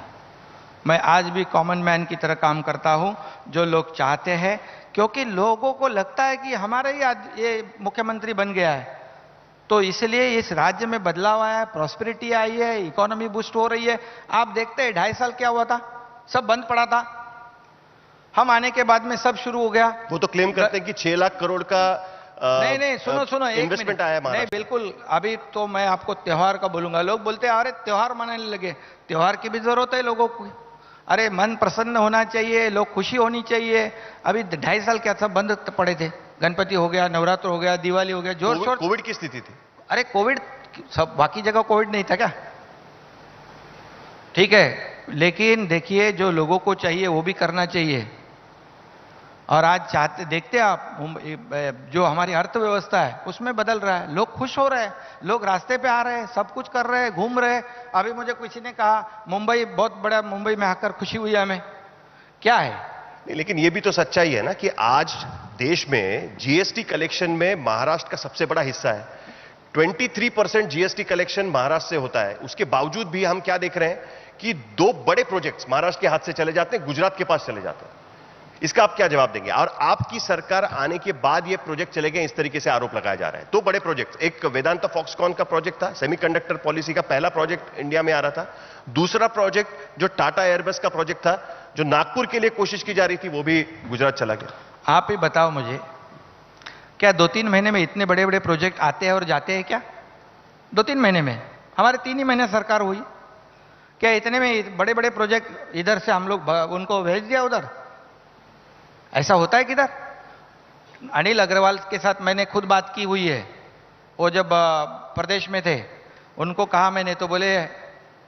मैं आज भी कॉमन मैन की तरह काम करता हूं, जो लोग चाहते हैं, क्योंकि लोगों को लगता है कि हमारा ही ये मुख्यमंत्री बन गया है, तो इसलिए इस राज्य में बदलाव आया है, प्रॉस्पेरिटी आई है, इकोनॉमी बूस्ट हो रही है। आप देखते हैं 2.5 साल क्या हुआ था, सब बंद पड़ा था, हम आने के बाद में सब शुरू हो गया। वो तो क्लेम करते हैं कि 6 लाख करोड़ का नहीं, सुनो इन्वेस्टमेंट आया है। नहीं, बिल्कुल। अभी तो मैं आपको त्योहार का बोलूंगा। लोग बोलते हैं अरे त्योहार मनाने लगे, त्योहार की भी जरूरत है लोगों को। अरे मन प्रसन्न होना चाहिए, लोग खुशी होनी चाहिए। अभी 2.5 साल क्या सब बंद पड़े थे, गणपति हो गया, नवरात्र हो गया, दिवाली हो गया, जोर शोर। कोविड की स्थिति थी। अरे कोविड सब, बाकी जगह कोविड नहीं था क्या? ठीक है, लेकिन देखिए जो लोगों को चाहिए वो भी करना चाहिए। और आज चाहते, देखते हैं आप, जो हमारी अर्थव्यवस्था है उसमें बदल रहा है, लोग खुश हो रहे हैं, लोग रास्ते पे आ रहे हैं, सब कुछ कर रहे हैं, घूम रहे हैं। अभी मुझे किसी ने कहा मुंबई बहुत बड़ा, मुंबई में आकर खुशी हुई हमें, क्या है? नहीं, लेकिन ये भी तो सच्चाई है ना कि आज देश में जीएसटी कलेक्शन में महाराष्ट्र का सबसे बड़ा हिस्सा है। 23% जीएसटी कलेक्शन महाराष्ट्र से होता है। उसके बावजूद भी हम क्या देख रहे हैं कि 2 बड़े प्रोजेक्ट्स महाराष्ट्र के हाथ से चले जाते हैं, गुजरात के पास चले जाते हैं। इसका आप क्या जवाब देंगे? और आपकी सरकार आने के बाद ये प्रोजेक्ट चले गए, इस तरीके से आरोप लगाया जा रहा है। 2 बड़े प्रोजेक्ट, एक वेदांता फॉक्सकॉन का प्रोजेक्ट था, सेमीकंडक्टर पॉलिसी का पहला प्रोजेक्ट इंडिया में आ रहा था। दूसरा प्रोजेक्ट जो टाटा एयरबस का प्रोजेक्ट था, जो नागपुर के लिए कोशिश की जा रही थी, वो भी गुजरात चला गया। आप ही बताओ मुझे, क्या 2-3 महीने में इतने बड़े बड़े प्रोजेक्ट आते हैं और जाते हैं क्या? 2-3 महीने में? हमारे 3 ही महीने सरकार हुई, क्या इतने में बड़े बड़े प्रोजेक्ट इधर से हम लोग उनको भेज दिया उधर? ऐसा होता है किधर? अनिल अग्रवाल के साथ मैंने खुद बात की हुई है, वो जब प्रदेश में थे, उनको कहा मैंने, तो बोले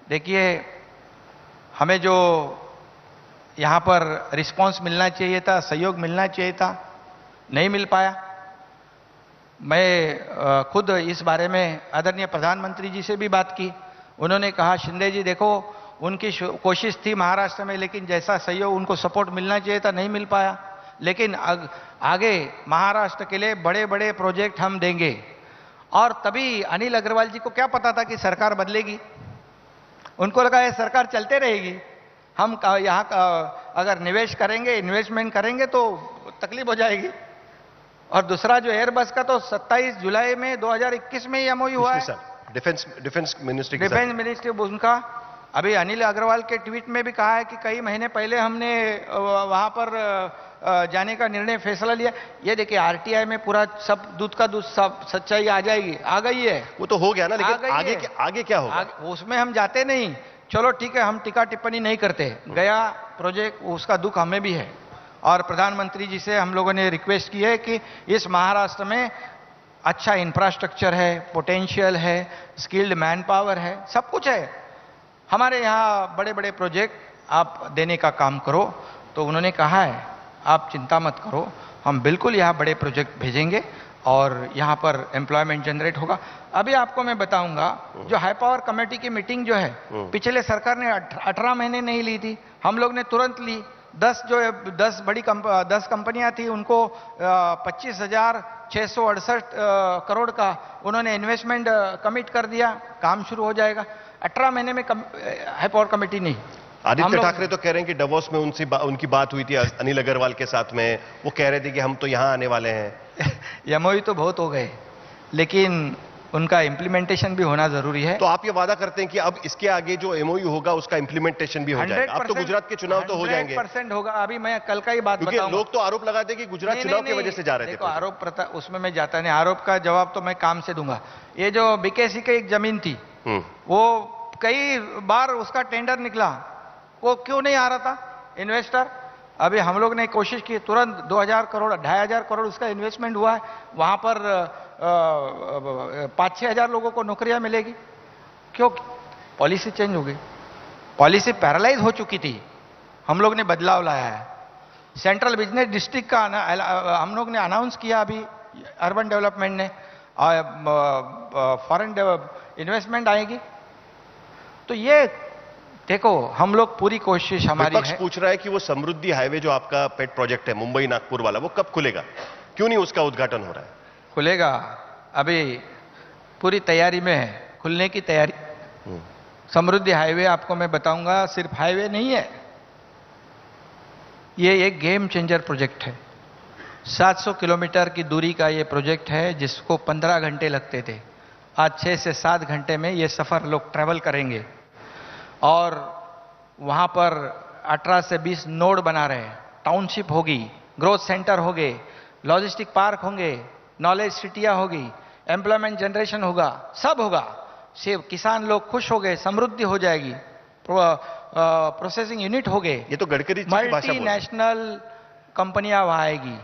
देखिए हमें जो यहाँ पर रिस्पांस मिलना चाहिए था, सहयोग मिलना चाहिए था, नहीं मिल पाया। मैं खुद इस बारे में आदरणीय प्रधानमंत्री जी से भी बात की। उन्होंने कहा शिंदे जी देखो, उनकी कोशिश थी महाराष्ट्र में, लेकिन जैसा सहयोग उनको सपोर्ट मिलना चाहिए था नहीं मिल पाया। लेकिन आगे महाराष्ट्र के लिए बड़े बड़े प्रोजेक्ट हम देंगे। और तभी अनिल अग्रवाल जी को क्या पता था कि सरकार बदलेगी? उनको लगा ये सरकार चलते रहेगी, हम यहाँ अगर निवेश करेंगे, इन्वेस्टमेंट करेंगे तो तकलीफ हो जाएगी। और दूसरा जो एयरबस का, तो 27 जुलाई में 2021 में एमओयू हुआ है। डिफेंस मिनिस्ट्री उनका। अभी अनिल अग्रवाल के ट्वीट में भी कहा है कि कई महीने पहले हमने वहां पर जाने का निर्णय फैसला लिया। ये देखिए आरटीआई में पूरा सब दूध का दूध, सब सच्चाई आ जाएगी, आ गई है। वो तो हो गया ना, लेकिन आगे क्या होगा? उसमें हम जाते नहीं। चलो ठीक है, हम टीका टिप्पणी नहीं करते। गया प्रोजेक्ट, उसका दुख हमें भी है। और प्रधानमंत्री जी से हम लोगों ने रिक्वेस्ट की है कि इस महाराष्ट्र में अच्छा इंफ्रास्ट्रक्चर है, पोटेंशियल है, स्किल्ड मैन पावर है, सब कुछ है। हमारे यहाँ बड़े बड़े प्रोजेक्ट आप देने का काम करो। तो उन्होंने कहा है आप चिंता मत करो, हम बिल्कुल यहाँ बड़े प्रोजेक्ट भेजेंगे और यहाँ पर एम्प्लॉयमेंट जनरेट होगा। अभी आपको मैं बताऊंगा, जो हाई पावर कमेटी की मीटिंग जो है, पिछले सरकार ने 18 महीने नहीं ली थी, हम लोग ने तुरंत ली। 10 कंपनियां थी, उनको 25,668 करोड़ का उन्होंने इन्वेस्टमेंट कमिट कर दिया, काम शुरू हो जाएगा। 18 महीने में हाई पावर कमेटी नहीं। आदित्य ठाकरे तो कह रहे हैं कि डवोस में उनकी बात हुई थी अनिल अग्रवाल के साथ में, वो कह रहे थे कि हम तो यहां आने वाले हैं। एमओयू तो बहुत हो गए, लेकिन उनका इंप्लीमेंटेशन भी होना जरूरी है। तो आप ये वादा करते हैं कि अब इसके आगे जो एमओयू होगा उसका इंप्लीमेंटेशन भी हो जाएगा? अब तो गुजरात के चुनाव तो हो जाएंगे। 100% होगा। अभी मैं कल का ही बात बताऊंगा। लोग तो आरोप लगाते हैं कि गुजरात चुनाव की वजह से जा रहे थे। देखो आरोप उसमें मैं जाता नहीं, आरोप का जवाब तो मैं काम से दूंगा। ये जो बीकेसी की एक जमीन थी, वो कई बार उसका टेंडर निकला, वो क्यों नहीं आ रहा था इन्वेस्टर? अभी हम लोग ने कोशिश की, तुरंत 2,000 करोड़ 2,500 करोड़ उसका इन्वेस्टमेंट हुआ है। वहां पर 5-6 हजार लोगों को नौकरियां मिलेगी। क्यों? पॉलिसी चेंज हो गई, पॉलिसी पैरालाइज हो चुकी थी, हम लोग ने बदलाव लाया है। सेंट्रल बिजनेस डिस्ट्रिक्ट का हम लोग ने अनाउंस किया अभी अर्बन डेवलपमेंट ने, फॉरेन इन्वेस्टमेंट आएगी। तो ये देखो, हम लोग पूरी कोशिश हमारी विपक्ष है। पूछ रहा है कि वो समृद्धि हाईवे जो आपका पेट प्रोजेक्ट है मुंबई नागपुर वाला, वो कब खुलेगा? क्यों नहीं उसका उद्घाटन हो रहा है? खुलेगा, अभी पूरी तैयारी में है, खुलने की तैयारी। समृद्धि हाईवे आपको मैं बताऊंगा, सिर्फ हाईवे नहीं है, ये एक गेम चेंजर प्रोजेक्ट है। 700 किलोमीटर की दूरी का ये प्रोजेक्ट है, जिसको 15 घंटे लगते थे, आज 6 से 7 घंटे में ये सफर लोग ट्रैवल करेंगे। और वहां पर 18 से 20 नोड बना रहे हैं, टाउनशिप होगी, ग्रोथ सेंटर होंगे, लॉजिस्टिक पार्क होंगे, नॉलेज सिटियां होगी, एम्प्लॉयमेंट जनरेशन होगा, सब होगा। सिर्फ किसान लोग खुश हो गए, समृद्धि हो जाएगी, प्रोसेसिंग यूनिट हो गए। ये तो गडकरी जी की भाषा बोल रहे हैं। मल्टीनेशनल कंपनियां वहां आएगी।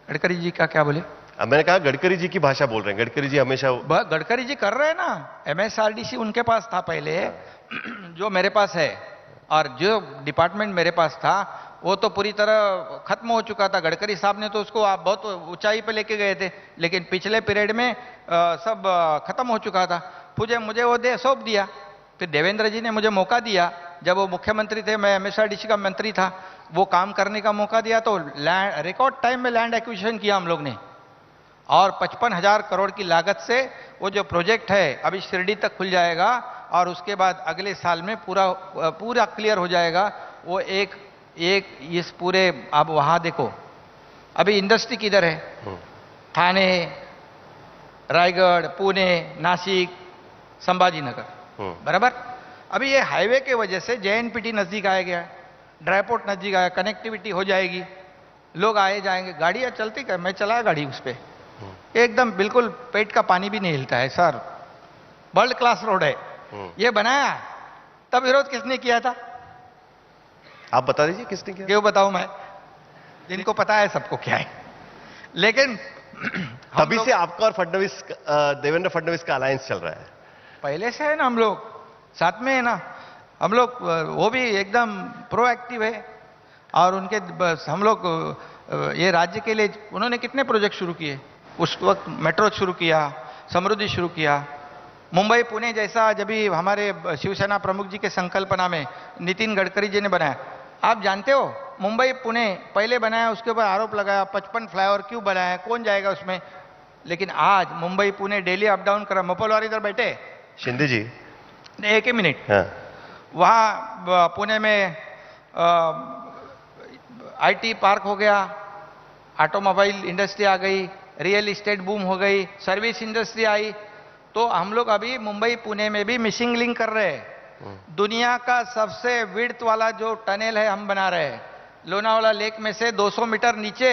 गडकरी जी का क्या बोले? मैंने कहा गडकरी जी की भाषा बोल रहे हैं। गडकरी जी हमेशा गडकरी जी कर रहे हैं ना, MSRDC उनके पास था पहले, जो मेरे पास है, और जो डिपार्टमेंट मेरे पास था वो तो पूरी तरह खत्म हो चुका था। गडकरी साहब ने तो उसको आप बहुत ऊंचाई पे लेके गए थे, लेकिन पिछले पीरियड में सब खत्म हो चुका था। मुझे वो सौंप दिया, फिर देवेंद्र जी ने मुझे मौका दिया, जब वो मुख्यमंत्री थे, मैं MSRDC का मंत्री था, वो काम करने का मौका दिया, तो रिकॉर्ड टाइम में लैंड एक्विजिशन किया हम लोग ने, और 55,000 करोड़ की लागत से वो जो प्रोजेक्ट है अभी शिरडी तक खुल जाएगा, और उसके बाद अगले साल में पूरा क्लियर हो जाएगा। वो एक इस पूरे, अब वहां देखो अभी इंडस्ट्री किधर है, ठाणे, रायगढ़, पुणे, नासिक, संभाजीनगर, बराबर। अभी ये हाईवे के वजह से JNPT नजदीक आ गया, ड्राईपोर्ट नजदीक आया, कनेक्टिविटी हो जाएगी, लोग आए जाएंगे, गाड़ियां चलती कर, मैं चलाया गाड़ी उस पर, एकदम बिल्कुल पेट का पानी भी नहीं हिलता है सर, वर्ल्ड क्लास रोड है। ये बनाया तब विरोध किसने किया था? आप बता दीजिए किसने किया? क्यों बताऊं मैं, जिनको पता है सबको क्या है। लेकिन तभी से आपका और फडणवीस, देवेंद्र फडणवीस का अलायंस चल रहा है पहले से है ना, हम लोग साथ में है ना, हम लोग, वो भी एकदम प्रोएक्टिव है, और उनके हम लोग ये राज्य के लिए उन्होंने कितने प्रोजेक्ट शुरू किए उस वक्त, मेट्रो शुरू किया, समृद्धि शुरू किया, मुंबई पुणे जैसा जब भी हमारे शिवसेना प्रमुख जी के संकल्पना में नितिन गडकरी जी ने बनाया। आप जानते हो मुंबई पुणे पहले बनाया, उसके ऊपर आरोप लगाया 55 फ्लाईओवर क्यों बनाया, कौन जाएगा उसमें, लेकिन आज Mumbai Pune daily up down कर, मपोलवार इधर बैठे, शिंदे जी, एक ही मिनट, हाँ। वहां पुणे में IT पार्क हो गया, ऑटोमोबाइल इंडस्ट्री आ गई, रियल इस्टेट बूम हो गई, सर्विस इंडस्ट्री आई। तो हम लोग अभी मुंबई पुणे में भी मिसिंग लिंक कर रहे हैं। दुनिया का सबसे विड्थ वाला जो टनल है हम बना रहे हैं, लोनावाला लेक में से 200 मीटर नीचे,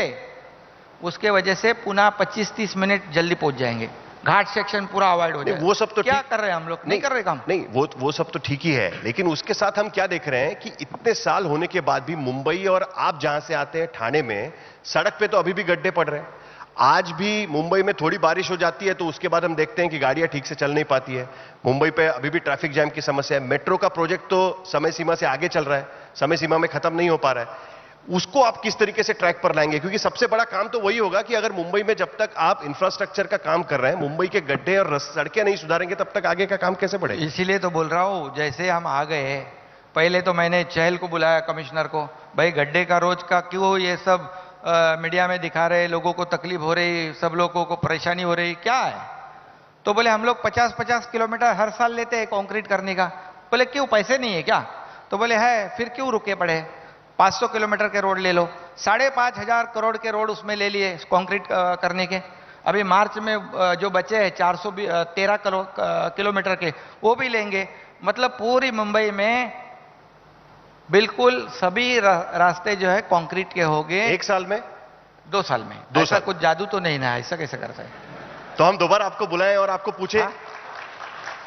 उसके वजह से पुनः 25-30 मिनट जल्दी पहुंच जाएंगे, घाट सेक्शन पूरा अवॉइड हो जाएगा। वो सब तो क्या कर रहे हैं हम लोग, नहीं कर रहे काम। नहीं, वो सब तो ठीक ही है, लेकिन उसके साथ हम क्या देख रहे हैं कि इतने साल होने के बाद भी मुंबई, और आप जहां से आते हैं ठाणे में, सड़क पे तो अभी भी गड्ढे पड़ रहे हैं। आज भी मुंबई में थोड़ी बारिश हो जाती है तो उसके बाद हम देखते हैं कि गाड़ियां ठीक से चल नहीं पाती है। मुंबई पे अभी भी ट्रैफिक जैम की समस्या है। मेट्रो का प्रोजेक्ट तो समय सीमा से आगे चल रहा है, समय सीमा में खत्म नहीं हो पा रहा है। उसको आप किस तरीके से ट्रैक पर लाएंगे? क्योंकि सबसे बड़ा काम तो वही होगा कि अगर मुंबई में जब तक आप इंफ्रास्ट्रक्चर का काम कर रहे हैं, मुंबई के गड्ढे और सड़कें नहीं सुधारेंगे, तब तक आगे का काम कैसे बढ़ेगा? इसीलिए तो बोल रहा हूं, जैसे हम आ गए, पहले तो मैंने चहल को बुलाया, कमिश्नर को, भाई गड्ढे का रोज का क्यों ये सब मीडिया में दिखा रहे, लोगों को तकलीफ हो रही, सब लोगों को परेशानी हो रही, क्या है? तो बोले हम लोग 50-50 किलोमीटर हर साल लेते हैं कंक्रीट करने का। बोले क्यों, पैसे नहीं है क्या? तो बोले है, फिर क्यों रुके पड़े, 500 किलोमीटर के रोड ले लो, 5,500 करोड़ के रोड उसमें ले लिए कंक्रीट करने के। अभी मार्च में जो बचे हैं 413 किलोमीटर के, वो भी लेंगे। मतलब पूरी मुंबई में बिल्कुल सभी रास्ते जो है कंक्रीट के हो गए। 1 साल में, 2 साल में, ऐसा कुछ जादू तो नहीं ना, ऐसा कैसे करता है? तो हम दोबारा आपको बुलाएं और आपको पूछें,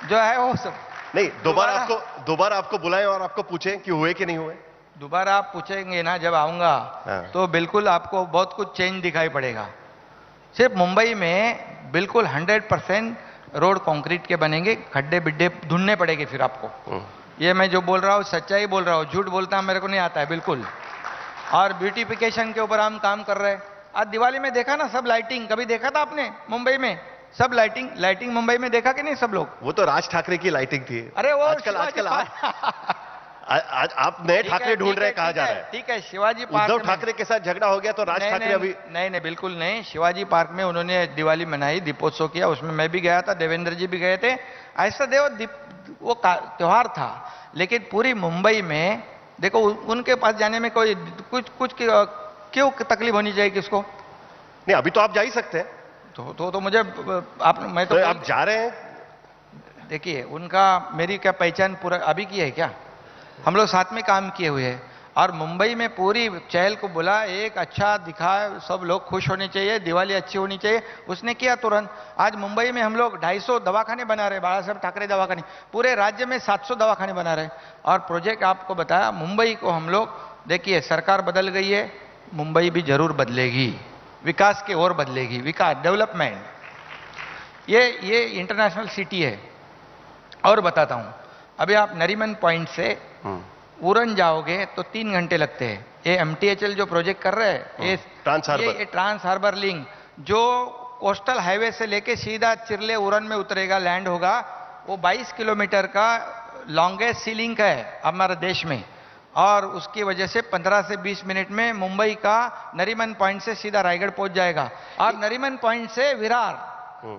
जो है वो सब नहीं, दोबारा आपको बुलाएं और आपको पूछें कि हुए कि नहीं हुए? दोबारा आप पूछेंगे ना जब आऊंगा, तो बिल्कुल आपको बहुत कुछ चेंज दिखाई पड़ेगा। सिर्फ मुंबई में बिल्कुल 100% रोड कंक्रीट के बनेंगे, खड्डे बिड्डे ढूंढने पड़ेंगे फिर आपको। ये मैं जो बोल रहा हूँ सच्चाई बोल रहा हूँ, झूठ बोलता मेरे को नहीं आता है बिल्कुल। और ब्यूटिफिकेशन के ऊपर हम काम कर रहे हैं। आज दिवाली में देखा ना सब लाइटिंग, कभी देखा था आपने मुंबई में? सब लाइटिंग मुंबई में देखा कि नहीं सब लोग? वो तो राज ठाकरे की लाइटिंग थी। अरे वो आजकल आप नए ठाकरे ढूंढ रहे हैं, कहा जा रहा है। ठीक है, शिवाजी पार्क उद्धव ठाकरे के साथ झगड़ा हो गया तो राज ठाकरे अभी नहीं, बिल्कुल नहीं। शिवाजी पार्क में उन्होंने दिवाली मनाई, दीपोत्सव किया, उसमें मैं भी गया था, देवेंद्र जी भी गए थे। ऐसा वो त्योहार था। लेकिन पूरी मुंबई में देखो, उनके पास जाने में कोई कुछ क्यों तकलीफ होनी चाहिए किसको? नहीं, अभी तो आप जा ही सकते हैं। तो मुझे मैं तो आप जा रहे हैं। देखिए, उनका मेरी क्या पहचान पूरा अभी की है क्या? हम लोग साथ में काम किए हुए हैं और मुंबई में पूरी चहल को बोला, एक अच्छा दिखा, सब लोग खुश होने चाहिए, दिवाली अच्छी होनी चाहिए, उसने किया तुरंत। आज मुंबई में हम लोग 250 दवाखाने बना रहे, बाला साहब ठाकरे दवाखाने, पूरे राज्य में 700 दवाखाने बना रहे। और प्रोजेक्ट आपको बताया, मुंबई को हम लोग, देखिए सरकार बदल गई है, मुंबई भी जरूर बदलेगी, विकास की ओर बदलेगी, विकास, डेवलपमेंट। ये इंटरनेशनल सिटी है। और बताता हूं, अभी आप नरीमन पॉइंट से उरन जाओगे तो 3 घंटे लगते हैं। ये MTHL जो प्रोजेक्ट कर रहे हैं, ये ट्रांस हार्बर लिंक, जो कोस्टल हाईवे से लेके सीधा चिरले उरन में उतरेगा, लैंड होगा, वो 22 किलोमीटर का लॉन्गेस्ट सी लिंक है हमारे देश में। और उसकी वजह से 15 से 20 मिनट में मुंबई का नरीमन पॉइंट से सीधा रायगढ़ पहुंच जाएगा। और नरीमन पॉइंट से विरार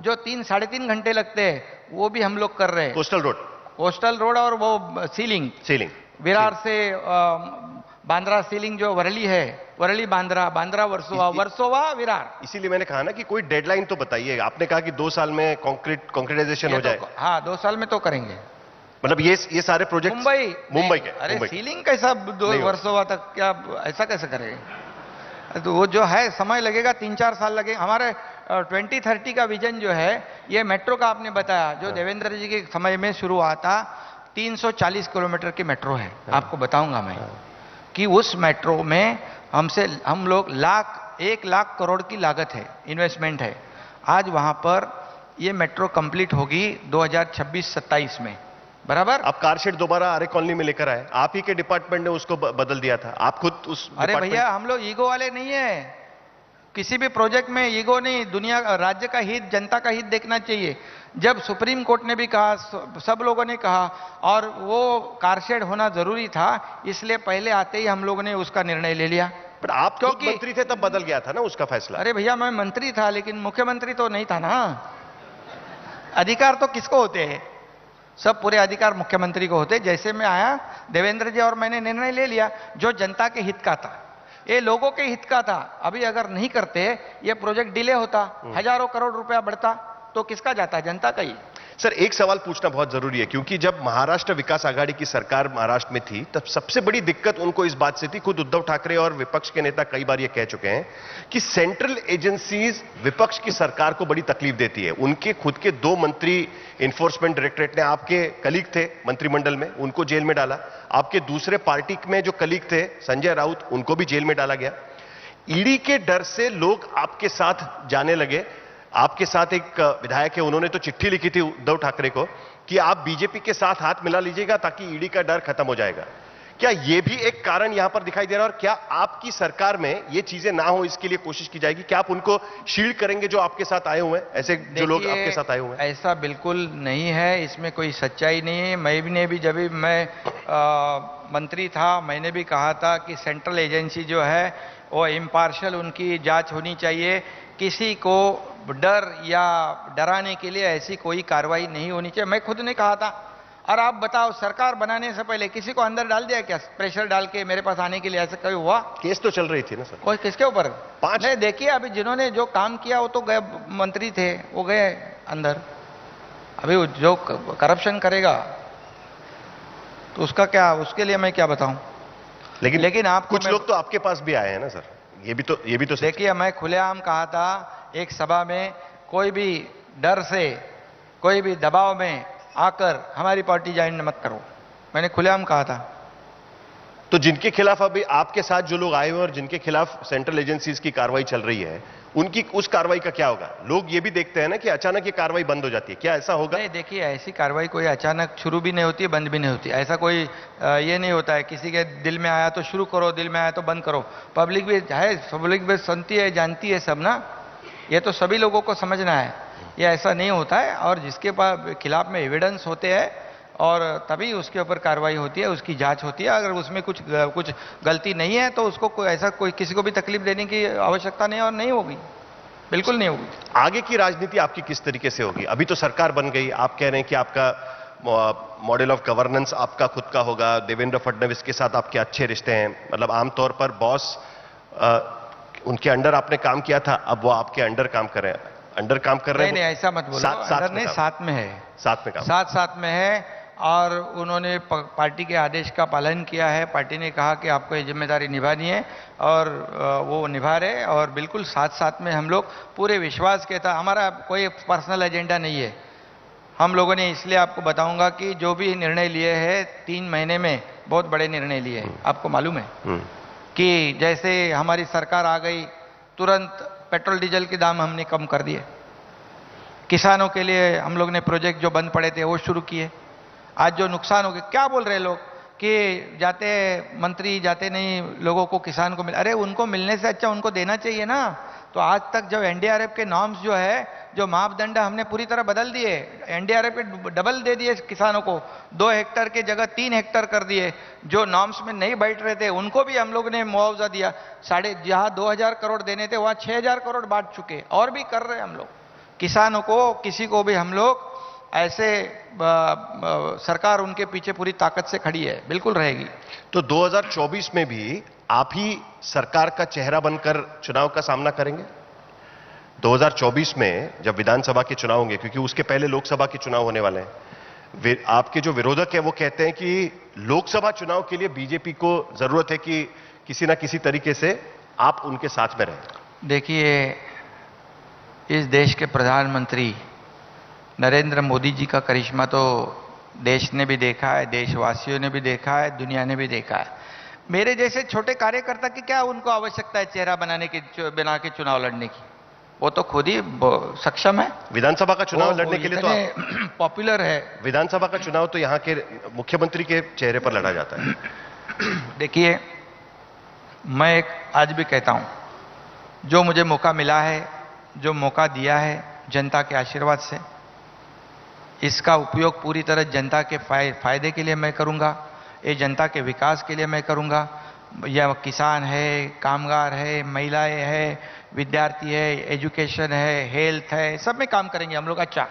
जो 3-3.5 घंटे लगते हैं, वो भी हम लोग कर रहे हैं। कोस्टल रोड और वो सीलिंग विरार से बांद्रा सीलिंग जो वरली है, वरली बांद्रा वर्सोवा विरार। इसीलिए मैंने कहा ना कि कोई डेडलाइन तो बताइए। आपने कहा कि 2 साल में कंक्रीटाइजेशन हो जाए। हाँ, 2 साल में तो करेंगे। मतलब ये सारे प्रोजेक्ट मुंबई के। अरे सीलिंग कैसा 2 वर्षों तक, क्या ऐसा कैसे करेंगे? तो वो जो है समय लगेगा, 3-4 साल लगे। हमारे 2030 का विजन जो है, ये मेट्रो का आपने बताया, जो देवेंद्र जी के समय में शुरू हुआ था, 340 किलोमीटर की मेट्रो है। आपको बताऊंगा मैं कि उस मेट्रो में हम लोग 1 लाख करोड़ की लागत है, इन्वेस्टमेंट है। आज वहां पर ये मेट्रो कंप्लीट होगी 2026-27 में, बराबर। आप कार शेड दोबारा आर्य कॉलोनी में लेकर आए, आप ही के डिपार्टमेंट ने उसको बदल दिया था, आप खुद उस। अरे भैया, हम लोग ईगो वाले नहीं है, किसी भी प्रोजेक्ट में ईगो नहीं, दुनिया राज्य का हित, जनता का हित देखना चाहिए। जब सुप्रीम कोर्ट ने भी कहा, सब लोगों ने कहा, और वो कारशेड होना जरूरी था, इसलिए पहले आते ही हम लोगों ने उसका निर्णय ले लिया। पर आप क्योंकि मंत्री थे तब बदल गया था ना उसका फैसला। अरे भैया, मैं मंत्री था लेकिन मुख्यमंत्री तो नहीं था ना। अधिकार तो किसको होते हैं? सब पूरे अधिकार मुख्यमंत्री को होते। जैसे मैं आया, देवेंद्र जी और मैंने निर्णय ले लिया जो जनता के हित का था, ये लोगों के हित का था। अभी अगर नहीं करते, ये प्रोजेक्ट डिले होता, हजारों करोड़ रुपया बढ़ता, तो किसका जाता? जनता का ही। सर, एक सवाल पूछना बहुत जरूरी है, क्योंकि जब महाराष्ट्र विकास आघाड़ी की सरकार महाराष्ट्र में थी, तब सबसे बड़ी दिक्कत उनको इस बात से थी, खुद उद्धव ठाकरे और विपक्ष के नेता कई बार ये कह चुके हैं कि सेंट्रल एजेंसीज विपक्ष की सरकार को बड़ी तकलीफ देती है। उनके खुद के 2 मंत्री इन्फोर्समेंट डायरेक्टरेट ने, आपके कलीग थे मंत्रिमंडल में, उनको जेल में डाला। आपके दूसरे पार्टी में जो कलीग थे संजय राउत, उनको भी जेल में डाला गया। ईडी के डर से लोग आपके साथ जाने लगे। आपके साथ एक विधायक है, उन्होंने तो चिट्ठी लिखी थी उद्धव ठाकरे को कि आप बीजेपी के साथ हाथ मिला लीजिएगा ताकि ईडी का डर खत्म हो जाएगा। क्या यह भी एक कारण यहां पर दिखाई दे रहा है? और क्या आपकी सरकार में ये चीजें ना हो, इसके लिए कोशिश की जाएगी? क्या आप उनको शील्ड करेंगे जो आपके साथ आए हुए हैं, ऐसे जो लोग आपके साथ आए हुए हैं? ऐसा बिल्कुल नहीं है, इसमें कोई सच्चाई नहीं है। मैंने भी, जब मैं मंत्री था, मैंने भी कहा था कि सेंट्रल एजेंसी जो है वो इम्पार्शियल, उनकी जांच होनी चाहिए। किसी को डर या डराने के लिए ऐसी कोई कार्रवाई नहीं होनी चाहिए, मैं खुद ने कहा था। और आप बताओ, सरकार बनाने से पहले किसी को अंदर डाल दिया क्या, प्रेशर डाल के मेरे पास आने के लिए? ऐसा कभी हुआ? केस तो चल रही थी ना सर। कोई किसके ऊपर? 5। नहीं, देखिए अभी जिन्होंने जो काम किया वो तो गए, मंत्री थे, वो गए अंदर। अभी जो करप्शन करेगा तो उसका क्या, उसके लिए मैं क्या बताऊं? लेकिन आप कुछ लोग तो आपके पास भी आए हैं ना सर, ये भी तो देखिए, मैं खुलेआम कहा था एक सभा में, कोई भी डर से, कोई भी दबाव में आकर हमारी पार्टी ज्वाइन मत करो, मैंने खुलेआम कहा था। तो जिनके खिलाफ अभी आपके साथ जो लोग आए हुए और जिनके खिलाफ सेंट्रल एजेंसीज की कार्रवाई चल रही है, उनकी उस कार्रवाई का क्या होगा? लोग ये भी देखते हैं ना कि अचानक ये कार्रवाई बंद हो जाती है, क्या ऐसा होगा? नहीं, देखिए, ऐसी कार्रवाई कोई अचानक शुरू भी नहीं होती है, बंद भी नहीं होती। ऐसा कोई ये नहीं होता है किसी के दिल में आया तो शुरू करो, दिल में आया तो बंद करो। पब्लिक भी है, पब्लिक भी सुनती है, जानती है सब ना, ये तो सभी लोगों को समझना है। ये ऐसा नहीं होता है, और जिसके खिलाफ में एविडेंस होते हैं और तभी उसके ऊपर कार्रवाई होती है, उसकी जांच होती है। अगर उसमें कुछ गलती नहीं है तो उसको कोई किसी को भी तकलीफ देने की आवश्यकता नहीं है और नहीं होगी, बिल्कुल नहीं होगी। आगे की राजनीति आपकी किस तरीके से होगी? अभी तो सरकार बन गई, आप कह रहे हैं कि आपका मॉडल ऑफ गवर्नेंस आपका खुद का होगा, देवेंद्र फडणवीस के साथ आपके अच्छे रिश्ते हैं, मतलब आमतौर पर बॉस उनके अंडर आपने काम किया था, अब वो आपके अंडर काम कर रहे हैं। नहीं, ऐसा मत बोलो, अंडर नहीं, साथ में है, साथ में है, और उन्होंने पार्टी के आदेश का पालन किया है। पार्टी ने कहा कि आपको ये जिम्मेदारी निभानी है और वो निभा रहे, और बिल्कुल साथ में हम लोग पूरे विश्वास के था। हमारा कोई पर्सनल एजेंडा नहीं है। हम लोगों ने, इसलिए आपको बताऊंगा कि जो भी निर्णय लिए हैं 3 महीने में, बहुत बड़े निर्णय लिए हैं। आपको मालूम है कि जैसे हमारी सरकार आ गई, तुरंत पेट्रोल डीजल के दाम हमने कम कर दिए। किसानों के लिए हम लोग ने प्रोजेक्ट जो बंद पड़े थे वो शुरू किए। आज जो नुकसान हो गया, क्या बोल रहे लोग कि जाते मंत्री जाते नहीं लोगों को, किसान को अरे उनको मिलने से अच्छा उनको देना चाहिए ना। तो आज तक जब एनडीआरएफ के नॉर्म्स जो है, जो मापदंड हमने पूरी तरह बदल दिए, एनडीआरएफ के डबल दे दिए किसानों को, 2 हेक्टर के जगह 3 हेक्टर कर दिए। जो नॉर्म्स में नहीं बैठ रहे थे उनको भी हम लोग ने मुआवजा दिया। जहां 2000 करोड़ देने थे वहां 6000 करोड़ बांट चुके, और भी कर रहे हैं हम लोग किसानों को। किसी को भी हम लोग ऐसे सरकार उनके पीछे पूरी ताकत से खड़ी है, बिल्कुल रहेगी। तो 2024 में भी आप ही सरकार का चेहरा बनकर चुनाव का सामना करेंगे? 2024 में जब विधानसभा के चुनाव होंगे, क्योंकि उसके पहले लोकसभा के चुनाव होने वाले हैं, आपके जो विरोधक है वो कहते हैं कि लोकसभा चुनाव के लिए बीजेपी को जरूरत है कि किसी ना किसी तरीके से आप उनके साथ में रहें। देखिए, इस देश के प्रधानमंत्री नरेंद्र मोदी जी का करिश्मा तो देश ने भी देखा है, देशवासियों ने भी देखा है, दुनिया ने भी देखा है। मेरे जैसे छोटे कार्यकर्ता की क्या उनको आवश्यकता है चेहरा बना के चुनाव लड़ने की? वो तो खुद ही सक्षम है। विधानसभा का चुनाव लड़ने के लिए तो पॉपुलर है। विधानसभा का चुनाव तो यहाँ के मुख्यमंत्री के चेहरे पर लड़ा जाता है। देखिए, मैं आज भी कहता हूं, जो मुझे मौका मिला है, जो मौका दिया है जनता के आशीर्वाद से, इसका उपयोग पूरी तरह जनता के फायदे के लिए मैं करूंगा, ये जनता के विकास के लिए मैं करूंगा। या किसान है, कामगार है, महिलाएं है, विद्यार्थी है, एजुकेशन है, हेल्थ है, सब में काम करेंगे हम लोग। अच्छा,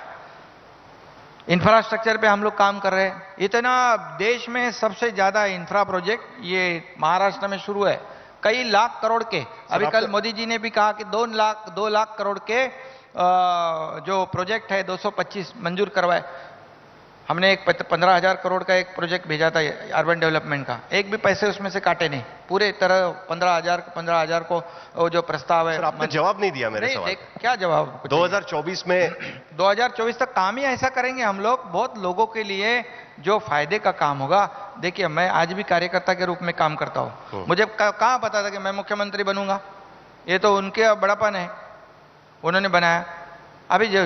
इंफ्रास्ट्रक्चर पे हम लोग काम कर रहे हैं। इतना देश में सबसे ज्यादा इंफ्रा प्रोजेक्ट ये महाराष्ट्र में शुरू है, कई लाख करोड़ के। अभी कल मोदी जी ने भी कहा कि 2 लाख करोड़ के जो प्रोजेक्ट है 225 मंजूर करवाए। हमने एक 15,000 करोड़ का एक प्रोजेक्ट भेजा था अर्बन डेवलपमेंट का, एक भी पैसे उसमें से काटे नहीं, पूरे तरह 15,000 को वो जो प्रस्ताव है। आपने जवाब नहीं दिया मेरे सवाल। क्या जवाब? 2024 में 2024 तक काम ही ऐसा करेंगे हम लोग, बहुत लोगों के लिए जो फायदे का काम होगा। देखिए, मैं आज भी कार्यकर्ता के रूप में काम करता हूँ। मुझे कहाँ पता था कि मैं मुख्यमंत्री बनूंगा? ये तो उनके बड़ापन है, उन्होंने बनाया। अभी जो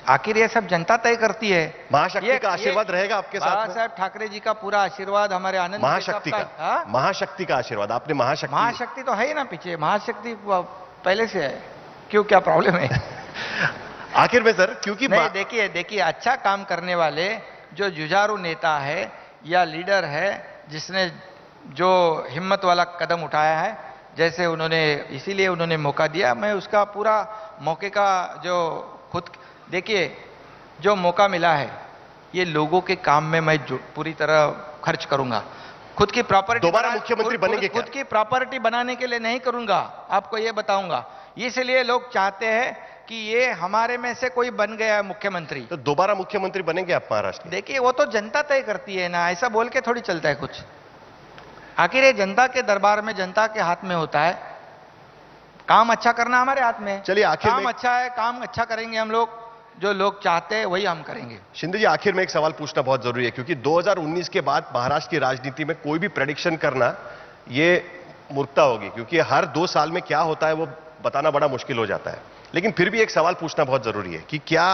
आखिर ये सब जनता तय करती है। महाशक्ति का आशीर्वाद रहेगा आपके साथ? बाबा साहब ठाकरे जी का पूरा आशीर्वाद, हमारे आनंद महाशक्ति का आशीर्वाद। आपने महाशक्ति तो है ही ना पीछे, महाशक्ति पहले से है, क्यों, क्या प्रॉब्लम है? आखिर में सर, क्योंकि देखिए अच्छा काम करने वाले जो जुझारू नेता है या लीडर है, जिसने जो हिम्मत वाला कदम उठाया है, जैसे इसीलिए उन्होंने मौका दिया, मैं उसका पूरा मौके का जो खुद, देखिए जो मौका मिला है ये लोगों के काम में मैं पूरी तरह खर्च करूंगा। खुद की प्रॉपर्टी दोबारा मुख्यमंत्री बनेंगे? खुद की प्रॉपर्टी बनाने के लिए नहीं करूंगा, आपको ये बताऊंगा। इसलिए लोग चाहते हैं कि ये हमारे में से कोई बन गया है मुख्यमंत्री। तो दोबारा मुख्यमंत्री बनेंगे आप महाराष्ट्र? देखिए, वो तो जनता तय करती है ना, ऐसा बोल के थोड़ी चलता है कुछ। आखिर ये जनता के दरबार में, जनता के हाथ में होता है। काम अच्छा करना हमारे हाथ में है। चलिए, आखिर काम अच्छा है, काम अच्छा करेंगे हम लोग, जो लोग चाहते हैं वही हम करेंगे। शिंदे जी, आखिर में एक सवाल पूछना बहुत जरूरी है, क्योंकि 2019 के बाद महाराष्ट्र की राजनीति में कोई भी प्रेडिक्शन करना ये मूर्खता होगी, क्योंकि हर 2 साल में क्या होता है वो बताना बड़ा मुश्किल हो जाता है। लेकिन फिर भी एक सवाल पूछना बहुत जरूरी है कि क्या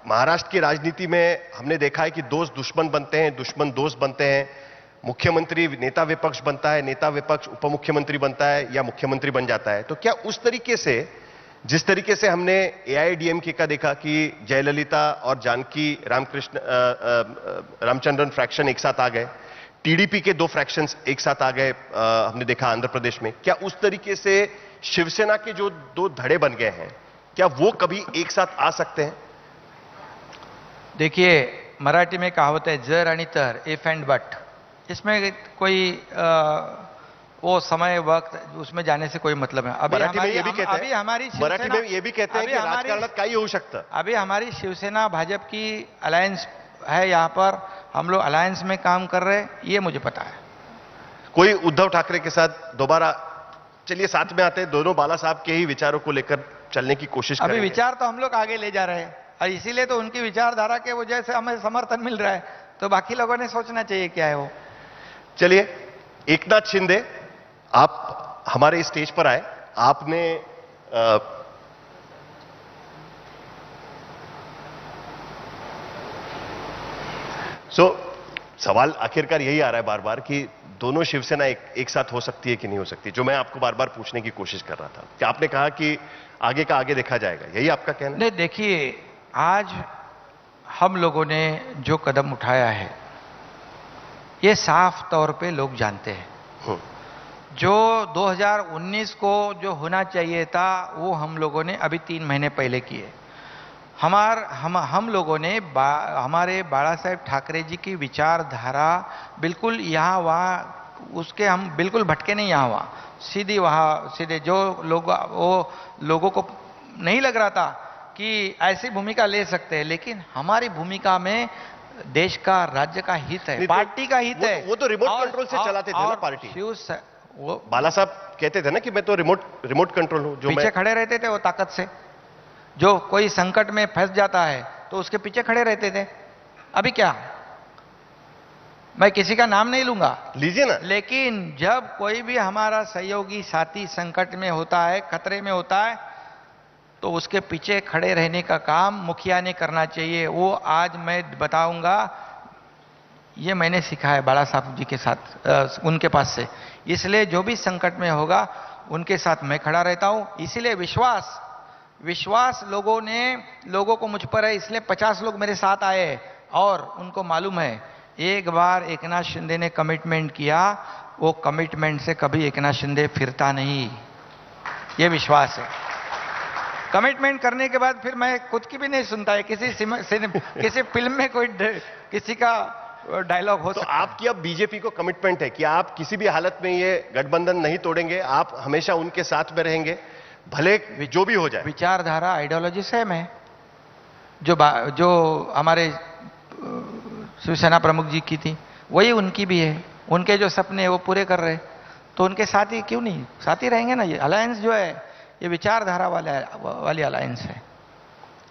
महाराष्ट्र की राजनीति में हमने देखा है कि दोस्त दुश्मन बनते हैं, दुश्मन दोस्त बनते हैं, मुख्यमंत्री नेता विपक्ष बनता है, नेता विपक्ष उपमुख्यमंत्री बनता है, या मुख्यमंत्री बन जाता है। तो क्या उस तरीके से जिस तरीके से हमने AIADMK का देखा कि जयललिता और जानकी रामचंद्रन फ्रैक्शन एक साथ आ गए, TDP के 2 फ्रैक्शंस एक साथ आ गए, हमने देखा आंध्र प्रदेश में, क्या उस तरीके से शिवसेना के जो 2 धड़े बन गए हैं, क्या वो कभी एक साथ आ सकते हैं? देखिए, मराठी में कहावत है जर आणि तर, इफ एंड बट। इसमें कोई वो समय वक्त उसमें जाने से कोई मतलब है। अभी मराठी में ये भी कहते हैं, अभी हमारी मराठी में ये भी कहते हैं कि राजकारणात काही होऊ शकतं। अभी हमारी शिवसेना भाजपा की अलायंस है, यहाँ पर हम लोग अलायंस में काम कर रहे हैं, ये मुझे पता है। कोई उद्धव ठाकरे के साथ दोबारा, चलिए साथ में आते हैं, दोनों बाला साहब के ही विचारों को लेकर चलने की कोशिश करेंगे। अभी विचार तो हम लोग आगे ले जा रहे हैं और इसीलिए तो उनकी विचारधारा के वजह से हमें समर्थन मिल रहा है, तो बाकी लोगों ने सोचना चाहिए क्या है वो। चलिए, एकनाथ शिंदे, आप हमारे स्टेज पर आए। आपने सवाल आखिरकार यही आ रहा है बार बार कि दोनों शिवसेना एक साथ हो सकती है कि नहीं हो सकती, जो मैं आपको बार बार पूछने की कोशिश कर रहा था कि आपने कहा कि आगे का आगे देखा जाएगा, यही आपका कहना है? नहीं, देखिए, आज हम लोगों ने जो कदम उठाया है ये साफ तौर पे लोग जानते हैं। जो 2019 को जो होना चाहिए था वो हम लोगों ने अभी 3 महीने पहले किए। हम लोगों ने हमारे बाला साहेब ठाकरे जी की विचारधारा बिल्कुल यहाँ वहाँ उसके हम बिल्कुल भटके नहीं, यहाँ वहाँ सीधे जो लोगों को नहीं लग रहा था कि ऐसी भूमिका ले सकते हैं, लेकिन हमारी भूमिका में देश का, राज्य का हित है, पार्टी का हित है। वो तो रिमोट कंट्रोल से चलाते थे ना पार्टी। वो बाला साहब कहते थे ना कि मैं तो रिमोट कंट्रोल हूं, जो पीछे खड़े रहते थे वो ताकत से। जो कोई संकट में फंस जाता है तो उसके पीछे खड़े रहते थे। अभी क्या, मैं किसी का नाम नहीं लूंगा, लीजिए ना, लेकिन जब कोई भी हमारा सहयोगी साथी संकट में होता है, खतरे में होता है, तो उसके पीछे खड़े रहने का काम मुखिया ने करना चाहिए। वो आज मैं बताऊंगा, ये मैंने सीखा है बाला साहब जी के साथ, उनके पास से। इसलिए जो भी संकट में होगा उनके साथ मैं खड़ा रहता हूं। इसीलिए विश्वास लोगों को मुझ पर है, इसलिए 50 लोग मेरे साथ आए और उनको मालूम है एक बार एकनाथ शिंदे ने कमिटमेंट किया, वो कमिटमेंट से कभी एकनाथ शिंदे फिरता नहीं, ये विश्वास है। कमिटमेंट करने के बाद फिर मैं खुद की भी नहीं सुनता है। किसी फिल्म में कोई किसी का डायलॉग हो सकता है। आपकी अब बीजेपी को कमिटमेंट है कि आप किसी भी हालत में ये गठबंधन नहीं तोड़ेंगे, आप हमेशा उनके साथ में रहेंगे, भले जो भी हो जाए। विचारधारा, आइडियोलॉजी सेम है। जो हमारे शिवसेना प्रमुख जी की थी वही उनकी भी है। उनके जो सपने वो पूरे कर रहे, तो उनके साथ ही क्यों नहीं, साथ ही रहेंगे ना। ये अलायंस जो है ये विचारधारा वाली अलायंस है।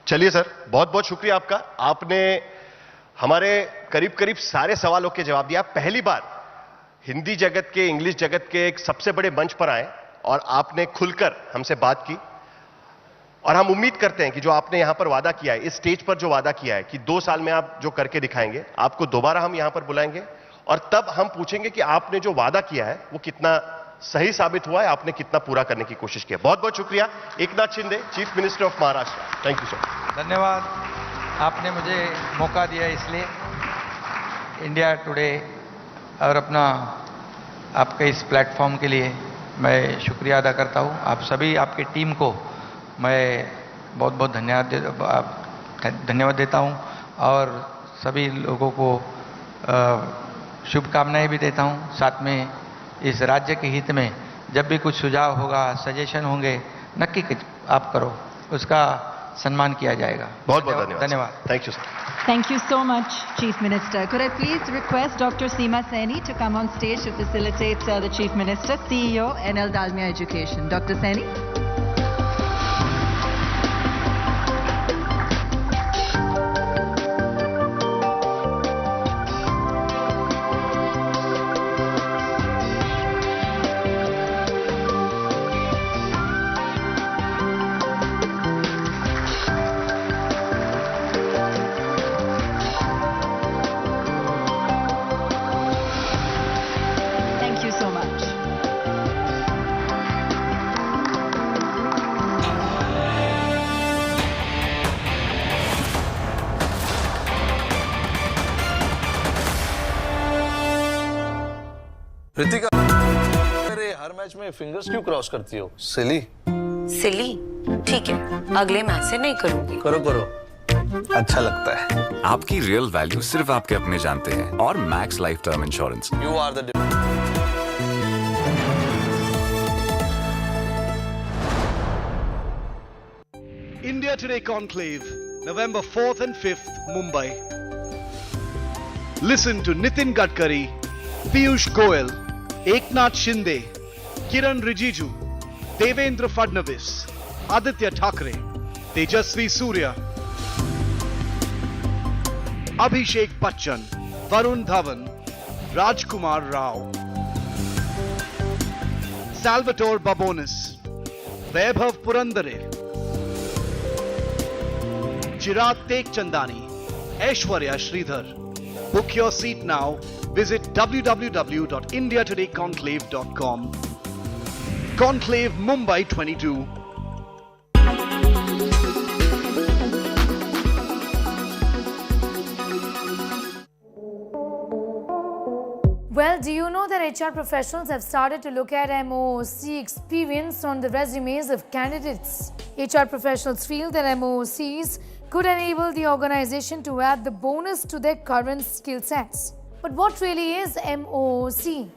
चलिए सर, बहुत बहुत शुक्रिया आपका। आपने हमारे करीब सारे सवालों के जवाब दिया। पहली बार हिंदी जगत के, इंग्लिश जगत के एक सबसे बड़े मंच पर आए और आपने खुलकर हमसे बात की। और हम उम्मीद करते हैं कि जो आपने यहां पर वादा किया है, इस स्टेज पर जो वादा किया है कि 2 साल में आप जो करके दिखाएंगे, आपको दोबारा हम यहां पर बुलाएंगे और तब हम पूछेंगे कि आपने जो वादा किया है वो कितना सही साबित हुआ है, आपने कितना पूरा करने की कोशिश की है। बहुत बहुत शुक्रिया Eknath Shinde, chief minister of Maharashtra. Thank you sir. धन्यवाद, आपने मुझे मौका दिया, इसलिए इंडिया टुडे और अपना आपके इस प्लेटफॉर्म के लिए मैं शुक्रिया अदा करता हूं। आप सभी, आपकी टीम को मैं बहुत बहुत धन्यवाद देता हूं और सभी लोगों को शुभकामनाएं भी देता हूं। साथ में इस राज्य के हित में जब भी कुछ सुझाव होगा, सजेशन होंगे, नक्की आप करो, उसका सम्मान किया जाएगा। बहुत बहुत धन्यवाद। Thank you sir. Thank you so much, Chief Minister. Could I please request Dr. Seema Saini to come on stage to facilitate the Chief Minister, CEO, NL Dalmia Education. Dr. Saini. Ritika, अरे हर match में fingers क्यों cross करती हो? सिली। सिली? ठीक है, अगले match से नहीं करूंगी। करो करो, अच्छा लगता है। आपकी रियल वैल्यू सिर्फ आपके अपने जानते हैं और Max Life term insurance. You are the India Today Conclave, November 4th and 5th, Mumbai. Listen to Nitin Gadkari, Piyush Goyal, Eknath Shinde, Kiran Rijiju, Devendra Fadnavis, Aditya Thackeray, Tejasvi Surya, Abhishek Bachchan, Varun Dhawan, Rajkumar Rao, Salvatore Babonis, Vaibhav Purandare, Chirag Tekchandani, Aishwarya Sridhar. Book your seat now. Visit www.indiatodayconclave.com. Conclave Mumbai 22. Well, do you know that HR professionals have started to look at MOC experience on the resumes of candidates? HR professionals feel that MOCs could enable the organization to add the bonus to their current skill sets. But what really is MOC?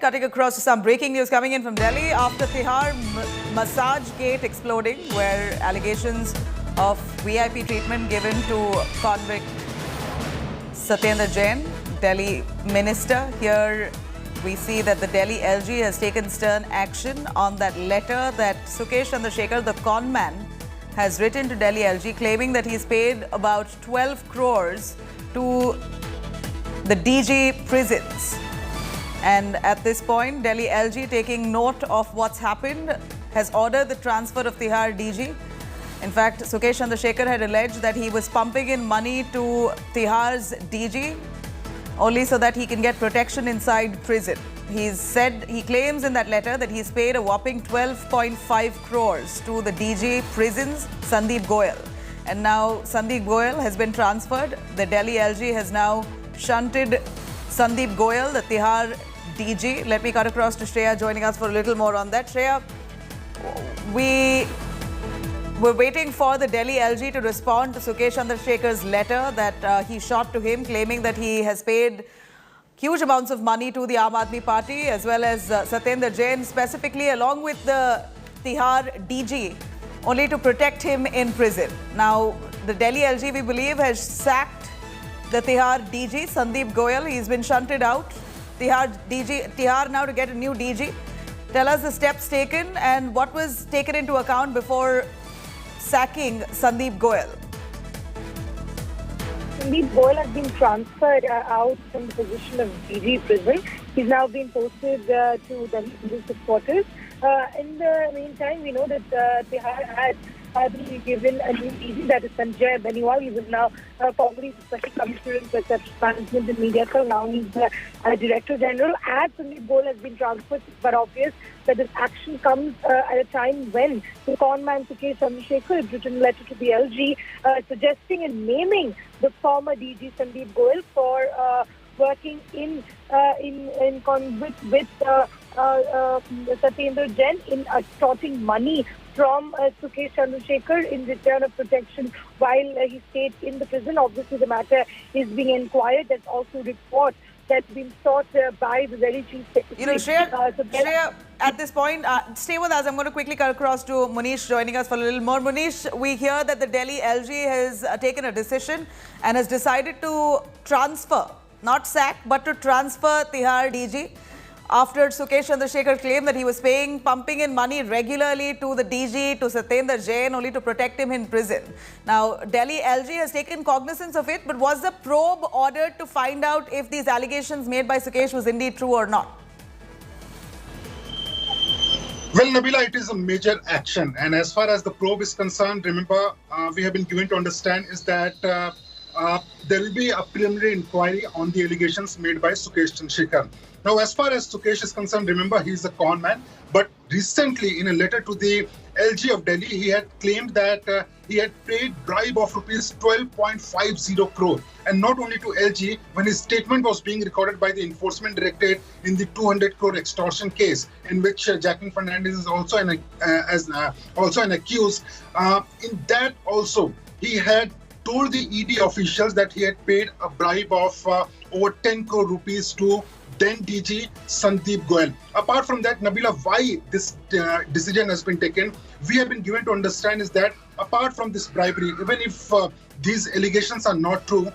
Cutting across to some breaking news coming in from Delhi after Tihar massage gate exploding, where allegations of VIP treatment given to convict Satyendra Jain, Delhi minister. Here we see that the Delhi LG has taken stern action on that letter that Sukesh Chandrasekhar, the con man, has written to Delhi LG, claiming that he's paid about 12 crores to the DG prisons. And at this point, Delhi LG, taking note of what's happened, has ordered the transfer of Tihar DG. In fact, Sukesh Chandrasekhar had alleged that he was pumping in money to Tihar's DG only so that he can get protection inside prison. He claims in that letter that he's paid a whopping 12.5 crores to the DG Prisons, Sandeep Goyal. And now Sandeep Goyal has been transferred. The Delhi LG has now shunted Sandeep Goyal, the Tihar DG. Let me cut across to Shreya joining us for a little more on that. Shreya, we're waiting for the Delhi LG to respond to Sukesh Chandrasekhar's letter that he shot to him, claiming that he has paid huge amounts of money to the Aam Aadmi Party as well as Satyendra Jain specifically, along with the Tihar DG, only to protect him in prison. Now, the Delhi LG, we believe, has sacked the Tihar DG, Sandeep Goyal. He's been shunted out. Tihar now to get a new DG. Tell us the steps taken and what was taken into account before sacking Sandeep Goyal. Sandeep Goyal has been transferred out from the position of DG prison. He's now been posted to Delhi police headquarters. In the meantime, we know that Tihar had been given a new DG, that is Sanjay Beniwal. He was now formerly the Special Commissioner in Perception Management and Media Cell. Now he's the Director General. As Sandeep Goyal has been transferred, it's but obvious that this action comes at a time when the con man Sukesh Chandrasekhar had written a letter to the LG suggesting and naming the former DG Sandeep Goyal for working in convict with Satyendra Jain in extorting money from Sukesh Chandrasekhar in return of protection while he stayed in the prison. Obviously, the matter is being inquired. There's also reports that's been sought by the very Chief Secretary. Shreya, at this point, stay with us. I'm going to quickly cut across to Munish joining us for a little more. Munish, we hear that the Delhi LG has taken a decision and has decided to transfer, not sack, but to transfer Tihar DG. After Sukesh Chandrasekhar claimed that he was pumping in money regularly to the DG, to Satyendra Jain, only to protect him in prison. Now, Delhi LG has taken cognizance of it, but was the probe ordered to find out if these allegations made by Sukesh was indeed true or not? Well, Nabila, it is a major action. And as far as the probe is concerned, remember, we have been given to understand is that there will be a preliminary inquiry on the allegations made by Sukesh Chandrasekhar. Now, as far as Sukesh is concerned, remember, he is a con man. But recently, in a letter to the LG of Delhi, he had claimed that he had paid bribe of rupees 12.50 crore. And not only to LG, when his statement was being recorded by the Enforcement Directorate in the 200 crore extortion case, in which Jacqueline Fernandez is also an accused. In that also, he had told the ED officials that he had paid a bribe of over 10 crore rupees to then DG Sandeep Goyal. Apart from that, Nabila, why this decision has been taken, we have been given to understand is that apart from this bribery, even if these allegations are not true,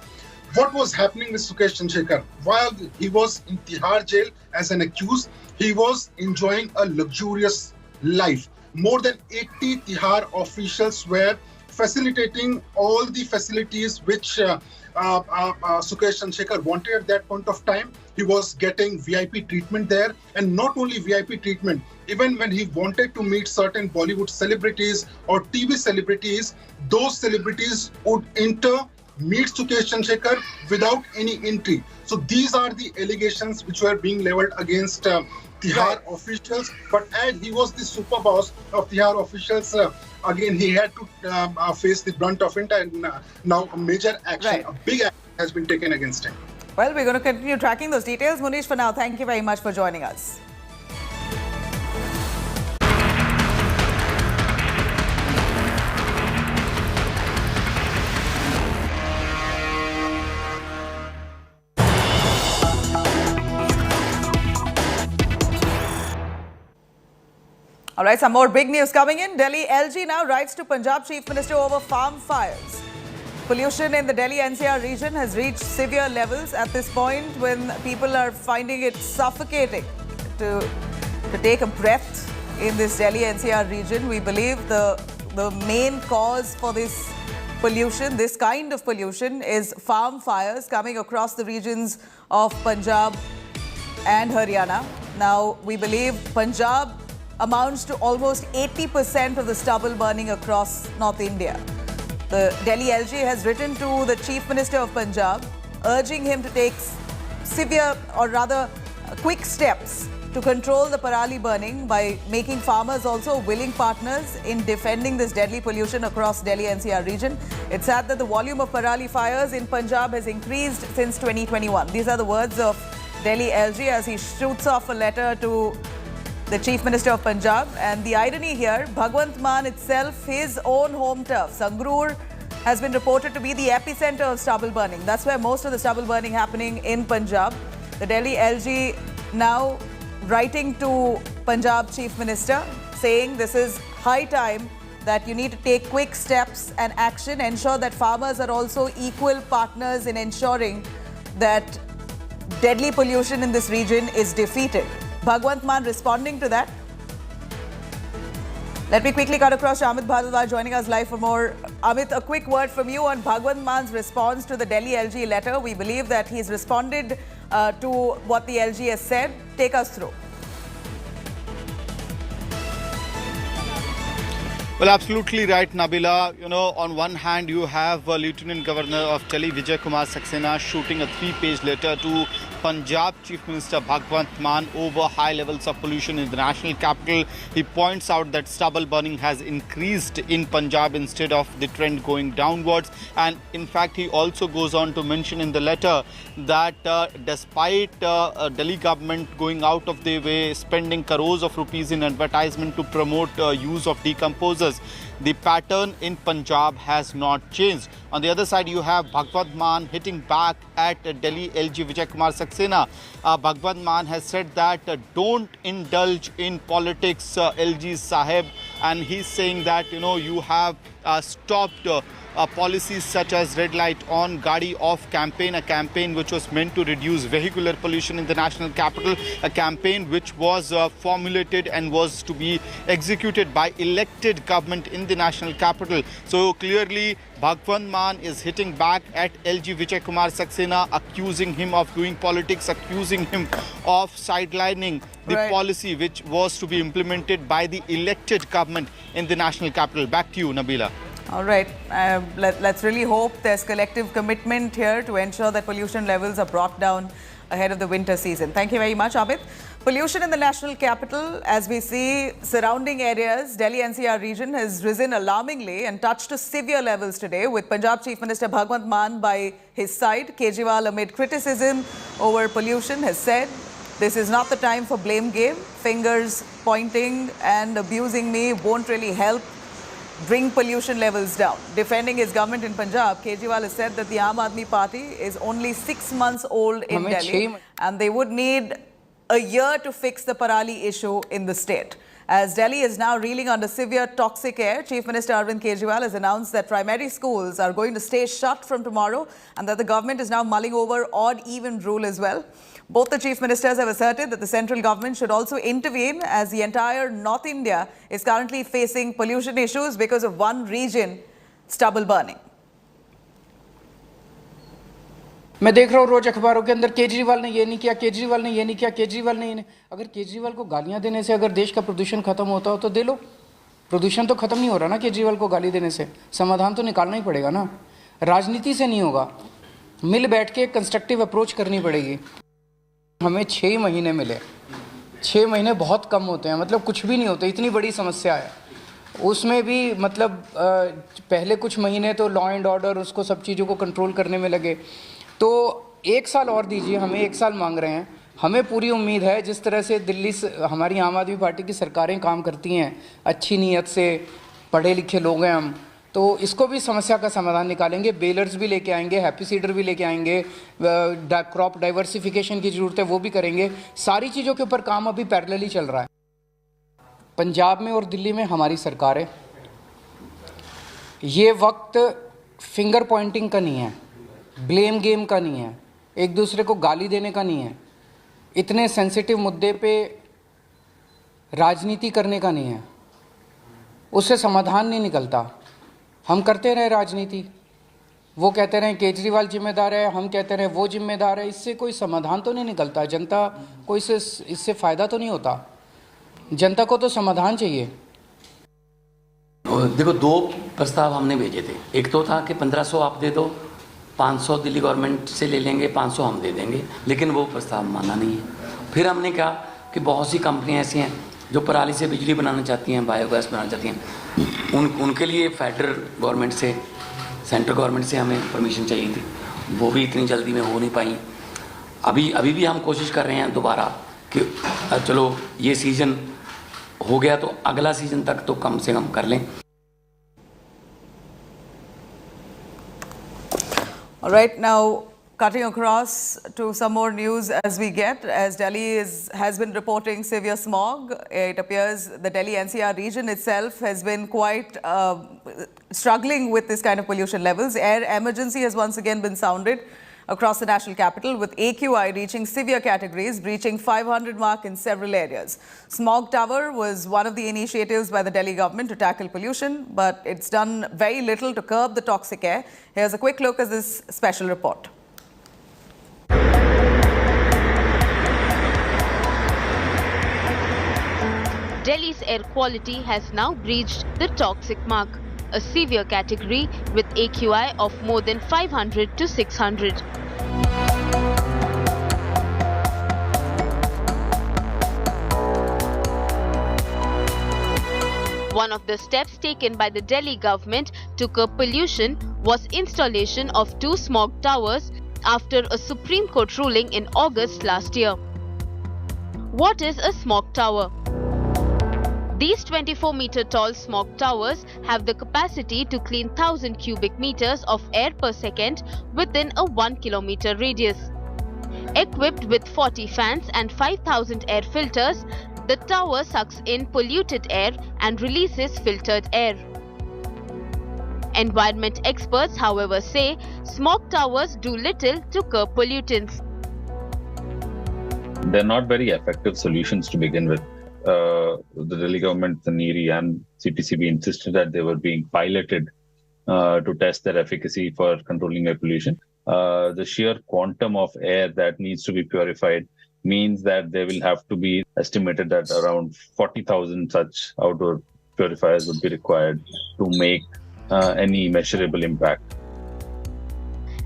what was happening with Sukesh Chandrasekhar? While he was in Tihar Jail as an accused, he was enjoying a luxurious life. More than 80 Tihar officials were facilitating all the facilities which Sukesh Chandrasekhar wanted at that point of time. He was getting VIP treatment there, and not only VIP treatment, even when he wanted to meet certain Bollywood celebrities or TV celebrities, those celebrities would enter, meet Sukesh Chandrasekhar without any entry. So these are the allegations which were being leveled against Tihar officials. But as he was the super boss of Tihar officials, again he had to face the brunt of it, and now a major action, a big action has been taken against him. Well, we're going to continue tracking those details. Munish, for now, thank you very much for joining us. All right, some more big news coming in. Delhi LG now writes to Punjab Chief Minister over farm fires. Pollution in the Delhi NCR region has reached severe levels at this point when people are finding it suffocating to take a breath in this Delhi NCR region. We believe the main cause for this pollution, this kind of pollution, is farm fires coming across the regions of Punjab and Haryana. Now, we believe Punjab amounts to almost 80% of the stubble burning across North India. The Delhi LG has written to the Chief Minister of Punjab, urging him to take severe, or rather quick steps to control the parali burning by making farmers also willing partners in defending this deadly pollution across Delhi NCR region. It's sad that the volume of parali fires in Punjab has increased since 2021. These are the words of Delhi LG as he shoots off a letter to the Chief Minister of Punjab. And the irony here, Bhagwant Mann itself, his own home turf, Sangrur, has been reported to be the epicenter of stubble burning. That's where most of the stubble burning happening in Punjab. The Delhi LG now writing to Punjab Chief Minister saying this is high time that you need to take quick steps and action, ensure that farmers are also equal partners in ensuring that deadly pollution in this region is defeated. Bhagwant Mann responding to that. Let me quickly cut across to Amit Bhardwaj joining us live for more. Amit, a quick word from you on Bhagwant Mann's response to the Delhi LG letter. We believe that he's responded to what the LG has said. Take us through. Well, absolutely right, Nabila. You know, on one hand, you have Lieutenant Governor of Delhi, Vijay Kumar Saxena, shooting a 3-page letter to Punjab Chief Minister Bhagwant Mann over high levels of pollution in the national capital. He points out that stubble burning has increased in Punjab instead of the trend going downwards. And in fact, he also goes on to mention in the letter that despite Delhi government going out of their way, spending crores of rupees in advertisement to promote use of decomposers, the pattern in Punjab has not changed. On the other side, you have Bhagwant Mann hitting back at Delhi LG Vijay Kumar Saxena. Bhagwant Mann has said that don't indulge in politics, LG Sahib, and he's saying that, you know, you have stopped policies such as red light on, gadi off campaign, a campaign which was meant to reduce vehicular pollution in the national capital, a campaign which was formulated and was to be executed by elected government in the national capital. So clearly Bhagwant Mann is hitting back at LG Vijay Kumar Saxena, accusing him of doing politics, accusing him of sidelining the policy which was to be implemented by the elected government in the national capital. Back to you, Nabila. All right. Let's really hope there's collective commitment here to ensure that pollution levels are brought down ahead of the winter season. Thank you very much, Amit. Pollution in the national capital, as we see surrounding areas, Delhi NCR region has risen alarmingly and touched to severe levels today, with Punjab Chief Minister Bhagwant Mann by his side. Kejriwal, amid criticism over pollution, has said, this is not the time for blame game. Fingers pointing and abusing me won't really help bring pollution levels down. Defending his government in Punjab, Kejriwal has said that the Aam Aadmi Party is only 6 months old in Delhi and they would need a year to fix the parali issue in the state. As Delhi is now reeling under severe toxic air, Chief Minister Arvind Kejriwal has announced that primary schools are going to stay shut from tomorrow and that the government is now mulling over odd-even rule as well. Both the Chief Ministers have asserted that the central government should also intervene, as the entire North India is currently facing pollution issues because of one region, stubble burning. मैं देख रहा हूँ रोज अखबारों के अंदर केजरीवाल ने ये नहीं किया, केजरीवाल ने ये नहीं किया, केजरीवाल ने ये नहीं। अगर केजरीवाल को गालियाँ देने से अगर देश का प्रदूषण खत्म होता हो तो दे लो। प्रदूषण तो खत्म नहीं हो रहा ना केजरीवाल को गाली देने से, समाधान तो निकालना ही पड़ेगा ना। राजनीति से नहीं होगा, मिल बैठ के कंस्ट्रक्टिव अप्रोच करनी पड़ेगी। हमें 6 महीने मिले, 6 महीने बहुत कम होते हैं, मतलब कुछ भी नहीं होते, इतनी बड़ी समस्या है। उसमें भी मतलब पहले कुछ महीने तो लॉ एंड ऑर्डर उसको सब चीज़ों को कंट्रोल करने में लगे, तो 1 साल और दीजिए, हमें 1 साल मांग रहे हैं। हमें पूरी उम्मीद है जिस तरह से दिल्ली से हमारी आम आदमी पार्टी की सरकारें काम करती हैं, अच्छी नीयत से, पढ़े लिखे लोग हैं हम, तो इसको भी समस्या का समाधान निकालेंगे। बेलर्स भी लेके आएंगे, हैप्पी सीडर भी लेके आएंगे, क्रॉप डाइवर्सिफिकेशन की ज़रूरत है वो भी करेंगे। सारी चीज़ों के ऊपर काम अभी पैरेलली चल रहा है। पंजाब में और दिल्ली में हमारी सरकार है, ये वक्त फिंगर पॉइंटिंग का नहीं है, ब्लेम गेम का नहीं है, एक दूसरे को गाली देने का नहीं है, इतने सेंसिटिव मुद्दे पे राजनीति करने का नहीं है, उससे समाधान नहीं निकलता। हम करते रहे राजनीति, वो कहते रहे केजरीवाल जिम्मेदार है, हम कहते रहे वो जिम्मेदार है, इससे कोई समाधान तो नहीं निकलता, जनता को इससे फ़ायदा तो नहीं होता। जनता को तो समाधान चाहिए। देखो, 2 प्रस्ताव हमने भेजे थे। एक तो था कि 1500 आप दे दो, 500 दिल्ली गवर्नमेंट से ले लेंगे, 500 हम दे देंगे, लेकिन वो प्रस्ताव माना नहीं है। फिर हमने कहा कि बहुत सी कंपनियां ऐसी हैं जो पराली से बिजली बनाना चाहती हैं, बायोगैस बनाना चाहती हैं, उनके लिए फेडरल गवर्नमेंट से, सेंट्रल गवर्नमेंट से हमें परमिशन चाहिए थी, वो भी इतनी जल्दी में हो नहीं पाई। अभी भी हम कोशिश कर रहे हैं दोबारा कि चलो ये सीज़न हो गया तो अगला सीज़न तक तो कम से कम कर लें। All right, now cutting across to some more news as we get, as Delhi has been reporting severe smog. It appears the Delhi NCR region itself has been quite struggling with this kind of pollution levels. Air emergency has once again been sounded across the national capital, with AQI reaching severe categories, breaching 500 mark in several areas. Smog Tower was one of the initiatives by the Delhi government to tackle pollution, but it's done very little to curb the toxic air. Here's a quick look at this special report. Delhi's air quality has now breached the toxic mark, a severe category with AQI of more than 500 to 600. One of the steps taken by the Delhi government to curb pollution was installation of 2 smog towers after a Supreme Court ruling in August last year. What is a smog tower? These 24-meter tall smog towers have the capacity to clean 1,000 cubic meters of air per second within a 1-kilometer radius. Equipped with 40 fans and 5,000 air filters, the tower sucks in polluted air and releases filtered air. Environment experts, however, say smog towers do little to curb pollutants. They're not very effective solutions to begin with. The Delhi government, the NEERI and CPCB insisted that they were being piloted to test their efficacy for controlling air pollution. The sheer quantum of air that needs to be purified means that there will have to be estimated that around 40,000 such outdoor purifiers would be required to make any measurable impact.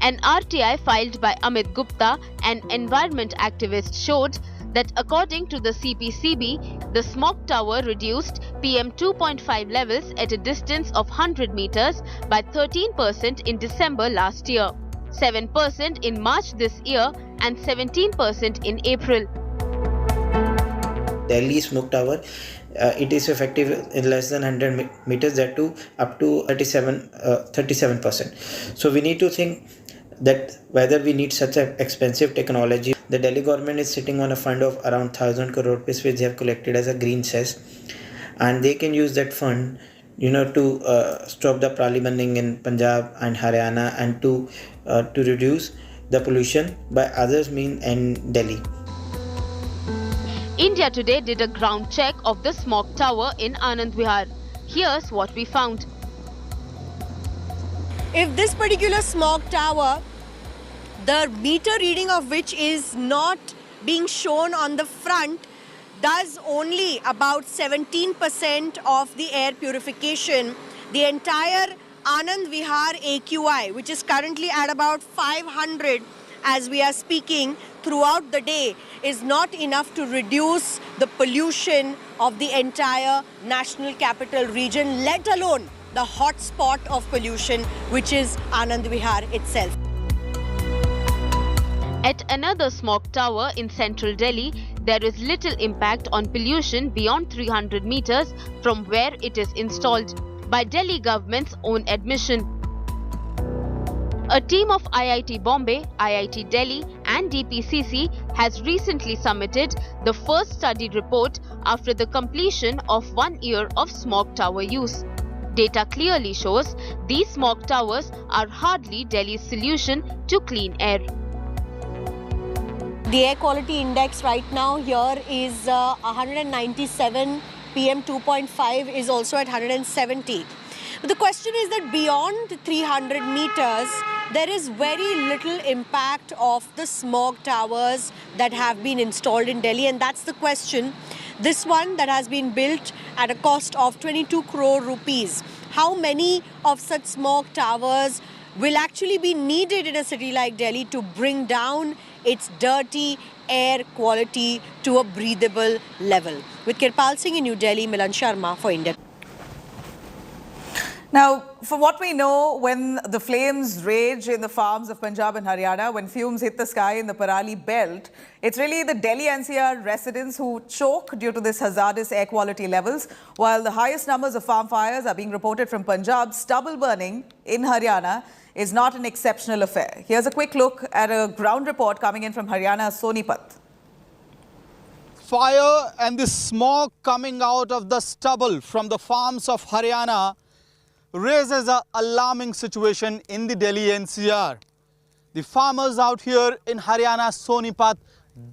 An RTI filed by Amit Gupta, an environment activist, showed that according to the CPCB, the smog tower reduced PM 2.5 levels at a distance of 100 meters by 13% in December last year, 7% in March this year and 17% in April. Delhi smog tower, it is effective in less than 100 meters, that too up to 37%. So we need to think that whether we need such an expensive technology. The Delhi government is sitting on a fund of around 1,000 crore rupees which they have collected as a green cess, and they can use that fund to stop the parali burning in Punjab and Haryana and to reduce the pollution by others means in Delhi. India Today did a ground check of the smog tower in Anand Vihar. Here's what we found. If this particular smog tower, the meter reading of which is not being shown on the front, does only about 17% of the air purification, the entire Anand Vihar AQI, which is currently at about 500 as we are speaking throughout the day, is not enough to reduce the pollution of the entire national capital region, let alone the hot spot of pollution, which is Anand Vihar itself. At another smog tower in central Delhi, there is little impact on pollution beyond 300 meters from where it is installed, by Delhi government's own admission. A team of IIT Bombay, IIT Delhi and DPCC has recently submitted the first study report after the completion of 1 year of smog tower use. Data clearly shows these smog towers are hardly Delhi's solution to clean air. The air quality index right now here is 197, PM 2.5 is also at 170. But the question is that beyond 300 meters, there is very little impact of the smog towers that have been installed in Delhi, and that's the question. This one that has been built at a cost of 22 crore rupees. How many of such smog towers will actually be needed in a city like Delhi to bring down its dirty air quality to a breathable level. With Kirpal Singh in New Delhi, Milan Sharma for India. Now, from what we know, when the flames rage in the farms of Punjab and Haryana, when fumes hit the sky in the Parali belt, it's really the Delhi NCR residents who choke due to this hazardous air quality levels. While the highest numbers of farm fires are being reported from Punjab, stubble burning in Haryana is not an exceptional affair. Here's a quick look at a ground report coming in from Haryana's Sonipat. Fire and the smog coming out of the stubble from the farms of Haryana raises an alarming situation in the Delhi NCR. The farmers out here in Haryana's Sonipat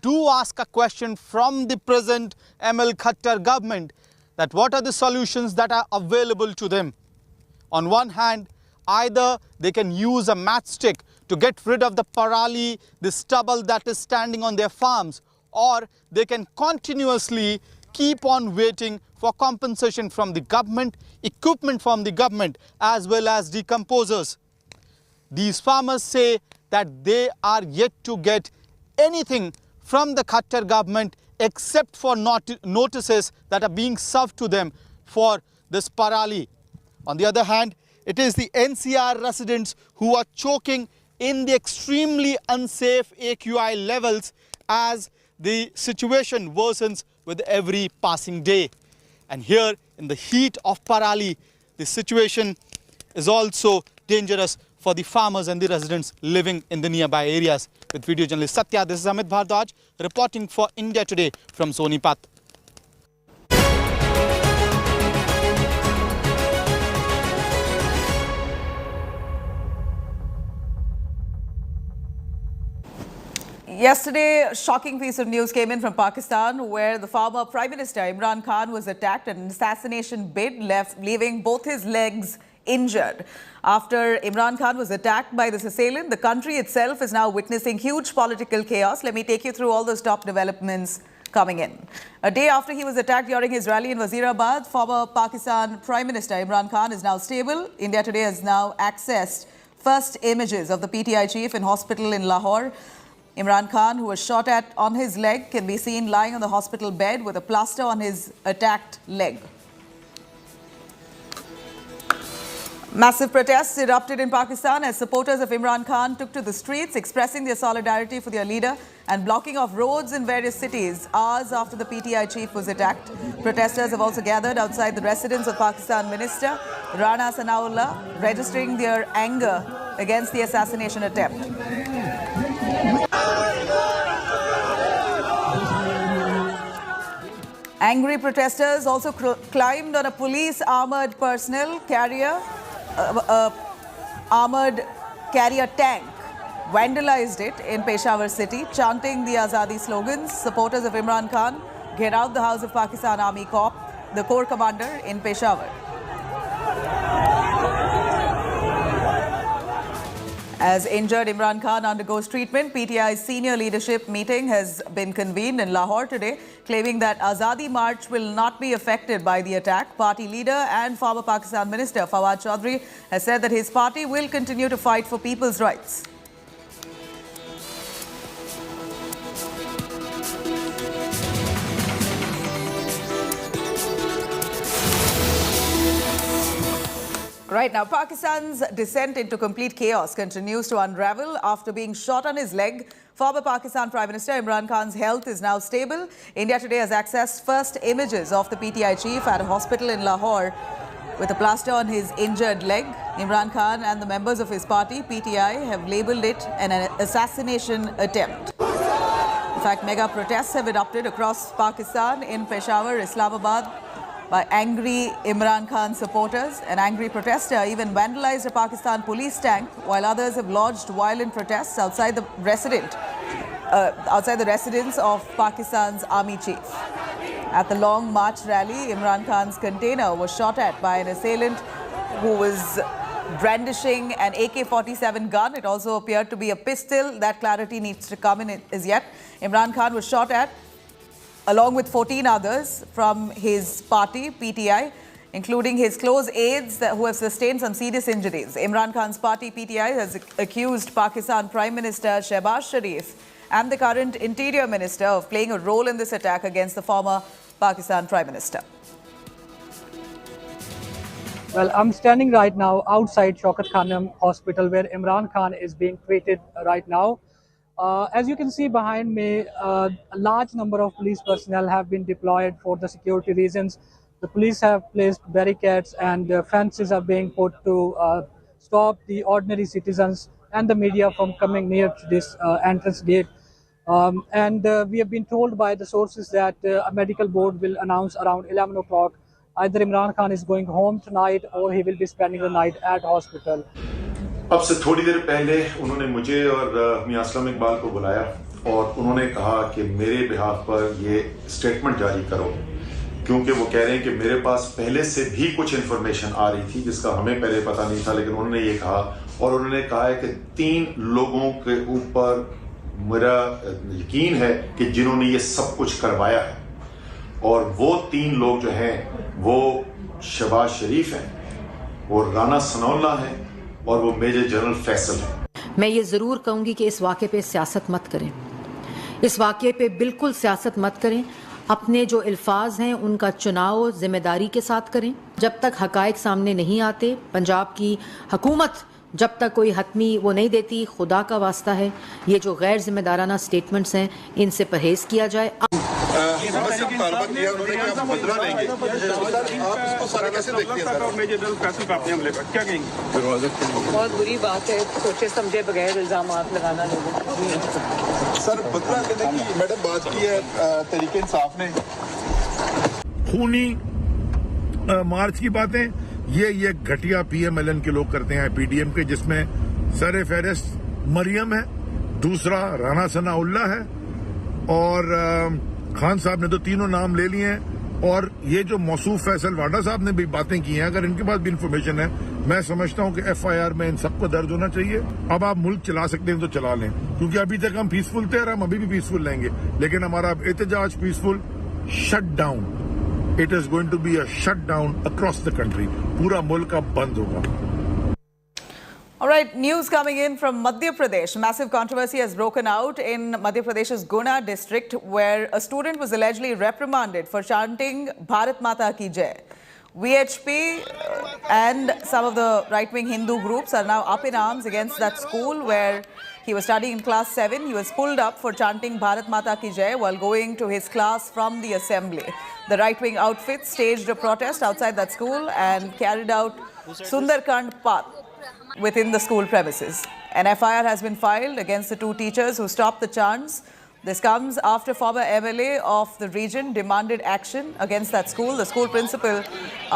do ask a question from the present ML Khattar government that what are the solutions that are available to them. On one hand, either they can use a matchstick to get rid of the parali, the stubble that is standing on their farms, or they can continuously keep on waiting for compensation from the government, equipment from the government, as well as decomposers. These farmers say that they are yet to get anything from the Khattar government except for notices that are being served to them for this parali. On the other hand, it is the NCR residents who are choking in the extremely unsafe AQI levels as the situation worsens with every passing day. And here in the heat of parali, the situation is also dangerous for the farmers and the residents living in the nearby areas. With video journalist Satya, this is Amit Bhardwaj reporting for India Today from Sonipat. Yesterday, a shocking piece of news came in from Pakistan where the former Prime Minister Imran Khan was attacked in an assassination bid, leaving both his legs injured. After Imran Khan was attacked by this assailant, the country itself is now witnessing huge political chaos. Let me take you through all those top developments coming in. A day after he was attacked during his rally in Wazirabad, former Pakistan Prime Minister Imran Khan is now stable. India Today has now accessed first images of the PTI chief in hospital in Lahore. Imran Khan, who was shot at on his leg, can be seen lying on the hospital bed with a plaster on his attacked leg. Massive protests erupted in Pakistan as supporters of Imran Khan took to the streets, expressing their solidarity for their leader and blocking off roads in various cities hours after the PTI chief was attacked. Protesters have also gathered outside the residence of Pakistan Minister Rana Sanaullah, registering their anger against the assassination attempt. Angry protesters also climbed on a police armoured personnel carrier, armoured carrier tank, vandalized it in Peshawar city, chanting the Azadi slogans. Supporters of Imran Khan get out the house of Pakistan Army Corps, the Corps commander in Peshawar. As injured Imran Khan undergoes treatment, PTI's senior leadership meeting has been convened in Lahore today, claiming that Azadi March will not be affected by the attack. Party leader and former Pakistan Minister Fawad Chaudhry has said that his party will continue to fight for people's rights. Right now, Pakistan's descent into complete chaos continues to unravel after being shot on his leg. Former Pakistan Prime Minister Imran Khan's health is now stable. India Today has accessed first images of the PTI chief at a hospital in Lahore with a plaster on his injured leg. Imran Khan and the members of his party, PTI, have labelled it an assassination attempt. In fact, mega protests have erupted across Pakistan in Peshawar, Islamabad, by angry Imran Khan supporters. An angry protester even vandalized a Pakistan police tank, while others have lodged violent protests outside the residence of Pakistan's army chief. At the Long March rally, Imran Khan's container was shot at by an assailant who was brandishing an AK-47 gun. It also appeared to be a pistol. That clarity needs to come in as yet. Imran Khan was shot at along with 14 others from his party, PTI, including his close aides who have sustained some serious injuries. Imran Khan's party, PTI, has accused Pakistan Prime Minister Shehbaz Sharif and the current Interior Minister of playing a role in this attack against the former Pakistan Prime Minister. Well, I'm standing right now outside Shaukat Khanum Hospital where Imran Khan is being treated right now. As you can see behind me, a large number of police personnel have been deployed for the security reasons. The police have placed barricades and fences are being put to stop the ordinary citizens and the media from coming near to this entrance gate. We have been told by the sources that a medical board will announce around 11 o'clock either Imran Khan is going home tonight or he will be spending the night at hospital. अब से थोड़ी देर पहले उन्होंने मुझे और मियां असलम इकबाल को बुलाया और उन्होंने कहा कि मेरे बिहाफ पर ये स्टेटमेंट जारी करो, क्योंकि वो कह रहे हैं कि मेरे पास पहले से भी कुछ इन्फॉर्मेशन आ रही थी जिसका हमें पहले पता नहीं था, लेकिन उन्होंने ये कहा और उन्होंने कहा है कि 3 लोगों के ऊपर मेरा यकीन है कि जिन्होंने ये सब कुछ करवाया है, और वो 3 लोग जो हैं वो शहबाज शरीफ हैं, वो राना सनाउल्लाह हैं और वो मेजर जनरल फैसल हैं। मैं ये ज़रूर कहूँगी कि इस वाक़े पे सियासत मत करें, इस वाक़े पे बिल्कुल सियासत मत करें। अपने जो अल्फाज हैं उनका चुनाव जिम्मेदारी के साथ करें। जब तक हक़ाइक़ सामने नहीं आते, पंजाब की हुकूमत जब तक कोई हतमी वो नहीं देती, खुदा का वास्ता है ये जो गैर जिम्मेदाराना स्टेटमेंट्स हैं इनसे परहेज़ किया जाए। बहुत बुरी बात है, सोचे समझे बगैर इल्जाम लगाना लोगों को। सर बदला लेने की मैडम बात की है तरीके इंसाफ ने। खूनी मार्च की बातें ये घटिया पीएमएलएन के लोग करते हैं, पीडीएम के, जिसमें सर फहरिस्त मरियम है, दूसरा राना सनाउल्लाह है और खान साहब ने तो तीनों नाम ले लिए हैं, और ये जो मौसूफ फैसल वाडा साहब ने भी बातें की हैं, अगर इनके पास भी इंफॉर्मेशन है, मैं समझता हूं कि एफआईआर में इन सबको दर्ज होना चाहिए। अब आप मुल्क चला सकते हैं तो चला लें, क्योंकि अभी तक हम पीसफुल थे और हम अभी भी पीसफुल रहेंगे, लेकिन हमारा एहतजाज peaceful shut down, it is going to be a shut down across the country, पूरा मुल्क अब बंद होगा। All right, news coming in from Madhya Pradesh. Massive controversy has broken out in Madhya Pradesh's Guna district, where a student was allegedly reprimanded for chanting Bharat Mata Ki Jai. VHP and some of the right-wing Hindu groups are now up in arms against that school where he was studying in class 7. He was pulled up for chanting Bharat Mata Ki Jai while going to his class from the assembly. The right-wing outfit staged a protest outside that school and carried out Sundarkand Path within the school premises. An FIR has been filed against the 2 teachers who stopped the chants. This comes after former MLA of the region demanded action against that school. The school principal,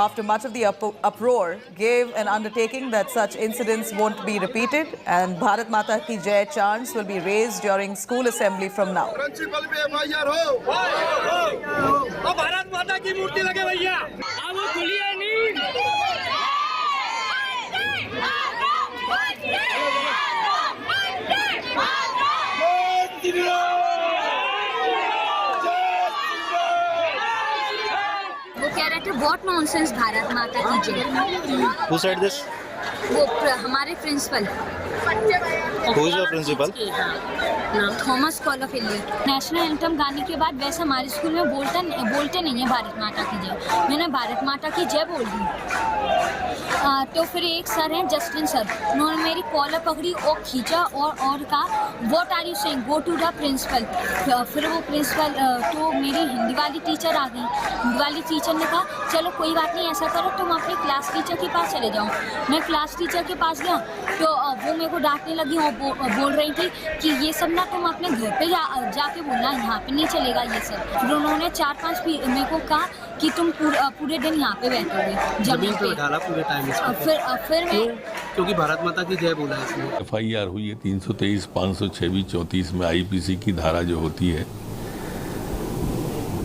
after much of the uproar, gave an undertaking that such incidents won't be repeated and Bharat Mata Ki Jai chants will be raised during school assembly from now. Principal पे FIR हो। भारत माता की मूर्ति लगे भैया, वो खुलिए नहीं। वो कह रहे थे व्हाट नॉनसेंस भारत माता की जय। Who said this? वो हमारे principal. Who is your principal? Thomas call of India. National anthem गाने के बाद वैसे हमारे स्कूल में बोलते नहीं है भारत माता की जय। मैंने भारत माता की जय बोल दी। तो फिर एक सर हैं जस्टिन सर, उन्होंने मेरी कॉलर पकड़ी और खींचा और कहा what are you saying, go to the principal. फिर वो प्रिंसिपल तो मेरी हिंदी वाली टीचर आ गई। हिंदी वाली टीचर ने कहा चलो कोई बात नहीं, ऐसा करो तुम अपने क्लास टीचर के पास चले जाओ। मैं क्लास टीचर के पास गया तो वो मेरे को डांटने लगी और बोल रही थी कि ये सब ना तुम अपने घर पे जाके बोलना, यहाँ पे नहीं चलेगा ये सब। फिर उन्होंने 4-5 मेरे को कहा कि तुम पूरे दिन यहाँ पे बैठोगे जमीन पे डाला पूरे टाइम। फिर क्योंकि भारत माता की जय बोला इसमें। FIR हुई है 323, 526, 34 में IPC की धारा जो होती है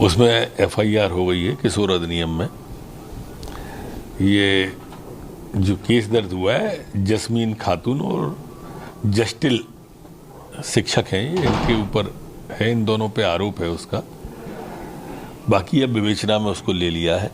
उसमें FIR हो गई है किशोर अधिनियम में। ये जो केस दर्ज हुआ है जस्मीन खातून और जस्टिल शिक्षक हैं, इनके ऊपर है, इन दोनों पे आरोप है उसका। बाकी अब विवेचना में उसको ले लिया है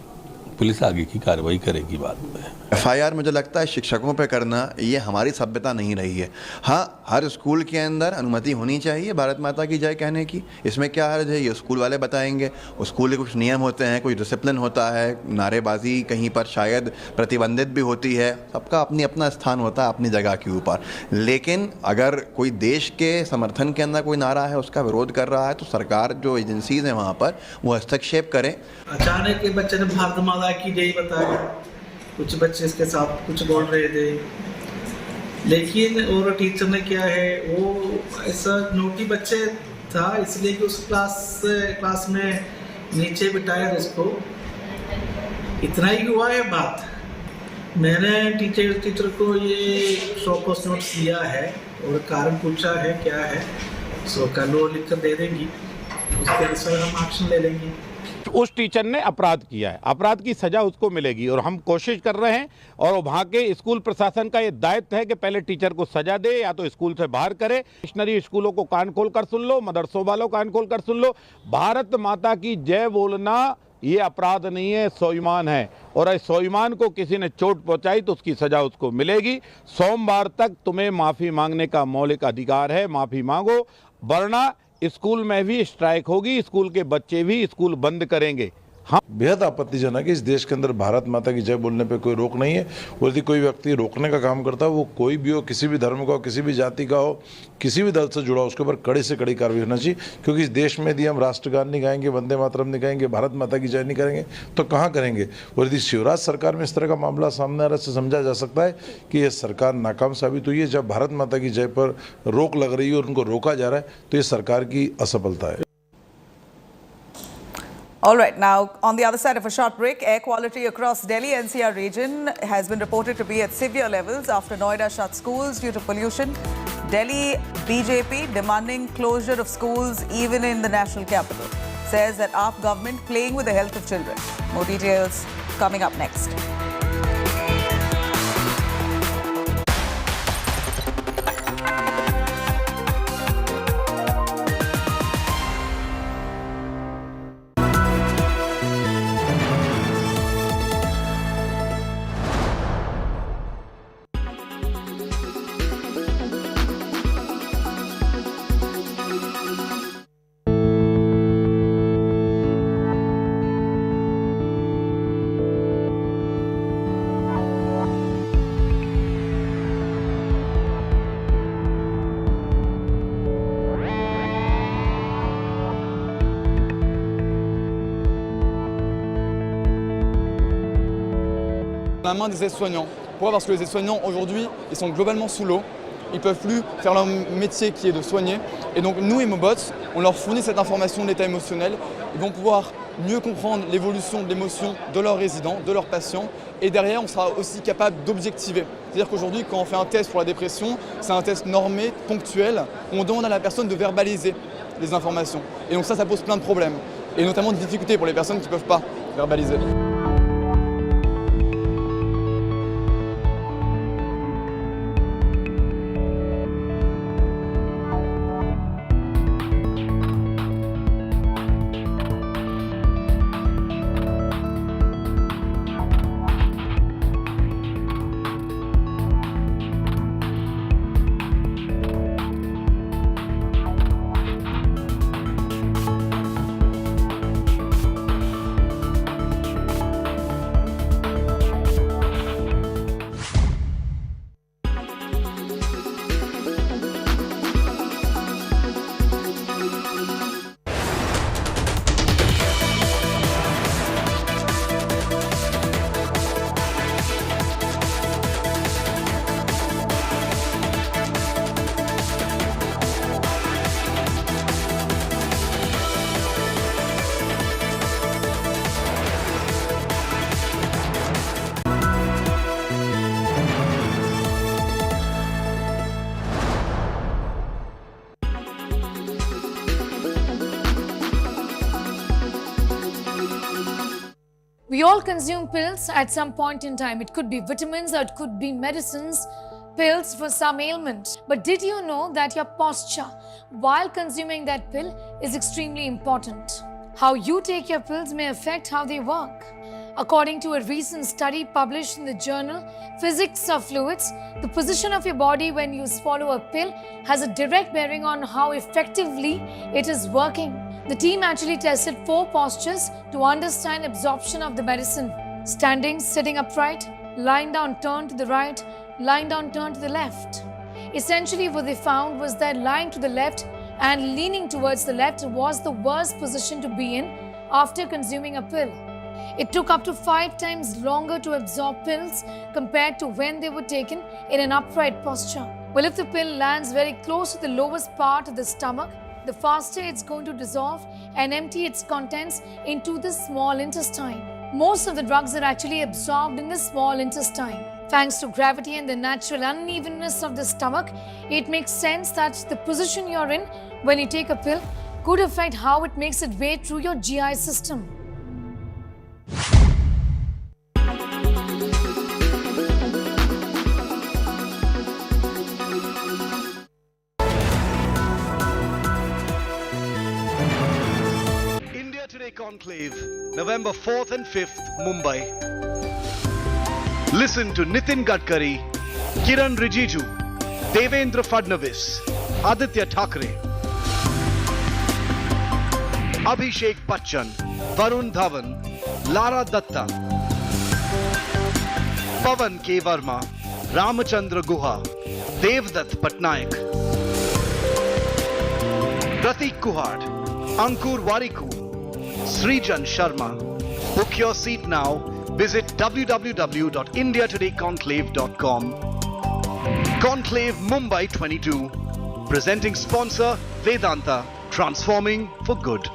पुलिस आगे की कार्रवाई करेगी बाद में। FIR मुझे लगता है शिक्षकों पे करना ये हमारी सभ्यता नहीं रही है। हाँ, हर स्कूल के अंदर अनुमति होनी चाहिए भारत माता की जय कहने की, इसमें क्या हर्ज है, ये स्कूल वाले बताएंगे। उस स्कूल के कुछ नियम होते हैं, कोई डिसिप्लिन होता है, नारेबाजी कहीं पर शायद प्रतिबंधित भी होती है, सबका अपनी अपना स्थान होता है अपनी जगह के ऊपर। लेकिन अगर कोई देश के समर्थन के अंदर कोई नारा है, उसका विरोध कर रहा है, तो सरकार जो एजेंसीज हैं वहाँ पर वो हस्तक्षेप करें। अचानक बच्चे ने भारत माता की जय बताया, कुछ बच्चे इसके साथ कुछ बोल रहे थे, लेकिन और टीचर ने क्या है, वो ऐसा नोटी बच्चे था इसलिए कि उस क्लास में नीचे बिठाया था उसको, इतना ही हुआ है बात। मैंने टीचर को ये शॉकॉस नोट्स दिया है और कारण पूछा है क्या है, सो कल वो लिख कर दे देंगी, उसके अनुसार हम एक्शन ले लेंगे। उस टीचर ने अपराध किया है, अपराध की सजा उसको मिलेगी और हम कोशिश कर रहे हैं और वहाँ के स्कूल प्रशासन का ये दायित्व है कि पहले टीचर को सजा दे या तो स्कूल से बाहर करे। मिशनरी स्कूलों को कान खोल कर सुन लो, मदरसों वालों कान खोल कर सुन लो, भारत माता की जय बोलना ये अपराध नहीं है, स्वाभिमान है, और इस स्वाभिमान को किसी ने चोट पहुंचाई तो उसकी सजा उसको मिलेगी। सोमवार तक तुम्हें माफ़ी मांगने का मौलिक अधिकार है, माफ़ी मांगो, वरना स्कूल में भी स्ट्राइक होगी, स्कूल के बच्चे भी स्कूल बंद करेंगे। हाँ, बेहद आपत्तिजनक है। इस देश के अंदर भारत माता की जय बोलने पे कोई रोक नहीं है, और यदि कोई व्यक्ति रोकने का काम करता है, वो कोई भी हो, किसी भी धर्म का हो, किसी भी जाति का हो, किसी भी दल से जुड़ा हो, उसके ऊपर कड़ी से कड़ी कार्रवाई होना चाहिए। क्योंकि इस देश में यदि हम राष्ट्रगान नहीं गाएंगे, वंदे मातरम नहीं गाएंगे, भारत माता की जय नहीं करेंगे तो कहाँ करेंगे। और यदि शिवराज सरकार में इस तरह का मामला सामने आ रहा है, तो समझा जा सकता है कि यह सरकार नाकाम साबित हुई है। जब भारत माता की जय पर रोक लग रही है और उनको रोका जा रहा है, तो ये सरकार की असफलता है। All right, now on the other side of a short break, air quality across Delhi NCR region has been reported to be at severe levels after Noida shut schools due to pollution. Delhi BJP demanding closure of schools even in the national capital. Says that AAP government playing with the health of children. More details coming up next. La main des aides-soignants. Pourquoi ? Parce que les aides-soignants aujourd'hui, ils sont globalement sous l'eau. Ils ne peuvent plus faire leur métier qui est de soigner. Et donc nous, Emobots, on leur fournit cette information de l'état émotionnel. Ils vont pouvoir mieux comprendre l'évolution de l'émotion de leurs résidents, de leurs patients. Et derrière, on sera aussi capable d'objectiver. C'est-à-dire qu'aujourd'hui, quand on fait un test pour la dépression, c'est un test normé, ponctuel. On demande à la personne de verbaliser les informations. Et donc ça pose plein de problèmes. Et notamment de difficultés pour les personnes qui ne peuvent pas verbaliser. We all consume pills at some point in time. It could be vitamins or it could be medicines, pills for some ailment. But did you know that your posture while consuming that pill is extremely important? How you take your pills may affect how they work. According to a recent study published in the journal Physics of Fluids, the position of your body when you swallow a pill has a direct bearing on how effectively it is working. The team actually tested 4 postures to understand absorption of the medicine: standing, sitting upright, lying down, turn to the right, lying down, turn to the left. Essentially, what they found was that lying to the left and leaning towards the left was the worst position to be in after consuming a pill. It took up to 5 times longer to absorb pills compared to when they were taken in an upright posture. Well, if the pill lands very close to the lowest part of the stomach, the faster it's going to dissolve and empty its contents into the small intestine. Most of the drugs are actually absorbed in the small intestine. Thanks to gravity and the natural unevenness of the stomach, it makes sense that the position you're in when you take a pill could affect how it makes its way through your GI system. India Today Conclave, November 4th and 5th, Mumbai. Listen to Nitin Gadkari, Kiran Rijiju, Devendra Fadnavis, Aditya Thackeray, Abhishek Bachchan, Varun Dhawan, Lara Datta, Pawan K. Verma, Ramachandra Guha, Devdutt Patnaik, Pratik Kuhad, Ankur Wariku, Srijan Sharma. Book your seat now. Visit www.indiatodayconclave.com. Conclave Mumbai 22. Presenting sponsor Vedanta, transforming for good.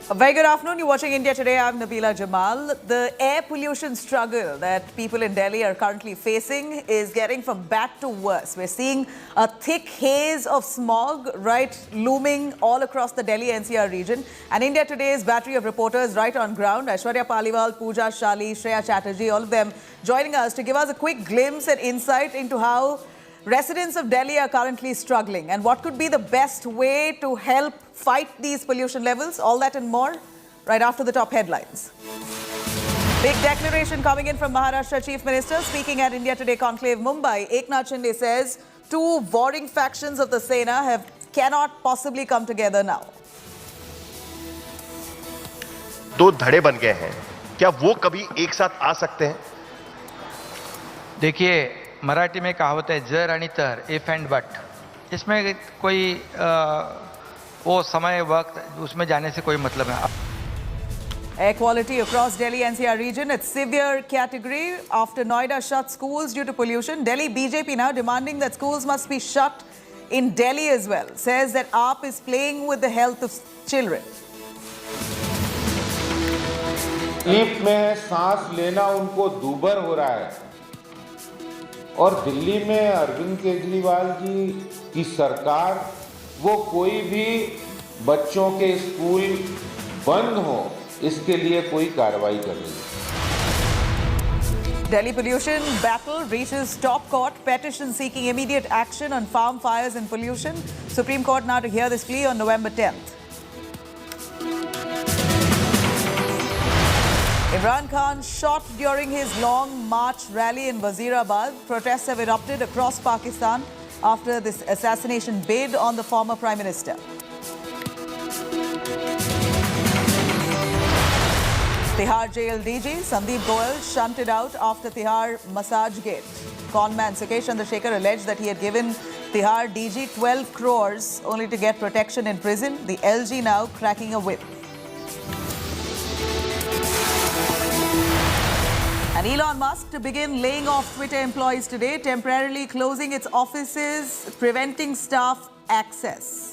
A very good afternoon. You're watching India Today. I'm Nabila Jamal. The air pollution struggle that people in Delhi are currently facing is getting from bad to worse. We're seeing a thick haze of smog looming all across the Delhi NCR region. And India Today's battery of reporters right on ground, Aishwarya Paliwal, Pooja Shali, Shreya Chatterjee, all of them joining us to give us a quick glimpse and insight into how residents of Delhi are currently struggling and what could be the best way to help fight these pollution levels. All that and more right after the top headlines. Big declaration coming in from Maharashtra Chief Minister speaking at India Today Conclave Mumbai. Eknath Shinde says 2 warring factions of the Sena cannot possibly come together now. 2 धड़े बन गए हैं, क्या वो कभी एक साथ आ सकते हैं? देखिए, मराठी में कहावत है जर आणि तर, इफ एंड बट. इसमें कोई वो समय वक्त उसमें जाने से कोई मतलब है. Air quality across Delhi NCR region at severe category after Noida shut schools due to pollution. Delhi BJP now demanding that schools must be shut in Delhi as well. Says that AAP is playing with the health of children. तकलीफ में सांस लेना उनको दूभर हो रहा है और दिल्ली में अरविंद केजरीवाल जी की सरकार वो कोई भी बच्चों के स्कूल बंद हो इसके लिए कोई कार्रवाई कर रही है. Delhi pollution battle reaches top court. Petition seeking immediate action on farm fires and pollution. Supreme Court now to hear this plea on November 10th. Imran Khan shot during his long march rally in Wazirabad. Protests have erupted across Pakistan after this assassination bid on the former Prime Minister. Tihar Jail DG Sandeep Goel shunted out after Tihar massage gate. Conman Sakesh Chandrasekhar alleged that he had given Tihar DG 12 crores only to get protection in prison. The LG now cracking a whip. And Elon Musk to begin laying off Twitter employees today, temporarily closing its offices, preventing staff access.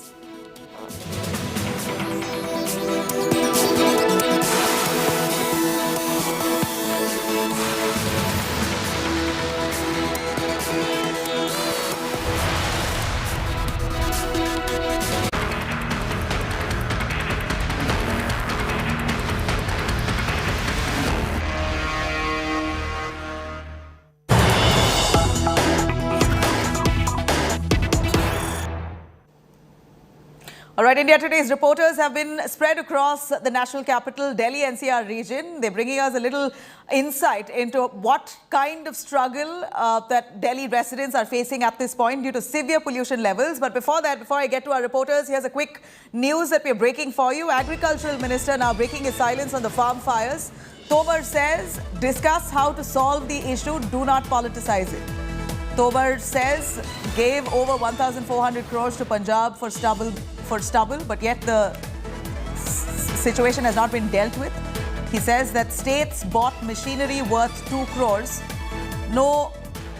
All right, India Today's reporters have been spread across the national capital, Delhi NCR region. They're bringing us a little insight into what kind of struggle that Delhi residents are facing at this point due to severe pollution levels. But before that, before I get to our reporters, here's a quick news that we're breaking for you. Agricultural Minister now breaking his silence on the farm fires. Tomar says, discuss how to solve the issue, do not politicize it. Tomar says, gave over 1,400 crores to Punjab for stubble, but yet the situation has not been dealt with. He says that states bought machinery worth 2 crores. No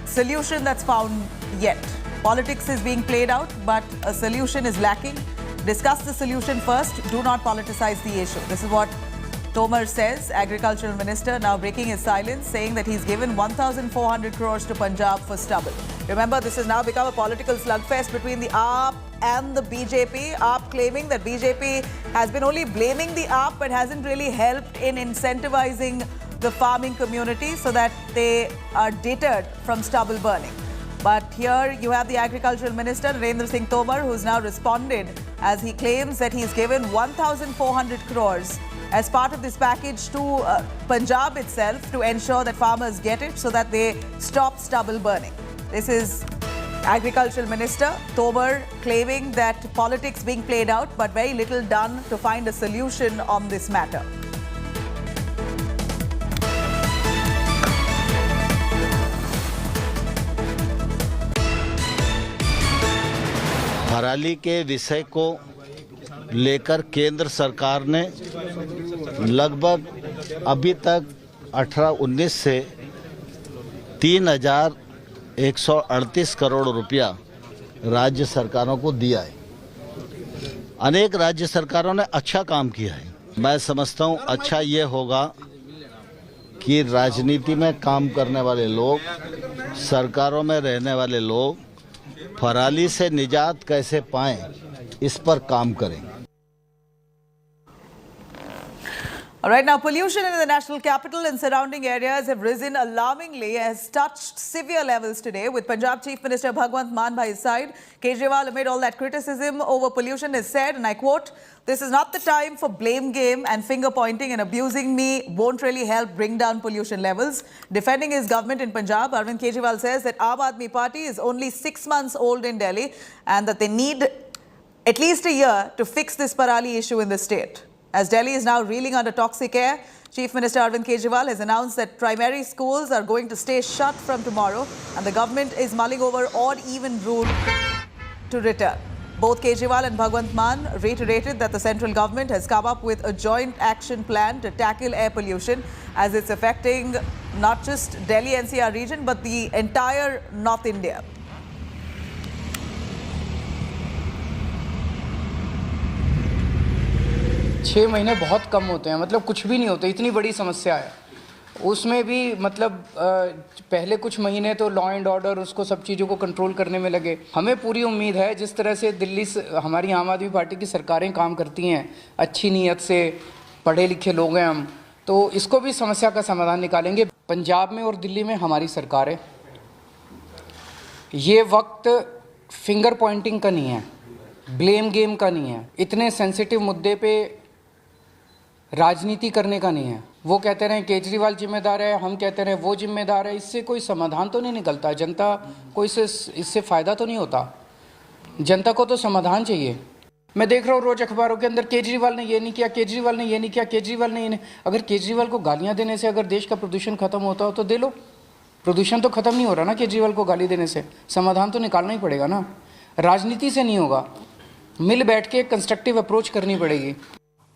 solution that's found yet. Politics is being played out, but a solution is lacking. Discuss the solution first. Do not politicize the issue. This is what Tomar says, Agricultural Minister, now breaking his silence, saying that he's given 1,400 crores to Punjab for stubble. Remember, this has now become a political slugfest between the AAP and the BJP. AAP claiming that BJP has been only blaming the AAP but hasn't really helped in incentivizing the farming community so that they are deterred from stubble burning. But here you have the Agricultural Minister, Narendra Singh Tomar, who's now responded as he claims that he's given 1,400 crores as part of this package to Punjab itself to ensure that farmers get it so that they stop stubble burning. This is Agricultural Minister Tomar claiming that politics being played out but very little done to find a solution on this matter. पराली के विषय को लेकर केंद्र सरकार ने लगभग अभी तक 18-19 से 3,138 करोड़ रुपया राज्य सरकारों को दिया है। अनेक राज्य सरकारों ने अच्छा काम किया है। मैं समझता हूँ अच्छा ये होगा कि राजनीति में काम करने वाले लोग, सरकारों में रहने वाले लोग पराली से निजात कैसे पाएं, इस पर काम करें। All right, now pollution in the national capital and surrounding areas have risen alarmingly, has touched severe levels today with Punjab Chief Minister Bhagwant Mann by his side. Kejriwal, amid all that criticism over pollution, has said, and I quote, "This is not the time for blame game and finger pointing, and abusing me won't really help bring down pollution levels." Defending his government in Punjab, Arvind Kejriwal says that Aam Aadmi Party is only 6 months old in Delhi and that they need at least a year to fix this parali issue in the state. As Delhi is now reeling under toxic air, Chief Minister Arvind Kejriwal has announced that primary schools are going to stay shut from tomorrow and the government is mulling over odd-even rule to return. Both Kejriwal and Bhagwant Mann reiterated that the central government has come up with a joint action plan to tackle air pollution as it's affecting not just Delhi NCR region but the entire North India. 6 महीने बहुत कम होते हैं, मतलब कुछ भी नहीं होते, इतनी बड़ी समस्या है। उसमें भी मतलब पहले कुछ महीने तो लॉ एंड ऑर्डर उसको सब चीज़ों को कंट्रोल करने में लगे। हमें पूरी उम्मीद है जिस तरह से दिल्ली से हमारी आम आदमी पार्टी की सरकारें काम करती हैं, अच्छी नीयत से, पढ़े लिखे लोग हैं हम, तो इसको भी समस्या का समाधान निकालेंगे। पंजाब में और दिल्ली में हमारी सरकार है, ये वक्त फिंगर पॉइंटिंग का नहीं है, ब्लेम गेम का नहीं है, इतने सेंसिटिव मुद्दे पे राजनीति करने का नहीं है। वो कहते रहे केजरीवाल जिम्मेदार है, हम कहते रहे वो जिम्मेदार है, इससे कोई समाधान तो नहीं निकलता, जनता को इससे फ़ायदा तो नहीं होता। जनता को तो समाधान चाहिए। मैं देख रहा हूँ रोज़ अखबारों के अंदर केजरीवाल ने ये नहीं किया, केजरीवाल ने ये नहीं किया, केजरीवाल ने ये नहीं। अगर केजरीवाल को गालियाँ देने से अगर देश का प्रदूषण खत्म होता हो तो दे लो, प्रदूषण तो खत्म नहीं हो रहा ना केजरीवाल को गाली देने से, समाधान तो निकालना ही पड़ेगा ना। राजनीति से नहीं होगा, मिल बैठ के कंस्ट्रक्टिव अप्रोच करनी पड़ेगी।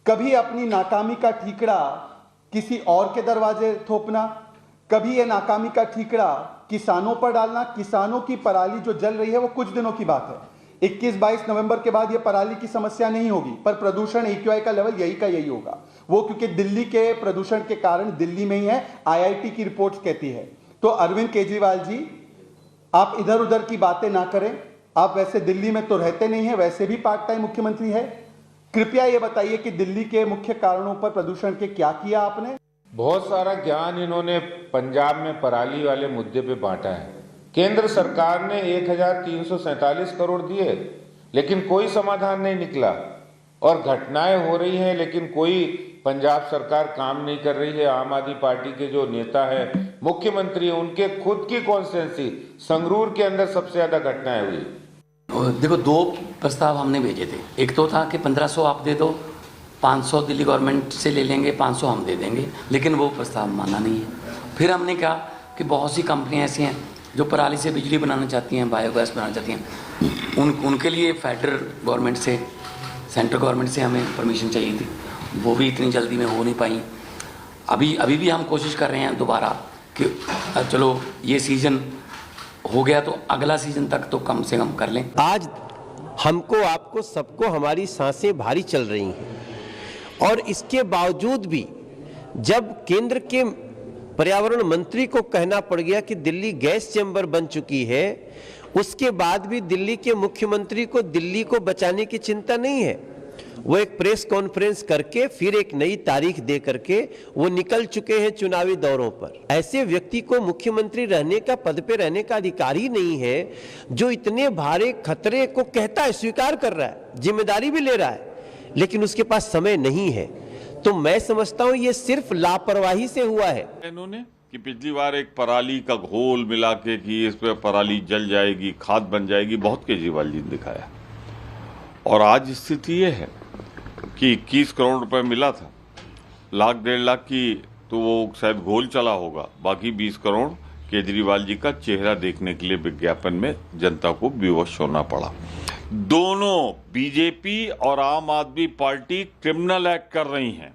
कभी अपनी नाकामी का ठीकरा किसी और के दरवाजे थोपना, कभी ये नाकामी का ठीकरा किसानों पर डालना। किसानों की पराली जो जल रही है वो कुछ दिनों की बात है, 21-22 नवंबर के बाद ये पराली की समस्या नहीं होगी, पर प्रदूषण AQI का लेवल यही का यही होगा। वो क्योंकि दिल्ली के प्रदूषण के कारण दिल्ली में ही है, IIT की रिपोर्ट्स कहती है। तो अरविंद केजरीवाल जी, आप इधर उधर की बातें ना करें। आप वैसे दिल्ली में तो रहते नहीं है, वैसे भी पार्ट टाइम मुख्यमंत्री है। कृपया ये बताइए कि दिल्ली के मुख्य कारणों पर प्रदूषण के क्या किया आपने? बहुत सारा ज्ञान इन्होंने पंजाब में पराली वाले मुद्दे पे बांटा है। केंद्र सरकार ने 1,347 करोड़ दिए, लेकिन कोई समाधान नहीं निकला और घटनाएं हो रही हैं, लेकिन कोई पंजाब सरकार काम नहीं कर रही है। आम आदमी पार्टी के जो नेता है, मुख्यमंत्री, उनके खुद की कॉन्स्टिट्यूंसी संगरूर के अंदर सबसे ज्यादा घटनाएं हुई। देखो, 2 प्रस्ताव हमने भेजे थे। एक तो था कि 1500 आप दे दो, 500 दिल्ली गवर्नमेंट से ले लेंगे, 500 हम दे देंगे, लेकिन वो प्रस्ताव माना नहीं है। फिर हमने कहा कि बहुत सी कंपनियां ऐसी हैं जो पराली से बिजली बनाना चाहती हैं, बायोगैस बनाना चाहती हैं, उनके लिए फेडरल गवर्नमेंट से, सेंट्रल गवर्नमेंट से हमें परमिशन चाहिए थी। वो भी इतनी जल्दी में हो नहीं पाई। अभी भी हम कोशिश कर रहे हैं दोबारा कि चलो ये सीज़न हो गया तो अगला सीज़न तक तो कम से कम कर लें। आज हमको, आपको, सबको हमारी सांसें भारी चल रही हैं, और इसके बावजूद भी जब केंद्र के पर्यावरण मंत्री को कहना पड़ गया कि दिल्ली गैस चैम्बर बन चुकी है, उसके बाद भी दिल्ली के मुख्यमंत्री को दिल्ली को बचाने की चिंता नहीं है। वो एक प्रेस कॉन्फ्रेंस करके फिर एक नई तारीख दे करके वो निकल चुके हैं चुनावी दौरों पर। ऐसे व्यक्ति को मुख्यमंत्री रहने का, पद पे रहने का अधिकार ही नहीं है, जो इतने भारी खतरे को कहता है, स्वीकार कर रहा है, जिम्मेदारी भी ले रहा है, लेकिन उसके पास समय नहीं है। तो मैं समझता हूं ये सिर्फ लापरवाही से हुआ है। इन्होंने कि पिछली बार एक पराली का घोल मिला के कि इस पे पराली जल जाएगी, खाद बन जाएगी, बहुत केजरीवाल जी ने दिखाया। और आज स्थिति ये है कि 21 करोड़ रुपए मिला था, 1.5 लाख की तो वो शायद घोल चला होगा, बाकी 20 करोड़ केजरीवाल जी का चेहरा देखने के लिए विज्ञापन में जनता को विवश होना पड़ा। दोनों बीजेपी और आम आदमी पार्टी क्रिमिनल एक्ट कर रही हैं,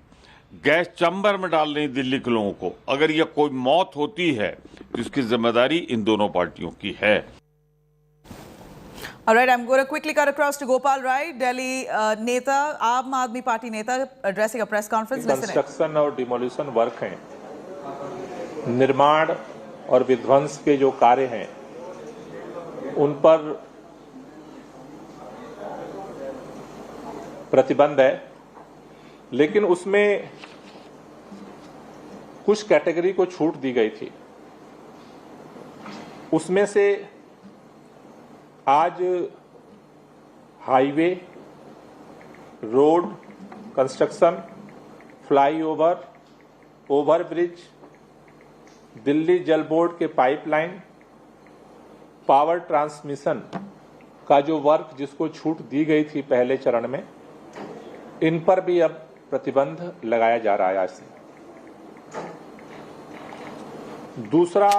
गैस चैम्बर में डाल रही दिल्ली के लोगों को। अगर यह कोई मौत होती है तो इसकी जिम्मेदारी इन दोनों पार्टियों की है। All right, I'm going to quickly cut across to Gopal Rai, Delhi Neta, Aam Aadmi Party Neta, addressing a press conference. Construction और डिमोलिशन वर्क हैं, निर्माण और विध्वंस के जो कार्य हैं, उन पर प्रतिबंध है, लेकिन उसमें कुछ कैटेगरी को छूट दी गई थी। उसमें से आज highway, road construction, flyover, overbridge, Delhi जल बोर्ड के पाइपलाइन, पावर ट्रांसमिशन का जो वर्क जिसको छूट दी गई थी पहले चरण में, इन पर भी अब प्रतिबंध लगाया जा रहा है आज से। दूसरा,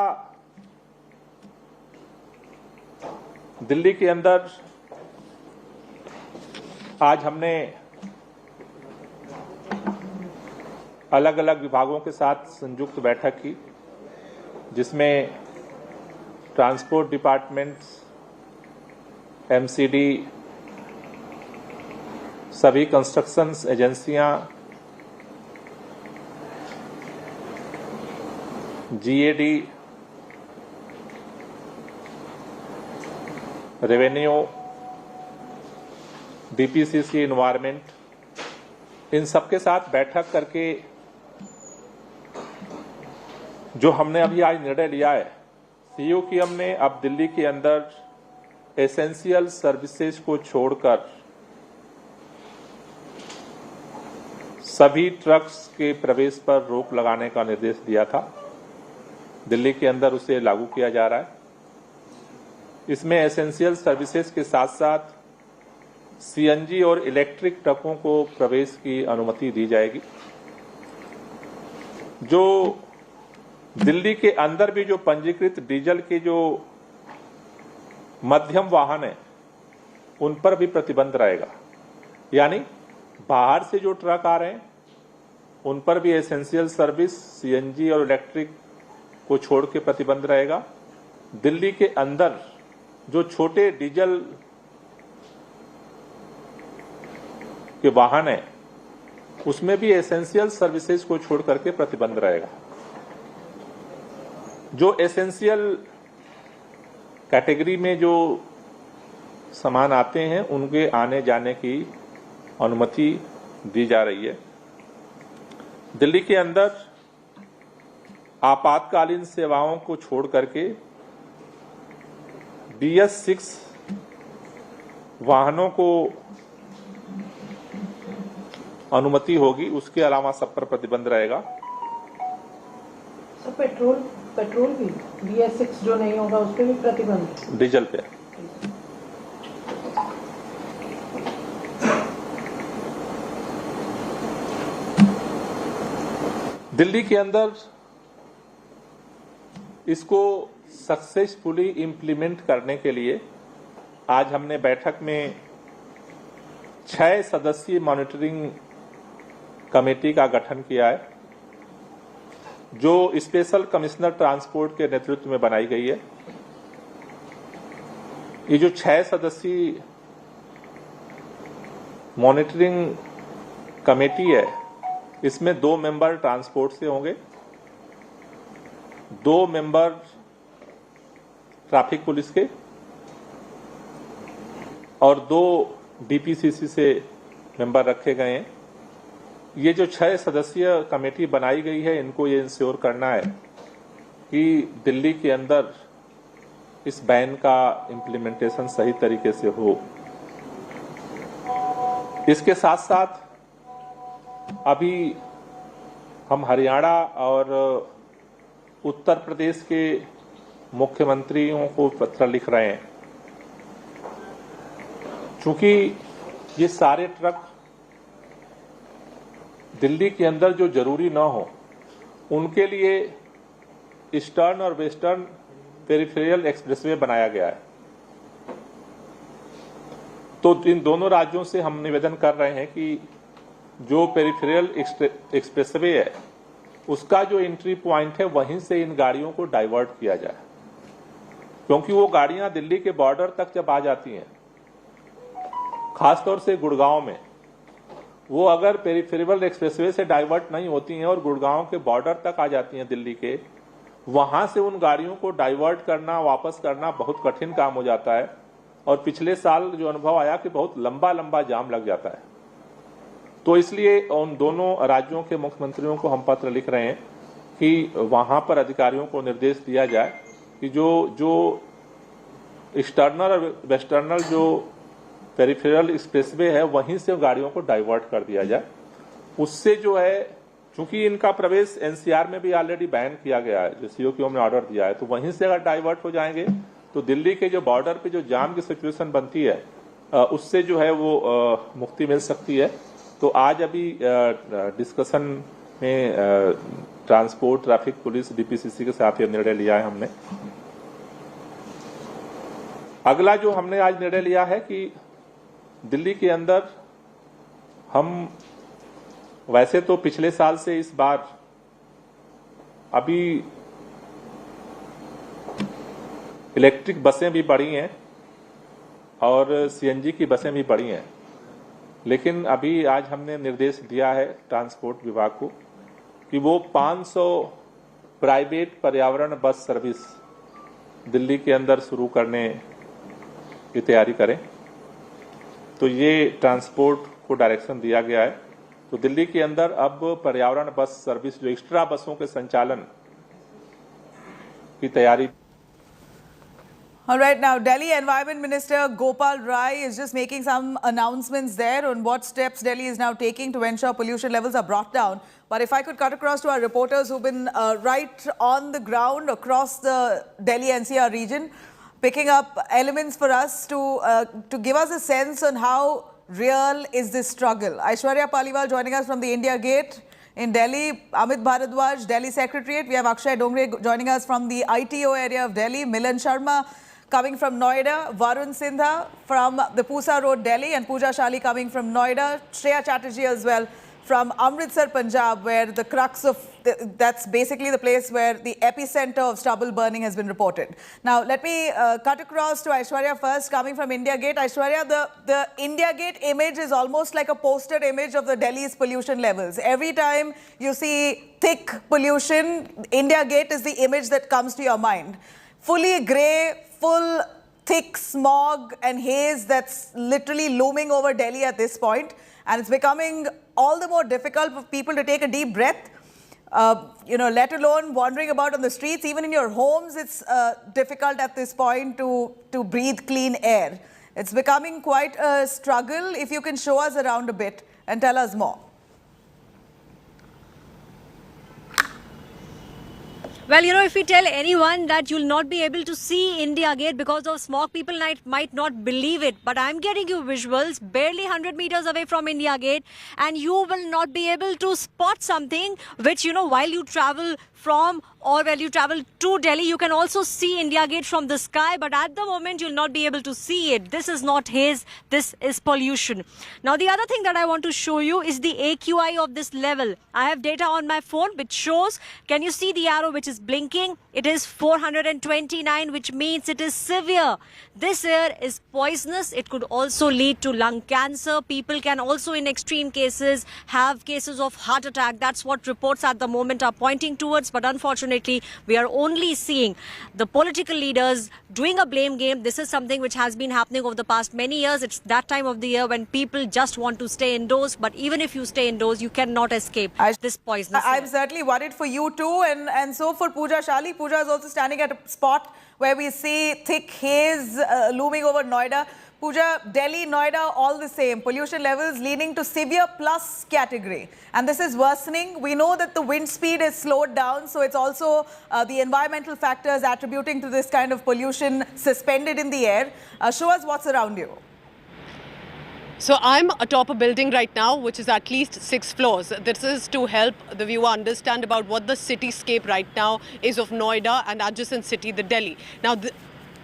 दिल्ली के अंदर आज हमने अलग अलग विभागों के साथ संयुक्त बैठक की, जिसमें ट्रांसपोर्ट डिपार्टमेंट, एमसीडी, सभी कंस्ट्रक्शंस एजेंसियां, जीएडी, रेवेन्यू, डीपीसीसी, एनवायरमेंट, इन सबके साथ बैठक करके जो हमने अभी आज निर्णय लिया है, सीयू की हमने अब दिल्ली के अंदर एसेंशियल सर्विसेज को छोड़कर सभी ट्रक्स के प्रवेश पर रोक लगाने का निर्देश दिया था। दिल्ली के अंदर उसे लागू किया जा रहा है। इसमें एसेंशियल सर्विसेज के साथ साथ सीएनजी और इलेक्ट्रिक ट्रकों को प्रवेश की अनुमति दी जाएगी। जो दिल्ली के अंदर भी जो पंजीकृत डीजल के जो मध्यम वाहन है, उन पर भी प्रतिबंध रहेगा। यानी बाहर से जो ट्रक आ रहे हैं, उन पर भी एसेंशियल सर्विस, सीएनजी और इलेक्ट्रिक को छोड़ के प्रतिबंध रहेगा। दिल्ली के अंदर जो छोटे डीजल के वाहन है, उसमें भी एसेंशियल सर्विसेज को छोड़ करके प्रतिबंध रहेगा। जो एसेंशियल कैटेगरी में जो सामान आते हैं, उनके आने जाने की अनुमति दी जा रही है। दिल्ली के अंदर आपातकालीन सेवाओं को छोड़ करके BS6 वाहनों को अनुमति होगी, उसके अलावा सब पर प्रतिबंध रहेगा। सर पेट्रोल भी BS6 जो नहीं होगा उस पर भी प्रतिबंध, डीजल पे। दिल्ली के अंदर इसको सक्सेसफुली इम्प्लीमेंट करने के लिए आज हमने बैठक में 6 सदस्यीय मॉनिटरिंग कमेटी का गठन किया है, जो स्पेशल कमिश्नर ट्रांसपोर्ट के नेतृत्व में बनाई गई है। ये जो 6 सदस्यीय मॉनिटरिंग कमेटी है, इसमें 2 मेंबर ट्रांसपोर्ट से होंगे, 2 मेंबर ट्रैफिक पुलिस के और 2 DPCC से मेंबर रखे गए हैं। ये जो 6 सदस्यीय कमेटी बनाई गई है, इनको ये इंश्योर करना है कि दिल्ली के अंदर इस बैन का इम्प्लीमेंटेशन सही तरीके से हो। इसके साथ साथ अभी हम हरियाणा और उत्तर प्रदेश के मुख्यमंत्रियों को पत्र लिख रहे हैं, चूंकि ये सारे ट्रक दिल्ली के अंदर जो जरूरी ना हो, उनके लिए ईस्टर्न और वेस्टर्न पेरिफेरल एक्सप्रेसवे बनाया गया है। तो इन दोनों राज्यों से हम निवेदन कर रहे हैं कि जो पेरिफेरल एक्सप्रेसवे है, उसका जो एंट्री पॉइंट है, वहीं से इन गाड़ियों को डाइवर्ट किया जाए, क्योंकि वो गाड़ियां दिल्ली के बॉर्डर तक जब आ जाती हैं, खासतौर से गुड़गांव में, वो अगर पेरिफेरल एक्सप्रेसवे से डाइवर्ट नहीं होती हैं और गुड़गांव के बॉर्डर तक आ जाती हैं दिल्ली के, वहां से उन गाड़ियों को डाइवर्ट करना, वापस करना बहुत कठिन काम हो जाता है। और पिछले साल जो अनुभव आया कि बहुत लंबा जाम लग जाता है। तो इसलिए उन दोनों राज्यों के मुख्यमंत्रियों को हम पत्र लिख रहे हैं कि वहां पर अधिकारियों को निर्देश दिया जाए कि जो एक्सटर्नल और वेस्टर्नल जो पेरिफेरल एक्सप्रेसवे है, वहीं से गाड़ियों को डाइवर्ट कर दिया जाए। उससे जो है, चूंकि इनका प्रवेश NCR में भी ऑलरेडी बैन किया गया है, जो COQ ने ऑर्डर दिया है, तो वहीं से अगर डाइवर्ट हो जाएंगे तो दिल्ली के जो बॉर्डर पे जो जाम की सिचुएशन बनती है, उससे जो है वो मुक्ति मिल सकती है। तो आज अभी डिस्कशन में ट्रांसपोर्ट, ट्रैफिक पुलिस, DPCC के साथ ये निर्णय लिया है हमने। अगला जो हमने आज निर्णय लिया है कि दिल्ली के अंदर हम वैसे तो पिछले साल से इस बार अभी इलेक्ट्रिक बसें भी बढ़ी हैं और CNG की बसें भी बढ़ी हैं, लेकिन अभी आज हमने निर्देश दिया है ट्रांसपोर्ट विभाग को कि वो 500 प्राइवेट पर्यावरण बस सर्विस दिल्ली के अंदर शुरू करने की तैयारी करें। तो ये ट्रांसपोर्ट को डायरेक्शन दिया गया है। तो दिल्ली के अंदर अब पर्यावरण बस सर्विस, जो एक्स्ट्रा बसों के संचालन की तैयारी। All right, now Delhi Environment Minister Gopal Rai is just making some announcements there on what steps Delhi is now taking to ensure pollution levels are brought down. But if I could cut across to our reporters who've been right on the ground across the Delhi NCR region, picking up elements for us to give us a sense on how real is this struggle. Aishwarya Paliwal joining us from the India Gate in Delhi, Amit Bharadwaj, Delhi Secretariat. We have Akshay Dongre joining us from the ITO area of Delhi, Milan Sharma coming from Noida, Varun Sindha from the Pusa Road, Delhi, and Pooja Shali coming from Noida, Shreya Chatterjee as well from Amritsar, Punjab, where the crux of, that's basically the place where the epicenter of stubble burning has been reported. Now, let me cut across to Aishwarya first, coming from India Gate. Aishwarya, the India Gate image is almost like a poster image of the Delhi's pollution levels. Every time you see thick pollution, India Gate is the image that comes to your mind. Fully grey, full, thick smog and haze that's literally looming over Delhi at this point. And it's becoming all the more difficult for people to take a deep breath, let alone wandering about on the streets. Even in your homes, it's difficult at this point to breathe clean air. It's becoming quite a struggle. If you can show us around a bit and tell us more. Well, if we tell anyone that you'll not be able to see India Gate because of smog, people might not believe it. But I'm getting you visuals barely 100 meters away from India Gate, and you will not be able to spot something which, while you travel from or when you travel to Delhi, you can also see India Gate from the sky. But at the moment, you'll not be able to see it. This is not haze. This is pollution. Now, the other thing that I want to show you is the AQI of this level. I have data on my phone which shows, can you see the arrow which is blinking? It is 429, which means it is severe. This air is poisonous. It could also lead to lung cancer. People can also, in extreme cases, have cases of heart attack. That's what reports at the moment are pointing towards. But unfortunately, we are only seeing the political leaders doing a blame game. This is something which has been happening over the past many years. It's that time of the year when people just want to stay indoors. But even if you stay indoors, you cannot escape this poisonous air. I'm certainly worried for you too, and so for Pooja Shali. Pooja is also standing at a spot where we see thick haze looming over Noida. Pooja, Delhi, Noida, all the same. Pollution levels leaning to severe plus category. And this is worsening. We know that the wind speed is slowed down. So it's also the environmental factors attributing to this kind of pollution suspended in the air. Show us what's around you. So I'm atop a building right now, which is at least 6 floors. This is to help the viewer understand about what the cityscape right now is of Noida and adjacent city, the Delhi. Now, the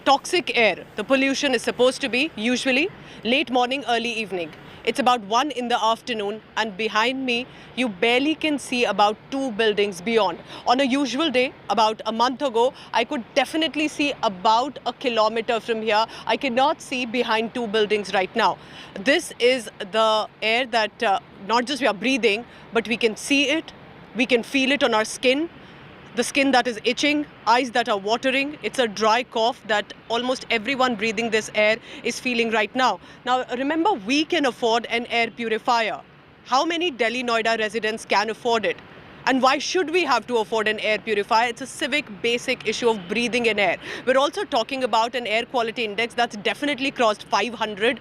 toxic air, the pollution is supposed to be usually late morning, early evening. It's about 1 in the afternoon, and behind me, you barely can see about 2 buildings beyond. On a usual day, about a month ago, I could definitely see about a kilometer from here. I cannot see behind 2 buildings right now. This is the air that not just we are breathing, but we can see it, we can feel it on our skin. The skin that is itching, eyes that are watering. It's a dry cough that almost everyone breathing this air is feeling right now. Now, remember, we can afford an air purifier. How many Delhi, Noida residents can afford it? And why should we have to afford an air purifier? It's a civic basic issue of breathing in air. We're also talking about an air quality index that's definitely crossed 500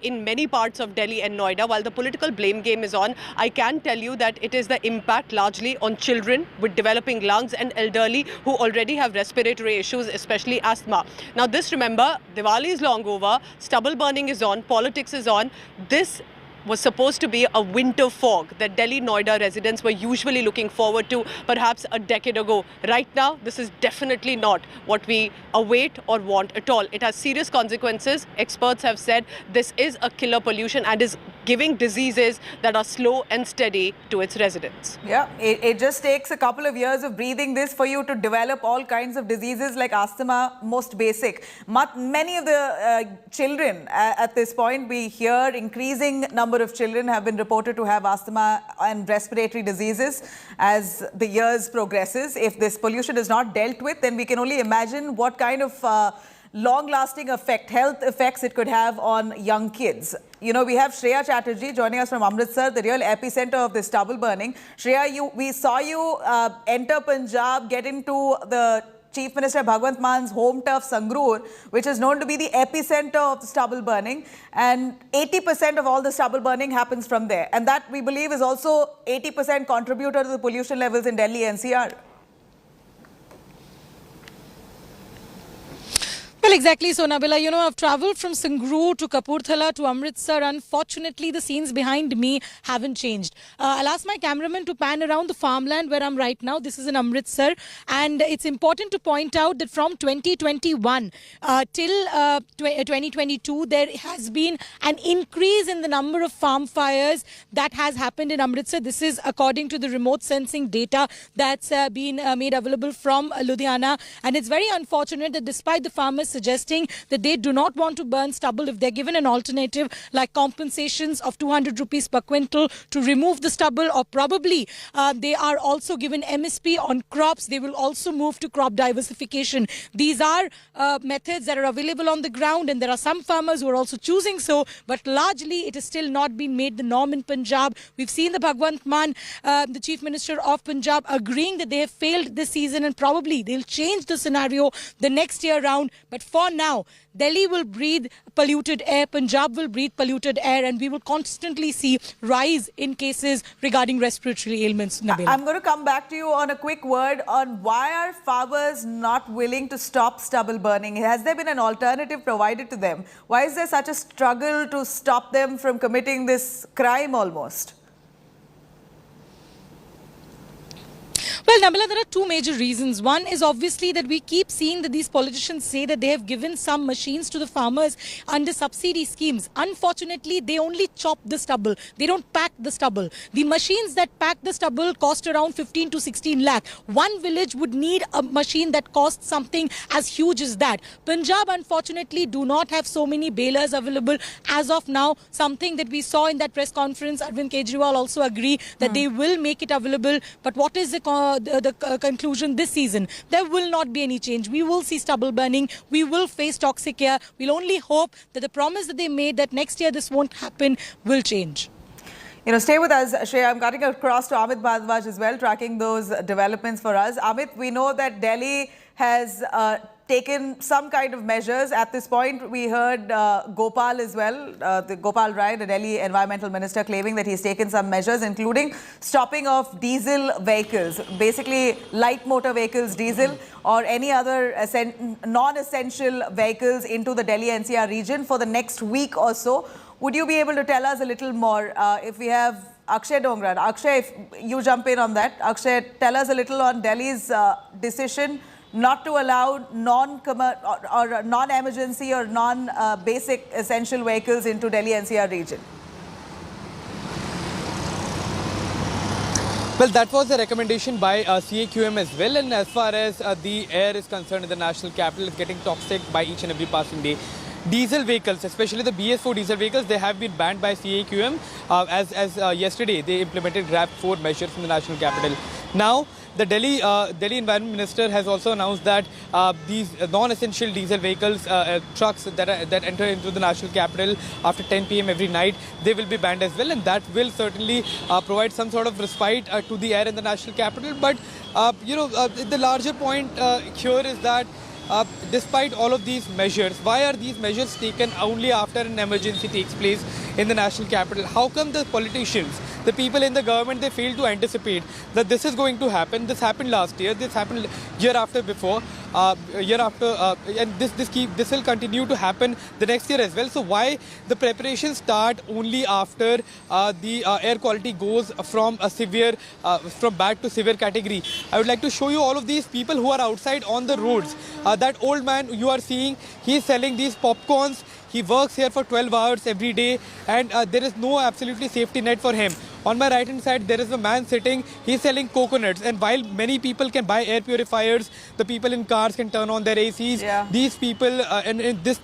in many parts of Delhi and Noida. While the political blame game is on, I can tell you that it is the impact largely on children with developing lungs and elderly who already have respiratory issues, especially asthma. Now this, remember, Diwali is long over, stubble burning is on, politics is on. This was supposed to be a winter fog that Delhi, Noida residents were usually looking forward to perhaps a decade ago. Right now, this is definitely not what we await or want at all. It has serious consequences. Experts have said this is a killer pollution and is giving diseases that are slow and steady to its residents. Yeah, it just takes a couple of years of breathing this for you to develop all kinds of diseases like asthma, most basic. Many of the children at this point, we hear increasing number of children have been reported to have asthma and respiratory diseases as the years progresses. If this pollution is not dealt with, then we can only imagine what kind of long-lasting health effects it could have on young kids. We have Shreya Chatterjee joining us from Amritsar, the real epicenter of this stubble burning. Shreya, we saw you enter Punjab, get into the Chief Minister Bhagwant Mann's home turf, Sangrur, which is known to be the epicenter of the stubble burning. And 80% of all the stubble burning happens from there. And that, we believe, is also 80% contributor to the pollution levels in Delhi NCR. Well, exactly. So, Nabila, I've travelled from Sangrur to Kapurthala to Amritsar. Unfortunately, the scenes behind me haven't changed. I'll ask my cameraman to pan around the farmland where I'm right now. This is in Amritsar. And it's important to point out that from 2021 till 2022, there has been an increase in the number of farm fires that has happened in Amritsar. This is according to the remote sensing data that's been made available from Ludhiana. And it's very unfortunate that despite the farmers suggesting that they do not want to burn stubble, if they're given an alternative like compensations of 200 rupees per quintal to remove the stubble, or probably they are also given MSP on crops, they will also move to crop diversification. These are methods that are available on the ground, and there are some farmers who are also choosing so, but largely it has still not been made the norm in Punjab. We've seen the Bhagwant Mann, the Chief Minister of Punjab, agreeing that they have failed this season and probably they'll change the scenario the next year round. But for now, Delhi will breathe polluted air, Punjab will breathe polluted air, and we will constantly see rise in cases regarding respiratory ailments. Nabila. I'm going to come back to you on a quick word on why are farmers not willing to stop stubble burning? Has there been an alternative provided to them? Why is there such a struggle to stop them from committing this crime almost? Well, Nabila, there are two major reasons. One is obviously that we keep seeing that these politicians say that they have given some machines to the farmers under subsidy schemes. Unfortunately, they only chop the stubble. They don't pack the stubble. The machines that pack the stubble cost around 15 to 16 lakh. One village would need a machine that costs something as huge as that. Punjab, unfortunately, do not have so many balers available as of now. Something that we saw in that press conference, Arvind Kejriwal also agree that they will make it available. But what is the conclusion this season? There will not be any change. We will see stubble burning. We will face toxic air. We'll only hope that the promise that they made that next year this won't happen will change. You know, stay with us, Shreya. I'm cutting across to Amit Bhardwaj as well, tracking those developments for us. Amit, we know that Delhi has taken some kind of measures. At this point, we heard Gopal as well, the Gopal Rai, the Delhi Environmental Minister, claiming that he's taken some measures, including stopping of diesel vehicles, basically light motor vehicles, diesel, or any other non-essential vehicles into the Delhi NCR region for the next week or so. Would you be able to tell us a little more? If we have Akshay Dongran. Akshay, if you jump in on that. Akshay, tell us a little on Delhi's decision not to allow non-emergency or non-basic essential vehicles into Delhi NCR region. Well, that was the recommendation by CAQM as well, and as far as the air is concerned in the national capital, it's getting toxic by each and every passing day. Diesel vehicles, especially the BS4 diesel vehicles, they have been banned by CAQM as yesterday they implemented GRAP 4 measures in the national capital. Now, the Delhi Environment Minister has also announced that these non-essential diesel vehicles, trucks that enter into the national capital after 10 p.m. every night, they will be banned as well, and that will certainly provide some sort of respite to the air in the national capital. But the larger point here is that despite all of these measures, why are these measures taken only after an emergency takes place in the national capital? How come the politicians, the people in the government, they fail to anticipate that this is going to happen? This happened last year, this happened year after before, and this will continue to happen the next year as well. So why the preparations start only after the air quality goes from a severe, from bad to severe category? I would like to show you all of these people who are outside on the roads. That old man you are seeing, he is selling these popcorns. He works here for 12 hours every day, and there is no absolutely safety net for him. On my right hand side, there is a man sitting, he's selling coconuts, and while many people can buy air purifiers, the people in cars can turn on their ACs. These people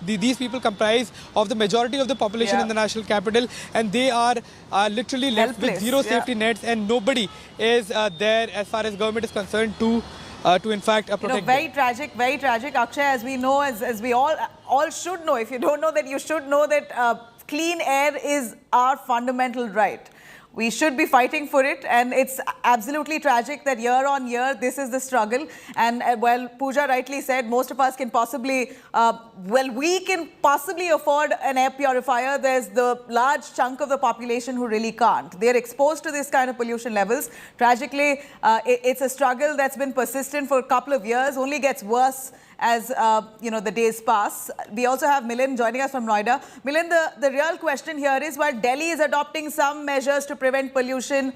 these people comprise of the majority of the population in the national capital, and they are literally left with zero safety nets, and nobody is there as far as government is concerned to in fact protect very tragic, very tragic. Akshay, as we know, as we all should know, if you don't know that, you should know that clean air is our fundamental right. We should be fighting for it, and it's absolutely tragic that year on year this is the struggle. And well, Pooja rightly said, most of us can possibly, we can possibly afford an air purifier. There's the large chunk of the population who really can't. They're exposed to this kind of pollution levels. Tragically, it's a struggle that's been persistent for a couple of years, only gets worse as the days pass. We also have Milind joining us from Noida. Milind, the real question here is, while Delhi is adopting some measures to prevent pollution,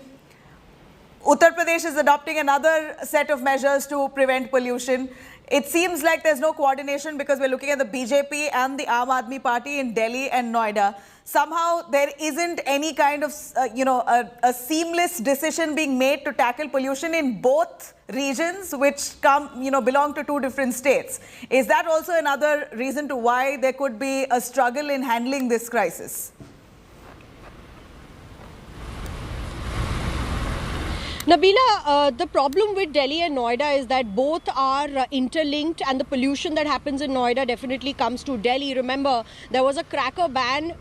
Uttar Pradesh is adopting another set of measures to prevent pollution. It seems like there's no coordination because we're looking at the BJP and the Aam Aadmi Party in Delhi and Noida. Somehow there isn't any kind of, a seamless decision being made to tackle pollution in both regions, which belong to two different states. Is that also another reason to why there could be a struggle in handling this crisis? Nabila, the problem with Delhi and Noida is that both are interlinked, and the pollution that happens in Noida definitely comes to Delhi. Remember, there was a cracker ban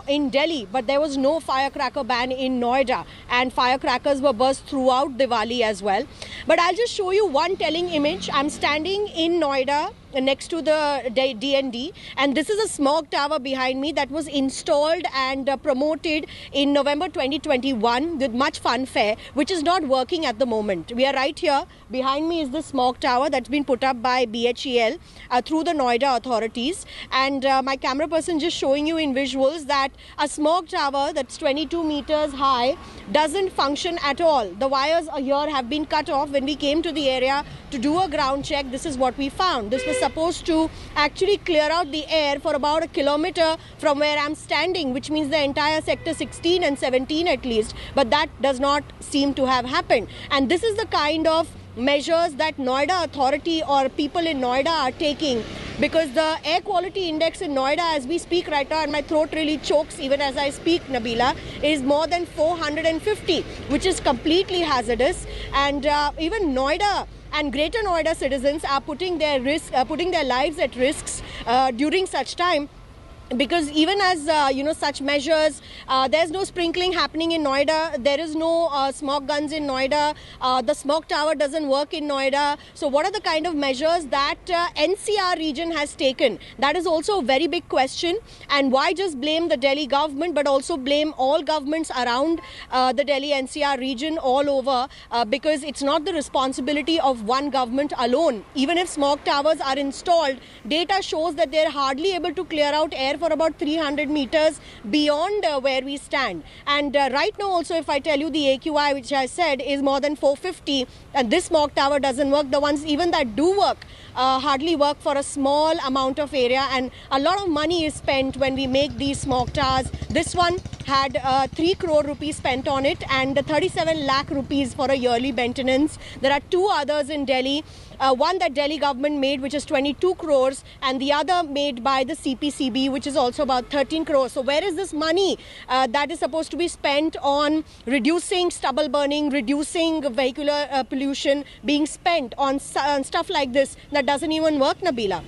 in Delhi, but there was no firecracker ban in Noida, and firecrackers were burst throughout Diwali as well. But I'll just show you one telling image. I'm standing in Noida next to the D&D, and this is a smog tower behind me that was installed and promoted in November 2021 with much fanfare, which is not working at the moment. We are right here. Behind me is the smog tower that's been put up by BHEL through the Noida authorities, and my camera person just showing you in visuals that a smog tower that's 22 meters high doesn't function at all. The wires here have been cut off. When we came to the area to do a ground check, this is what we found. This was supposed to actually clear out the air for about a kilometer from where I'm standing, which means the entire sector 16 and 17 at least, but that does not seem to have happened. And this is the kind of measures that Noida authority or people in Noida are taking, because the air quality index in Noida as we speak right now, and my throat really chokes even as I speak, Nabila, is more than 450, which is completely hazardous. And even Noida and Greater Noida citizens are putting their lives at risks during such time. Because even as, such measures, there's no sprinkling happening in Noida. There is no smog guns in Noida. The smog tower doesn't work in Noida. So what are the kind of measures that NCR region has taken? That is also a very big question. And why just blame the Delhi government, but also blame all governments around the Delhi NCR region all over? Because it's not the responsibility of one government alone. Even if smog towers are installed, data shows that they're hardly able to clear out air for about 300 meters beyond where we stand. And right now also, if I tell you the AQI, which I said is more than 450, and this smog tower doesn't work. The ones even that do work hardly work for a small amount of area, and a lot of money is spent when we make these smog towers. This one had 3 crore rupees spent on it and 37 lakh rupees for a yearly maintenance. There are 2 others in Delhi. One that Delhi government made, which is 22 crores, and the other made by the CPCB, which is also about 13 crores. So where is this money that is supposed to be spent on reducing stubble burning, reducing vehicular pollution, being spent on stuff like this that doesn't even work, Nabila?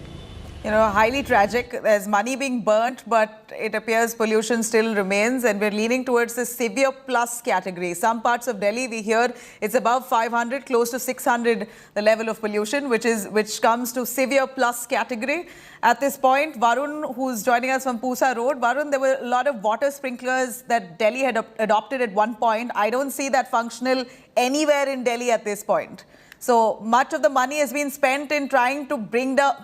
Highly tragic. There's money being burnt, but it appears pollution still remains, and we're leaning towards the severe plus category. Some parts of Delhi, we hear it's above 500, close to 600, the level of pollution, which comes to severe plus category. At this point, Varun, who's joining us from Pusa Road. Varun, there were a lot of water sprinklers that Delhi had adopted at one point. I don't see that functional anywhere in Delhi at this point. So much of the money has been spent in trying to bring down,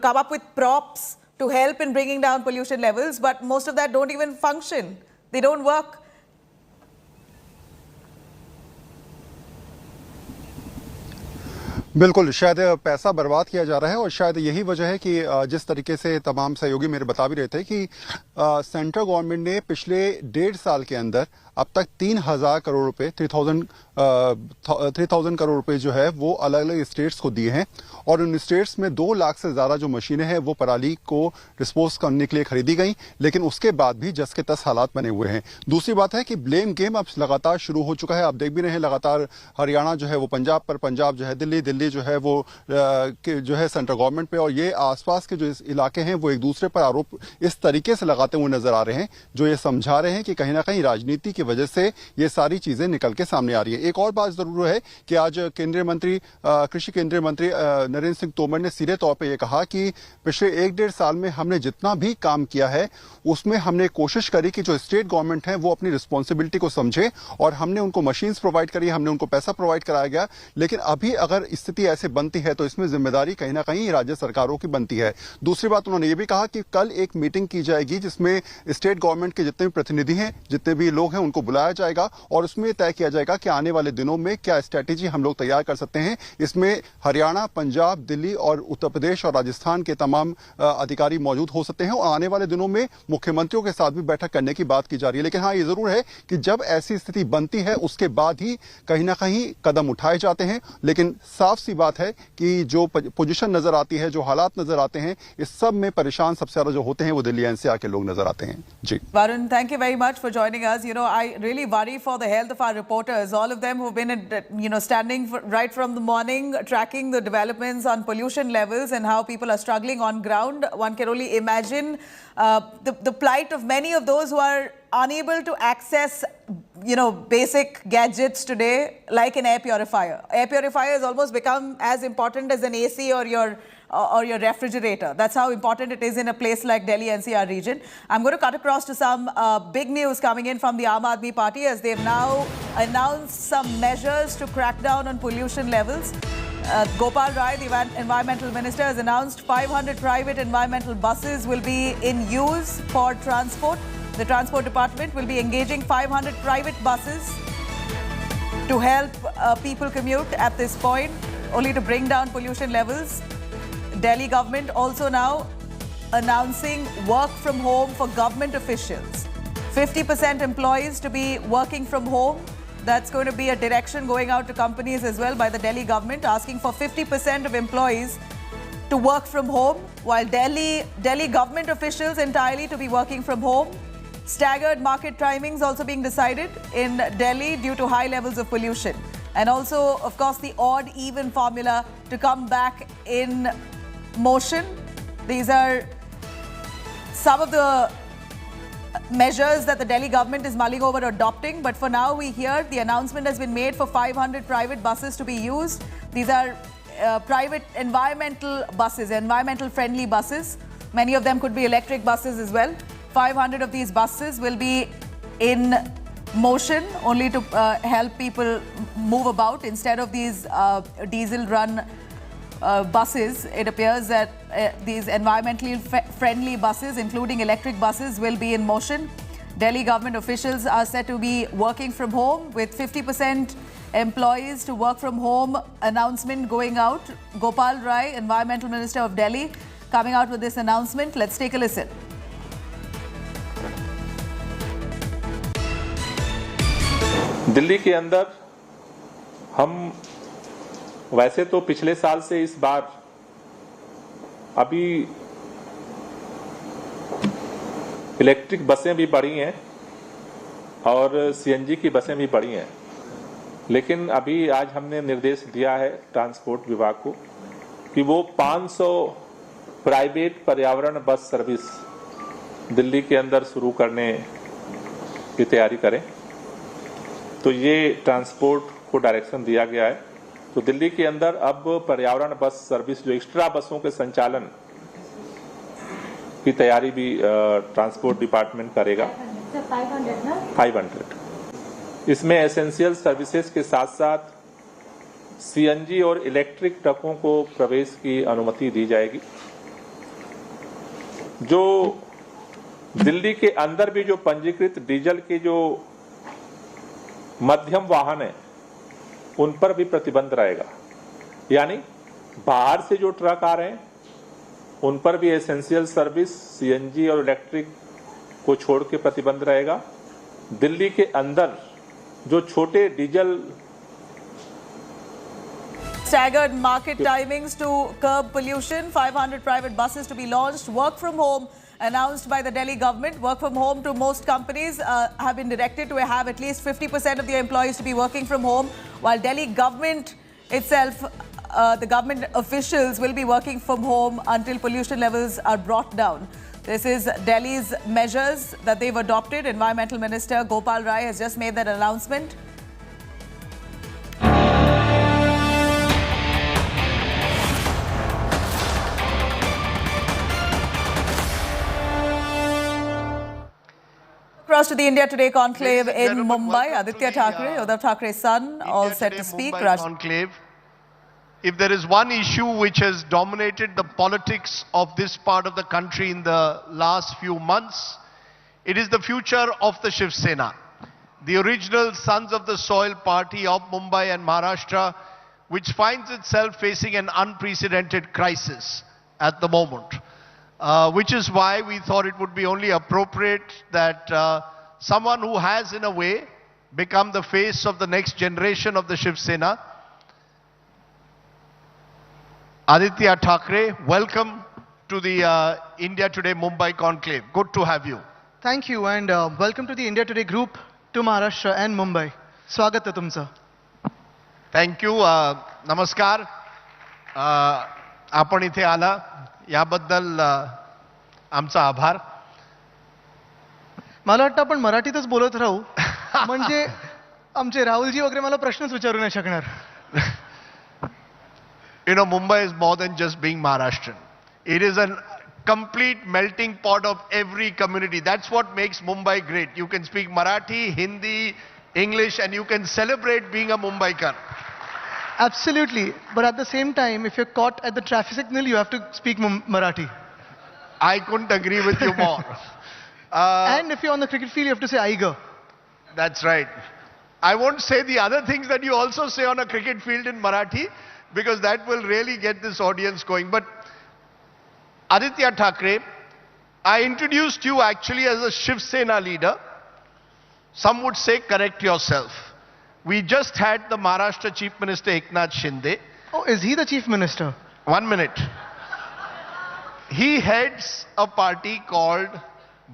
come up with props to help in bringing down pollution levels, but most of that don't even function. They don't work. बिल्कुल, शायद पैसा बर्बाद किया जा रहा है और शायद यही वजह है कि जिस तरीके से तमाम सहयोगी मेरे बता भी रहे थे कि सेंट्रल गवर्नमेंट ने पिछले 1.5 साल के अंदर अब तक 3,000 करोड़ रुपए 3,000 करोड़ रुपए जो है वो अलग अलग स्टेट्स को दिए हैं, और उन स्टेट्स में 2 लाख से ज्यादा जो मशीनें हैं वो पराली को डिस्पोज करने के लिए खरीदी गई, लेकिन उसके बाद भी जस के तस हालात बने हुए हैं। दूसरी बात है कि ब्लेम गेम अब लगातार शुरू हो चुका है। आप देख भी रहे हैं लगातार हरियाणा जो है वो पंजाब पर, पंजाब जो है दिल्ली जो है वो जो है सेंट्रल गवर्नमेंट पे, और ये आसपास के जो इलाके हैं वो एक दूसरे पर आरोप इस तरीके से लगाते हुए नजर आ रहे हैं, जो ये समझा रहे हैं कि कहीं ना कहीं राजनीति की वजह से ये सारी चीजें निकल के सामने आ रही है। एक और बात जरूर है कि आज कृषि केंद्रीय मंत्री नरेंद्र सिंह तोमर ने सीधे तौर पे ये कहा कि पिछले 1.5 साल में हमने जितना भी काम किया है उसमें हमने कोशिश करी कि जो स्टेट गवर्नमेंट है वो अपनी रिस्पॉन्सिबिलिटी को समझे, और हमने उनको मशीन्स प्रोवाइड करी, हमने उनको पैसा प्रोवाइड कराया गया, लेकिन अभी अगर स्थिति ऐसे बनती है तो इसमें जिम्मेदारी कहीं ना कहीं राज्य सरकारों की बनती है। दूसरी बात उन्होंने ये भी कहा कि कल एक मीटिंग की जाएगी जिसमें स्टेट गवर्नमेंट के जितने भी प्रतिनिधि हैं, जितने भी लोग हैं, उनको बुलाया जाएगा और उसमें तय किया जाएगा कि आने वाले दिनों में क्या स्ट्रैटेजी हम लोग तैयार कर सकते हैं। इसमें हरियाणा, पंजाब, दिल्ली और उत्तर प्रदेश और राजस्थान के तमाम अधिकारी मौजूद हो सकते हैं, और आने वाले दिनों में मुख्यमंत्रियों के साथ भी बैठक करने की बात की जा रही है। लेकिन हाँ, ये जरूर है कि जब ऐसी स्थिति बनती है उसके बाद ही कहीं ना कहीं कदम उठाए जाते हैं, लेकिन साफ सी बात है कि जो पोजीशन नजर आती है, जो हालात नजर आते हैं, इस सब में परेशान सबसे ज्यादा जो होते हैं वो दिल्ली एनसीआर के लोग नजर आते हैं। जी Varun, thank you very much for joining us. I really worry for the health of our reporters, all of them who've been standing right from the morning, tracking the developments on pollution levels and how people are struggling on ground. One can only imagine the plight of many of those who are unable to access basic gadgets today, like an air purifier. Air purifier has almost become as important as an AC or your or your refrigerator. That's how important it is in a place like Delhi NCR region. I'm going to cut across to some big news coming in from the Aam Aadmi Party, as they've now announced some measures to crack down on pollution levels. Gopal Rai, the Environmental Minister, has announced 500 private environmental buses will be in use for transport. The Transport Department will be engaging 500 private buses to help people commute at this point, only to bring down pollution levels. Delhi government also now announcing work from home for government officials. 50% employees to be working from home. That's going to be a direction going out to companies as well by the Delhi government, asking for 50% of employees to work from home, while Delhi government officials entirely to be working from home. Staggered market timings also being decided in Delhi due to high levels of pollution. And also, of course, the odd-even formula to come back in motion. These are some of the measures that the Delhi government is mulling over adopting. But for now, we hear the announcement has been made for 500 private buses to be used. These are private environmental buses, environmental-friendly buses. Many of them could be electric buses as well. 500 of these buses will be in motion only to help people move about. Instead of these diesel-run buses, it appears that these environmentally friendly buses, including electric buses, will be in motion. Delhi government officials are said to be working from home, with 50% employees to work from home announcement going out. Gopal Rai, Environmental Minister of Delhi, coming out with this announcement. Let's take a listen. Delhi के अंदर हम वैसे तो पिछले साल से इस बार अभी इलेक्ट्रिक बसें भी बढ़ी हैं और सीएनजी की बसें भी बढ़ी हैं, लेकिन अभी आज हमने निर्देश दिया है ट्रांसपोर्ट विभाग को कि वो 500 प्राइवेट पर्यावरण बस सर्विस दिल्ली के अंदर शुरू करने की तैयारी करें। तो ये ट्रांसपोर्ट को डायरेक्शन दिया गया है। तो दिल्ली के अंदर अब पर्यावरण बस सर्विस, जो एक्स्ट्रा बसों के संचालन की तैयारी भी ट्रांसपोर्ट डिपार्टमेंट करेगा। 500 इसमें एसेंशियल सर्विसेज के साथ साथ सीएनजी और इलेक्ट्रिक ट्रकों को प्रवेश की अनुमति दी जाएगी। जो दिल्ली के अंदर भी जो पंजीकृत डीजल के जो मध्यम वाहन है, उन पर भी प्रतिबंध रहेगा। यानी बाहर से जो ट्रक आ रहे हैं उन पर भी एसेंशियल सर्विस, सीएनजी और इलेक्ट्रिक को छोड़ के प्रतिबंध रहेगा। दिल्ली के अंदर जो छोटे diesel Staggered market timings to curb pollution. 500 private buses to be launched. Work from home announced by the Delhi government. Work from home to most companies have been directed to have at least 50% of their employees to be working from home, while Delhi government itself, the government officials will be working from home until pollution levels are brought down. This is Delhi's measures that they've adopted. Environmental Minister Gopal Rai has just made that announcement. Across to the India Today conclave in Mumbai, Aditya Thackeray, Uddhav Thackeray's son, all set to speak. Conclave. If there is one issue which has dominated the politics of this part of the country in the last few months, it is the future of the Shiv Sena, the original Sons of the Soil party of Mumbai and Maharashtra, which finds itself facing an unprecedented crisis at the moment. Which is why we thought it would be only appropriate that someone who has, in a way, become the face of the next generation of the Shiv Sena, Aditya Thackeray, welcome to the India Today Mumbai conclave. Good to have you. Thank you, and welcome to the India Today group to Maharashtra and Mumbai. Swagat hai tumcha. Thank you. Namaskar. आपण इथे आला याबद्दल आमचा आभार. मला वाटतं आपण मराठीतच बोलत राहू, म्हणजे आमचे राहुलजी वगैरे मला प्रश्नच विचारू नाही शकणार. you know, Mumbai is more than just being Maharashtrian. It is a complete melting pot of every community. That's what makes Mumbai great. You can speak Marathi, Hindi, English, and you can celebrate being a Mumbaikar. Absolutely. But at the same time, if you're caught at the traffic signal, you have to speak Marathi. I couldn't agree with you more. And if you're on the cricket field, you have to say Aiga. That's right. I won't say the other things that you also say on a cricket field in Marathi, because that will really get this audience going. But Aditya Thackeray, I introduced you actually as a Shiv Sena leader. Some would say correct yourself. We just had the Maharashtra Chief Minister Eknath Shinde. Oh, is he the Chief Minister? 1 minute. He heads a party called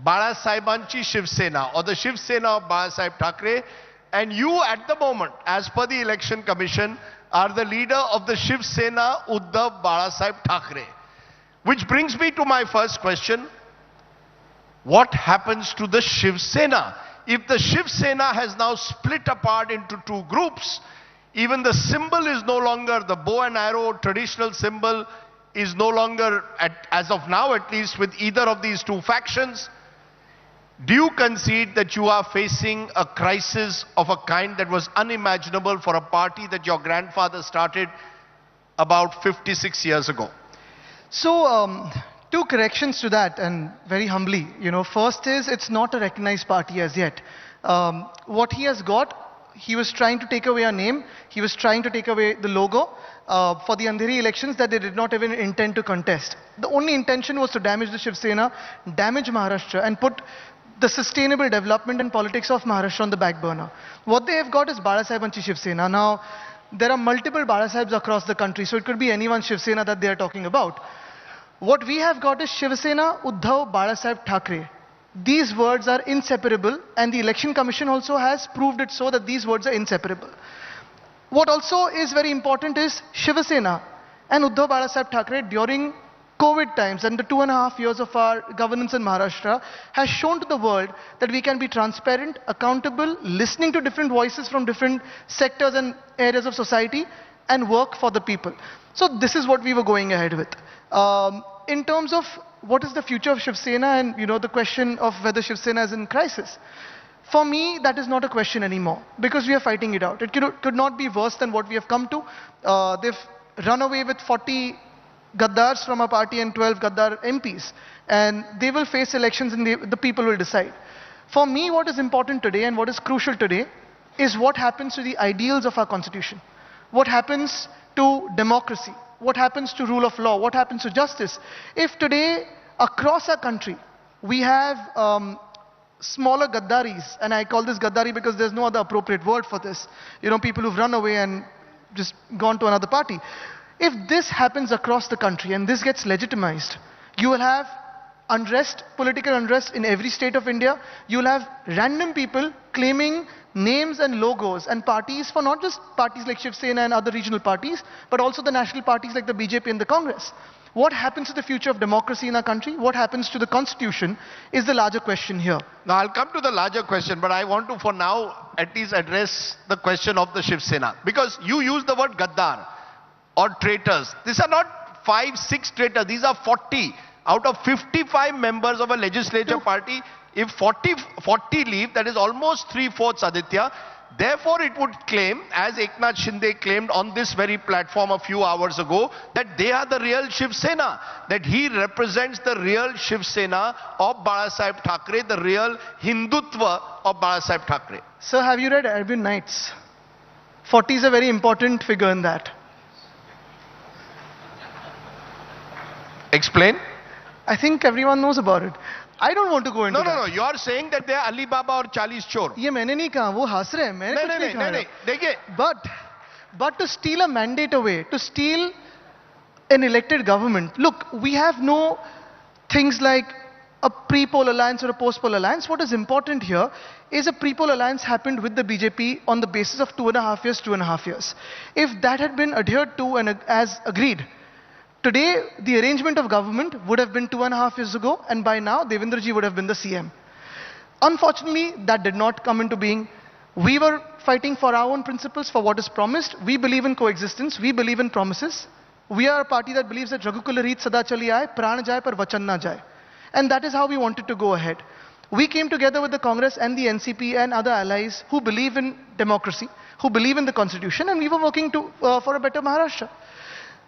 Balasaheb'anchi Shiv Sena, or the Shiv Sena of Balasaheb Thackeray. And you at the moment, as per the Election Commission, are the leader of the Shiv Sena Uddhav Balasaheb Thackeray. Which brings me to my first question. What happens to the Shiv Sena? If the Shiv Sena has now split apart into two groups, even the symbol is no longer the bow and arrow, traditional symbol is no longer, as of now at least, with either of these two factions. Do you concede that you are facing a crisis of a kind that was unimaginable for a party that your grandfather started about 56 years ago? So, two corrections to that, and very humbly. You know, first is, it's not a recognized party as yet. What he has got, he was trying to take away our name. He was trying to take away the logo for the Andheri elections that they did not even intend to contest. The only intention was to damage the Shiv Sena, damage Maharashtra, and put the sustainable development and politics of Maharashtra on the back burner. What they have got is Balasaheb'anchi Shiv Sena. Now, there are multiple Balasahebs across the country, so it could be anyone's Shiv Sena that they are talking about. What we have got is Shiv Sena Uddhav Balasaheb Thackeray. These words are inseparable, and the Election Commission also has proved it so that these words are inseparable. What also is very important is Shiv Sena and Uddhav Balasaheb Thackeray during COVID times and the 2.5 years of our governance in Maharashtra has shown to the world that we can be transparent, accountable, listening to different voices from different sectors and areas of society, and work for the people. So this is what we were going ahead with. In terms of what is the future of Shiv Sena and, you know, the question of whether Shiv Sena is in crisis, for me, that is not a question anymore, because we are fighting it out. It could not be worse than what we have come to. They've run away with 40 Gaddars from our party and 12 Gaddar MPs, and they will face elections and the people will decide. For me, what is important today and what is crucial today is what happens to the ideals of our constitution. What happens to democracy? What happens to rule of law? What happens to justice? If today, across our country, we have smaller Gaddaris, and I call this Gaddari because there's no other appropriate word for this, you know, people who've run away and just gone to another party. If this happens across the country and this gets legitimized, you will have unrest, political unrest in every state of India. You will have random people claiming names and logos and parties for not just parties like Shiv Sena and other regional parties, but also the national parties like the BJP and the Congress. What happens to the future of democracy in our country? What happens to the constitution is the larger question here. Now, I'll come to the larger question, but I want to, for now, at least address the question of the Shiv Sena. Because you use the word Gaddar or traitors. These are not 5, 6 traitors. These are 40 out of 55 members of a legislature party. If 40 leave, that is almost 3/4, Aditya. Therefore, it would claim, as Eknath Shinde claimed on this very platform a few hours ago, that they are the real Shiv Sena, that he represents the real Shiv Sena of Balasaheb Thackeray, the real Hindutva of Balasaheb Thackeray. Sir, have you read Arabian Nights? 40 is a very important figure in that. Explain. I think everyone knows about it. I don't want to go into that. No. You are saying that they are Ali Baba or 40 chor. ये मैंने नहीं कहा, वो हंस रहे हैं, मैंने कुछ नहीं कहा। देखिए, but to steal a mandate away, to steal an elected government. Look, we have no things like a pre-poll alliance or a post-poll alliance. What is important here is a pre-poll alliance happened with the BJP on the basis of 2.5 years. If that had been adhered to and as agreed, today, the arrangement of government would have been 2.5 years ago, and by now, Devendraji would have been the CM. Unfortunately, that did not come into being. We were fighting for our own principles, for what is promised. We believe in coexistence. We believe in promises. We are a party that believes that Raghukula Reet Sada Chali Aaye, Pran Jaye Par Vachan Na Jaye. And that is how we wanted to go ahead. We came together with the Congress and the NCP and other allies who believe in democracy, who believe in the constitution, and we were working for a better Maharashtra.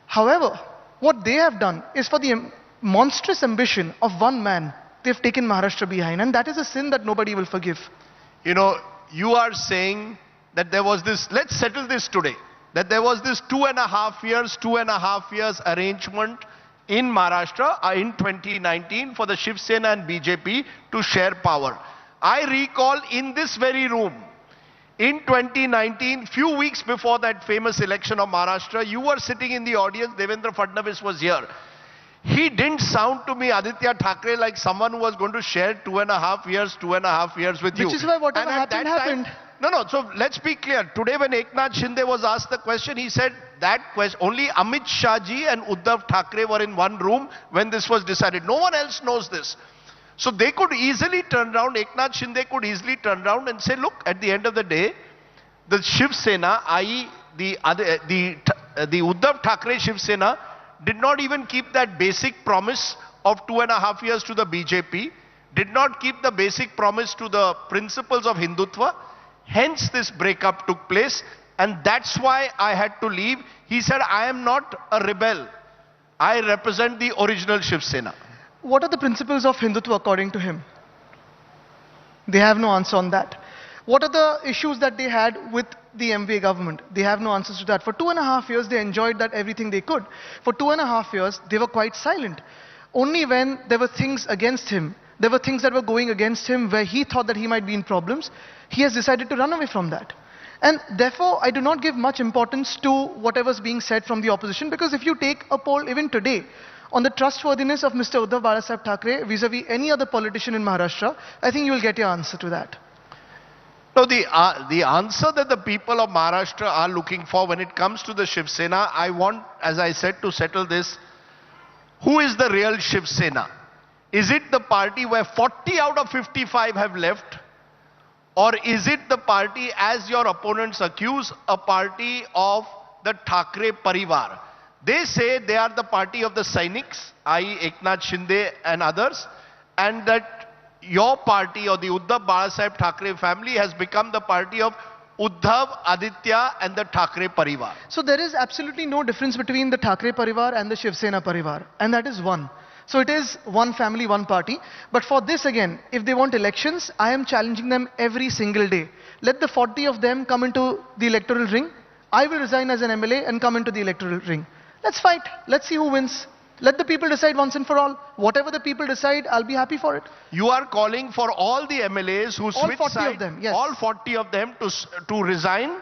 However, what they have done is for the monstrous ambition of one man, they've taken Maharashtra behind, and that is a sin that nobody will forgive. You know, you are saying that there was this, let's settle this today, that there was this 2.5 years arrangement in Maharashtra in 2019 for the Shiv Sena and BJP to share power. I recall in this very room, in 2019, few weeks before that famous election of Maharashtra, you were sitting in the audience, Devendra Fadnavis was here. He didn't sound to me, Aditya Thackeray, like someone who was going to share 2.5 years with you. Which is why whatever happened. No, so let's be clear. Today when Eknath Shinde was asked the question, he said that question, only Amit Shah ji and Uddhav Thackeray were in one room when this was decided. No one else knows this. So they could easily turn around, Eknath Shinde could easily turn around and say, look, at the end of the day, the Shiv Sena, i.e. the Uddhav Thackeray Shiv Sena, did not even keep that basic promise of 2.5 years to the BJP, did not keep the basic promise to the principles of Hindutva. Hence this breakup took place, and that's why I had to leave. He said, I am not a rebel. I represent the original Shiv Sena. What are the principles of Hindutva according to him? They have no answer on that. What are the issues that they had with the MVA government? They have no answers to that. For 2.5 years, they enjoyed that everything they could. For 2.5 years, they were quite silent. Only when there were things against him, there were things that were going against him where he thought that he might be in problems, he has decided to run away from that. And therefore, I do not give much importance to whatever's being said from the opposition, because if you take a poll even today on the trustworthiness of Mr. Uddhav Balasaheb Thackeray vis-a-vis any other politician in Maharashtra, I think you will get your answer to that. No, the answer that the people of Maharashtra are looking for when it comes to the Shiv Sena, I want, as I said, to settle this. Who is the real Shiv Sena? Is it the party where 40 out of 55 have left? Or is it the party, as your opponents accuse, a party of the Thackeray Parivar? They say they are the party of the Sainiks, i.e. Eknath Shinde and others, and that your party or the Uddhav Balasaheb Thackeray family has become the party of Uddhav, Aditya and the Thackeray Parivar. So there is absolutely no difference between the Thackeray Parivar and the Shiv Sena Parivar, and that is one. So it is one family, one party. But for this again, if they want elections, I am challenging them every single day. Let the 40 of them come into the electoral ring. I will resign as an MLA and come into the electoral ring. Let's fight. Let's see who wins. Let the people decide once and for all. Whatever the people decide, I'll be happy for it. You are calling for all the MLAs who switch all 40 sides, of them, yes. all 40 of them to resign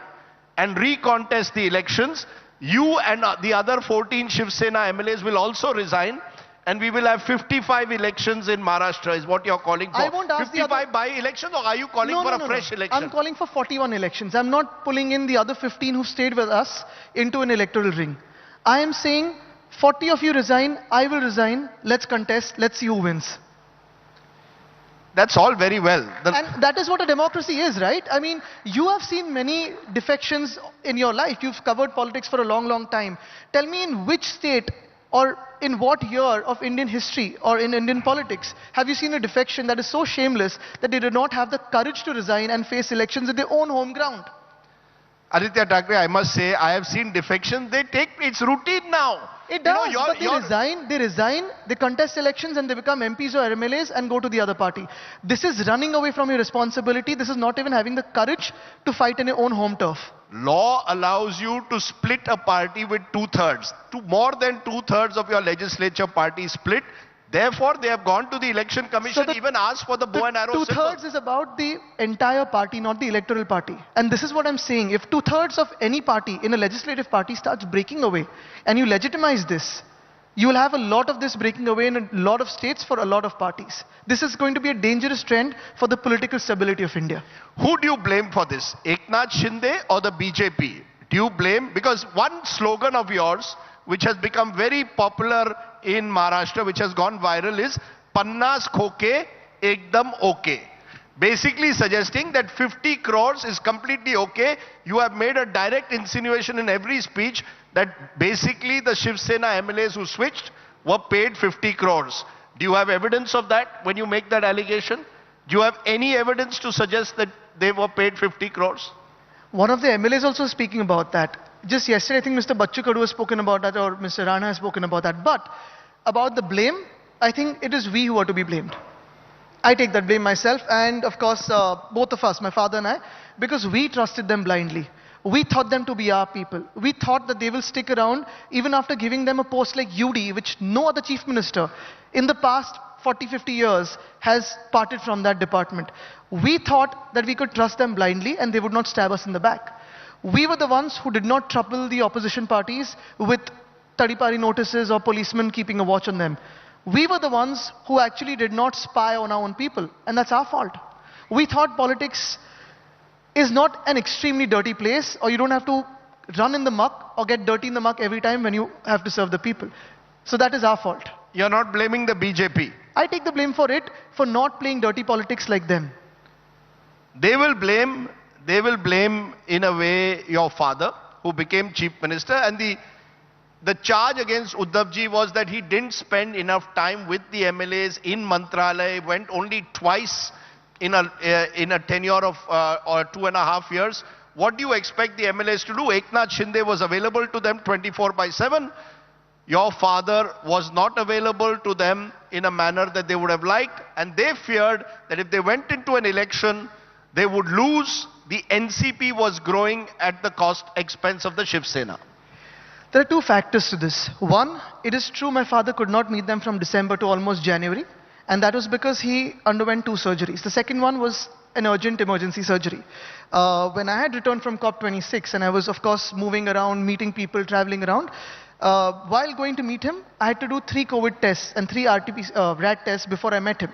and recontest the elections. You and the other 14 Shiv Sena MLAs will also resign, and we will have 55 elections in Maharashtra, is what you're calling for. I won't ask 55 by-elections, or are you calling for a fresh election? I'm calling for 41 elections. I'm not pulling in the other 15 who stayed with us into an electoral ring. I am saying 40 of you resign, I will resign, let's contest, let's see who wins. That's all very well. And that is what a democracy is, right? I mean, you have seen many defections in your life. You've covered politics for a long, long time. Tell me in which state or in what year of Indian history or in Indian politics have you seen a defection that is so shameless that they did not have the courage to resign and face elections at their own home ground? Aditya Thackeray, I must say, I have seen defections. It's routine now. It does, but they resign, they contest elections and they become MPs or MLAs and go to the other party. This is running away from your responsibility. This is not even having the courage to fight in your own home turf. Law allows you to split a party with 2/3. More than 2/3 of your legislature party split. Therefore, they have gone to the election commission, even asked for the bow and arrow symbol. 2/3 is about the entire party, not the electoral party. And this is what I'm saying. If 2/3 of any party in a legislative party starts breaking away and you legitimize this, you will have a lot of this breaking away in a lot of states for a lot of parties. This is going to be a dangerous trend for the political stability of India. Who do you blame for this? Eknath Shinde or the BJP? Do you blame? Because one slogan of yours, which has become very popular in Maharashtra, which has gone viral, is Pannas Khoke Ekdam Okay. Basically suggesting that 50 crores is completely okay. You have made a direct insinuation in every speech that basically the Shiv Sena MLAs who switched were paid 50 crores. Do you have evidence of that when you make that allegation? Do you have any evidence to suggest that they were paid 50 crores? One of the MLAs also speaking about that. Just yesterday, I think Mr. Bachchu Kaddu has spoken about that, or Mr. Rana has spoken about that. But about the blame, I think it is we who are to be blamed. I take that blame myself, and of course, both of us, my father and I, because we trusted them blindly. We thought them to be our people. We thought that they will stick around even after giving them a post like UD, which no other chief minister in the past 40, 50 years has parted from that department. We thought that we could trust them blindly and they would not stab us in the back. We were the ones who did not trouble the opposition parties with tadipari notices or policemen keeping a watch on them. We were the ones who actually did not spy on our own people, and that's our fault. We thought politics is not an extremely dirty place, or you don't have to run in the muck or get dirty in the muck every time when you have to serve the people. So that is our fault. You're not blaming the BJP. I take the blame for it, for not playing dirty politics like them. They will blame in a way your father, who became chief minister, and the charge against Uddhavji was that he didn't spend enough time with the MLAs in Mantralaya, went only twice in a tenure of or 2.5 years. What do you expect the MLAs to do? Eknath Shinde was available to them 24/7. Your father was not available to them in a manner that they would have liked, and they feared that if they went into an election, they would lose. The NCP was growing at the expense of the Shiv Sena. There are two factors to this. One, it is true my father could not meet them from December to almost January, and that was because he underwent 2 surgeries. The second one was an urgent emergency surgery. When I had returned from COP26, and I was of course moving around, meeting people, traveling around, while going to meet him, I had to do 3 COVID tests and 3 RAT tests before I met him.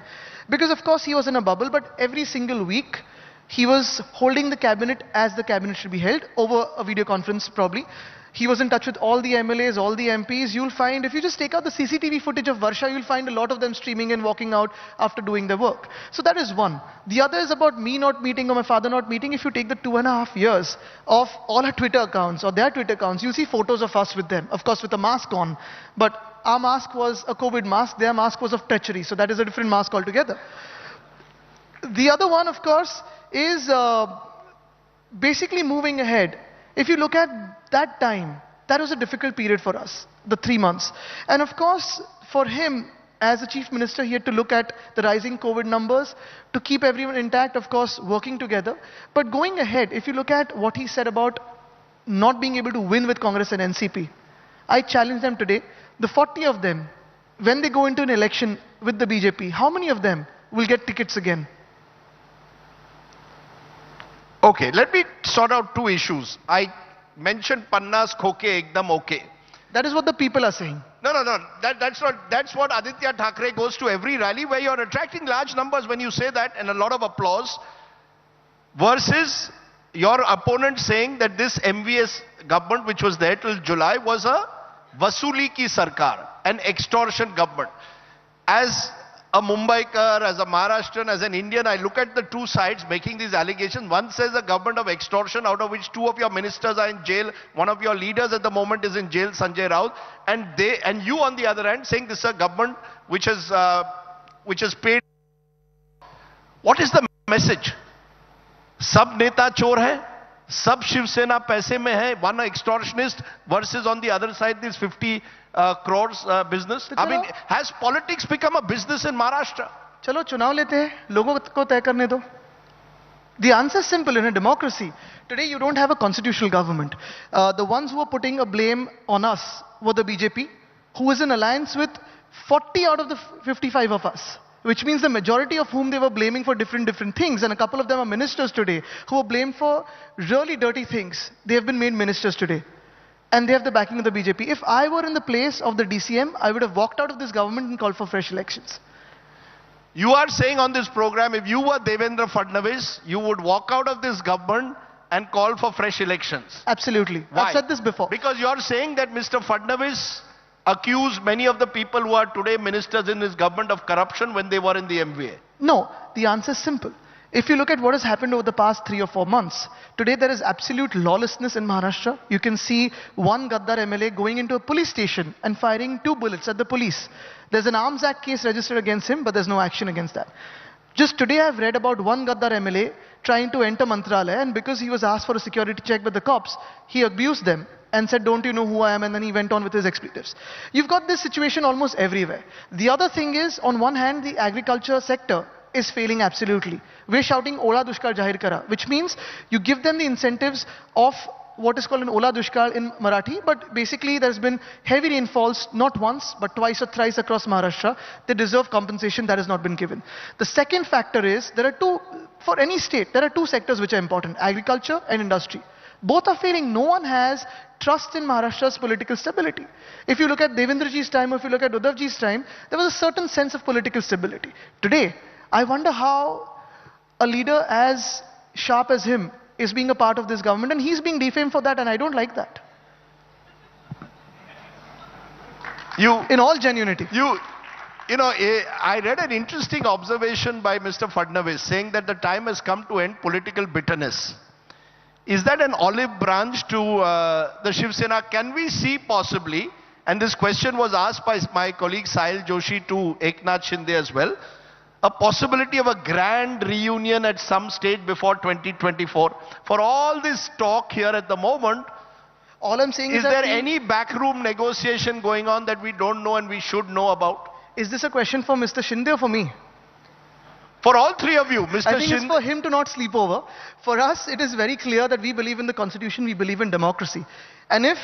Because of course he was in a bubble, but every single week he was holding the cabinet as the cabinet should be held, over a video conference probably. He was in touch with all the MLAs, all the MPs. You'll find, if you just take out the CCTV footage of Varsha, you'll find a lot of them streaming and walking out after doing their work. So that is one. The other is about me not meeting or my father not meeting. If you take the 2.5 years of all our Twitter accounts or their Twitter accounts, you'll see photos of us with them, of course with a mask on. But our mask was a COVID mask, their mask was of treachery. So that is a different mask altogether. The other one, of course, is basically moving ahead. If you look at that time, that was a difficult period for us, the 3 months. And of course, for him, as a chief minister, he had to look at the rising COVID numbers to keep everyone intact, of course, working together. But going ahead, if you look at what he said about not being able to win with Congress and NCP, I challenge them today, the 40 of them, when they go into an election with the BJP, how many of them will get tickets again? Okay, let me sort out 2 issues. I mentioned Pannas Khoke Ekdam okay. That is what the people are saying. No. That's not. That's what Aditya Thackeray goes to every rally, where you're attracting large numbers when you say that, and a lot of applause, versus your opponent saying that this MVS government, which was there till July, was a Vasuli ki Sarkar, an extortion government. As a Mumbaikar, as a Maharashtrian, as an Indian, I look at the 2 sides making these allegations. One says a government of extortion, out of which 2 of your ministers are in jail. One of your leaders at the moment is in jail, Sanjay Raut. And you on the other hand saying this is a government which has paid. What is the message? Sab neta chor hai, sab Shiv Sena paise mein hai, one extortionist versus on the other side this 50 crores business. I mean, has politics become a business in Maharashtra? चलो चुनाव लेते हैं, लोगों को तय करने दो. The answer is simple. In a democracy, today you don't have a constitutional government. The ones who are putting a blame on us were the BJP, who is in alliance with 40 out of the 55 of us, which means the majority of whom they were blaming for different things, and a couple of them are ministers today, who were blamed for really dirty things. They have been made ministers today. And they have the backing of the BJP. If I were in the place of the DCM, I would have walked out of this government and called for fresh elections. You are saying on this program, if you were Devendra Fadnavis, you would walk out of this government and call for fresh elections. Absolutely. Why? I've said this before. Because you are saying that Mr. Fadnavis accused many of the people who are today ministers in his government of corruption when they were in the MVA. No, the answer is simple. If you look at what has happened over the past 3 or 4 months, today there is absolute lawlessness in Maharashtra. You can see one Gaddar MLA going into a police station and firing 2 bullets at the police. There's an Arms Act case registered against him, but there's no action against that. Just today I've read about one Gaddar MLA trying to enter Mantralaya, and because he was asked for a security check by the cops, he abused them and said, "Don't you know who I am?" And then he went on with his expletives. You've got this situation almost everywhere. The other thing is, on one hand, the agriculture sector is failing absolutely. We're shouting Ola Dushkal Jahir Kara, which means you give them the incentives of what is called an Ola Dushkal in Marathi, but basically there's been heavy rainfalls, not once, but twice or thrice across Maharashtra. They deserve compensation that has not been given. The second factor is, for any state, there are 2 sectors which are important, agriculture and industry. Both are failing. No one has trust in Maharashtra's political stability. If you look at Devendraji's time, or if you look at Uddhavji's time, there was a certain sense of political stability. Today, I wonder how a leader as sharp as him is being a part of this government, and he's being defamed for that, and I don't like that. In all genuinity. I read an interesting observation by Mr. Fadnavis saying that the time has come to end political bitterness. Is that an olive branch to the Shiv Sena? Can we see possibly, and this question was asked by my colleague Sahil Joshi to Eknath Shinde as well, a possibility of a grand reunion at some stage before 2024? For all this talk here at the moment, all I'm saying is there any backroom negotiation going on that we don't know and we should know about? Is this a question for Mr. Shinde or for me? For all 3 of you, Mr. I think Shinde. it's for him to not sleep over. For us, it is very clear that we believe in the Constitution, we believe in democracy. And if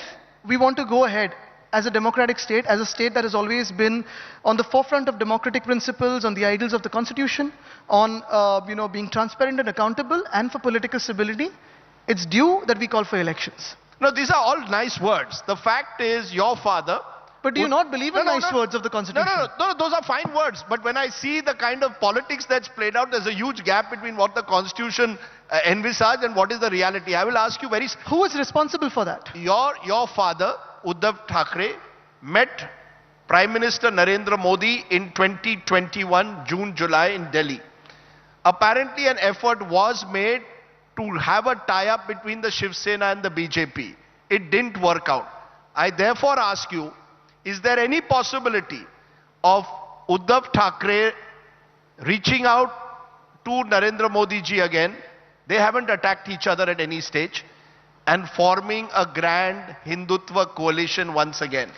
we want to go ahead as a democratic state, as a state that has always been on the forefront of democratic principles, on the ideals of the Constitution, on being transparent and accountable, and for political stability, it's due that we call for elections. No, these are all nice words. The fact is, your father... But do you not believe in nice words of the Constitution? No, those are fine words. But when I see the kind of politics that's played out, there's a huge gap between what the Constitution envisaged and what is the reality. I will ask you very... Who is responsible for that? Your father, Uddhav Thackeray, met Prime Minister Narendra Modi in 2021, June, July in Delhi. Apparently an effort was made to have a tie-up between the Shiv Sena and the BJP. It didn't work out. I therefore ask you, is there any possibility of Uddhav Thackeray reaching out to Narendra Modi ji again? They haven't attacked each other at any stage, and forming a grand Hindutva coalition once again.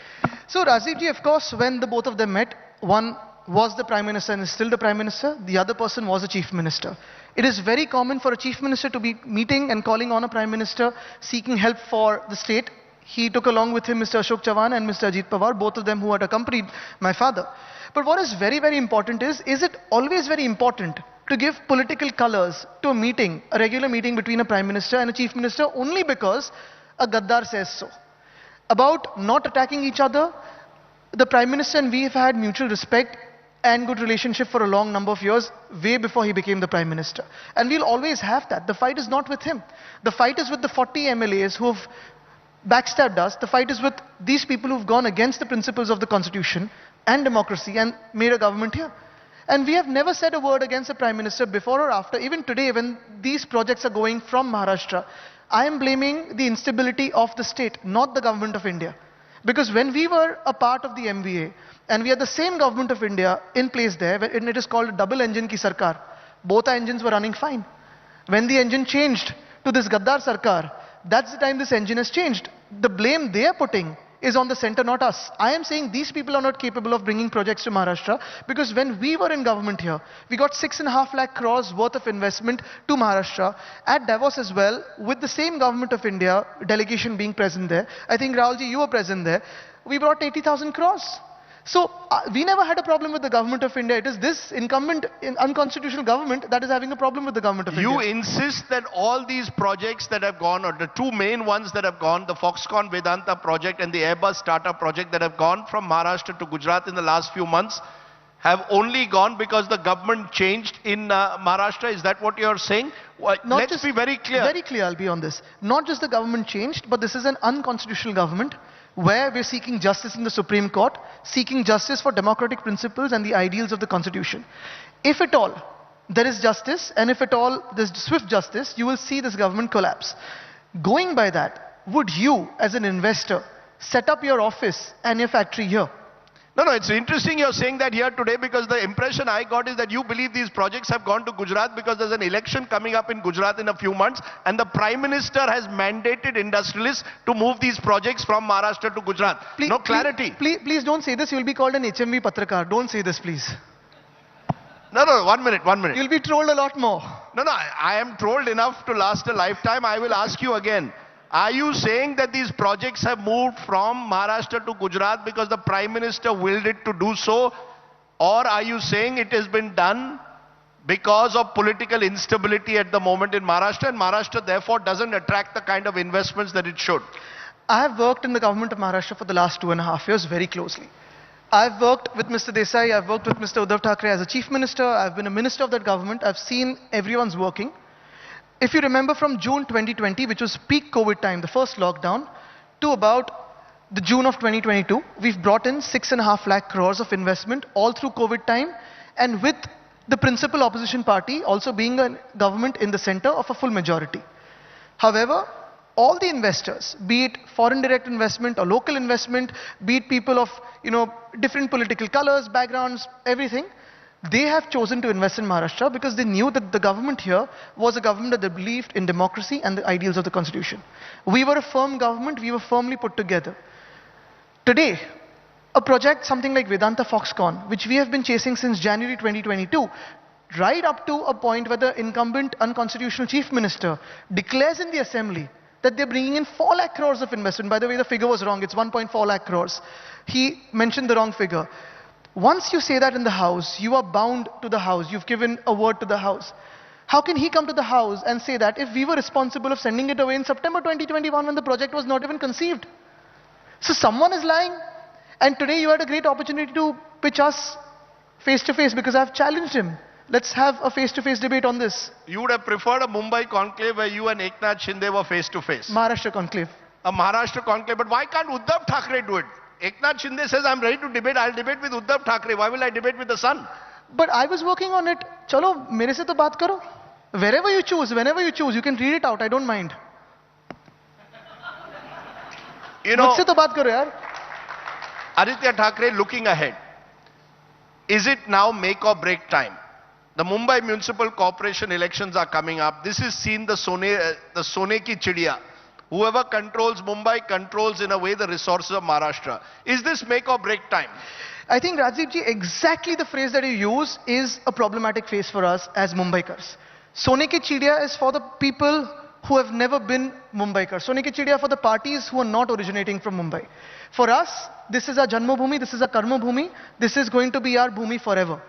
So Rajiv ji, of course, when the both of them met, one was the Prime Minister and is still the Prime Minister, the other person was a Chief Minister. It is very common for a Chief Minister to be meeting and calling on a Prime Minister, seeking help for the state. He took along with him Mr. Ashok Chavan and Mr. Ajit Pawar, both of them who had accompanied my father. But what is very, very important is it always very important to give political colors to a meeting, a regular meeting between a Prime Minister and a Chief Minister, only because a Gaddar says so? About not attacking each other, the Prime Minister and we have had mutual respect and good relationship for a long number of years, way before he became the Prime Minister. And we'll always have that. The fight is not with him. The fight is with the 40 MLAs who have backstabbed us. The fight is with these people who've gone against the principles of the Constitution and democracy and made a government here. And we have never said a word against the Prime Minister before or after. Even today, when these projects are going from Maharashtra, I am blaming the instability of the state, not the government of India. Because when we were a part of the MVA, and we had the same government of India in place there, and it is called a double engine ki sarkar, both our engines were running fine. When the engine changed to this Gaddar sarkar, that's the time this engine has changed. The blame they are putting is on the centre, not us. I am saying these people are not capable of bringing projects to Maharashtra, because when we were in government here, we got 6.5 lakh crores worth of investment to Maharashtra at Davos as well, with the same government of India delegation being present there. I think Rahulji, you were present there. We brought 80,000 crores. So we never had a problem with the government of India. It is this incumbent unconstitutional government that is having a problem with the government of India. You insist that all these projects that have gone, or the 2 main ones that have gone, the Foxconn Vedanta project and the Airbus Tata project that have gone from Maharashtra to Gujarat in the last few months, have only gone because the government changed in Maharashtra? Is that what you're saying? Let's be very clear. Very clear, I'll be on this. Not just the government changed, but this is an unconstitutional government, where we're seeking justice in the Supreme Court, seeking justice for democratic principles and the ideals of the Constitution. If at all, there is justice, and if at all there's swift justice, you will see this government collapse. Going by that, would you, as an investor, set up your office and your factory here? No, it's interesting you're saying that here today, because the impression I got is that you believe these projects have gone to Gujarat because there's an election coming up in Gujarat in a few months, and the Prime Minister has mandated industrialists to move these projects from Maharashtra to Gujarat. No clarity. Please don't say this. You'll be called an HMV Patrakar. Don't say this, please. No, 1 minute. You'll be trolled a lot more. No, I am trolled enough to last a lifetime. I will ask you again. Are you saying that these projects have moved from Maharashtra to Gujarat because the Prime Minister willed it to do so? Or are you saying it has been done because of political instability at the moment in Maharashtra, and Maharashtra therefore doesn't attract the kind of investments that it should? I have worked in the government of Maharashtra for the last 2.5 years very closely. I've worked with Mr. Desai, I've worked with Mr. Uddhav Thackeray as a Chief Minister, I've been a Minister of that government, I've seen everyone's working. If you remember, from June 2020, which was peak COVID time, the first lockdown, to about the June of 2022, we've brought in 6.5 lakh crores of investment all through COVID time, and with the principal opposition party also being a government in the center of a full majority. However, all the investors, be it foreign direct investment or local investment, be it people of different political colors, backgrounds, everything, they have chosen to invest in Maharashtra because they knew that the government here was a government that they believed in democracy and the ideals of the constitution. We were a firm government, we were firmly put together. Today, a project something like Vedanta Foxconn, which we have been chasing since January 2022, right up to a point where the incumbent unconstitutional Chief Minister declares in the Assembly that they're bringing in 4 lakh crores of investment. By the way, the figure was wrong, it's 1.4 lakh crores. He mentioned the wrong figure. Once you say that in the House, you are bound to the House. You've given a word to the House. How can he come to the House and say that if we were responsible of sending it away in September 2021 when the project was not even conceived? So someone is lying. And today you had a great opportunity to pitch us face to face because I've challenged him. Let's have a face-to-face debate on this. You would have preferred a Mumbai conclave where you and Eknath Shinde were face-to-face. Maharashtra conclave. A Maharashtra conclave. But why can't Uddhav Thackeray do it? Eknath Shinde says, I'm ready to debate. I'll debate with Uddhav Thackeray. Why will I debate with the son? But I was working on it. Chalo, mere se to baat karo. Wherever you choose, whenever you choose, you can read it out. I don't mind. Mujhse to baat karo, yaar. Aditya Thackeray, looking ahead, is it now make or break time? The Mumbai Municipal Corporation elections are coming up. This is seen the Sone ki chidiya. Whoever controls Mumbai controls in a way the resources of Maharashtra. Is this make or break time? I think, Rajiv ji, exactly the phrase that you use is a problematic phase for us as Mumbaikars. Sone ki chidiya is for the people who have never been Mumbaikars. Sone ki chidiya for the parties who are not originating from Mumbai. For us, this is our Janma Bhumi, this is our Karma Bhumi, this is going to be our Bhumi forever.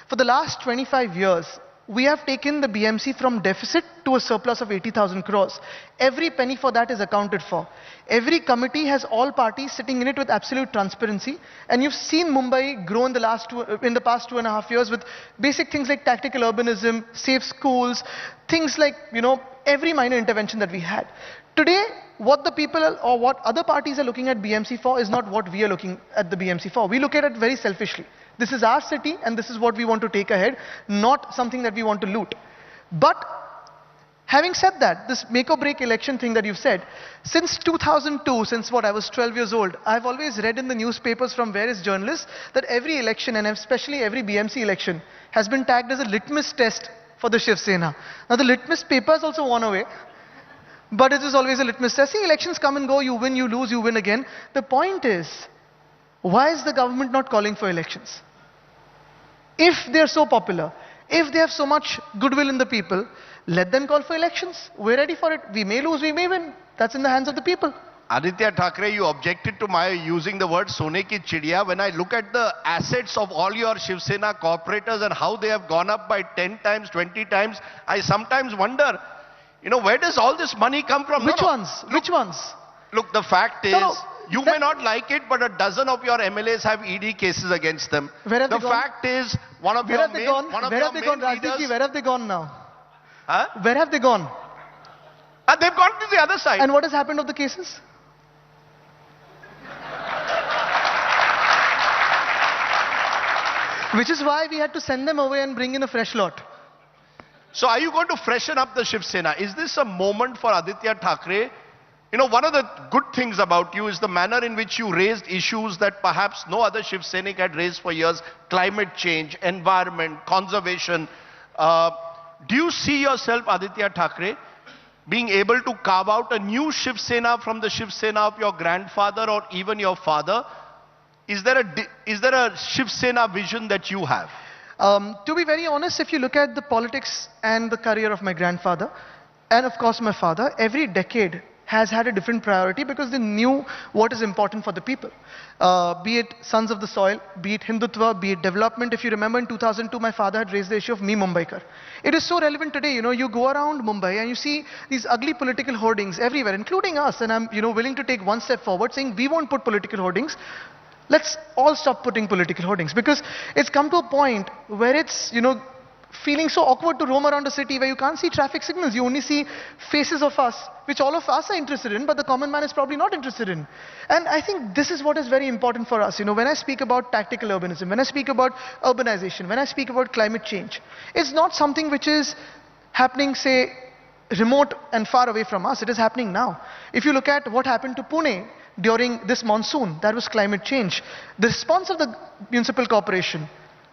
For the last 25 years, we have taken the BMC from deficit to a surplus of 80,000 crores. Every penny for that is accounted for. Every committee has all parties sitting in it with absolute transparency. And you've seen Mumbai grow in the past 2.5 years with basic things like tactical urbanism, safe schools, things like, every minor intervention that we had. Today, what the people or what other parties are looking at BMC for is not what we are looking at the BMC for. We look at it very selfishly. This is our city and this is what we want to take ahead, not something that we want to loot. But having said that, this make or break election thing that you've said, since 2002, since I was 12 years old, I've always read in the newspapers from various journalists that every election, and especially every BMC election, has been tagged as a litmus test for the Shiv Sena. Now the litmus papers also won away, but it is always a litmus test. See, elections come and go, you win, you lose, you win again. The point is, why is the government not calling for elections? If they're so popular, if they have so much goodwill in the people, let them call for elections. We're ready for it. We may lose, we may win. That's in the hands of the people. Aditya Thackeray, you objected to my using the word Sone ki chidiya. When I look at the assets of all your Shiv Sena corporators and how they have gone up by 10 times, 20 times, I sometimes wonder, where does all this money come from? Which ones? Which ones? Look, the fact is, you may not like it, but a dozen of your MLAs have ED cases against them. Where have they gone? The fact is, one of your main leaders... Where have they gone, Rajdeep ji? Where have they gone now? Huh? Where have they gone? They've gone to the other side. And what has happened of the cases? Which is why we had to send them away and bring in a fresh lot. So are you going to freshen up the Shiv Sena? Is this a moment for Aditya Thackeray? You know, one of the good things about you is the manner in which you raised issues that perhaps no other Shiv Sainik had raised for years. Climate change, environment, conservation. Do you see yourself, Aditya Thackeray, being able to carve out a new Shiv Sena from the Shiv Sena of your grandfather or even your father? Is there a Shiv Sena vision that you have? To be very honest, if you look at the politics and the career of my grandfather, and of course my father, every decade has had a different priority because they knew what is important for the people. Be it sons of the soil, be it Hindutva, be it development. If you remember in 2002, my father had raised the issue of Me Mumbaikar. It is so relevant today. You know, you go around Mumbai and you see these ugly political hoardings everywhere, including us. And I'm, willing to take one step forward saying we won't put political hoardings. Let's all stop putting political hoardings because it's come to a point where it's, feeling so awkward to roam around a city where you can't see traffic signals. You only see faces of us, which all of us are interested in, but the common man is probably not interested in. And I think this is what is very important for us. When I speak about tactical urbanism, when I speak about urbanization, when I speak about climate change, it's not something which is happening, say, remote and far away from us. It is happening now. If you look at what happened to Pune during this monsoon, that was climate change. The response of the municipal corporation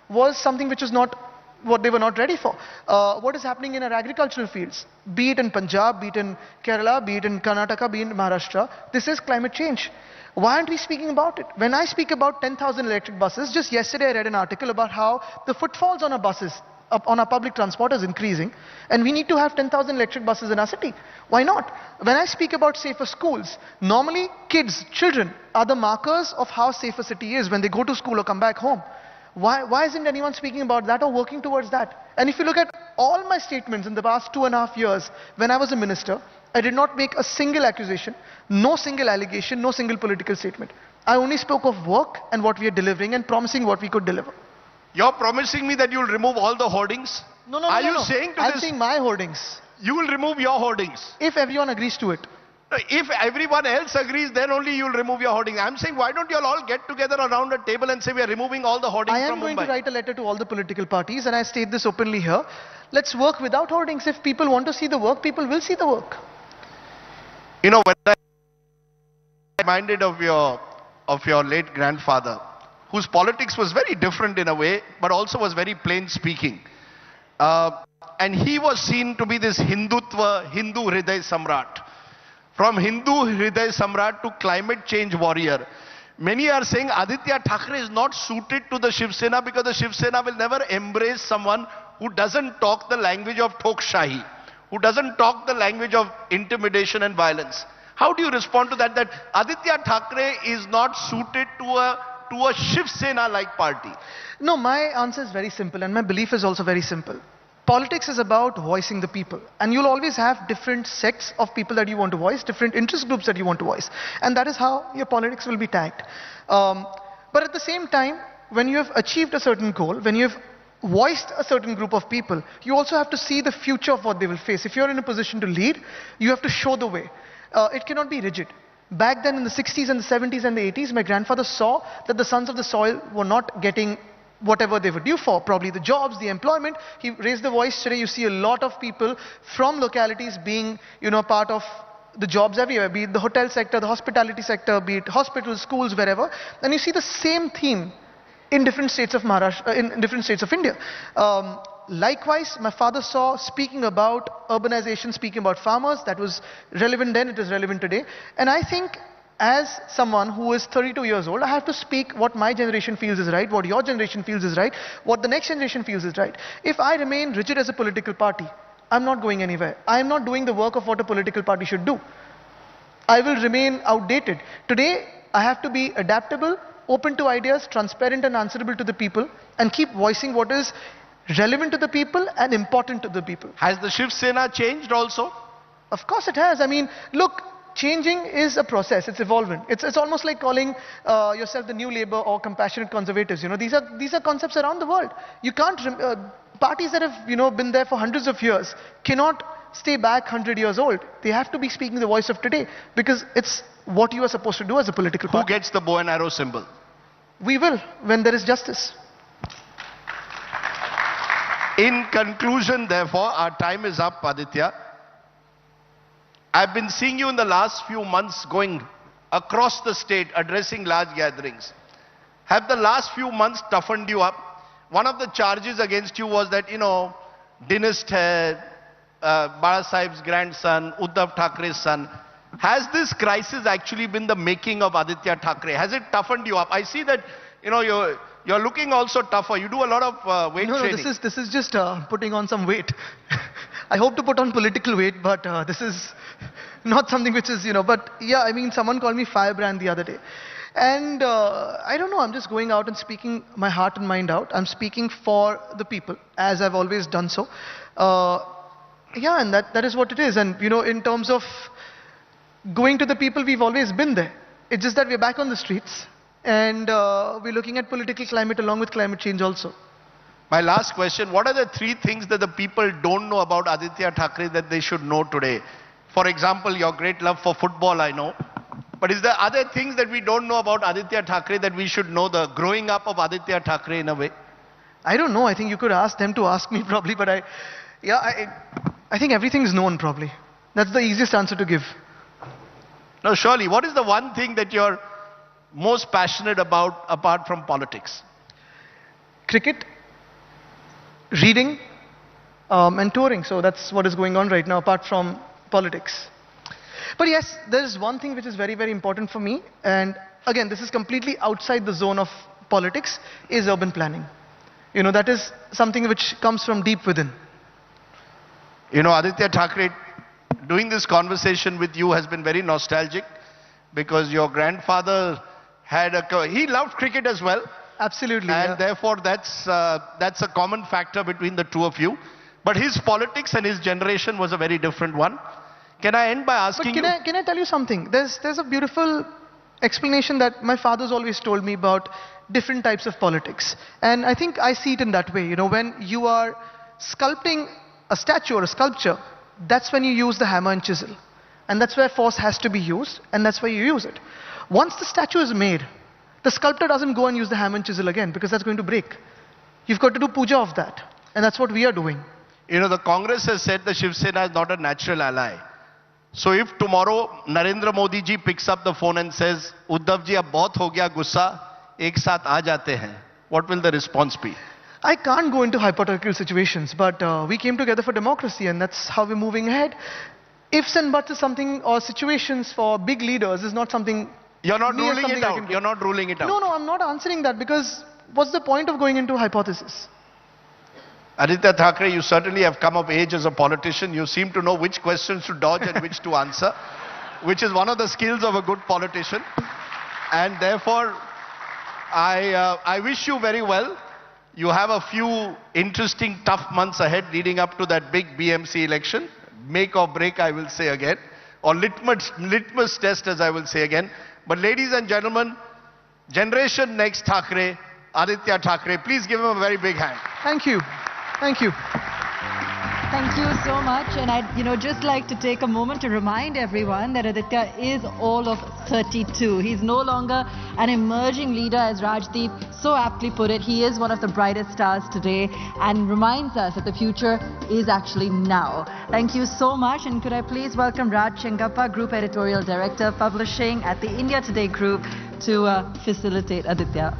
was something which is not what they were not ready for. What is happening in our agricultural fields, be it in Punjab, be it in Kerala, be it in Karnataka, be it in Maharashtra, this is climate change. Why aren't we speaking about it? When I speak about 10,000 electric buses, just yesterday I read an article about how the footfalls on our buses, on our public transport is increasing, and we need to have 10,000 electric buses in our city. Why not? When I speak about safer schools, normally kids, children, are the markers of how safe a city is when they go to school or come back home. Why isn't anyone speaking about that or working towards that? And if you look at all my statements in the past 2.5 years, when I was a minister, I did not make a single accusation, no single allegation, no single political statement. I only spoke of work and what we are delivering and promising what we could deliver. You're promising me that you'll remove all the hoardings? No. Are you saying to I'm this? saying my hoardings. You will remove your hoardings? If everyone agrees to it. If everyone else agrees, then only you'll remove your hoardings. I'm saying, why don't you all get together around a table and say we are removing all the hoardings from Mumbai? I am going to write a letter to all the political parties, and I state this openly here. Let's work without hoardings. If people want to see the work, people will see the work. When I'm reminded of your late grandfather, whose politics was very different in a way, but also was very plain speaking. And he was seen to be this Hindutva, Hindu Hriday Samrat. From Hindu Hriday Samrat to climate change warrior. Many are saying Aditya Thackeray is not suited to the Shiv Sena because the Shiv Sena will never embrace someone who doesn't talk the language of Tokshahi, who doesn't talk the language of intimidation and violence. How do you respond to that Aditya Thackeray is not suited to a Shiv Sena-like party? No, my answer is very simple, and my belief is also very simple. Politics is about voicing the people, and you'll always have different sects of people that you want to voice, different interest groups that you want to voice, and that is how your politics will be tagged. But at the same time, when you have achieved a certain goal, when you have voiced a certain group of people, you also have to see the future of what they will face. If you're in a position to lead, you have to show the way. It cannot be rigid. Back then in the 60s and the 70s and the 80s, my grandfather saw that the sons of the soil were not getting whatever they were due for, probably the jobs, the employment. He raised the voice. Today you see a lot of people from localities being, part of the jobs everywhere, be it the hotel sector, the hospitality sector, be it hospitals, schools, wherever. And you see the same theme in different states of Maharashtra, in different states of India. Likewise, my father saw, speaking about urbanization, speaking about farmers, that was relevant then, it is relevant today. And I think as someone who is 32 years old, I have to speak what my generation feels is right, what your generation feels is right, what the next generation feels is right. If I remain rigid as a political party, I'm not going anywhere. I am not doing the work of what a political party should do. I will remain outdated. Today, I have to be adaptable, open to ideas, transparent and answerable to the people, and keep voicing what is relevant to the people and important to the people. Has the Shiv Sena changed also? Of course it has. I mean, look, changing is a process. It's evolving. It's almost like calling yourself the New Labour or compassionate conservatives. These are concepts around the world. You can't parties that have been there for hundreds of years cannot stay back 100 years old. They have to be speaking the voice of today because it's what you are supposed to do as a political party. Who gets the bow and arrow symbol? We will when there is justice. In conclusion, therefore, our time is up, Aditya. I've been seeing you in the last few months going across the state, addressing large gatherings. Have the last few months toughened you up? One of the charges against you was that, dynast hai, Bala Sahib's grandson, Uddhav Thackeray's son. Has this crisis actually been the making of Aditya Thackeray? Has it toughened you up? I see that, you're looking also tougher. You do a lot of weight training. No, this is just putting on some weight. I hope to put on political weight, but this is not something which is, but yeah, I mean, someone called me firebrand the other day. And I don't know, I'm just going out and speaking my heart and mind out. I'm speaking for the people, as I've always done so. Yeah, and that is what it is. And, in terms of going to the people, we've always been there. It's just that we're back on the streets. And we're looking at political climate along with climate change also. My last question, what are the 3 things that the people don't know about Aditya Thackeray that they should know today? For example, your great love for football, I know. But is there other things that we don't know about Aditya Thackeray that we should know, the growing up of Aditya Thackeray in a way? I don't know. I think you could ask them to ask me probably, but I think everything is known probably. That's the easiest answer to give. No, surely. What is the one thing that you're most passionate about apart from politics? Cricket, reading, and touring. So that's what is going on right now apart from politics. But yes, there is one thing which is very, very important for me. And again, this is completely outside the zone of politics, is urban planning. That is something which comes from deep within. Aditya Thackeray, doing this conversation with you has been very nostalgic because your grandfather he loved cricket as well. Absolutely. And therefore that's a common factor between the two of you. But his politics and his generation was a very different one. Can I end by asking you? Can I tell you something? There's a beautiful explanation that my father's always told me about different types of politics. And I think I see it in that way. When you are sculpting a statue or a sculpture, that's when you use the hammer and chisel. And that's where force has to be used, and that's why you use it. Once the statue is made, the sculptor doesn't go and use the hammer and chisel again, because that's going to break. You've got to do puja of that. And that's what we are doing. The Congress has said the Shiv Sena is not a natural ally. So if tomorrow Narendra Modi ji picks up the phone and says, Uddhav ji, ab bahut ho gaya gussa, ek saath aa jate hain, what will the response be? I can't go into hypothetical situations, but we came together for democracy, and that's how we're moving ahead. Ifs and buts is something, or situations for big leaders is not something. You're not ruling it out. You're not ruling it out. No, I'm not answering that, because what's the point of going into hypothesis? Aditya Thackeray, you certainly have come of age as a politician. You seem to know which questions to dodge and which to answer, which is one of the skills of a good politician. And therefore, I wish you very well. You have a few interesting, tough months ahead leading up to that big BMC election. Make or break, I will say again. Or litmus test, as I will say again. But ladies and gentlemen, Generation Next Thackeray, Aditya Thackeray, please give him a very big hand. Thank you. Thank you. Thank you so much. And I'd just like to take a moment to remind everyone that Aditya is all of 32. He's no longer an emerging leader, as Rajdeep so aptly put it. He is one of the brightest stars today and reminds us that the future is actually now. Thank you so much. And could I please welcome Raj Chengappa, Group Editorial Director, Publishing at the India Today Group, to facilitate Aditya.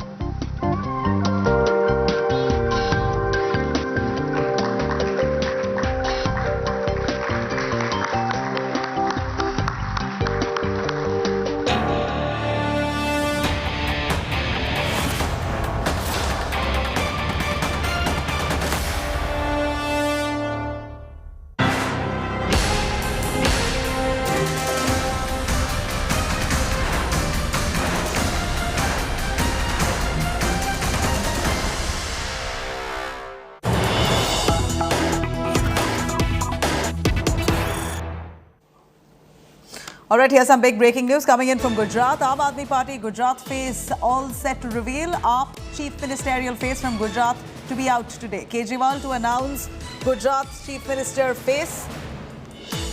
All right, here's some big breaking news coming in from Gujarat. Aam Aadmi Party Gujarat face all set to reveal. AAP Chief Ministerial face from Gujarat to be out today. Kejriwal to announce Gujarat's Chief Minister face.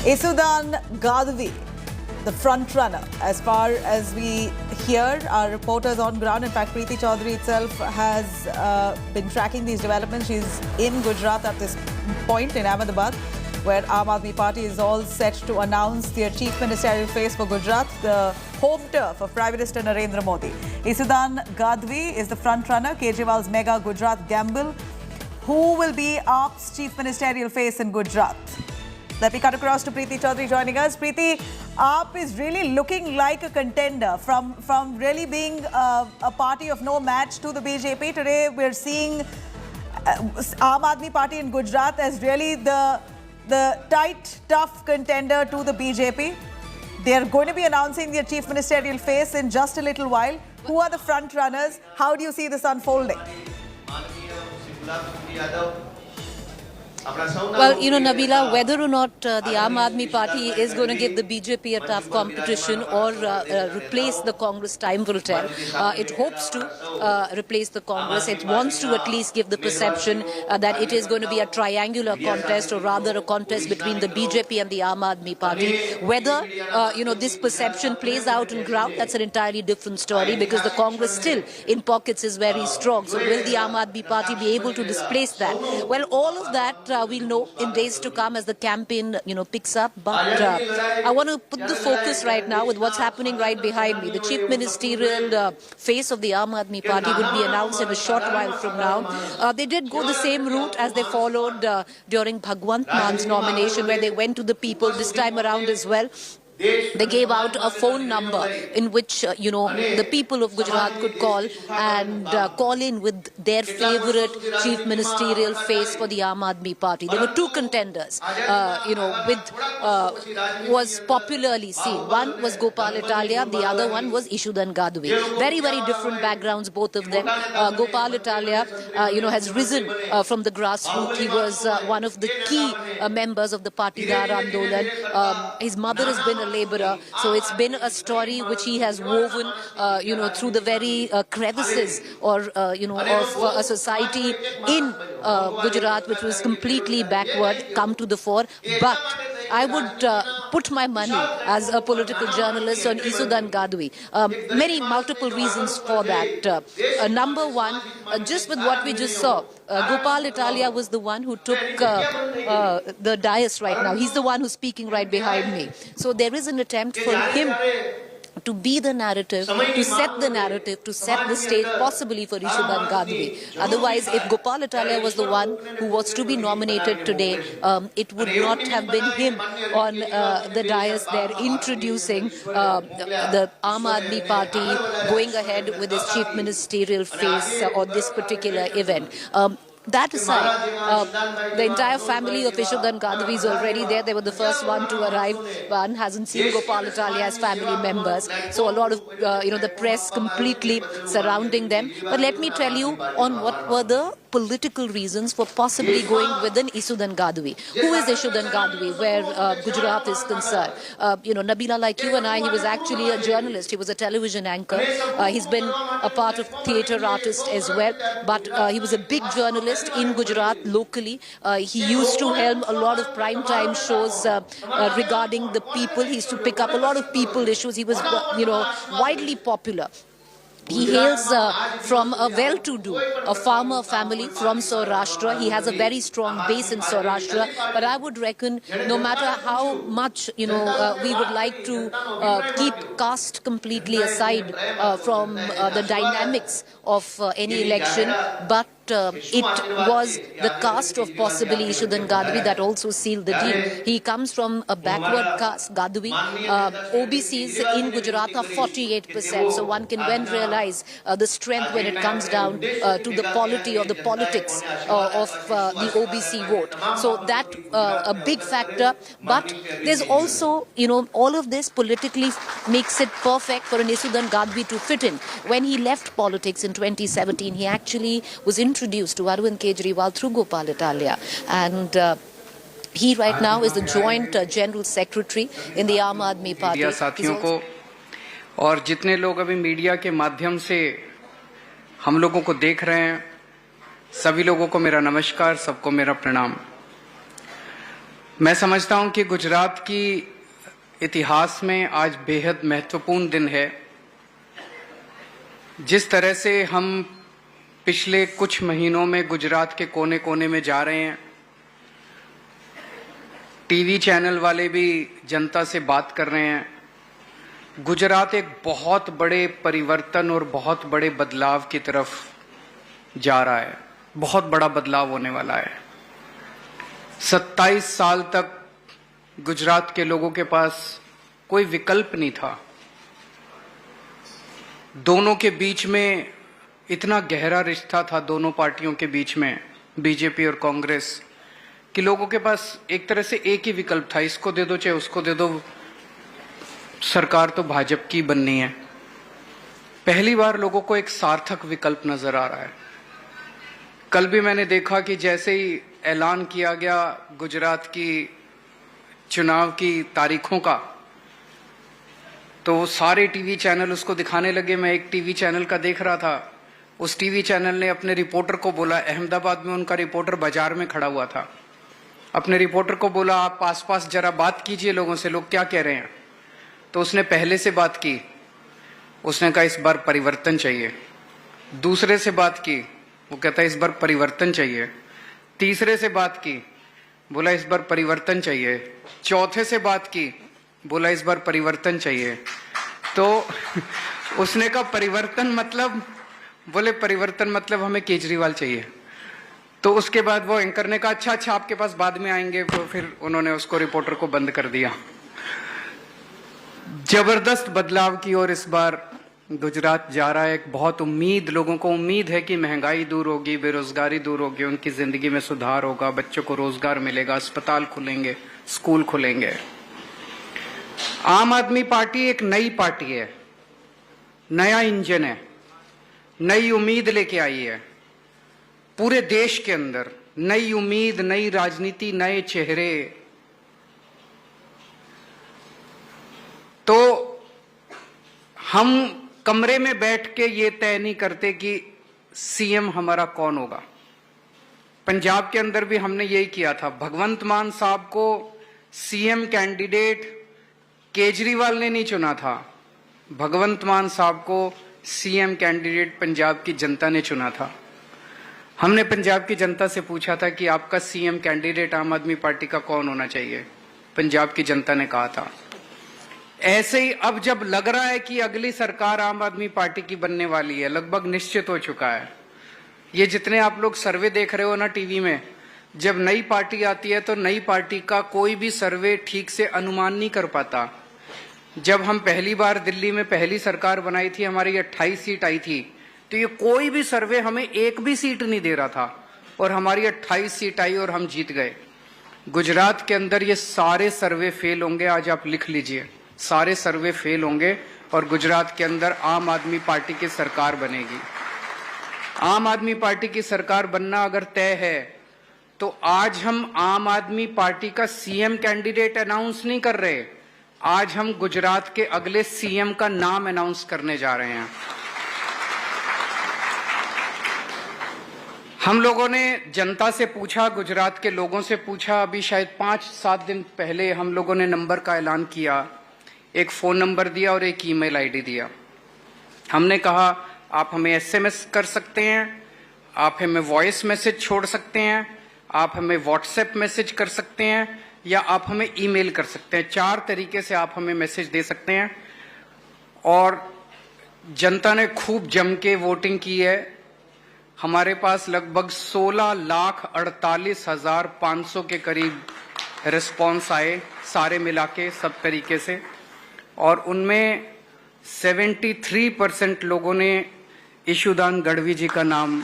Isudan Gadvi, the front runner, as far as we here. Our reporters on ground, in fact, Preeti Chaudhary itself has been tracking these developments. She's in Gujarat at this point in Ahmedabad, where Aam Aadmi Party is all set to announce their chief ministerial face for Gujarat, the home turf of Prime Minister Narendra Modi. Isudan Gadvi is the front runner, Kejriwal's mega Gujarat gamble. Who will be AAP's chief ministerial face in Gujarat? Let me cut across to Preeti Chaudhary joining us. Preeti, AAP is really looking like a contender from really being a party of no match to the BJP. Today we're seeing Aam Aadmi Party in Gujarat as really the tight, tough contender to the BJP. They're going to be announcing their chief ministerial face in just a little while. Who are the front runners? How do you see this unfolding? Well, you know, Nabila, whether or not the Aam Aadmi Party is going to give the BJP a tough competition or replace the Congress, time will tell. It hopes to replace the Congress. It wants to at least give the perception that it is going to be a triangular contest, or rather a contest between the BJP and the Aam Aadmi Party. Whether, you know, this perception plays out in ground, that's an entirely different story, because the Congress still in pockets is very strong. So will the Aam Aadmi Party be able to displace that? Well, all of that we'll know in days to come as the campaign, you know, picks up. But I want to put the focus right now with what's happening right behind me. The chief ministerial face of the Aam Aadmi Party will be announced in a short while from now. They did go the same route as they followed during Bhagwant Man's nomination, where they went to the people this time around as well. They gave out a phone number in which, you know, the people of Gujarat could call and call in with their favourite chief ministerial face for the Aam Aadmi Party. There were two contenders, you know, with was popularly seen. One was Gopal Italia, the other one was Isudan Gadvi. Very, very different backgrounds, both of them. Gopal Italia, you know, has risen from the grassroots. He was one of the key members of the Patidar Andolan. His mother has been a labourer, so it's been a story which he has woven, you know, through the very crevices or, you know, of a society in Gujarat which was completely backward, come to the fore. But I would put my money as a political journalist on Isudan Gadvi. Many multiple reasons for that. Number one, just with what we just saw, Gopal Italia was the one who took the dais right now. He's the one who's speaking right behind me. So there is an attempt for him to be the narrative, to set the narrative, to set the stage, possibly for Isudan Gadvi. Otherwise, if Gopal Italia was the one who was to be nominated today, it would not have been him on the dais there introducing the Aam Aadmi Party going ahead with his chief ministerial face on this particular event. That aside, the entire family of Isudan Gadvi is already there. They were the first one to arrive. One hasn't seen Gopal Italia as family members. So a lot of, you know, the press completely surrounding them. But let me tell you on what were the political reasons for possibly going with an Isudan Gadvi. Who is Isudan Gadvi, where Gujarat is concerned? You know, Nabila, like you and I, he was actually a journalist. He was a television anchor. He's been a part of theatre artist as well. But he was a big journalist in Gujarat locally. He used to helm a lot of primetime shows regarding the people. He used to pick up a lot of people issues. He was, you know, widely popular. He hails from a well-to-do, a farmer family from Saurashtra. He has a very strong base in Saurashtra. But I would reckon, no matter how much, you know, we would like to keep caste completely aside from the dynamics of any election, but it was the caste of possibly Isudan Gadvi that also sealed the deal. He comes from a backward caste, Gadvi. OBCs in Gujarat are 48%. So one can then realize the strength when it comes down to the polity or the politics of the OBC vote. So that a big factor. But there's also, you know, all of this politically makes it perfect for an Isudan Gadvi to fit in. When he left politics in 2017, he actually was introduced to Arvind Kejriwal through Gopal Italia, and he right now is the joint general secretary in the Aam Aadmi Party. Media साथियों को और जितने लोग अभी media के माध्यम से हम लोगों को देख रहे हैं, सभी लोगों को मेरा नमस्कार, सबको मेरा प्रणाम। मैं समझता हूं कि गुजरात की इतिहास में आज बेहद महत्वपूर्ण दिन है। जिस तरह से हम पिछले कुछ महीनों में गुजरात के कोने कोने में जा रहे हैं, टीवी चैनल वाले भी जनता से बात कर रहे हैं, गुजरात एक बहुत बड़े परिवर्तन और बहुत बड़े बदलाव की तरफ जा रहा है। बहुत बड़ा बदलाव होने वाला है। 27 साल तक गुजरात के लोगों के पास कोई विकल्प नहीं था। दोनों के बीच में इतना गहरा रिश्ता था, दोनों पार्टियों के बीच में, बीजेपी और कांग्रेस, कि लोगों के पास एक तरह से एक ही विकल्प था, इसको दे दो चाहे उसको दे दो, सरकार तो भाजपा की बननी है। पहली बार लोगों को एक सार्थक विकल्प नजर आ रहा है। कल भी मैंने देखा कि जैसे ही ऐलान किया गया गुजरात की चुनाव की तारीखों का, तो सारे टीवी चैनल उसको दिखाने लगे। मैं एक टीवी चैनल का देख रहा था, उस टीवी चैनल ने अपने रिपोर्टर को बोला, अहमदाबाद में उनका रिपोर्टर बाजार में खड़ा हुआ था, अपने रिपोर्टर को बोला आप पास जरा बात कीजिए लोगों से, लोग क्या कह रहे हैं। तो उसने पहले से बात की, उसने कहा इस बार परिवर्तन चाहिए। दूसरे से बात की, वो कहता है इस बार परिवर्तन चाहिए। तीसरे से बात की, बोला इस बार परिवर्तन चाहिए। चौथे से बात की, बोला इस बार परिवर्तन चाहिए। तो उसने कहा परिवर्तन मतलब, बोले परिवर्तन मतलब हमें केजरीवाल चाहिए। तो उसके बाद वो एंकर ने कहा अच्छा आपके पास बाद में आएंगे, तो फिर उन्होंने उसको, रिपोर्टर को बंद कर दिया। जबरदस्त बदलाव की ओर इस बार गुजरात जा रहा है। एक बहुत उम्मीद, लोगों को उम्मीद है कि महंगाई दूर होगी, बेरोजगारी दूर होगी, उनकी जिंदगी में सुधार होगा, बच्चों को रोजगार मिलेगा, अस्पताल खुलेंगे, स्कूल खुलेंगे। आम आदमी पार्टी एक नई पार्टी है, नया इंजन है, नई उम्मीद लेके आई है पूरे देश के अंदर। नई उम्मीद, नई राजनीति, नए चेहरे। तो हम कमरे में बैठ के ये तय नहीं करते कि सीएम हमारा कौन होगा। पंजाब के अंदर भी हमने यही किया था। भगवंत मान साहब को सीएम कैंडिडेट केजरीवाल ने नहीं चुना था, भगवंत मान साहब को सीएम कैंडिडेट पंजाब की जनता ने चुना था। हमने पंजाब की जनता से पूछा था कि आपका सीएम कैंडिडेट आम आदमी पार्टी का कौन होना चाहिए। पंजाब की जनता ने कहा था। ऐसे ही अब जब लग रहा है कि अगली सरकार आम आदमी पार्टी की बनने वाली है, लगभग निश्चित हो चुका है। ये जितने आप लोग सर्वे देख रहे हो ना टीवी में, जब नई पार्टी आती है तो नई पार्टी का कोई भी सर्वे ठीक से अनुमान नहीं कर पाता। जब हम पहली बार दिल्ली में पहली सरकार बनाई थी, हमारी 28 सीट आई थी, तो ये कोई भी सर्वे हमें एक भी सीट नहीं दे रहा था, और हमारी 28 सीट आई और हम जीत गए। गुजरात के अंदर ये सारे सर्वे फेल होंगे, आज आप लिख लीजिए, सारे सर्वे फेल होंगे और गुजरात के अंदर आम आदमी पार्टी की सरकार बनेगी। आम आदमी पार्टी की सरकार बनना अगर तय है तो आज हम आम आदमी पार्टी का सीएम कैंडिडेट अनाउंस नहीं कर रहे, आज हम गुजरात के अगले सीएम का नाम अनाउंस करने जा रहे हैं। हम लोगों ने जनता से पूछा, गुजरात के लोगों से पूछा, अभी शायद 5-7 दिन पहले हम लोगों ने नंबर का ऐलान किया, एक फोन नंबर दिया और एक ईमेल आईडी दिया। हमने कहा आप हमें एसएमएस कर सकते हैं, आप हमें वॉइस मैसेज छोड़ सकते हैं, आप हमें व्हाट्सएप मैसेज कर सकते हैं, या आप हमें ईमेल कर सकते हैं। 4 तरीके से आप हमें मैसेज दे सकते हैं। और जनता ने खूब जम के वोटिंग की है। हमारे पास लगभग 16,48,500 के करीब रिस्पॉन्स आए, सारे मिला के सब तरीके से, और उनमें 73% लोगों ने ईशुदान गढ़वी जी का नाम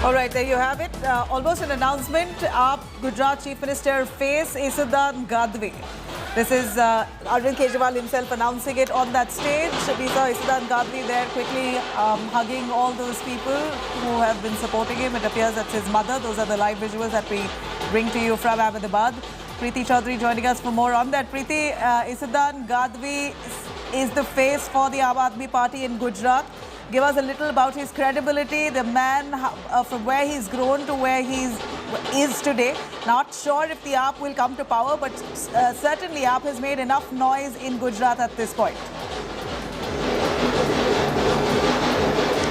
All right, there you have it. Almost an announcement. Gujarat Chief Minister face Isudan Gadvi. This is Arvind Kejriwal himself announcing it on that stage. We saw Isudan Gadvi there quickly hugging all those people who have been supporting him. It appears that's his mother. Those are the live visuals that we bring to you from Ahmedabad. Preeti Chaudhary joining us for more on that. Preeti, Isudan Gadvi is the face for the Aam Aadmi Party in Gujarat. Give us a little about his credibility, the man from where he's grown to where he is today. Not sure if the AAP will come to power, but certainly AAP has made enough noise in Gujarat at this point.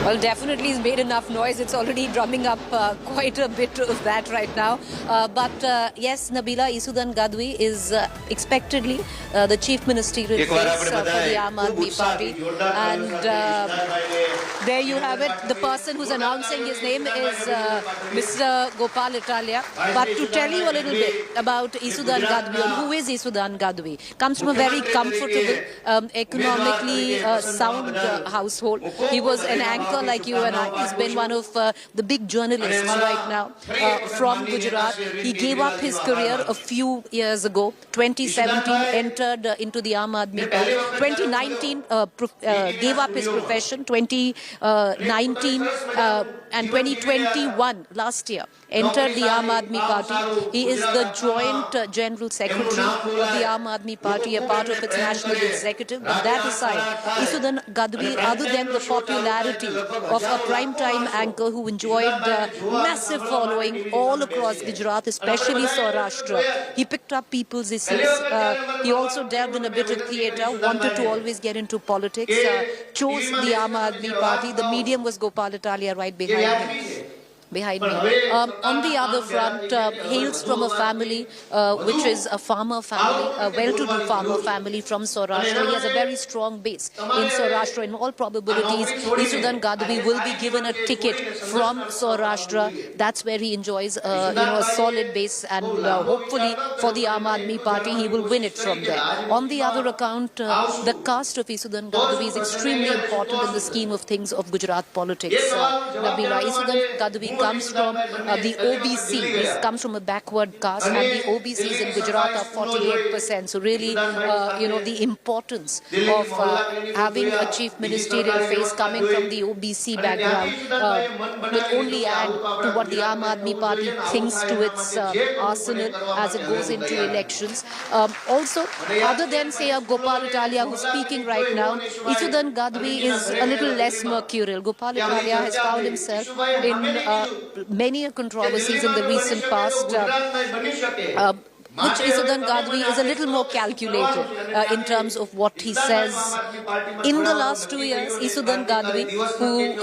Well, definitely it's made enough noise. It's already drumming up quite a bit of that right now. But yes, Nabila, Isudan Gadvi is expectedly the Chief Ministerial face for the Aam Aadmi Party. And there you have it. The person who's announcing his name is Mr. Gopal Italia. But to tell you a little bit about Isudan Gadvi and who is Isudan Gadvi, comes from a very comfortable, economically sound household. He was an anchor like you and I. He's been one of the big journalists right now from Gujarat. He gave up his career a few years ago. 2017 entered into the Aam Aadmi Party. 2019 gave up his profession. 2019 and 2021 last year entered the Aam Aadmi Party. He is the joint General Secretary of the Aam Aadmi Party, a part of its national executive. But that aside, Isudan Gadvi, other than the popularity of a prime-time anchor who enjoyed massive following all across Gujarat, especially Saurashtra, he picked up people's issues. He also delved in a bit of theatre, wanted to always get into politics, chose the Aam Aadmi Party. The medium was Gopal Italia right behind me. On the other front, hails from a family which is a farmer family, a well-to-do farmer family from Saurashtra. He has a very strong base in Saurashtra. In all probabilities, Isudan Gadvi will be given a ticket from Saurashtra. That's where he enjoys a solid base, and hopefully for the Aam Aadmi Party, he will win it from there. On the other account, the caste of Isudan Gadvi is extremely important in the scheme of things of Gujarat politics. Nabila, Isudan Gadvi comes from the OBC. He comes from a backward caste, and the OBCs in Gujarat are 48%. So really, the importance of having a chief ministerial face coming from the OBC background will only add to what the Aam Aadmi Party thinks to its arsenal as it goes into elections. Also, other than say a Gopal Italia who's speaking right now, Isudan Gadvi is a little less mercurial. Gopal Italia has found himself in many controversies in the recent past, which Isudan Gadvi is a little more calculated in terms of what he says. In the last 2 years, Isudan Gadvi, who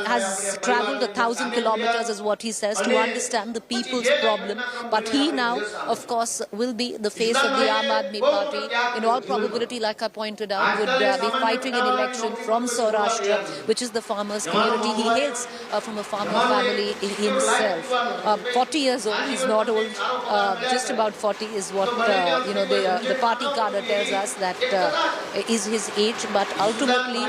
has travelled 1,000 kilometers, is what he says, to understand the people's problem. But he now, of course, will be the face of the Aam Aadmi Party. In all probability, like I pointed out, would be fighting an election from Saurashtra, which is the farmers' community. He hails from a farmer family himself. 40 years old, he's not old, just about 40. Is what the party cadre tells us that is his age, but ultimately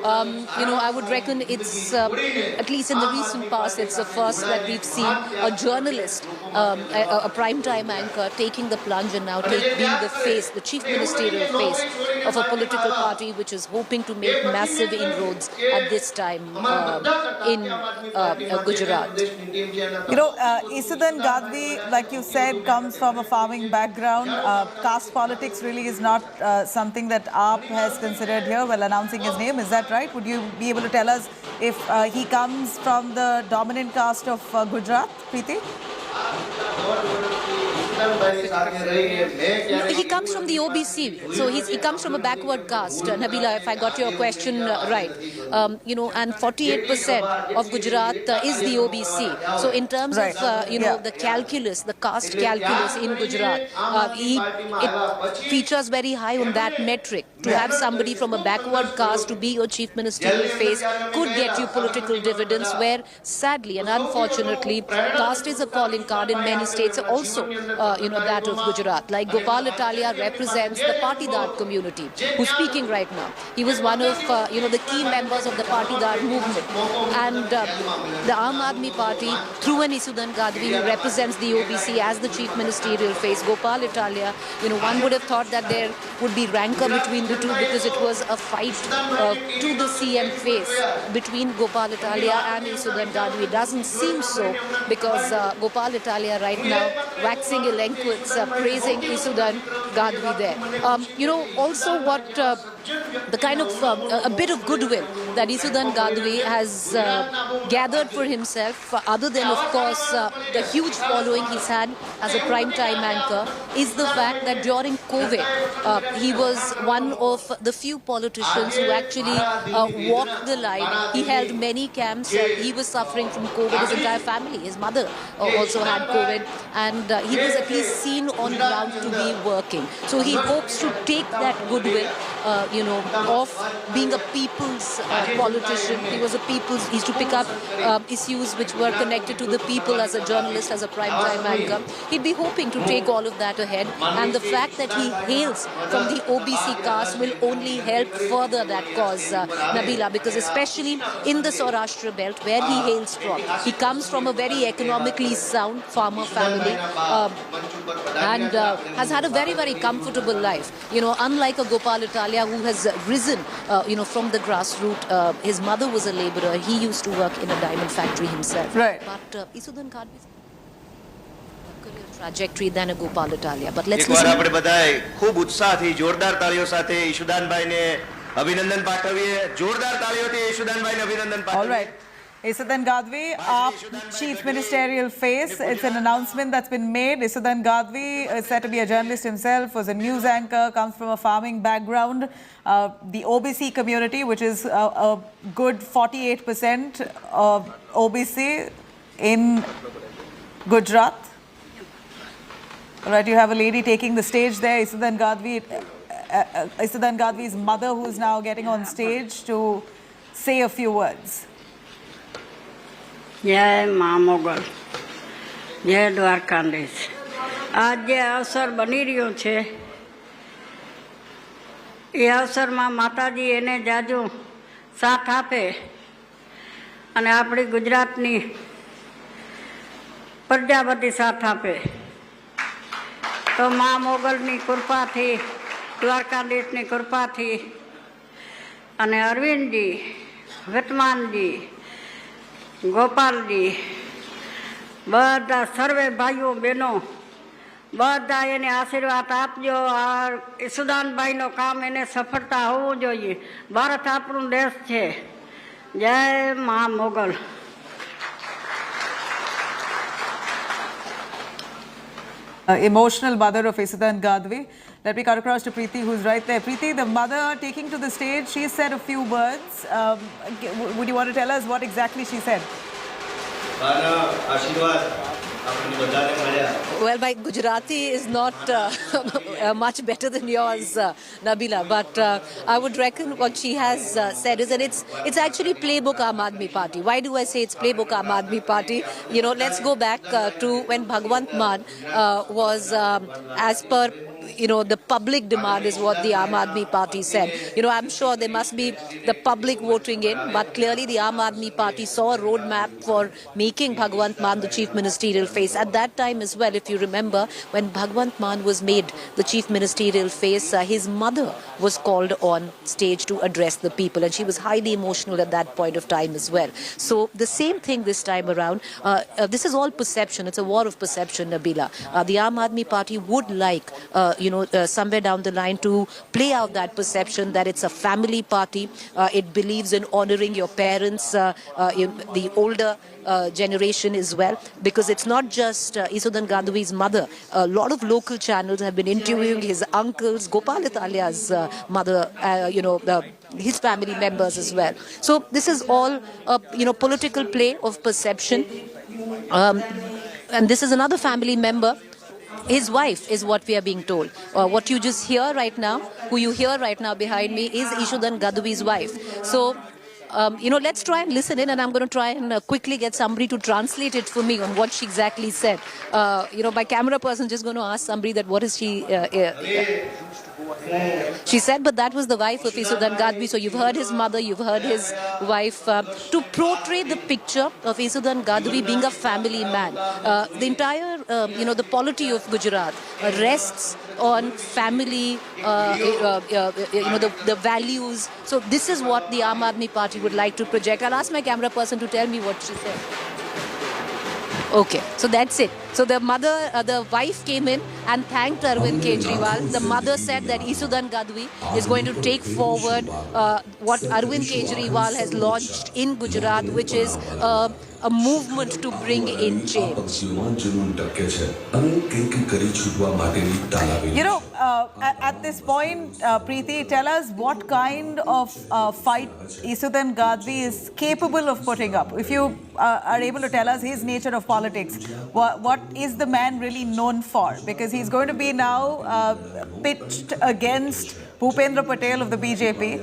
I would reckon it's at least in the recent past it's the first that we've seen a journalist, a prime-time anchor taking the plunge and now being the face, the chief ministerial face of a political party which is hoping to make massive inroads at this time in Gujarat. Isudan Gadvi, like you said, comes from a farming background. Caste politics really is not something that AAP has considered here while announcing his name. Is that right? Would you be able to tell us if he comes from the dominant caste of Gujarat, Preeti? He comes from the OBC, so he comes from a backward caste. Nabila, if I got your question right, and 48% of Gujarat is the OBC. So in terms of the calculus, the caste calculus in Gujarat, it features very high on that metric. To have somebody from a backward caste to be your chief ministerial face could get you political dividends, where sadly and unfortunately caste is a calling card in many states. Also that of Gujarat. Like Gopal Italia represents the Patidar community, who's speaking right now. He was one of, the key members of the Patidar movement. And the Aam Aadmi Party, through an Isudan Gadvi, who represents the OBC as the chief ministerial face, Gopal Italia, one would have thought that there would be rancor between the two because it was a fight to the CM face between Gopal Italia and Isudan Gadvi. It doesn't seem so because Gopal Italia right now waxing eloquence, praising Isudan Gadvi there. Also what the kind of a bit of goodwill that Isudan Gadvi has gathered for himself, other than of course the huge following he's had as a prime-time anchor, is the fact that during COVID he was one of the few politicians who actually walked the line. He held many camps. He was suffering from COVID. His entire family, his mother also had COVID, and he was at least seen on ground to be working. So he hopes to take that goodwill, of being a people's politician. He used to pick up issues which were connected to the people as a journalist, as a prime-time anchor. He'd be hoping to take all of that ahead, and the fact that he hails from the OBC caste will only help further that cause, Nabila, because especially in the Saurashtra belt where he hails from, he comes from a very economically sound farmer family and has had a very, very comfortable life. Unlike a Gopal Italia who has risen, from the grassroots. His mother was a labourer. He used to work in a diamond factory himself. Right. But Isudan Gadvi's career trajectory than a Gopal Italia. But let's listen. આપણે બધાએ ખૂબ ઉત્સાહથી જોરદાર તાળીઓ સાથે ઈશુદાનભાઈને અભિનંદન પાઠવીએ. જોરદાર તાળીઓથી ઈશુદાનભાઈને અભિનંદન પાઠવીએ. All right. Isudan Gadvi, our chief ministerial face. It's an announcement that's been made. Isudan Gadvi is said to be a journalist himself, was a news anchor, comes from a farming background. The OBC community, which is a good 48% of OBC in Gujarat. All right, you have a lady taking the stage there, Isudan Gadvi. Isudan Gadvi's mother, who is now getting on stage to say a few words. जय माँ मोगल, जय द्वारकाधीश. आज जे अवसर बनी रह्यो छे ए अवसर में माताजी एने जाजू साथ आपे अने आपणी गुजरातनी प्रजा बधी साथ आपे तो माँ मोगलनी कृपा थी, द्वारकाधीशनी कृपा थी अने अरविंद जी, वित्तमान जी, गोपाल जी, बधा सर्वे भाईओ बहनों बधा एने आशीर्वाद आपजो. आ ईसुदान भाई नो काम एने सफलता होवू जोईए. भारत आपणो देश छे. जय मां Mughal. Emotional mother of Isudan Gadvi. Let me cut across to Preeti, who's right there. Preeti, the mother taking to the stage, she said a few words. Would you want to tell us what exactly she said? Well, my Gujarati is not much better than yours, Nabila, but I would reckon what she has said is that it's actually playbook Aam Aadmi Party. Why do I say it's playbook Aam Aadmi Party? Let's go back to when Bhagwant Mann was, as per the public demand is what the Aam Aadmi Party said. I'm sure there must be the public voting in, but clearly the Aam Aadmi Party saw a roadmap for making Bhagwant Mann the chief ministerial face. At that time as well, if you remember, when Bhagwant Mann was made the chief ministerial face, his mother was called on stage to address the people, and she was highly emotional at that point of time as well. So the same thing this time around. This is all perception. It's a war of perception, Nabila. The Aam Aadmi Party would like somewhere down the line to play out that perception that it's a family party. It believes in honoring your parents, the older generation as well, because it's not just Isudan Gadvi's mother. A lot of local channels have been interviewing his uncles, Gopal Italia's mother, his family members as well. So this is all political play of perception, and this is another family member. His wife is what we are being told. What you just hear right now, who you hear right now behind me, is Isudan Gadvi's wife. So let's try and listen in, and I'm going to try and quickly get somebody to translate it for me on what she exactly said. My camera person just going to ask somebody that what is she... She said, but that was the wife of Isudan Gadvi. So you've heard his mother, you've heard his wife. To portray the picture of Isudan Gadvi being a family man. The entire, the polity of Gujarat rests on family, the values. So this is what the Aam Aadmi Party would like to project. I'll ask my camera person to tell me what she said. Okay, so that's it. So the mother, the wife came in and thanked Arvind Kejriwal. The mother said that Isudan Gadvi is going to take forward what Arvind Kejriwal has launched in Gujarat, which is a movement to bring in change. At this point, Preeti, tell us what kind of fight Isudan Gadvi is capable of putting up. If you are able to tell us his nature of politics, what is the man really known for? Because he's going to be now pitched against Bhupendra Patel of the BJP,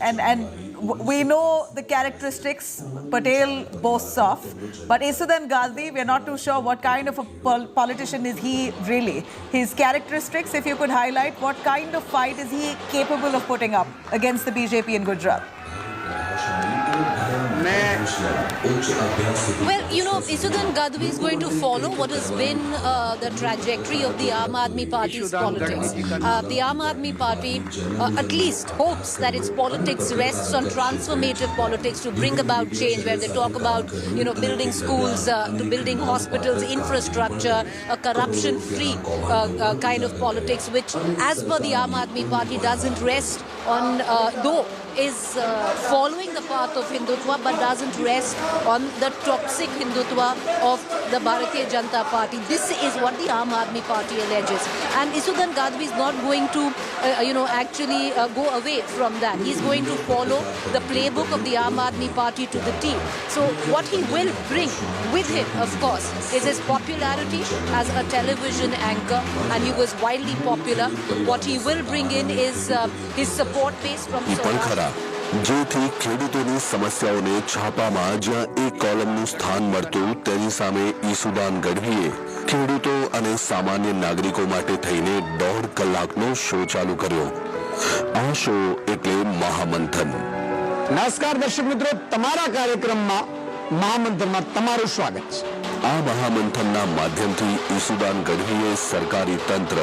and we know the characteristics Patel boasts of, but Isudan Gadvi, we're not too sure what kind of a politician is he really. His characteristics, if you could highlight, what kind of fight is he capable of putting up against the BJP in Gujarat? Well, Isudan Gadvi is going to follow what has been the trajectory of the Aam Aadmi Party's politics. The Aam Aadmi Party at least hopes that its politics rests on transformative politics to bring about change, where they talk about, building schools, to building hospitals, infrastructure, a corruption-free kind of politics, which, as per the Aam Aadmi Party, doesn't rest on, though is following the path of Hindutva, but doesn't rest on the toxic Hindutva of the Bharatiya Janata Party. This is what the Aam Aadmi Party alleges. And Isudan Gadvi is not going to, actually go away from that. He's going to follow the playbook of the Aam Aadmi Party to the T. So what he will bring with him, of course, is his popularity as a television anchor, and he was widely popular. What he will bring in is his support base from જેથી ખેડૂતોની સમસ્યાઓને છાપામાં જ્યાં એક કોલમનું સ્થાન મળતું તેની સામે ઈસુદાન ગઢવીએ ખેડૂતો અને સામાન્ય નાગરિકો માટે થઈને 1.5 કલાકનો શો ચાલુ કર્યો. આ શો એટલે મહામંથન. નમસ્કાર દર્શક મિત્રો, તમારા કાર્યક્રમમાં મહામંથનમાં તમારું સ્વાગત છે. આ મહામંથનના માધ્યમથી ઈસુદાન ગઢવીએ સરકારી તંત્ર,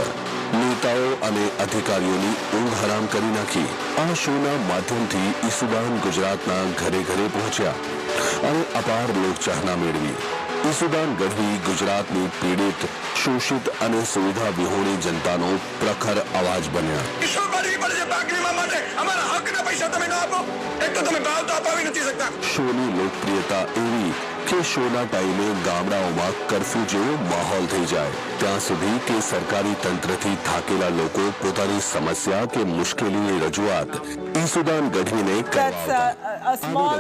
નેતાઓ અને અધિકારીઓની ઊંઘ હરામ કરી નાખી. આ શોના માધ્યમથી ઈસુદાન ગુજરાતના ઘરે ઘરે પહોંચ્યા અને અપાર લોકચાહના મેળવી. ઈસુદાન ગઢવી ગુજરાતની પીડિત, શોષિત અને સુવિધા વિહોણી જનતાનો પ્રખર અવાજ બન્યા. શોની લોકપ્રિયતા એવી કે શોના ટાઈમે ગામડાઓમાં કર્ફ્યુ જેવો માહોલ થઈ જાય, ત્યાં સુધી કે સરકારી તંત્રથી થાકેલા લોકો પોતાની સમસ્યા કે મુશ્કેલીની રજૂઆત Isudan ગઢવીને That's a small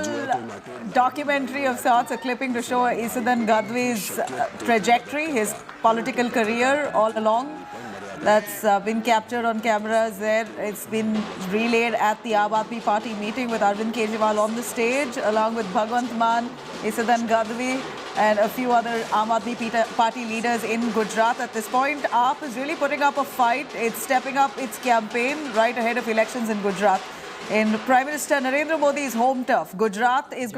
documentary of sorts, a clipping to show Isudan Gadvi's trajectory, his political career all along. That's been captured on cameras there. It's been relayed at the Aam Aadmi Party meeting with Arvind Kejriwal on the stage, along with Bhagwant Mann, Isudan Gadvi, and a few other Aam Aadmi Party leaders in Gujarat. At this point, AAP is really putting up a fight. It's stepping up its campaign right ahead of elections in Gujarat. In Prime Minister Narendra Modi's home turf, Gujarat is...